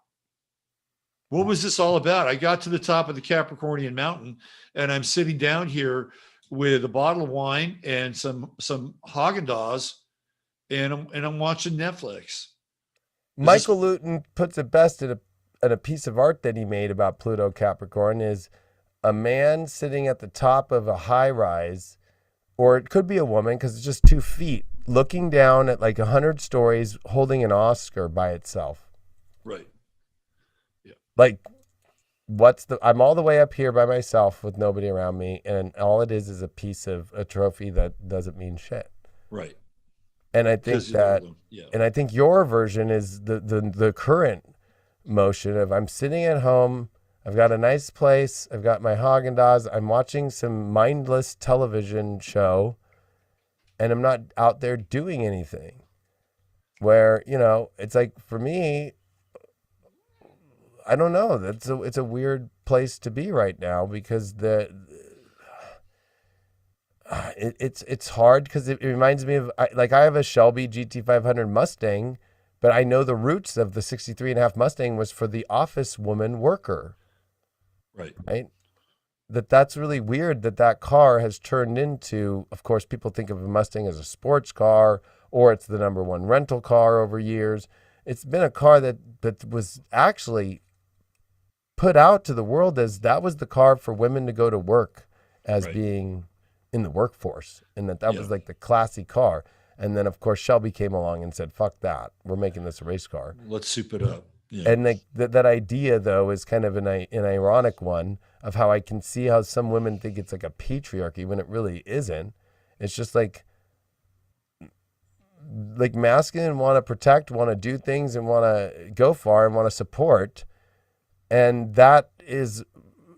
What was this all about? I got to the top of the Capricornian mountain, and I'm sitting down here with a bottle of wine and some Haagen-Dazs, and I'm watching Netflix. Michael Luton puts it best at a piece of art that he made about Pluto Capricorn, is a man sitting at the top of a high rise, or it could be a woman because it's just 2 feet, looking down at like 100 stories, holding an Oscar by itself. Right. Yeah. Like, I'm all the way up here by myself with nobody around me, and all it is a piece of a trophy that doesn't mean shit. Right. And I think and I think your version is the current motion of, I'm sitting at home, I've got a nice place, I've got my Haagen-Dazs, I'm watching some mindless television show, and I'm not out there doing anything. Where, it's like, for me, I don't know, it's a weird place to be right now, because it's hard, because it reminds me of, I have a Shelby GT500 Mustang, but I know the roots of the 63.5 Mustang was for the office woman worker. Right. That's really weird that car has turned into, of course, people think of a Mustang as a sports car, or it's the number one rental car over years. It's been a car that was actually put out to the world as that was the car for women to go to work as being in the workforce, and that was like the classy car. And then, of course, Shelby came along and said, fuck that, we're making this a race car. Let's soup it up. Yeah. And that idea, though, is kind of an ironic one, of how I can see how some women think it's like a patriarchy when it really isn't. It's just like masculine want to protect, want to do things, and want to go far, and want to support. And that is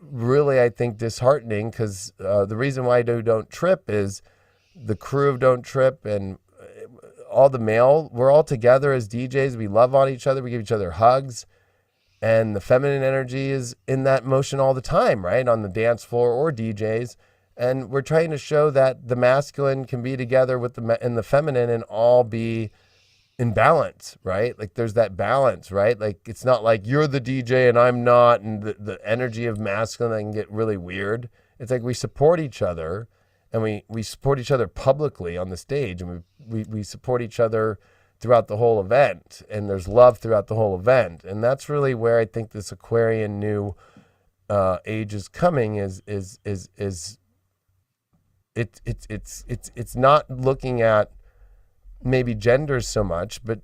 really, I think, disheartening, because the reason why Don't Trip is the crew of Don't Trip, and all the male, we're all together as DJs. We love on each other. We give each other hugs. And the feminine energy is in that motion all the time, right? On the dance floor or DJs. And we're trying to show that the masculine can be together with and the feminine and all be in balance, right? Like there's that balance, right? Like it's not like you're the DJ and I'm not, and the energy of masculine that can get really weird. It's like we support each other, and we support each other publicly on the stage, and we support each other throughout the whole event, and there's love throughout the whole event. And that's really where I think this Aquarian new age is coming, it's not looking at maybe genders so much, but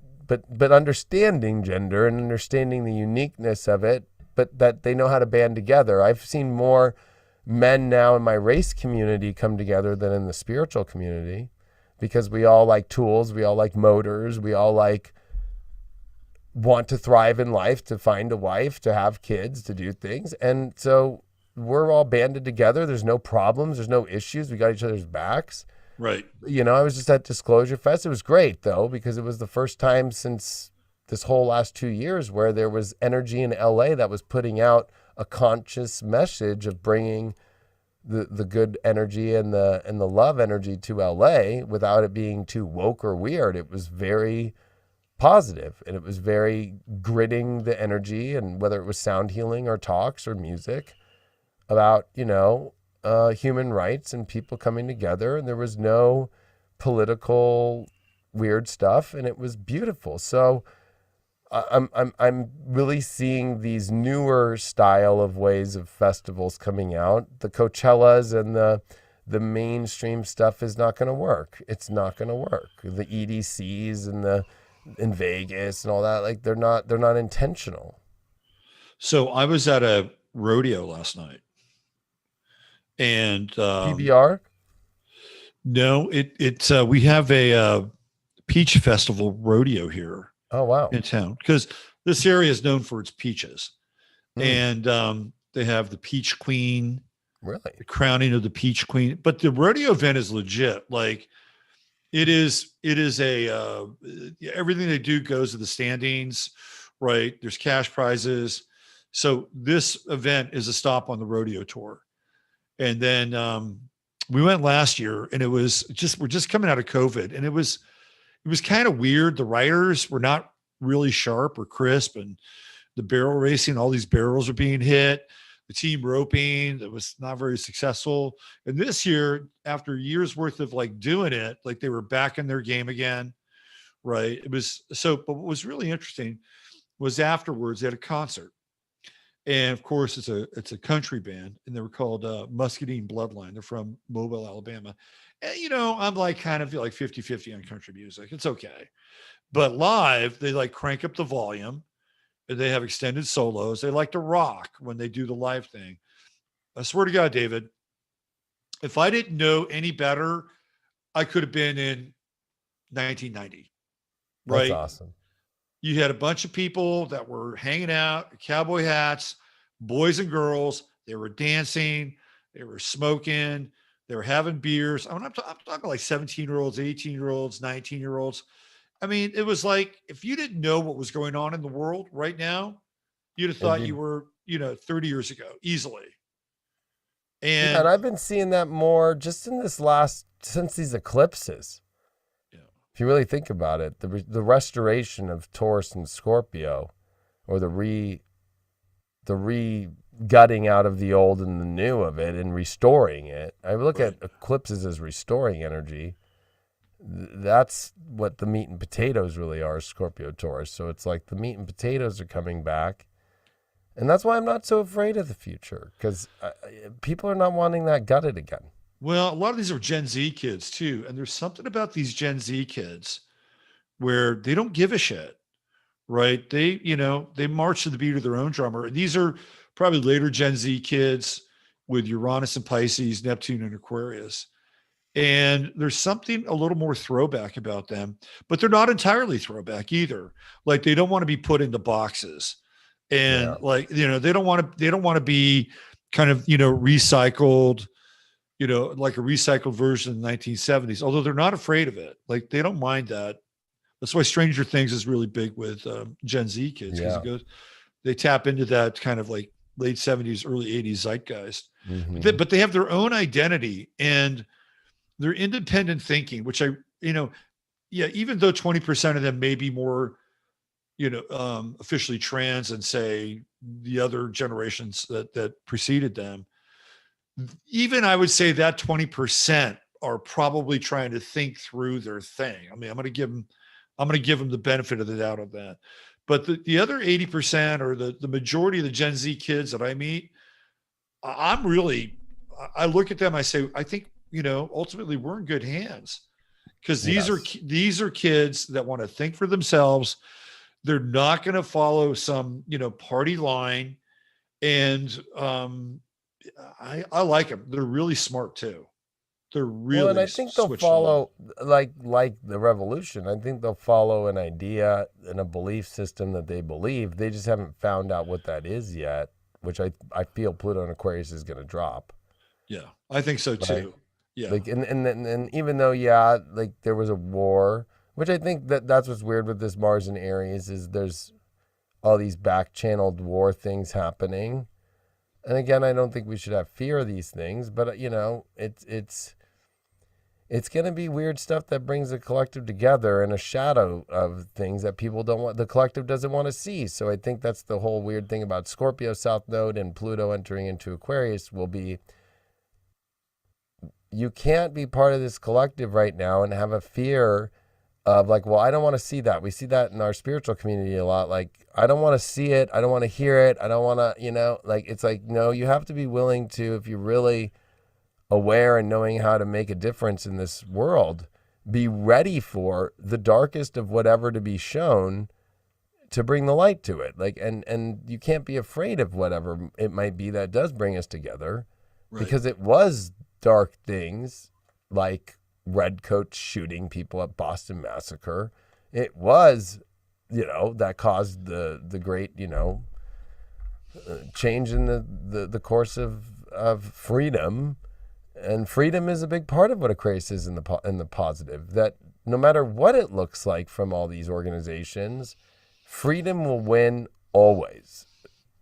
understanding gender and understanding the uniqueness of it, but that they know how to band together. I've seen more men now in my race community come together than in the spiritual community, because we all like tools, we all like motors, we all like want to thrive in life, to find a wife, to have kids, to do things. And so we're all banded together. There's no problems. There's no issues. We got each other's backs. Right. You know, I was just at Disclosure Fest. It was great, though, because it was the first time since this whole last 2 years where there was energy in LA that was putting out a conscious message of bringing the good energy and the love energy to LA without it being too woke or weird. It was very positive, and it was very gritting the energy, and whether it was sound healing or talks or music about, you know, human rights and people coming together, and there was no political weird stuff, and it was beautiful. So I'm really seeing these newer style of ways of festivals coming out. The Coachellas and the mainstream stuff is not going to work. It's not going to work. The EDCs and in Vegas and all that, like they're not intentional. So I was at a rodeo last night, and PBR. No, it's we have a peach festival rodeo here. Oh wow! In town, because this area is known for its peaches, and they have the peach queen, really, the crowning of the peach queen. But the rodeo event is legit. Like it is a everything they do goes to the standings, right? There's cash prizes. So this event is a stop on the rodeo tour. And then we went last year, and it was we're just coming out of COVID, and it was kind of weird. The riders were not really sharp or crisp, and the barrel racing, all these barrels are being hit. The team roping, that was not very successful. And this year, after years worth of like doing it, like they were back in their game again, right? It was so. But what was really interesting was afterwards they had a concert. And of course, it's a country band, and they were called Muscadine Bloodline. They're from Mobile, Alabama. And, you know, I'm like kind of like 50-50 on country music. It's okay. But live, they like crank up the volume, and they have extended solos. They like to rock when they do the live thing. I swear to God, David, if I didn't know any better, I could have been in 1990. Right? That's awesome. You had a bunch of people that were hanging out, cowboy hats, boys and girls. They were dancing. They were smoking. They were having beers. I'm talking like 17-year-olds, 18-year-olds, 19-year-olds. I mean, it was like if you didn't know what was going on in the world right now, you'd have thought you were, 30 years ago, easily. And I've been seeing that more just in since these eclipses. If you really think about it, the restoration of Taurus and Scorpio, or the re-gutting out of the old and the new of it and restoring it. I look at eclipses as restoring energy. That's what the meat and potatoes really are, Scorpio, Taurus. So it's like the meat and potatoes are coming back. And that's why I'm not so afraid of the future, because people are not wanting that gutted again. Well, a lot of these are Gen Z kids too. And there's something about these Gen Z kids where they don't give a shit, right? They march to the beat of their own drummer. And these are probably later Gen Z kids with Uranus and Pisces, Neptune and Aquarius. And there's something a little more throwback about them, but they're not entirely throwback either. Like they don't want to be put into boxes, and they don't want to be kind of, recycled, like a recycled version of the 1970s, although they're not afraid of it. Like they don't mind that. That's why Stranger Things is really big with Gen Z kids, because they tap into that kind of like late 70s, early 80s zeitgeist. Mm-hmm. But they have their own identity and their independent thinking, which even though 20% of them may be more, officially trans than say the other generations that preceded them, even I would say that 20% are probably trying to think through their thing. I mean, I'm going to give them the benefit of the doubt of that. But the other 80% or the majority of the Gen Z kids that I meet, I look at them, I say, I think, ultimately we're in good hands, because these are kids that want to think for themselves. They're not going to follow some, party line. And I like them. They're really smart too. They're really, and I think they'll follow like the revolution. I think they'll follow an idea and a belief system that they believe. They just haven't found out what that is yet, which I feel Pluto and Aquarius is going to drop. Yeah, I think so too. Right? Yeah. Like, and even though, like there was a war, which I think that's what's weird with this Mars and Aries is there's all these back-channeled war things happening. And again, I don't think we should have fear of these things, but it's going to be weird stuff that brings the collective together in a shadow of things that people don't want, the collective doesn't want to see. So I think that's the whole weird thing about Scorpio South Node and Pluto entering into Aquarius will be, you can't be part of this collective right now and have a fear of like, well, I don't want to see that. We see that in our spiritual community a lot. Like, I don't want to see it. I don't want to hear it. I don't want to, like, it's like, no, you have to be willing to, if you're really aware and knowing how to make a difference in this world, be ready for the darkest of whatever to be shown to bring the light to it. Like, and you can't be afraid of whatever it might be that does bring us together, right? Because it was dark things like redcoats shooting people at Boston Massacre. It was, that caused the great, change in the course of freedom. And freedom is a big part of what Aquarius is in the positive, that no matter what it looks like from all these organizations, freedom will win always.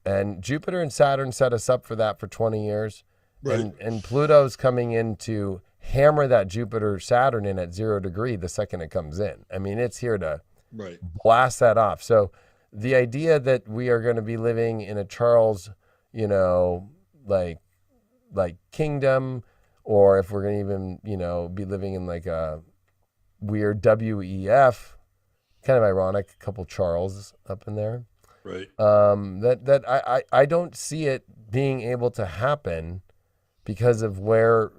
And Jupiter and Saturn set us up for that for 20 years. Right. And Pluto's coming in to hammer that Jupiter-Saturn in at 0 degree the second it comes in. I mean, it's here to blast that off. So the idea that we are going to be living in a Charles, like kingdom, or if we're going to even, be living in like a weird WEF, kind of ironic, a couple Charles up in there. Right. I don't see it being able to happen because of where,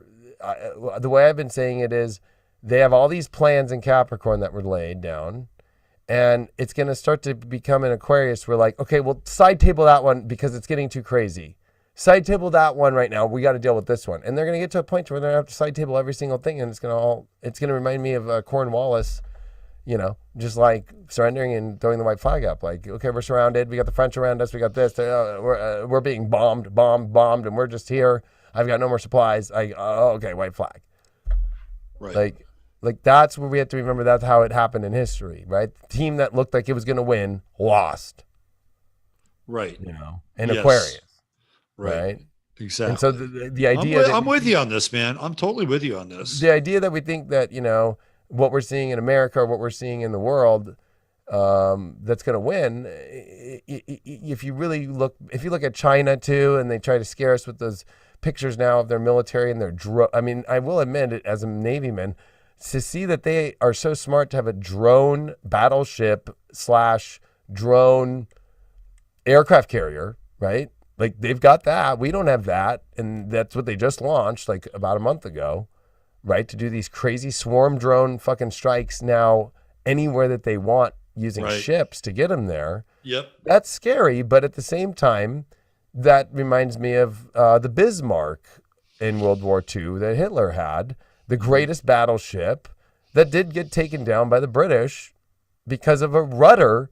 the way I've been saying it is, they have all these plans in Capricorn that were laid down, and it's going to start to become an Aquarius where like, okay, well, side table that one because it's getting too crazy. Side table that one right now. We got to deal with this one. And they're going to get to a point where they're going to have to side table every single thing, and it's going to remind me of Cornwallis, just like surrendering and throwing the white flag up. Like, okay, we're surrounded. We got the French around us. We got this. We're being bombed, and we're just here. I've got no more supplies. Okay, white flag. Right. Like that's where we have to remember that's how it happened in history, right? The team that looked like it was going to win lost. Right. In Aquarius. Right. Exactly. And so the idea I'm with you on this, man. I'm totally with you on this. The idea that we think that, what we're seeing in America or what we're seeing in the world, that's going to win. If you look at China too, and they try to scare us with those pictures now of their military and their I will admit it as a Navyman, to see that they are so smart to have a drone battleship / drone aircraft carrier, right? Like they've got that. We don't have that. And that's what they just launched like about a month ago, right? To do these crazy swarm drone fucking strikes now anywhere that they want using ships to get them there. Yep. That's scary. But at the same time, that reminds me of the Bismarck in World War II that Hitler had, the greatest battleship that did get taken down by the British because of a rudder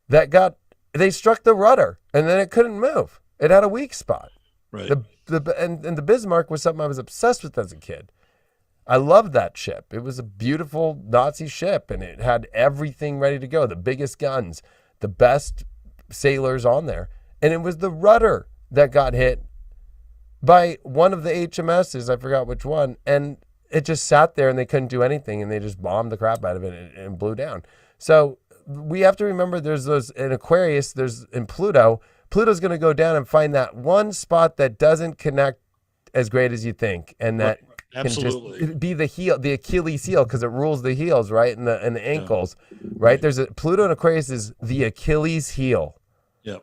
they struck the rudder and then it couldn't move. It had a weak spot. Right. And the Bismarck was something I was obsessed with as a kid. I loved that ship. It was a beautiful Nazi ship and it had everything ready to go. The biggest guns, the best sailors on there. And it was the rudder that got hit by one of the HMSs, I forgot which one, and it just sat there and they couldn't do anything, and they just bombed the crap out of it and blew down. So we have to remember there's those in Aquarius, there's in Pluto. Pluto's going to go down and find that one spot that doesn't connect as great as you think, and that Absolutely. can just be the Achilles heel, because it rules the heels, right, and the ankles, right? There's a Pluto in Aquarius is the Achilles heel. Yep.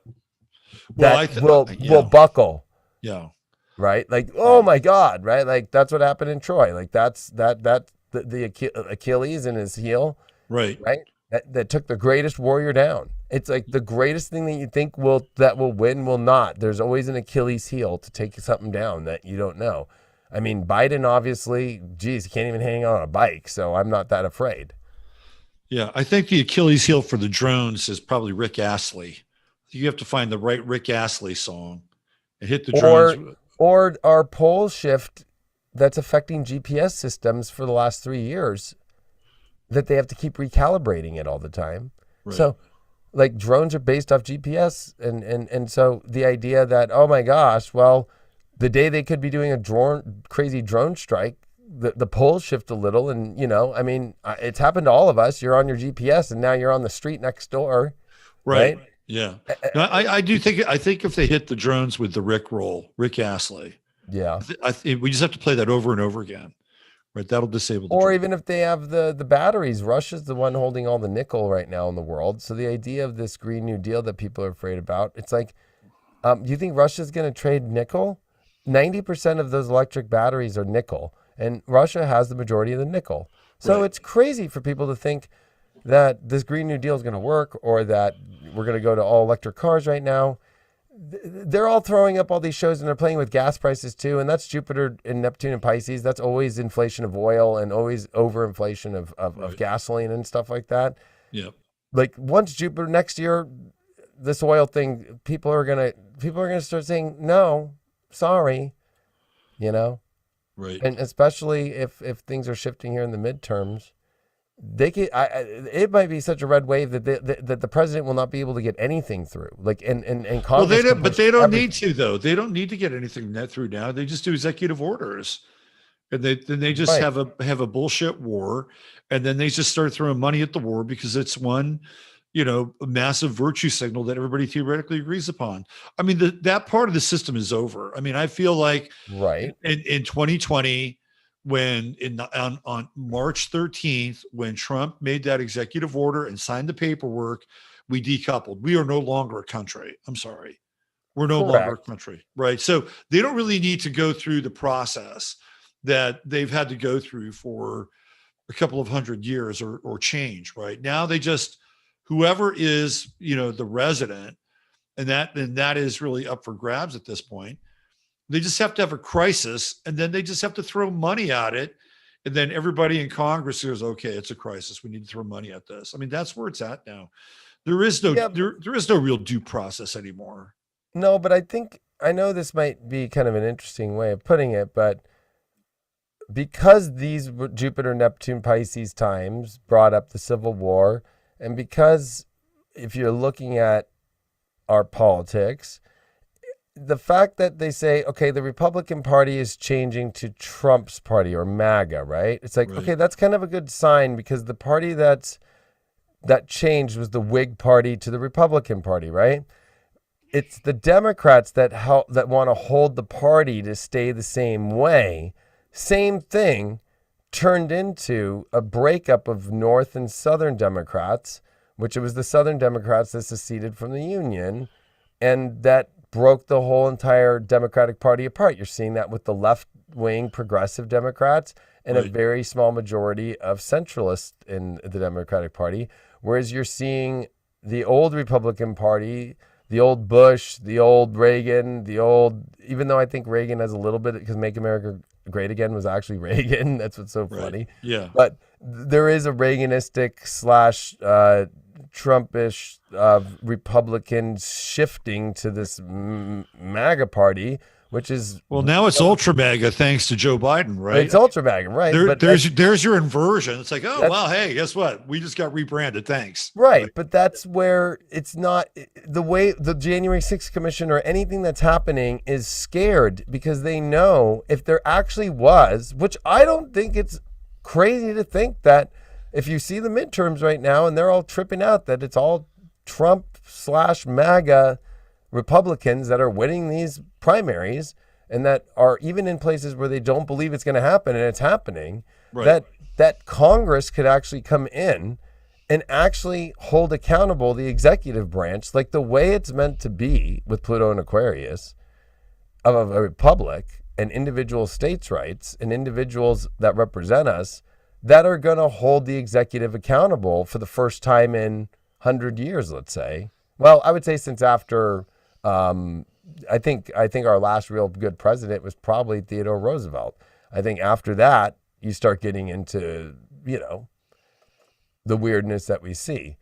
That will buckle. Yeah. Right? Like, oh my God, right? Like that's what happened in Troy. Like that's the Achilles in his heel. Right. Right? That took the greatest warrior down. It's like the greatest thing that you think will win will not. There's always an Achilles heel to take something down that you don't know. I mean, Biden obviously, geez, he can't even hang on a bike, so I'm not that afraid. Yeah, I think the Achilles heel for the drones is probably Rick Astley. You have to find the right Rick Astley song and hit the drones. Or our pole shift that's affecting GPS systems for the last 3 years, that they have to keep recalibrating it all the time. Right. So like drones are based off GPS. And so the idea that, oh my gosh, well, the day they could be doing a crazy drone strike, the poles shift a little. And, you know, I mean, it's happened to all of us. You're on your GPS and now you're on the street next door. Right. Yeah. No, I think if they hit the drones with the Rick Astley. Yeah. We just have to play that over and over again. Right. That'll disable the Or drone. even if they have the batteries. Russia's the one holding all the nickel right now in the world. So the idea of this Green New Deal that people are afraid about, it's like, you think Russia's going to trade nickel? 90% of those electric batteries are nickel, and Russia has the majority of the nickel. So It's crazy for people to think that this Green New Deal is going to work, or that we're going to go to all electric cars right now. They're all throwing up all these shows, and they're playing with gas prices too. And that's Jupiter and Neptune and Pisces. That's always inflation of oil and always overinflation of gasoline and stuff like that. Yeah. Like once Jupiter next year, this oil thing, people are gonna start saying no, sorry, you know. Right. And especially if things are shifting here in the midterms, it might be such a red wave that the president will not be able to get anything through. Like and Congress. Well, they don't need to though. They don't need to get anything through now. They just do executive orders, and they just have a bullshit war, and then they just start throwing money at the war because it's one, you know, a massive virtue signal that everybody theoretically agrees upon. I mean, that part of the system is over. I mean, I feel like in 2020. When on March 13th, when Trump made that executive order and signed the paperwork, we decoupled. We are no longer a country. I'm sorry. We're no longer a country, right? So they don't really need to go through the process that they've had to go through for a couple of 100 years or change, right? Now they just, whoever is, you know, the resident, and that is really up for grabs at this point. They just have to have a crisis, and then they just have to throw money at it. And then everybody in Congress goes, okay, it's a crisis. We need to throw money at this. I mean, that's where it's at now. There is no real due process anymore. No, but I know this might be kind of an interesting way of putting it, but because these Jupiter, Neptune, Pisces times brought up the Civil War, and because if you're looking at our politics, the fact that they say, okay, the Republican Party is changing to Trump's party or MAGA, right? It's like, okay, that's kind of a good sign, because the party that changed was the Whig Party to the Republican Party, right? It's the Democrats that want to hold the party to stay the same way. Same thing turned into a breakup of North and Southern Democrats, which it was the Southern Democrats that seceded from the Union, and that broke the whole entire Democratic Party apart. You're seeing that with the left-wing progressive Democrats and a very small majority of centralists in the Democratic Party, whereas you're seeing the old Republican Party, the old Bush, the old Reagan, even though I think Reagan has a little bit, because Make America Great Again was actually Reagan. That's what's so funny. Yeah. But there is a Reaganistic / Trumpish Republicans shifting to this MAGA party, which is now it's ultra mega thanks to Joe Biden, right? It's ultra mega, right? There's your inversion. It's like, oh well, hey, guess what? We just got rebranded. Thanks. Right, but that's where it's not the way the January 6th Commission or anything that's happening is scared because they know if there actually was, which I don't think it's crazy to think that if you see the midterms right now and they're all tripping out that it's all Trump/MAGA Republicans that are winning these primaries and that are even in places where they don't believe it's going to happen and it's happening, that Congress could actually come in and actually hold accountable the executive branch like the way it's meant to be with Pluto and Aquarius of a republic and individual states' rights and individuals that represent us that are going to hold the executive accountable for the first time in 100 years, let's say. Well, I would say since after I think our last real good president was probably Theodore Roosevelt. I think after that, you start getting into, the weirdness that we see.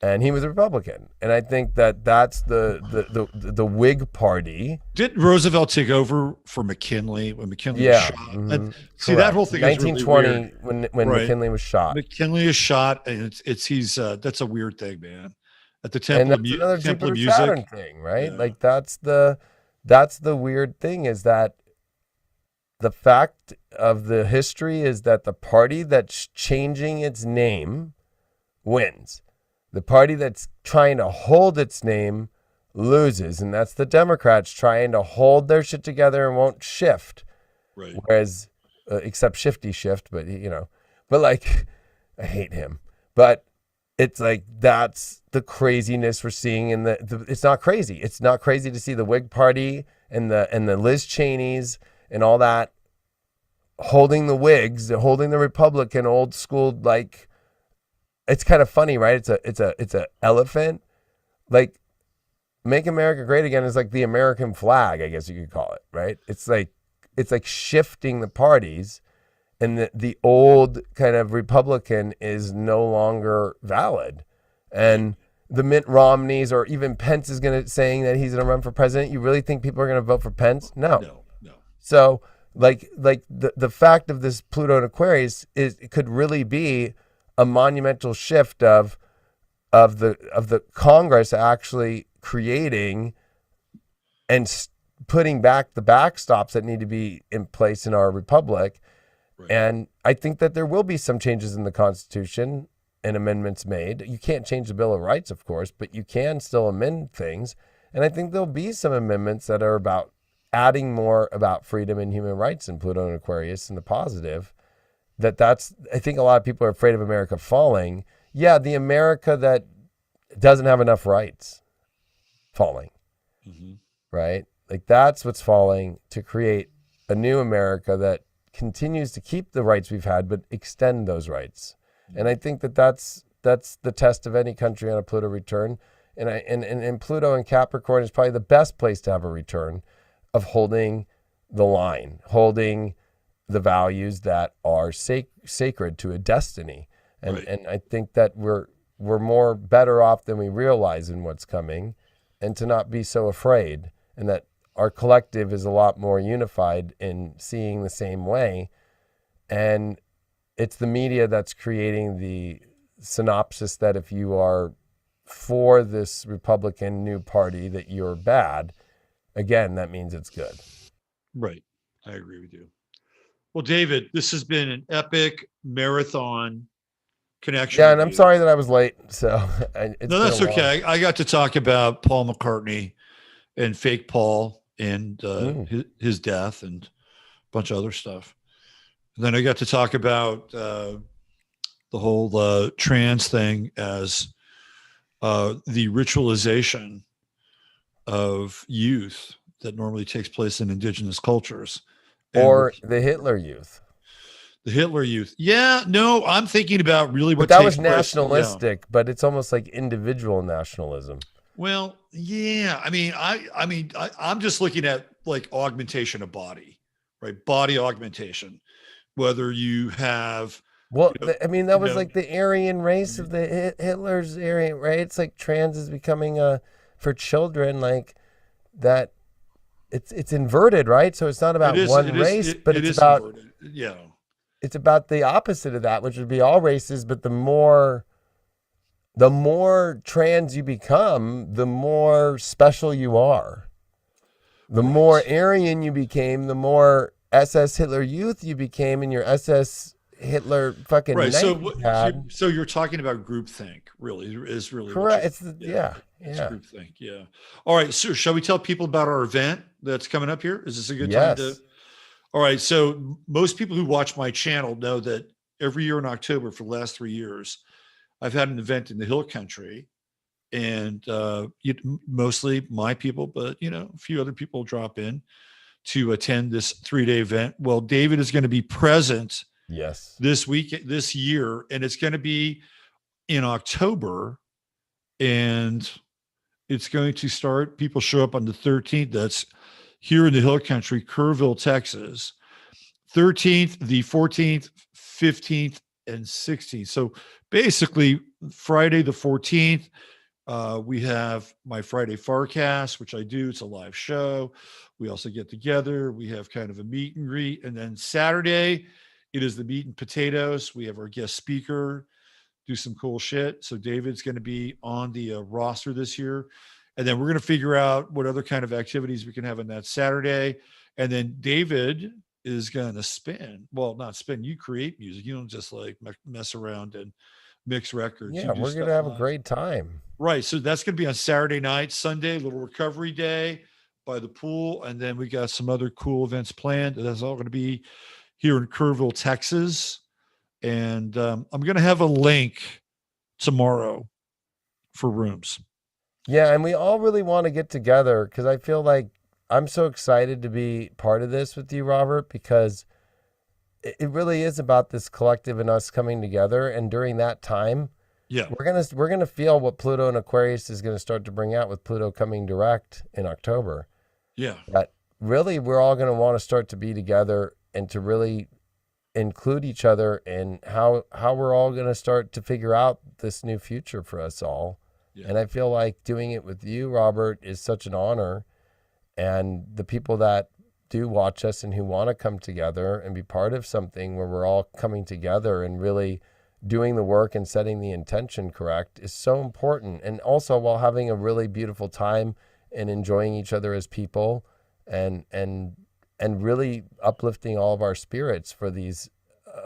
And he was a Republican. And I think that's the Whig Party. Did Roosevelt take over for McKinley when McKinley was shot? Mm-hmm. See, that whole thing 1920 is really weird. when McKinley was shot. McKinley is shot, and he's that's a weird thing, man. At the Temple of Music Saturn thing, right? Yeah. Like that's the weird thing is that the fact of the history is that the party that's changing its name wins. The party that's trying to hold its name loses, and that's the Democrats trying to hold their shit together and won't shift. Right. Whereas, except Shifty Shift, but but like, I hate him. But it's like that's the craziness we're seeing in the. It's not crazy. It's not crazy to see the Whig Party and the Liz Cheneys and all that holding the Whigs, holding the Republican old school like. It's kind of funny, right? It's a elephant. Like, Make America Great Again is like the American flag, I guess you could call it, right? It's like shifting the parties, and the old kind of Republican is no longer valid. And the Mitt Romneys or even Pence is saying that he's going to run for president. You really think people are going to vote for Pence? No. So like the fact of this Pluto and Aquarius is it could really be a monumental shift of the Congress actually creating and putting back the backstops that need to be in place in our republic. Right. And I think that there will be some changes in the Constitution and amendments made. You can't change the Bill of Rights, of course, but you can still amend things. And I think there'll be some amendments that are about adding more about freedom and human rights in Pluto and Aquarius and the positive. I think a lot of people are afraid of America falling. Yeah, the America that doesn't have enough rights falling, right? Like that's what's falling to create a new America that continues to keep the rights we've had, but extend those rights. And I think that's the test of any country on a Pluto return. And Pluto and Capricorn is probably the best place to have a return of holding the line, holding the values that are sacred to a destiny. And I think that we're more better off than we realize in what's coming, and to not be so afraid, and that our collective is a lot more unified in seeing the same way. And it's the media that's creating the synopsis that if you are for this Republican new party, that you're bad. Again, that means it's good. Right. I agree with you. Well, David, this has been an epic marathon connection. Yeah, and I'm sorry that I was late. So no, that's okay. I got to talk about Paul McCartney and fake Paul and his death and a bunch of other stuff. And then I got to talk about the whole trans thing as the ritualization of youth that normally takes place in indigenous cultures. Or the Hitler Youth. The Hitler Youth. Yeah, no, I'm thinking about really what that was nationalistic, but it's almost like individual nationalism. Well, yeah. I mean, I'm just looking at like augmentation of body, right? Body augmentation. Whether you have that was like the Aryan race of the Hitler's Aryan, right? It's like trans is becoming for children like that. it's inverted, right? So it's not about one race, but it's about inverted. Yeah. It's about the opposite of that, which would be all races. But the more trans you become, the more special you are. The more Aryan you became, the more SS Hitler Youth you became, in your SS Hitler fucking right. So you're talking about groupthink, really, is really correct. It's groupthink. Yeah. All right. So shall we tell people about our event that's coming up here? Is this a good time to? All right. So most people who watch my channel know that every year in October for the last 3 years, I've had an event in the Hill Country, and mostly my people, but a few other people drop in to attend this 3-day event. Well, David is going to be present. Yes. This year, and it's going to be in October, and it's going to start. People show up on the 13th. That's here in the Hill Country, Kerrville, Texas. 13th, the 14th, 15th, and 16th. So basically, Friday the 14th, we have my Friday Farcast, which I do. It's a live show. We also get together. We have kind of a meet and greet, and then Saturday, it is the meat and potatoes. We have our guest speaker do some cool shit. So David's going to be on the roster this year. And then we're going to figure out what other kind of activities we can have on that Saturday. And then David is going to spin. Well, not spin. You create music. You don't just like mess around and mix records. Yeah, we're going to have a great time. Right. So that's going to be on Saturday night. Sunday, little recovery day by the pool. And then we got some other cool events planned. That's all going to be here in Kerrville, Texas. And I'm going to have a link tomorrow for rooms. Yeah, and we all really want to get together because I feel like I'm so excited to be part of this with you, Robert, because it really is about this collective and us coming together. And during that time, we're gonna feel what Pluto and Aquarius is going to start to bring out with Pluto coming direct in October. Yeah. But really, we're all going to want to start to be together and to really include each other in how we're all going to start to figure out this new future for us all. Yeah. And I feel like doing it with you, Robert, is such an honor. And the people that do watch us and who want to come together and be part of something where we're all coming together and really doing the work and setting the intention correct is so important. And also while having a really beautiful time and enjoying each other as people and really uplifting all of our spirits for these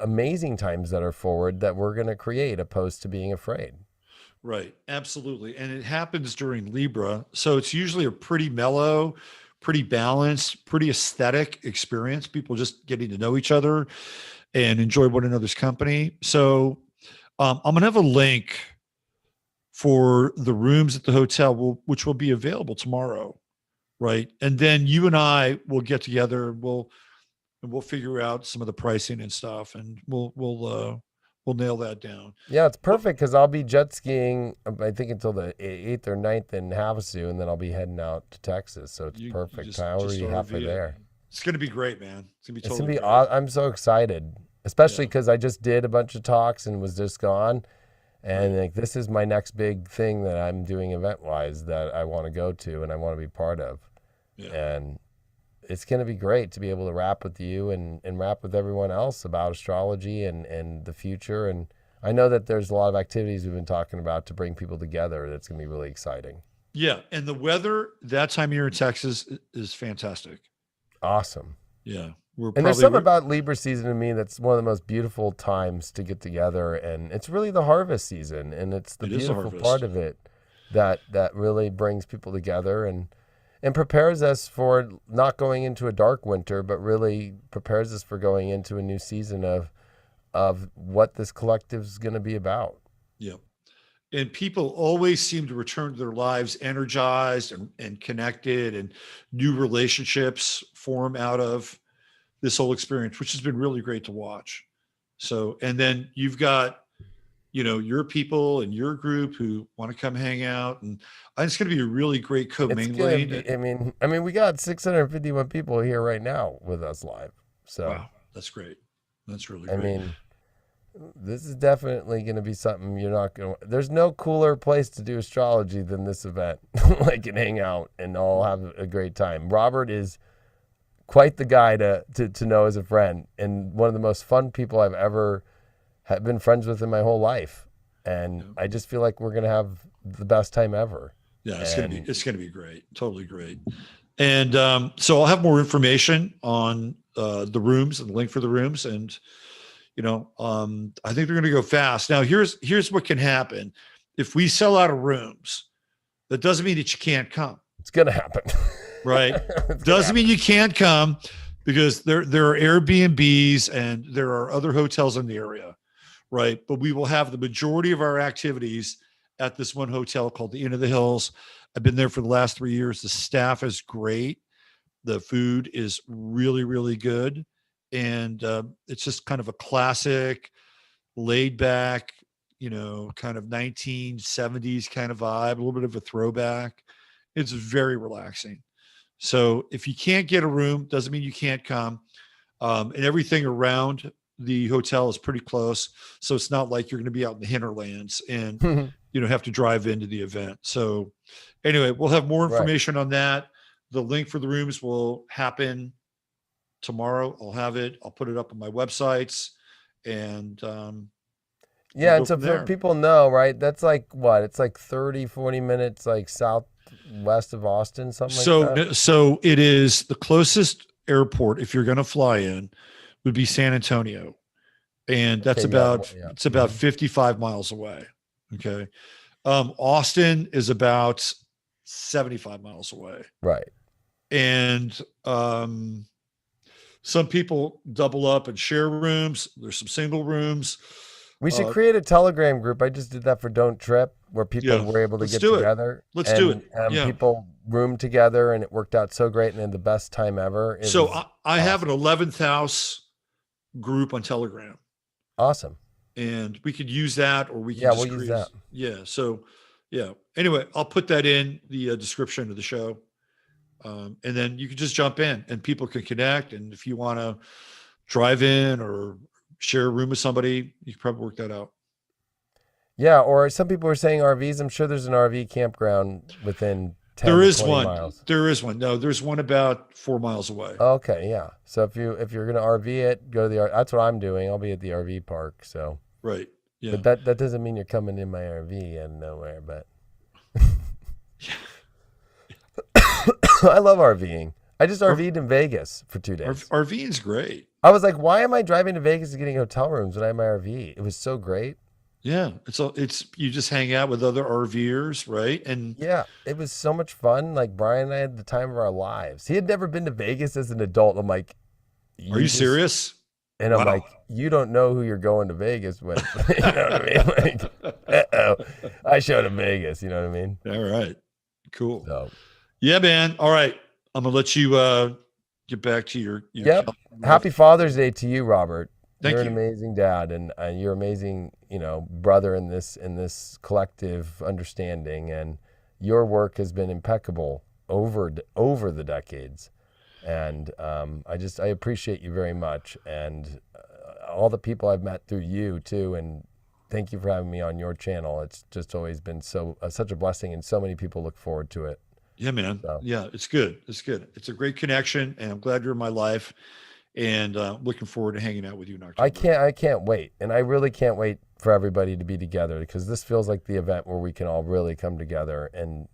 amazing times that are forward that we're going to create, opposed to being afraid. Right. Absolutely. And it happens during Libra. So it's usually a pretty mellow, pretty balanced, pretty aesthetic experience. People just getting to know each other and enjoy one another's company. So I'm going to have a link for the rooms at the hotel, which will be available tomorrow. Right. And then you and I will get together and we'll figure out some of the pricing and stuff, and we'll nail that down. Yeah, it's perfect because I'll be jet skiing, I think, until the 8th or 9th in Havasu, and then I'll be heading out to Texas. So it's perfect. I'm already halfway there. It's going to be great, man. It's going to be totally great. I'm so excited, especially because I just did a bunch of talks and was just gone. And like, this is my next big thing that I'm doing event-wise that I want to go to and I want to be part of. Yeah. And it's going to be great to be able to rap with you and rap with everyone else about astrology and the future. And I know that there's a lot of activities we've been talking about to bring people together. That's going to be really exciting. Yeah. And the weather that time of year in Texas is fantastic. Awesome. Yeah. And there's something about Libra season to me that's one of the most beautiful times to get together. And it's really the harvest season. And it's the beautiful part of it that really brings people together and prepares us for not going into a dark winter, but really prepares us for going into a new season of what this collective is going to be about. Yeah. And people always seem to return to their lives energized and connected, and new relationships form out of this whole experience, which has been really great to watch. So, and then you've got, your people and your group who want to come hang out, and it's going to be a really great co-mingling. I mean, we got 651 people here right now with us live. So wow, that's great. That's really great. I mean, This is definitely going to be something you're not going to. There's no cooler place to do astrology than this event. Like, and hang out and all have a great time. Robert is quite the guy to know as a friend, and one of the most fun people I've ever been friends with in my whole life. And I just feel like we're going to have the best time ever. Yeah, it's going to be great. Totally great. And so I'll have more information on the rooms and the link for the rooms. And, I think they're going to go fast. Now, here's what can happen. If we sell out of rooms, that doesn't mean that you can't come. It's going to happen. Right. Doesn't mean you can't come, because there are Airbnbs and there are other hotels in the area. Right. But we will have the majority of our activities at this one hotel called the Inn of the Hills. I've been there for the last 3 years. The staff is great. The food is really, really good. And it's just kind of a classic, laid back, kind of 1970s kind of vibe, a little bit of a throwback. It's very relaxing. So if you can't get a room, doesn't mean you can't come. And everything around the hotel is pretty close. So it's not like you're going to be out in the hinterlands and, have to drive into the event. So anyway, we'll have more information on that. The link for the rooms will happen tomorrow. I'll have it. I'll put it up on my websites. And and so for people know, right, that's like what? It's like 30, 40 minutes like southwest of Austin, something like that? So it is the closest airport, if you're going to fly in, would be San Antonio. And that's it's about 55 miles away. Okay. Austin is about 75 miles away. Right. And some people double up and share rooms. There's some single rooms. We should create a Telegram group. I just did that for Don't Trip, where people were able to get together. Let's do it. People roomed together, and it worked out so great, and had the best time ever. I have an 11th house group on Telegram. Awesome. And we could use that, or we can we'll use that. Yeah. So anyway, I'll put that in the description of the show. And then you can just jump in and people can connect. And if you want to drive in or share a room with somebody, you can probably work that out. Yeah. Or some people are saying RVs. I'm sure there's an RV campground within 10 there to is 20 one. miles. There is one. No, there's one about 4 miles away. Okay. Yeah. So if you're going to RV it, go to that's what I'm doing. I'll be at the RV park. So. Right. Yeah. But that doesn't mean you're coming in my RV and nowhere, but. I love RVing. I just RV'd in Vegas for 2 days. RVing is great. I was like, why am I driving to Vegas and getting hotel rooms when I have my RV? It was so great. Yeah. It's you just hang out with other RVers, right? And yeah, it was so much fun. Like Brian and I had the time of our lives. He had never been to Vegas as an adult. I'm like, are you serious? And I'm like, you don't know who you're going to Vegas with. You know what I mean? Like, I showed him Vegas. You know what I mean? All right. Cool. So. Yeah, man. All right. I'm going to let you get back to your Yep. Happy Father's Day to you, Robert. Thank you're you. An amazing dad, and you're amazing, brother in this collective understanding. And your work has been impeccable over the decades. And I appreciate you very much, and all the people I've met through you too. And thank you for having me on your channel. It's just always been such a blessing, and so many people look forward to it. Yeah, man. So. Yeah, it's good. It's good. It's a great connection, and I'm glad you're in my life, and looking forward to hanging out with you in October. I can't wait, and I really can't wait for everybody to be together, because this feels like the event where we can all really come together and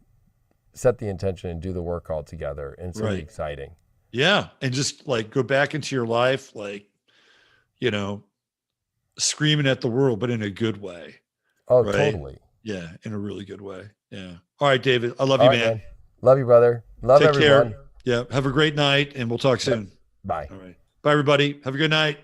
set the intention and do the work all together, and it's really exciting. Yeah, and just like go back into your life, like, screaming at the world, but in a good way. Oh, totally. Yeah, in a really good way. Yeah. All right, David. I love you, man. Love you, brother. Love everyone. Take care. Yeah. Have a great night, and we'll talk soon. Bye. All right. Bye, everybody. Have a good night.